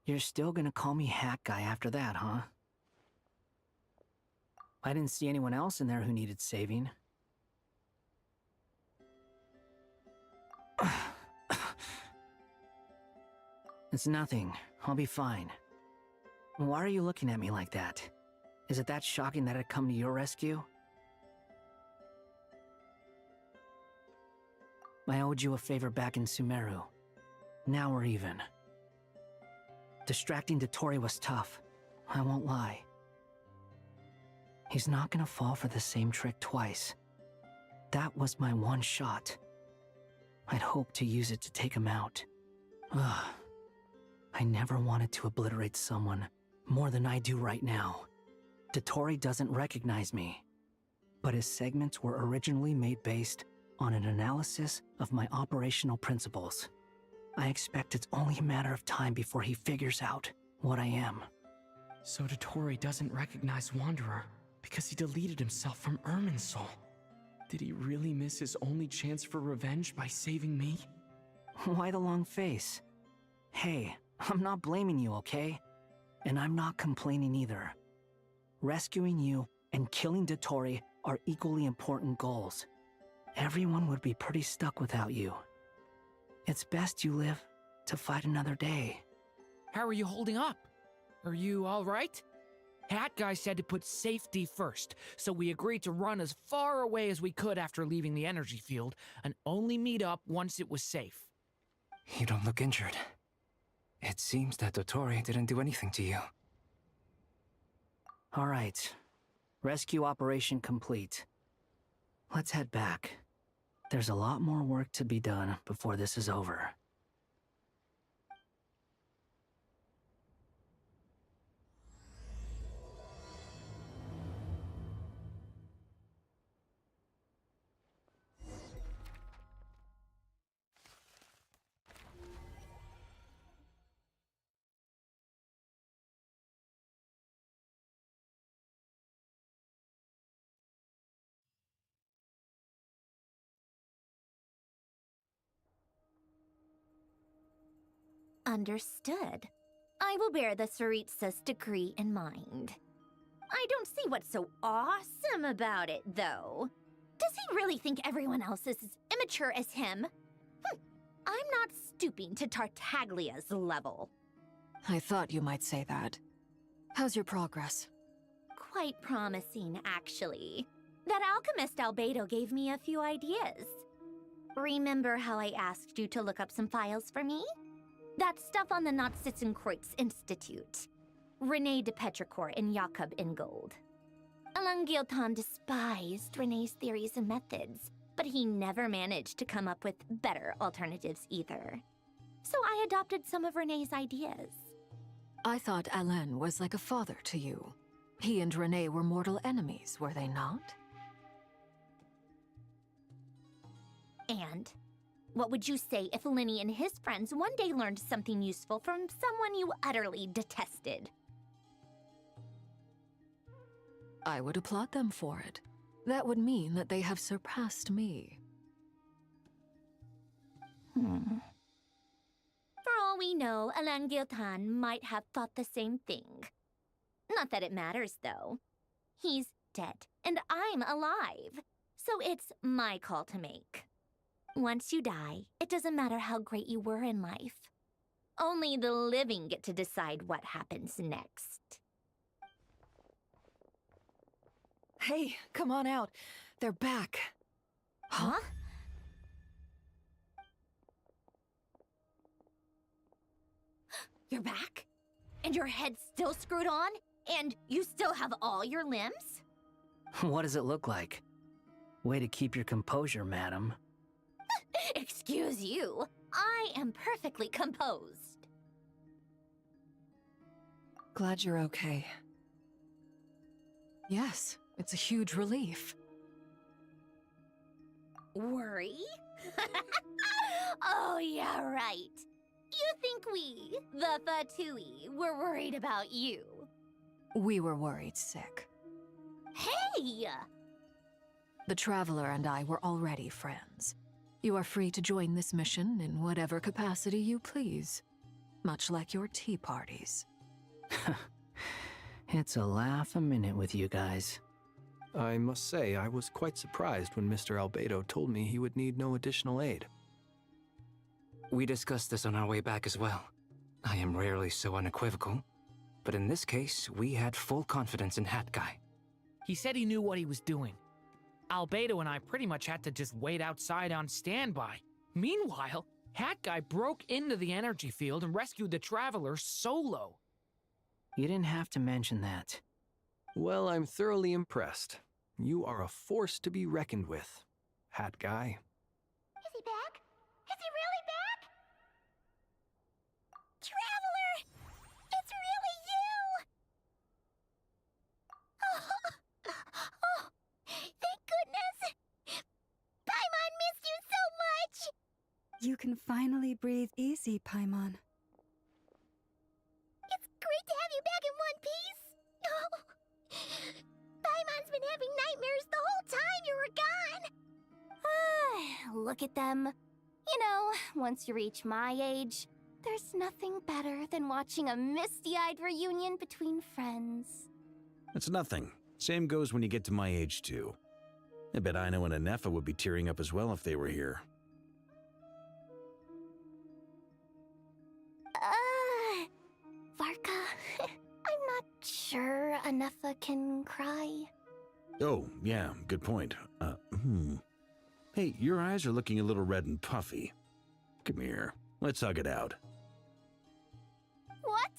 You're still gonna call me Hat Guy after that, huh? I didn't see anyone else in there who needed saving. It's nothing. I'll be fine. Why are you looking at me like that? Is it that shocking that I'd come to your rescue? I owed you a favor back in Sumeru. Now we're even. Distracting Dottore was tough. I won't lie. He's not gonna fall for the same trick twice. That was my one shot. I'd hoped to use it to take him out. Ugh. I never wanted to obliterate someone more than I do right now. Dottore doesn't recognize me, but his segments were originally made based on an analysis of my operational principles. I expect it's only a matter of time before he figures out what I am. So Dottore doesn't recognize Wanderer because he deleted himself from Irminsul. Did he really miss his only chance for revenge by saving me? Why the long face? Hey, I'm not blaming you, okay? And I'm not complaining either. Rescuing you and killing Dottore are equally important goals. Everyone would be pretty stuck without you. It's best you live to fight another day. How are you holding up? Are you all right? Hat Guy said to put safety first, so we agreed to run as far away as we could after leaving the energy field and only meet up once it was safe. You don't look injured. It seems that Dottore didn't do anything to you. All right. Rescue operation complete. Let's head back. There's a lot more work to be done before this is over. Understood. I will bear the Tsaritsa's decree in mind. I don't see what's so awesome about it, though. Does he really think everyone else is as immature as him? I'm not stooping to Tartaglia's level. I thought you might say that. How's your progress? Quite promising, actually. That alchemist Albedo gave me a few ideas. Remember how I asked you to look up some files for me? That stuff on the Nod-Krai Institute. René de Petrichor and Jakob Ingold. Elangilton despised René's theories and methods, but he never managed to come up with better alternatives either. So I adopted some of René's ideas. I thought Alain was like a father to you. He and René were mortal enemies, were they not? And what would you say if Linny and his friends one day learned something useful from someone you utterly detested? I would applaud them for it. That would mean that they have surpassed me. For all we know, Alain Giltan might have thought the same thing. Not that it matters, though. He's dead, and I'm alive. So it's my call to make. Once you die, it doesn't matter how great you were in life. Only the living get to decide what happens next. Hey, come on out. They're back. Huh? You're back? And your head's still screwed on? And you still have all your limbs? What does it look like? Way to keep your composure, madam. Excuse you. I am perfectly composed. Glad you're okay. Yes, it's a huge relief. Worry? Oh, yeah, right. You think we, the Fatui, were worried about you? We were worried sick. Hey! The Traveler and I were already friends. You are free to join this mission in whatever capacity you please. much like your tea parties. It's a laugh a minute with you guys. I must say, I was quite surprised when Mr. Albedo told me he would need no additional aid. We discussed this on our way back as well. I am rarely so unequivocal, but in this case, we had full confidence in Hat Guy. He said he knew what he was doing. Albedo and I pretty much had to just wait outside on standby. Meanwhile, Hat Guy broke into the energy field and rescued the Traveler solo. You didn't have to mention that. Well, I'm thoroughly impressed. You are a force to be reckoned with, Hat Guy. Is he back? Is he really back? Traveler! It's really you! Oh, thank goodness! Paimon missed you so much! You can finally breathe easy, Paimon. It's great to have you back in one piece! Oh, Paimon's been having nightmares the whole time you were gone! Look at them. You know, once you reach my age, there's nothing better than watching a misty-eyed reunion between friends. That's nothing. Same goes when you get to my age, too. I bet Ino and Anefa would be tearing up as well if they were here. Varka, I'm not sure Anefa can cry. Oh, yeah, good point. Hey, your eyes are looking a little red and puffy. Come here, let's hug it out. What?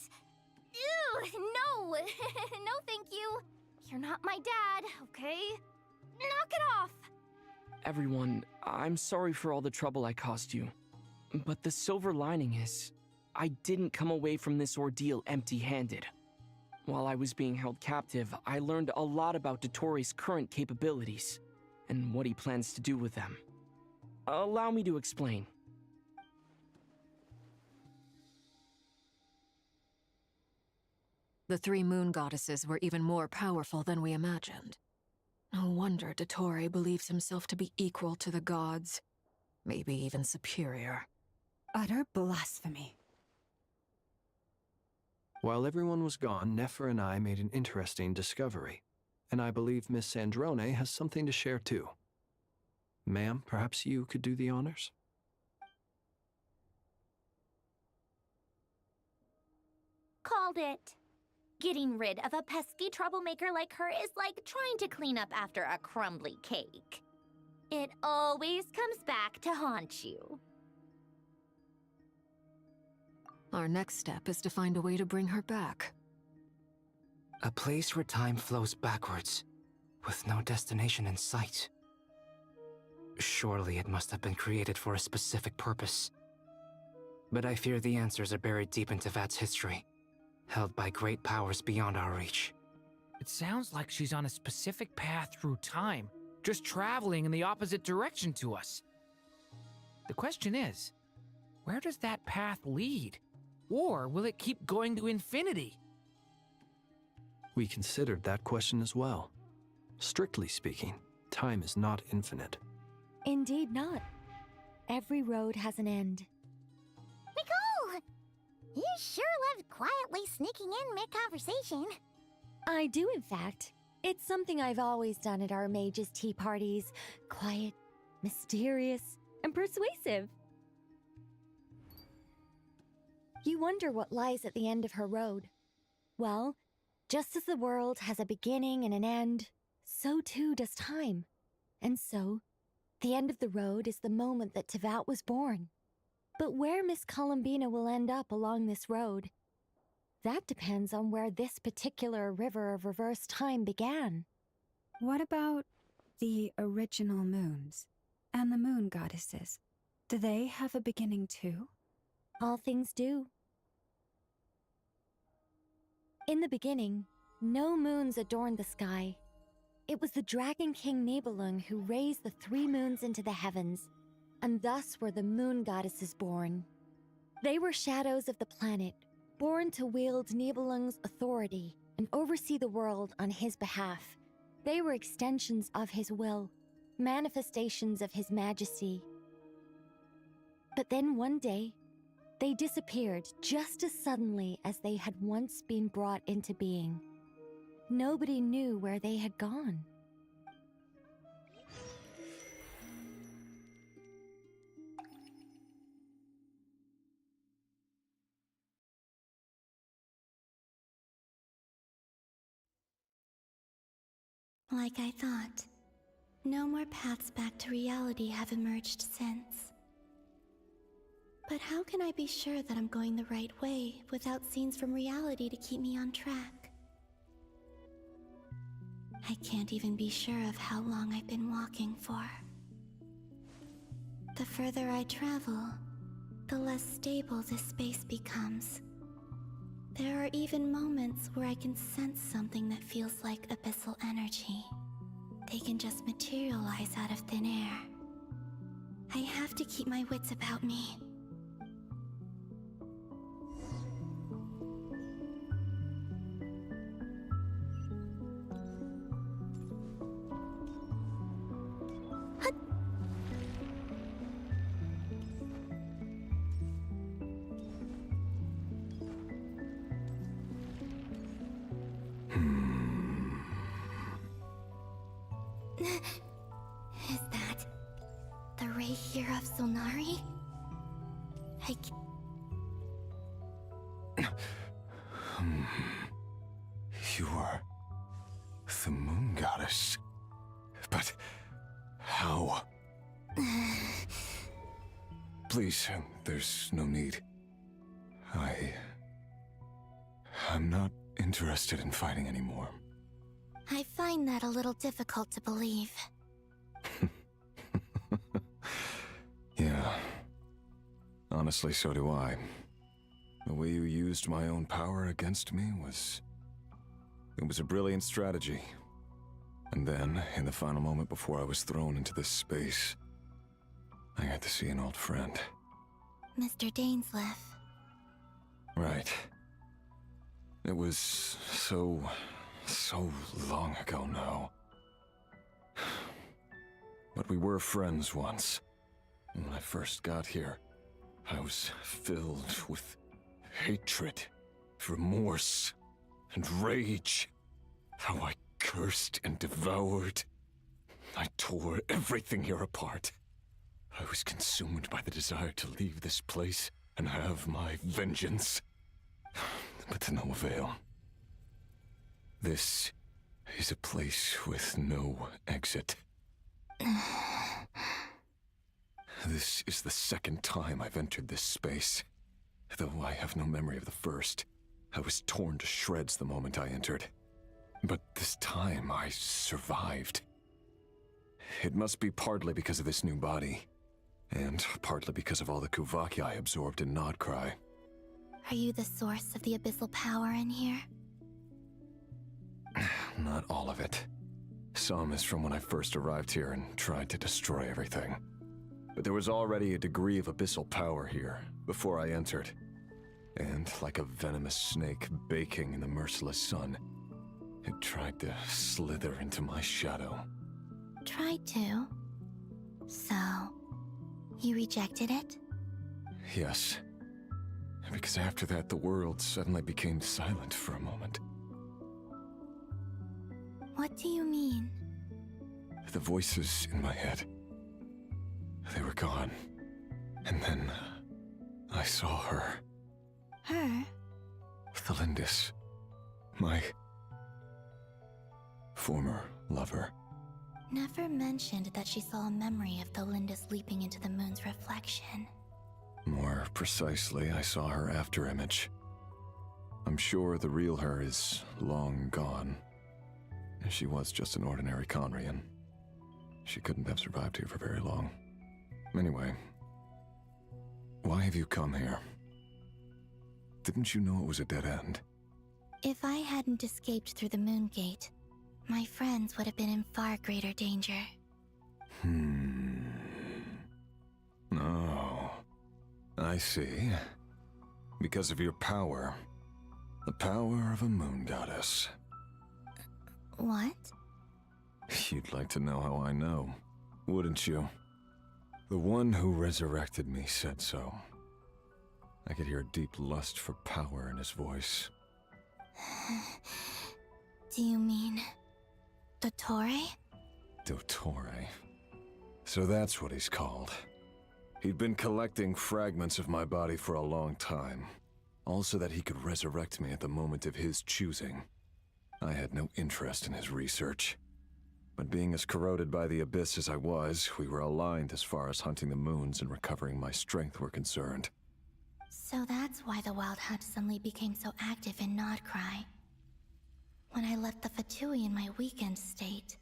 Ew, no! No, thank you. You're not my dad, okay? Knock it off! Everyone, I'm sorry for all the trouble I caused you. But the silver lining is, I didn't come away from this ordeal empty-handed. While I was being held captive, I learned a lot about Dottoro's current capabilities, and what he plans to do with them. Allow me to explain. The three moon goddesses were even more powerful than we imagined. No wonder Dottore believes himself to be equal to the gods, maybe even superior. Utter blasphemy. While everyone was gone, Nefer and I made an interesting discovery, and I believe Miss Sandrone has something to share too. Ma'am, perhaps you could do the honors? Called it. Getting rid of a pesky troublemaker like her is like trying to clean up after a crumbly cake. It always comes back to haunt you. Our next step is to find a way to bring her back. A place where time flows backwards, with no destination in sight. Surely it must have been created for a specific purpose. But I fear the answers are buried deep into VII's history, held by great powers beyond our reach. It sounds like she's on a specific path through time, just traveling in the opposite direction to us. The question is, where does that path lead? Or will it keep going to infinity? We considered that question as well. Strictly speaking, time is not infinite. Indeed not. Every road has an end. Nicole! You sure loved quietly sneaking in mid-conversation. I do, in fact. It's something I've always done at our mages' tea parties. Quiet, mysterious, and persuasive. You wonder what lies at the end of her road. Well, just as the world has a beginning and an end, so too does time. And so, the end of the road is the moment that Teyvat was born. But where Miss Columbina will end up along this road, that depends on where this particular river of reverse time began. What about the original moons and the moon goddesses? Do they have a beginning too? All things do. In the beginning, no moons adorned the sky. It was the Dragon King Nibelung who raised the 3 moons into the heavens, and thus were the moon goddesses born. They were shadows of the planet, born to wield Nibelung's authority and oversee the world on his behalf. They were extensions of his will, manifestations of his majesty. But then one day, They disappeared just as suddenly as they had once been brought into being. Nobody knew where they had gone. Like I thought, no more paths back to reality have emerged since. But how can I be sure that I'm going the right way without scenes from reality to keep me on track? I can't even be sure of how long I've been walking for. The further I travel, the less stable this space becomes. There are even moments where I can sense something that feels like abyssal energy. They can just materialize out of thin air. I have to keep my wits about me. Is that the ray here of Solnari? You are the moon goddess. But how? Please, there's no need. I'm not interested in fighting anymore. I find that a little difficult to believe. Yeah. Honestly, so do I. The way you used my own power against me was... It was a brilliant strategy. And then, in the final moment before I was thrown into this space, I got to see an old friend. Mr. Dainsleif. Right. It was so long ago now. But we were friends once. And when I first got here, I was filled with hatred, remorse, and rage. How I cursed and devoured. I tore everything here apart. I was consumed by the desire to leave this place and have my vengeance. But to no avail. This is a place with no exit. This is the second time I've entered this space. Though I have no memory of the first. I was torn to shreds the moment I entered. But this time I survived. It must be partly because of this new body. And partly because of all the Kuvaki I absorbed in Nod-Krai. Are you the source of the abyssal power in here? Not all of it. Some is from when I first arrived here and tried to destroy everything. But there was already a degree of abyssal power here, before I entered. And like a venomous snake baking in the merciless sun, it tried to slither into my shadow. Tried to? So, you rejected it? Yes. Because after that, the world suddenly became silent for a moment. What do you mean? The voices in my head, they were gone. And then I saw her. Her? Thelindis. My former lover. Never mentioned that she saw a memory of Thelindis leaping into the moon's reflection. More precisely, I saw her afterimage. I'm sure the real her is long gone. She was just an ordinary Conrian. She couldn't have survived here for very long. Anyway, why have you come here? Didn't you know it was a dead end? If I hadn't escaped through the moon gate, my friends would have been in far greater danger. Oh, I see. Because of your power. The power of a moon goddess. What? You'd like to know how I know, wouldn't you? The one who resurrected me said so. I could hear a deep lust for power in his voice. Do you mean... Dottore? Dottore. So that's what he's called. He'd been collecting fragments of my body for a long time, all so that he could resurrect me at the moment of his choosing. I had no interest in his research. But being as corroded by the Abyss as I was, we were aligned as far as hunting the moons and recovering my strength were concerned. So that's why the Wild Hunt suddenly became so active in Nod-Krai. When I left the Fatui in my weakened state,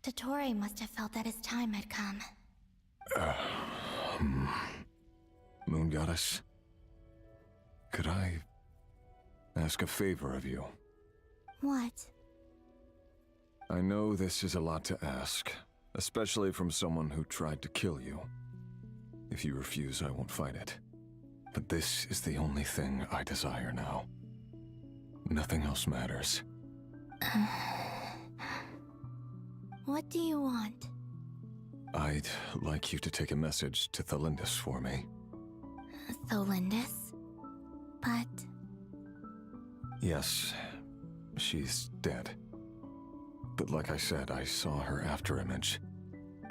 Dottore must have felt that his time had come. Moon Goddess, could I ask a favor of you? What? I know this is a lot to ask, especially from someone who tried to kill you. If you refuse, I won't fight it. But this is the only thing I desire now. Nothing else matters. What do you want? I'd like you to take a message to Thelindis for me. Thelindis? But... Yes, she's dead. But like I said, I saw her afterimage.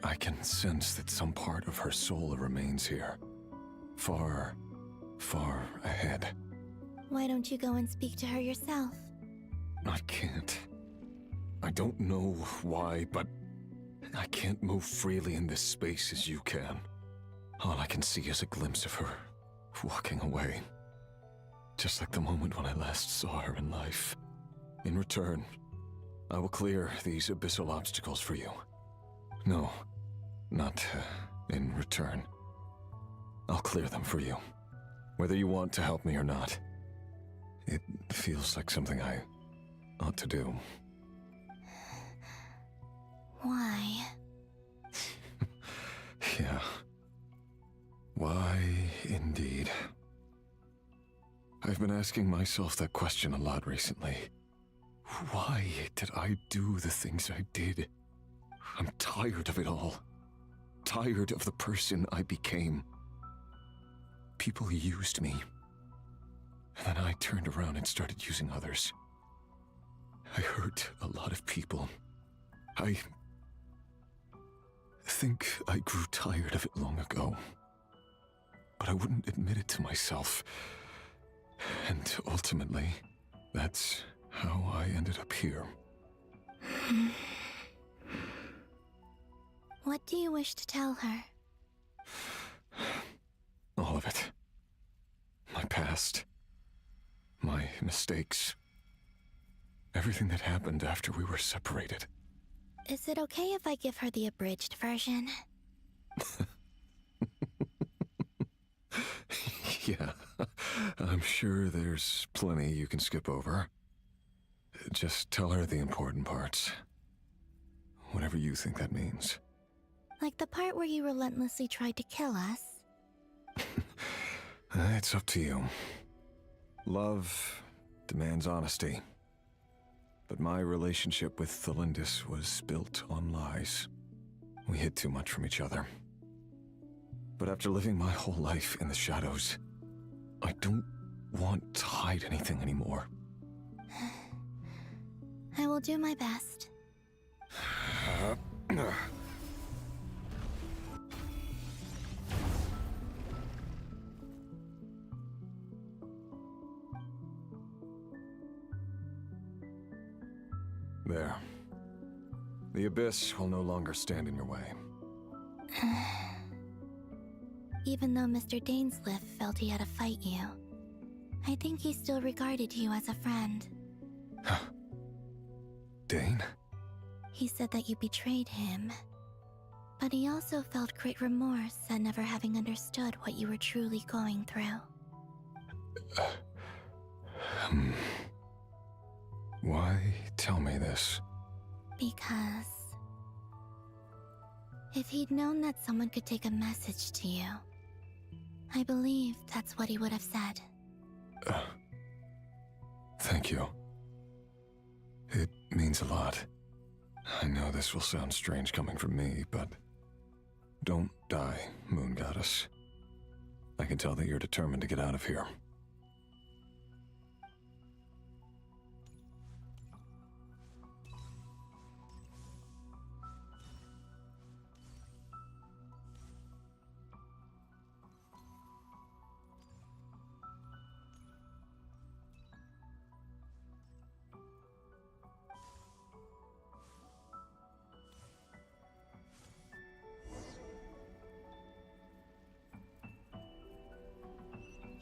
I can sense that some part of her soul remains here. Far, far ahead. Why don't you go and speak to her yourself? I can't. I don't know why, but I can't move freely in this space as you can. All I can see is a glimpse of her walking away. Just like the moment when I last saw her in life. In return, I will clear these abyssal obstacles for you. No, not in return. I'll clear them for you, whether you want to help me or not. It feels like something I ought to do. Why? Yeah. Why, indeed. I've been asking myself that question a lot recently. Why did I do the things I did? I'm tired of it all. Tired of the person I became. People used me. And then I turned around and started using others. I hurt a lot of people. I think I grew tired of it long ago. But I wouldn't admit it to myself. And ultimately, that's how I ended up here. What do you wish to tell her? All of it. My past. My mistakes. Everything that happened after we were separated. Is it okay if I give her the abridged version? Yeah, I'm sure there's plenty you can skip over. Just tell her the important parts. Whatever you think that means. Like the part where you relentlessly tried to kill us? It's up to you. Love demands honesty. But my relationship with Thelindis was built on lies. We hid too much from each other. But after living my whole life in the shadows, I don't want to hide anything anymore. I will do my best. There. The Abyss will no longer stand in your way. Even though Mr. Dainsliff felt he had to fight you, I think he still regarded you as a friend. Dane? He said that you betrayed him, but he also felt great remorse at never having understood what you were truly going through. Why tell me this? Because if he'd known that someone could take a message to you, I believe that's what he would have said. Thank you. It means a lot. I know this will sound strange coming from me, but don't die, Moon Goddess. I can tell that you're determined to get out of here.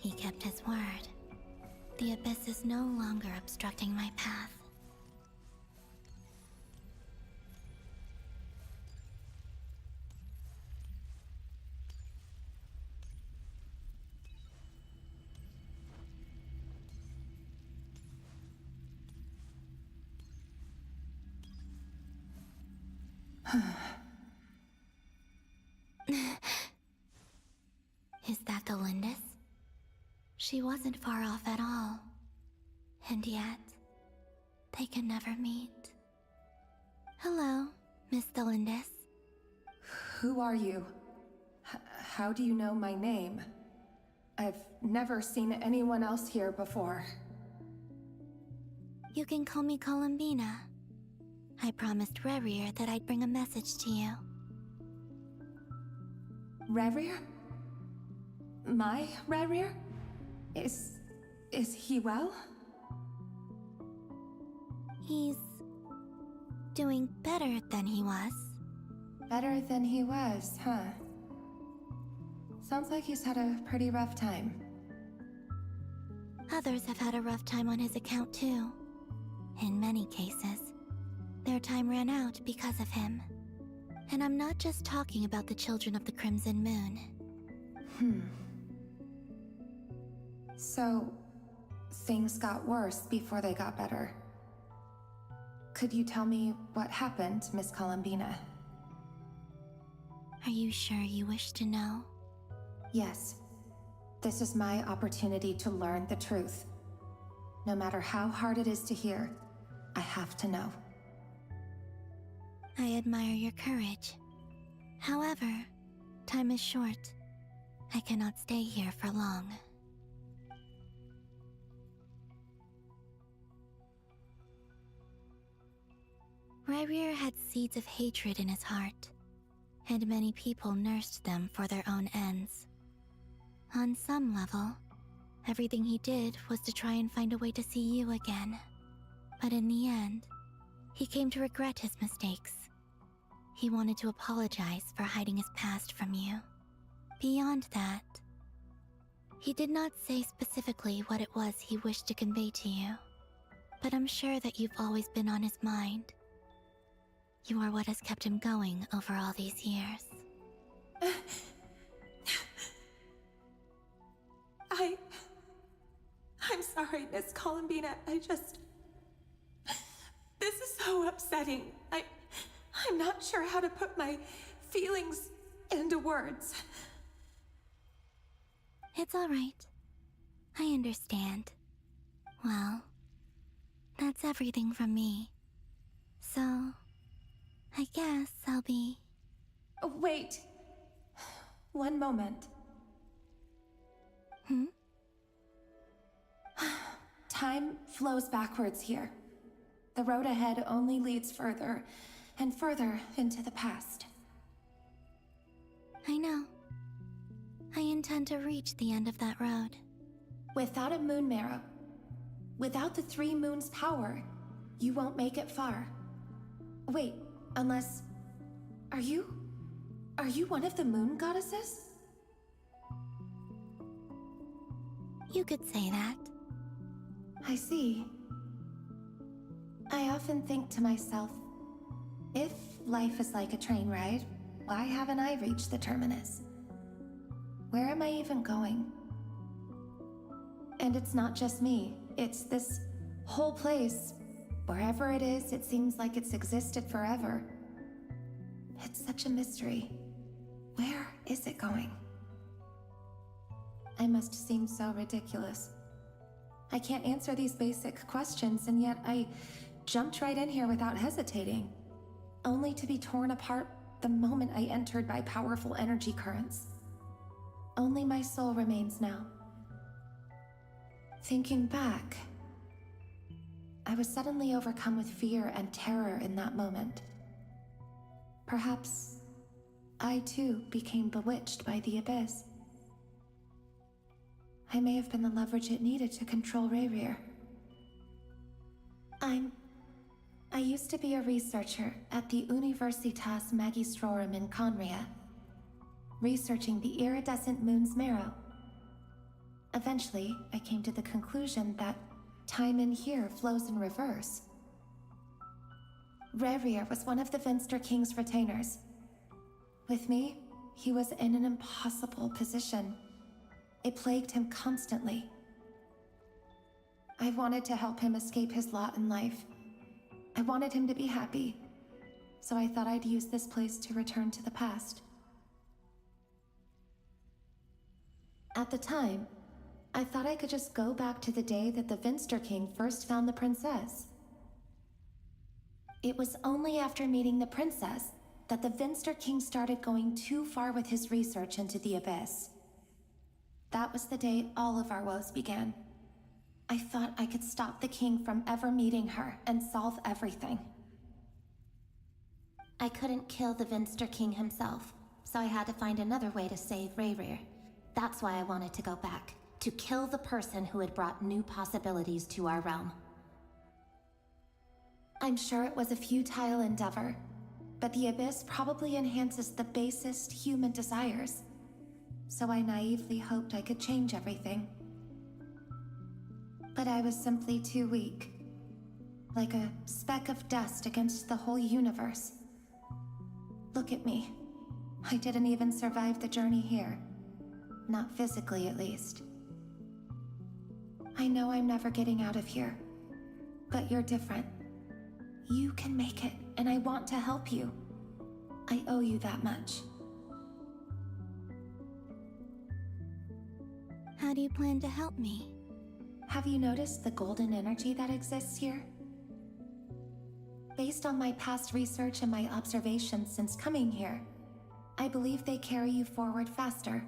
He kept his word. The abyss is no longer obstructing my path. Is that the Lindis? She wasn't far off at all. And yet, they can never meet. Hello, Miss Delindis. Who are you? How do you know my name? I've never seen anyone else here before. You can call me Bina. I promised Rerir that I'd bring a message to you. Rerir? My Rerir? Is he well? He's doing better than he was. Better than he was, huh? Sounds like he's had a pretty rough time. Others have had a rough time on his account too. In many cases, their time ran out because of him. And I'm not just talking about the children of the Crimson Moon. So, things got worse before they got better. Could you tell me what happened, Miss Columbina? Are you sure you wish to know? Yes. This is my opportunity to learn the truth. No matter how hard it is to hear, I have to know. I admire your courage. However, time is short. I cannot stay here for long. Rerir had seeds of hatred in his heart, and many people nursed them for their own ends. On some level, everything he did was to try and find a way to see you again. But in the end, he came to regret his mistakes. He wanted to apologize for hiding his past from you. Beyond that, he did not say specifically what it was he wished to convey to you, but I'm sure that you've always been on his mind. You are what has kept him going over all these years. I'm sorry, Miss Columbina. This is so upsetting. I'm not sure how to put my feelings into words. It's all right. I understand. Well, that's everything from me. So, I guess I'll be... Oh, wait. One moment. Time flows backwards here. The road ahead only leads further and further into the past. I know. I intend to reach the end of that road. Without a moon marrow, without the 3 moons' power, you won't make it far. Wait, unless... Are you one of the moon goddesses? You could say that. I see. I often think to myself, if life is like a train ride, why haven't I reached the terminus? Where am I even going? And it's not just me, it's this whole place. Wherever it is, it seems like it's existed forever. It's such a mystery. Where is it going? I must seem so ridiculous. I can't answer these basic questions, and yet I jumped right in here without hesitating, only to be torn apart the moment I entered by powerful energy currents. only my soul remains now. Thinking back, I was suddenly overcome with fear and terror in that moment. Perhaps I too became bewitched by the Abyss. I may have been the leverage it needed to control Rayrir. I used to be a researcher at the Universitas Magistrorum in Conria, researching the iridescent moon's marrow. Eventually, I came to the conclusion that time in here flows in reverse. Rayrir was one of the Finster King's retainers. With me, he was in an impossible position. It plagued him constantly. I wanted to help him escape his lot in life. I wanted him to be happy, so I thought I'd use this place to return to the past. At the time, I thought I could just go back to the day that the Finster King first found the princess. It was only after meeting the princess that the Finster King started going too far with his research into the Abyss. That was the day all of our woes began. I thought I could stop the king from ever meeting her and solve everything. I couldn't kill the Finster King himself, so I had to find another way to save Rayrir. That's why I wanted to go back, to kill the person who had brought new possibilities to our realm. I'm sure it was a futile endeavor, but the Abyss probably enhances the basest human desires. So I naively hoped I could change everything. But I was simply too weak. Like a speck of dust against the whole universe. Look at me. I didn't even survive the journey here. Not physically, at least. I know I'm never getting out of here. But you're different. You can make it, and I want to help you. I owe you that much. How do you plan to help me? Have you noticed the golden energy that exists here? Based on my past research and my observations since coming here, I believe they carry you forward faster.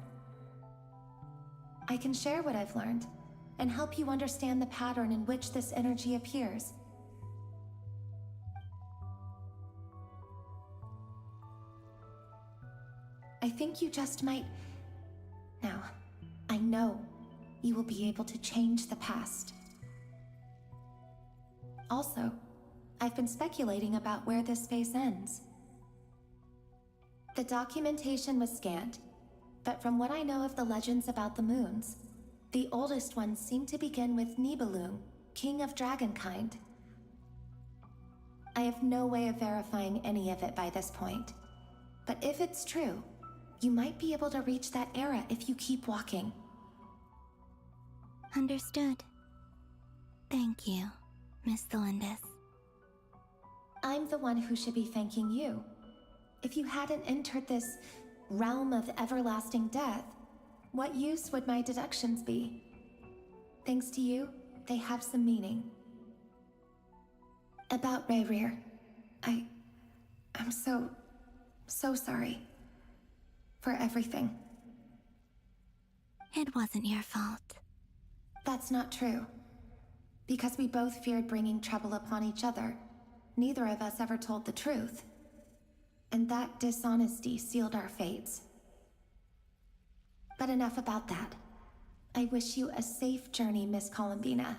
I can share what I've learned and help you understand the pattern in which this energy appears. I think you just might... Now, I know you will be able to change the past. Also, I've been speculating about where this space ends. The documentation was scanned, but from what I know of the legends about the moons, the oldest ones seem to begin with Nibelung, king of dragonkind. I have no way of verifying any of it by this point, but if it's true, you might be able to reach that era if you keep walking. Understood. Thank you, Miss Thelindis. I'm the one who should be thanking you. If you hadn't entered this realm of everlasting death, what use would my deductions be? Thanks to you, they have some meaning. About Rayrir, I'm so sorry. For everything. It wasn't your fault. That's not true. Because we both feared bringing trouble upon each other, neither of us ever told the truth. And that dishonesty sealed our fates. But enough about that. I wish you a safe journey, Miss Columbina.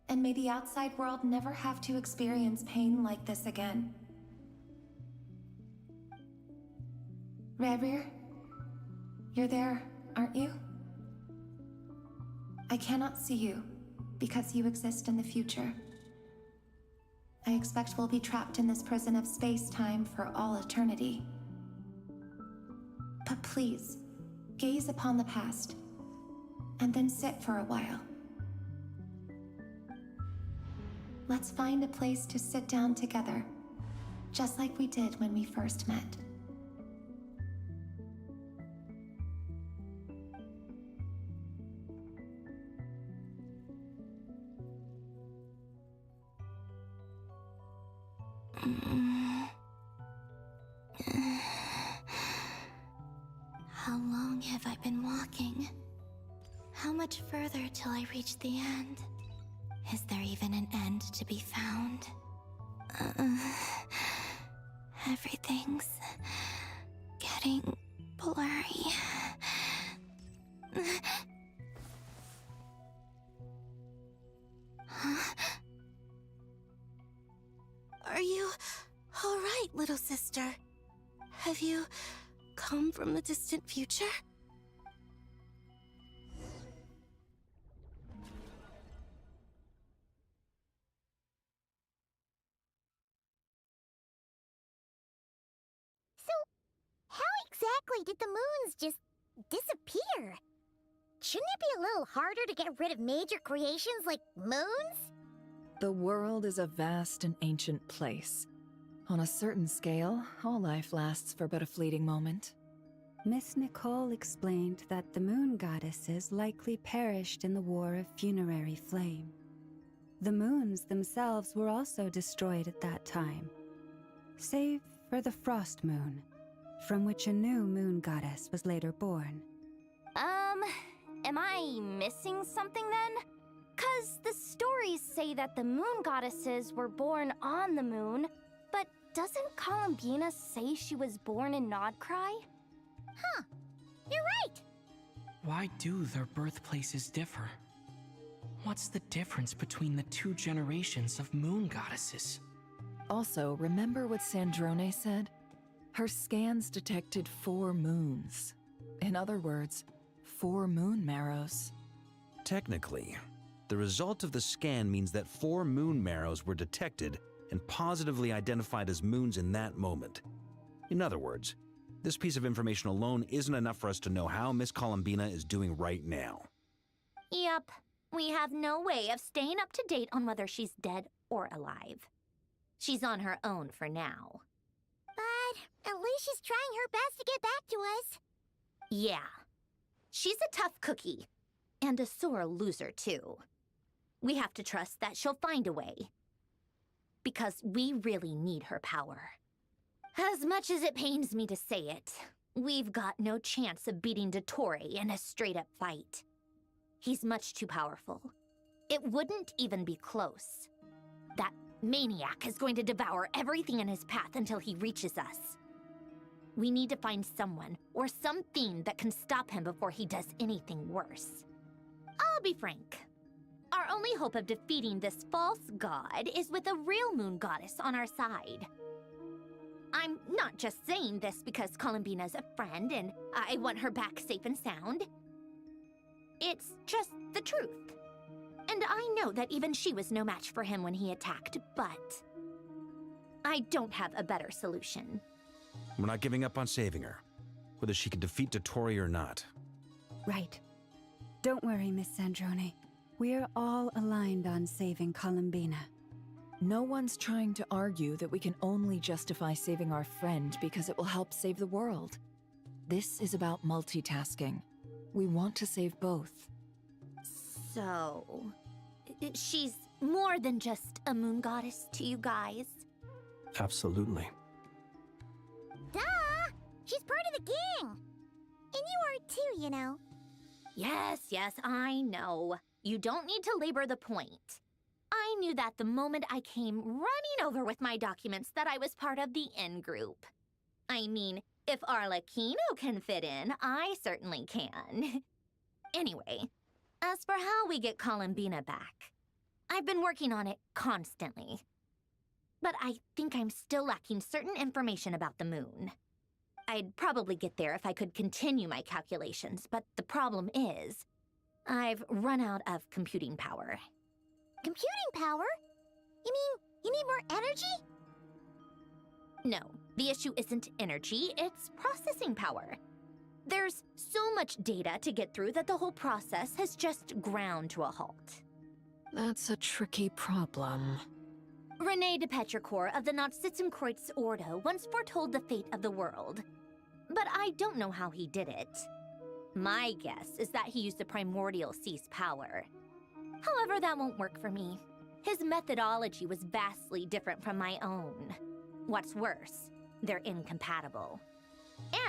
And may the outside world never have to experience pain like this again. Rayrir, you're there, aren't you? I cannot see you, because you exist in the future. I expect we'll be trapped in this prison of space-time for all eternity. But please, gaze upon the past, and then sit for a while. Let's find a place to sit down together, just like we did when we first met. been walking. How much further till I reach the end? Is there even an end to be found? Everything's getting blurry. Huh? Are you all right, little sister? Have you come from the distant future? So, how exactly did the moons just disappear? Shouldn't it be a little harder to get rid of major creations like moons? The world is a vast and ancient place. On a certain scale, all life lasts for but a fleeting moment. Miss Nicole explained that the moon goddesses likely perished in the War of Funerary Flame. The moons themselves were also destroyed at that time, save for the Frost Moon, from which a new moon goddess was later born. Am I missing something then? 'Cause the stories say that the moon goddesses were born on the moon, but doesn't Bina say she was born in Nod-Krai? Huh, you're right! Why do their birthplaces differ? What's the difference between the two generations of moon goddesses? Also, remember what Sandrone said? Her scans detected 4 moons. In other words, 4 moon marrows. Technically, the result of the scan means that 4 moon marrows were detected and positively identified as moons in that moment. In other words, this piece of information alone isn't enough for us to know how Miss Bina is doing right now. Yep, we have no way of staying up to date on whether she's dead or alive. She's on her own for now. But at least she's trying her best to get back to us. Yeah. She's a tough cookie. And a sore loser, too. We have to trust that she'll find a way. Because we really need her power. As much as it pains me to say it, we've got no chance of beating Dottore in a straight-up fight. He's much too powerful. It wouldn't even be close. That maniac is going to devour everything in his path until he reaches us. We need to find someone or something that can stop him before he does anything worse. I'll be frank. Our only hope of defeating this false god is with a real moon goddess on our side. I'm not just saying this because Bina's a friend and I want her back safe and sound. It's just the truth. And I know that even she was no match for him when he attacked, but I don't have a better solution. We're not giving up on saving her, whether she can defeat Dottore or not. Right. Don't worry, Miss Sandrone. We're all aligned on saving Bina. No one's trying to argue that we can only justify saving our friend because it will help save the world. This is about multitasking. We want to save both. So, she's more than just a moon goddess to you guys? Absolutely. Duh! She's part of the gang! And you are too, you know. Yes, I know. You don't need to labor the point. I knew that the moment I came running over with my documents that I was part of the in-group. I mean, if Arlecchino can fit in, I certainly can. Anyway, as for how we get Bina back, I've been working on it constantly. But I think I'm still lacking certain information about the moon. I'd probably get there if I could continue my calculations, but the problem is, I've run out of computing power. Computing power? You mean you need more energy? No, the issue isn't energy, it's processing power. There's so much data to get through that the whole process has just ground to a halt. That's a tricky problem. René de Petrichor of the Nod-Krai Ordo once foretold the fate of the world. But I don't know how he did it. My guess is that he used the primordial sea's power. However, that won't work for me. His methodology was vastly different from my own. What's worse, they're incompatible.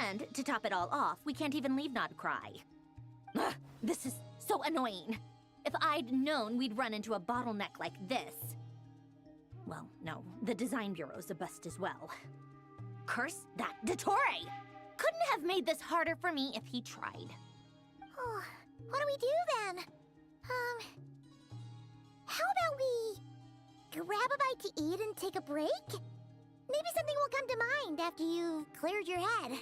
And to top it all off, we can't even leave Nod-Krai. Ugh, this is so annoying. If I'd known we'd run into a bottleneck like this... Well, no, the design bureau's a bust as well. Curse that Dottore! Couldn't have made this harder for me if he tried. Oh, what do we do then? How about we grab a bite to eat and take a break? Maybe something will come to mind after you've cleared your head.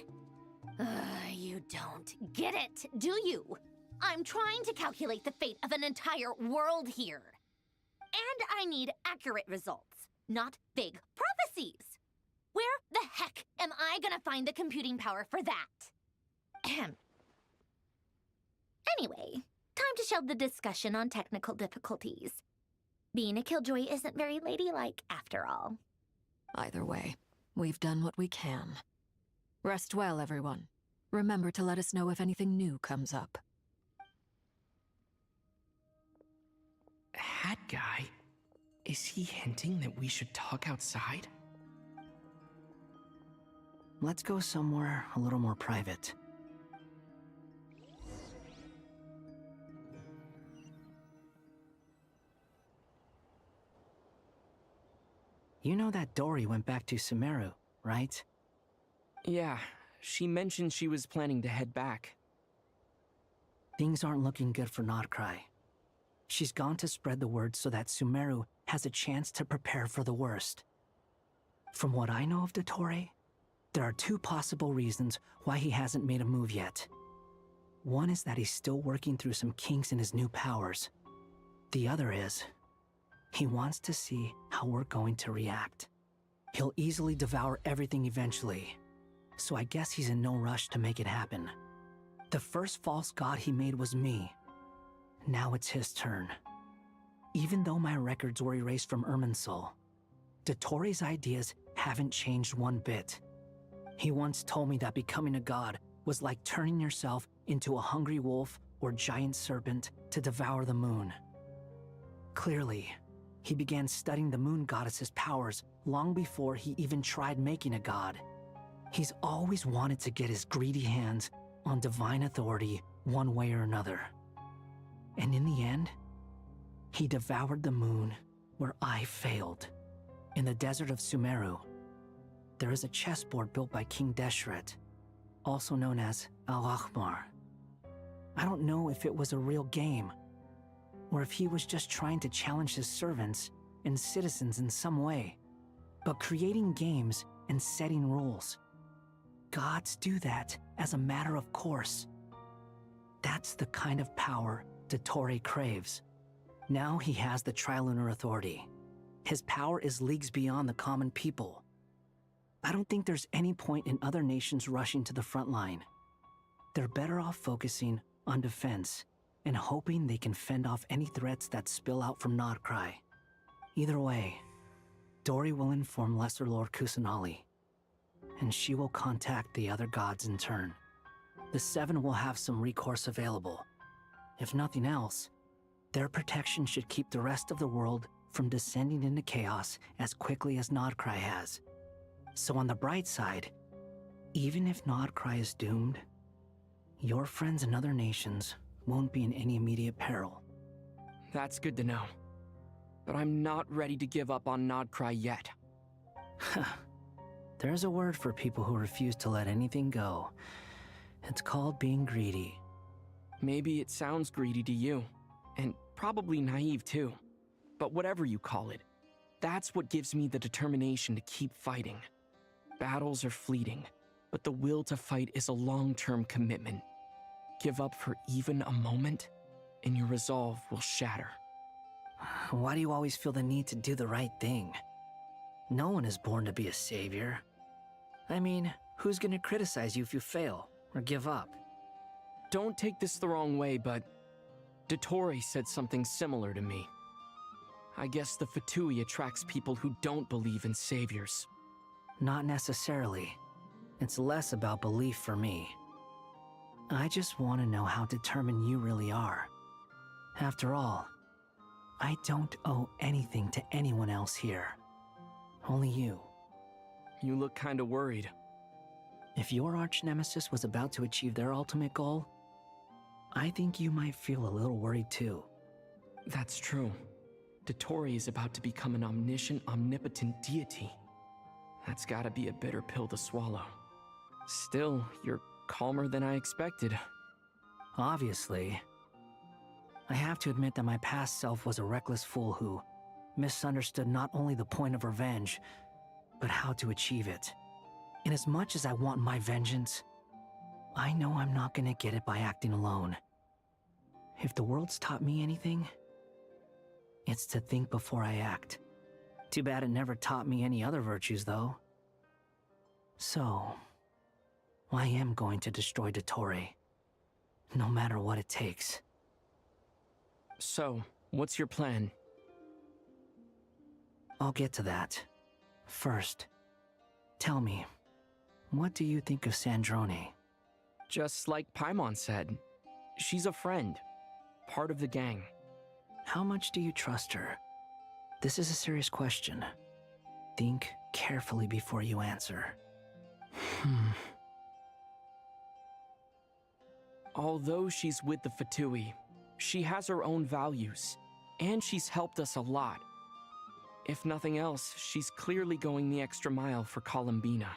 You don't get it, do you? I'm trying to calculate the fate of an entire world here. And I need accurate results, not vague prophecies. Where the heck am I gonna find the computing power for that? Anyway, time to shelve the discussion on technical difficulties. Being a killjoy isn't very ladylike after all. Either way, we've done what we can. Rest well, everyone. Remember to let us know if anything new comes up. Hat guy? Is he hinting that we should talk outside? Let's go somewhere a little more private. You know that Dory went back to Sumeru, right? Yeah, she mentioned she was planning to head back. Things aren't looking good for Nod-Krai. She's gone to spread the word so that Sumeru has a chance to prepare for the worst. From what I know of Dottore, there are two possible reasons why he hasn't made a move yet. One is that he's still working through some kinks in his new powers. The other is, he wants to see how we're going to react. He'll easily devour everything eventually, so I guess he's in no rush to make it happen. The first false god he made was me. Now it's his turn. Even though my records were erased from Irminsul, Dottore's ideas haven't changed one bit. He once told me that becoming a god was like turning yourself into a hungry wolf or giant serpent to devour the moon. Clearly, he began studying the moon goddess's powers long before he even tried making a god. He's always wanted to get his greedy hands on divine authority one way or another. And in the end, he devoured the moon where I failed. In the desert of Sumeru, there is a chessboard built by King Deshret, also known as Al-Ahmar. I don't know if it was a real game, or if he was just trying to challenge his servants and citizens in some way. But creating games and setting rules, gods do that as a matter of course. That's the kind of power Dottore craves. Now he has the Trilunar Authority. His power is leagues beyond the common people. I don't think there's any point in other nations rushing to the front line. They're better off focusing on defense and hoping they can fend off any threats that spill out from Nod-Krai. Either way, Dory will inform Lesser Lord Kusanali, and she will contact the other gods in turn. The Seven will have some recourse available. If nothing else, their protection should keep the rest of the world from descending into chaos as quickly as Nod-Krai has. So on the bright side, even if Nod-Krai is doomed, your friends in other nations won't be in any immediate peril. That's good to know. But I'm not ready to give up on Nod-Krai yet. There's a word for people who refuse to let anything go. It's called being greedy. Maybe it sounds greedy to you, and probably naive too. But whatever you call it, that's what gives me the determination to keep fighting. Battles are fleeting, but the will to fight is a long-term commitment. Give up for even a moment, and your resolve will shatter. Why do you always feel the need to do the right thing? No one is born to be a savior. I mean, who's gonna criticize you if you fail or give up? Don't take this the wrong way, but Dottore said something similar to me. I guess the Fatui attracts people who don't believe in saviors. Not necessarily. It's less about belief for me. I just want to know how determined you really are. After all, I don't owe anything to anyone else here. Only you. You look kinda worried. If your arch-nemesis was about to achieve their ultimate goal, I think you might feel a little worried too. That's true. Dottore is about to become an omniscient, omnipotent deity. That's gotta be a bitter pill to swallow. Still, you're calmer than I expected. Obviously. I have to admit that my past self was a reckless fool who misunderstood not only the point of revenge, but how to achieve it. And as much as I want my vengeance, I know I'm not gonna get it by acting alone. If the world's taught me anything, it's to think before I act. Too bad it never taught me any other virtues, though. So, I am going to destroy Dottore, no matter what it takes. So, what's your plan? I'll get to that. First, tell me, what do you think of Sandrone? Just like Paimon said, she's a friend, part of the gang. How much do you trust her? This is a serious question. Think carefully before you answer. Although she's with the Fatui, she has her own values, and she's helped us a lot. If nothing else, she's clearly going the extra mile for Bina.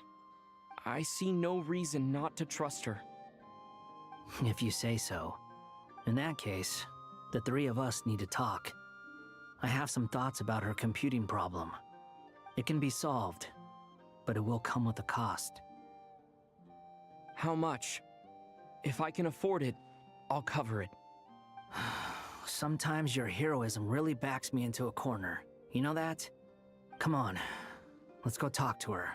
I see no reason not to trust her. If you say so. In that case, the three of us need to talk. I have some thoughts about her computing problem. It can be solved, but it will come with a cost. How much? If I can afford it, I'll cover it. Sometimes your heroism really backs me into a corner. You know that? Come on, let's go talk to her.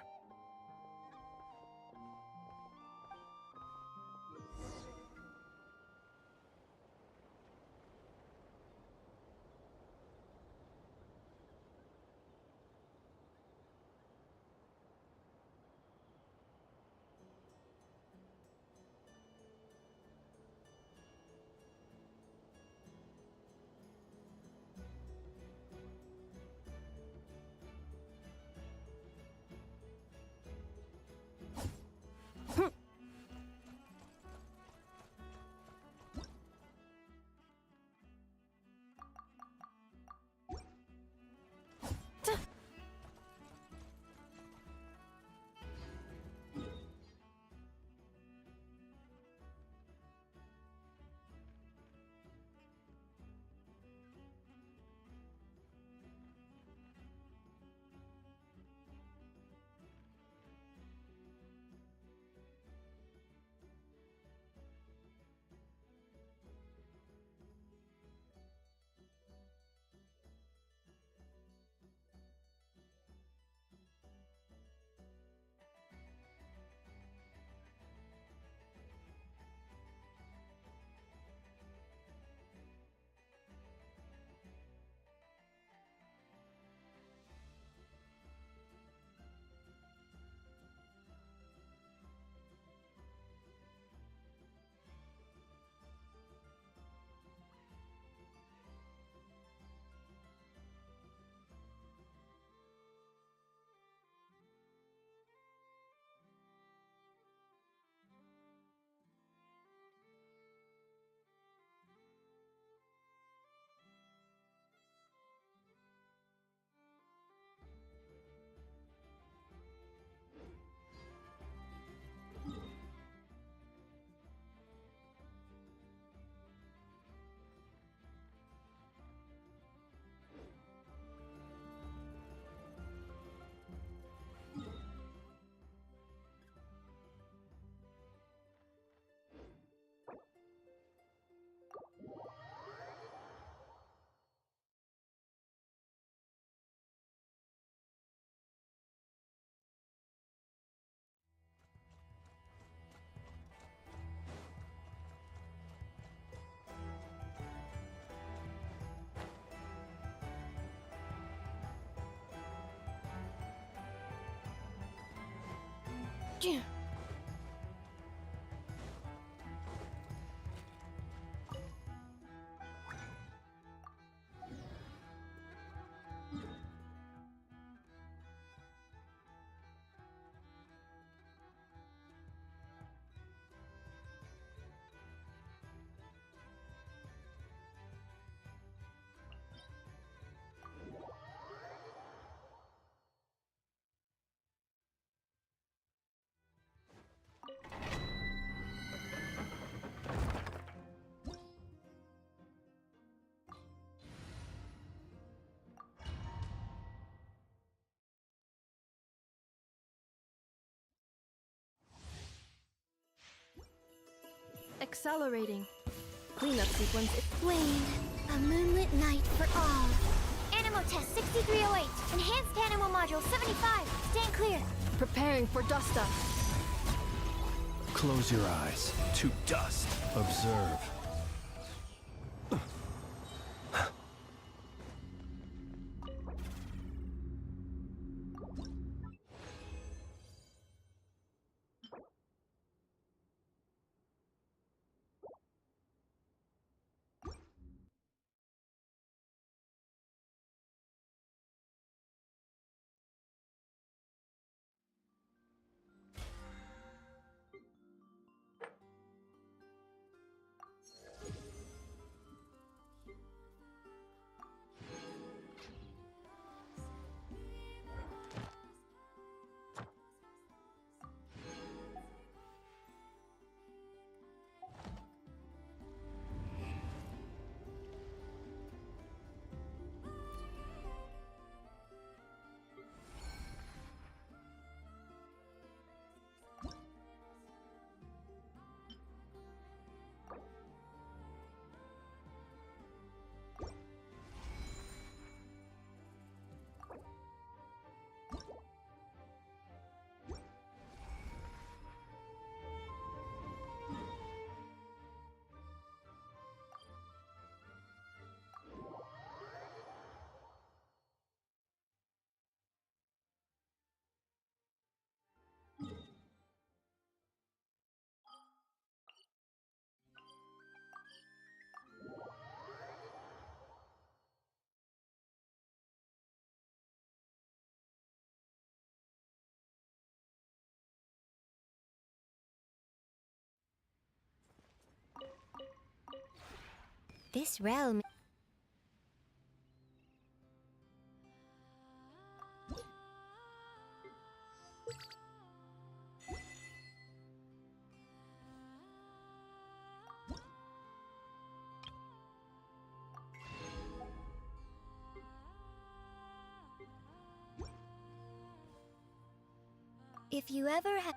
Yeah. accelerating. Cleanup sequence. Wayne, a moonlit night for all. Animal test 6308. Enhanced animal module 75. Stand clear. Preparing for dust up. Close your eyes. To dust. Observe. This realm. If you ever have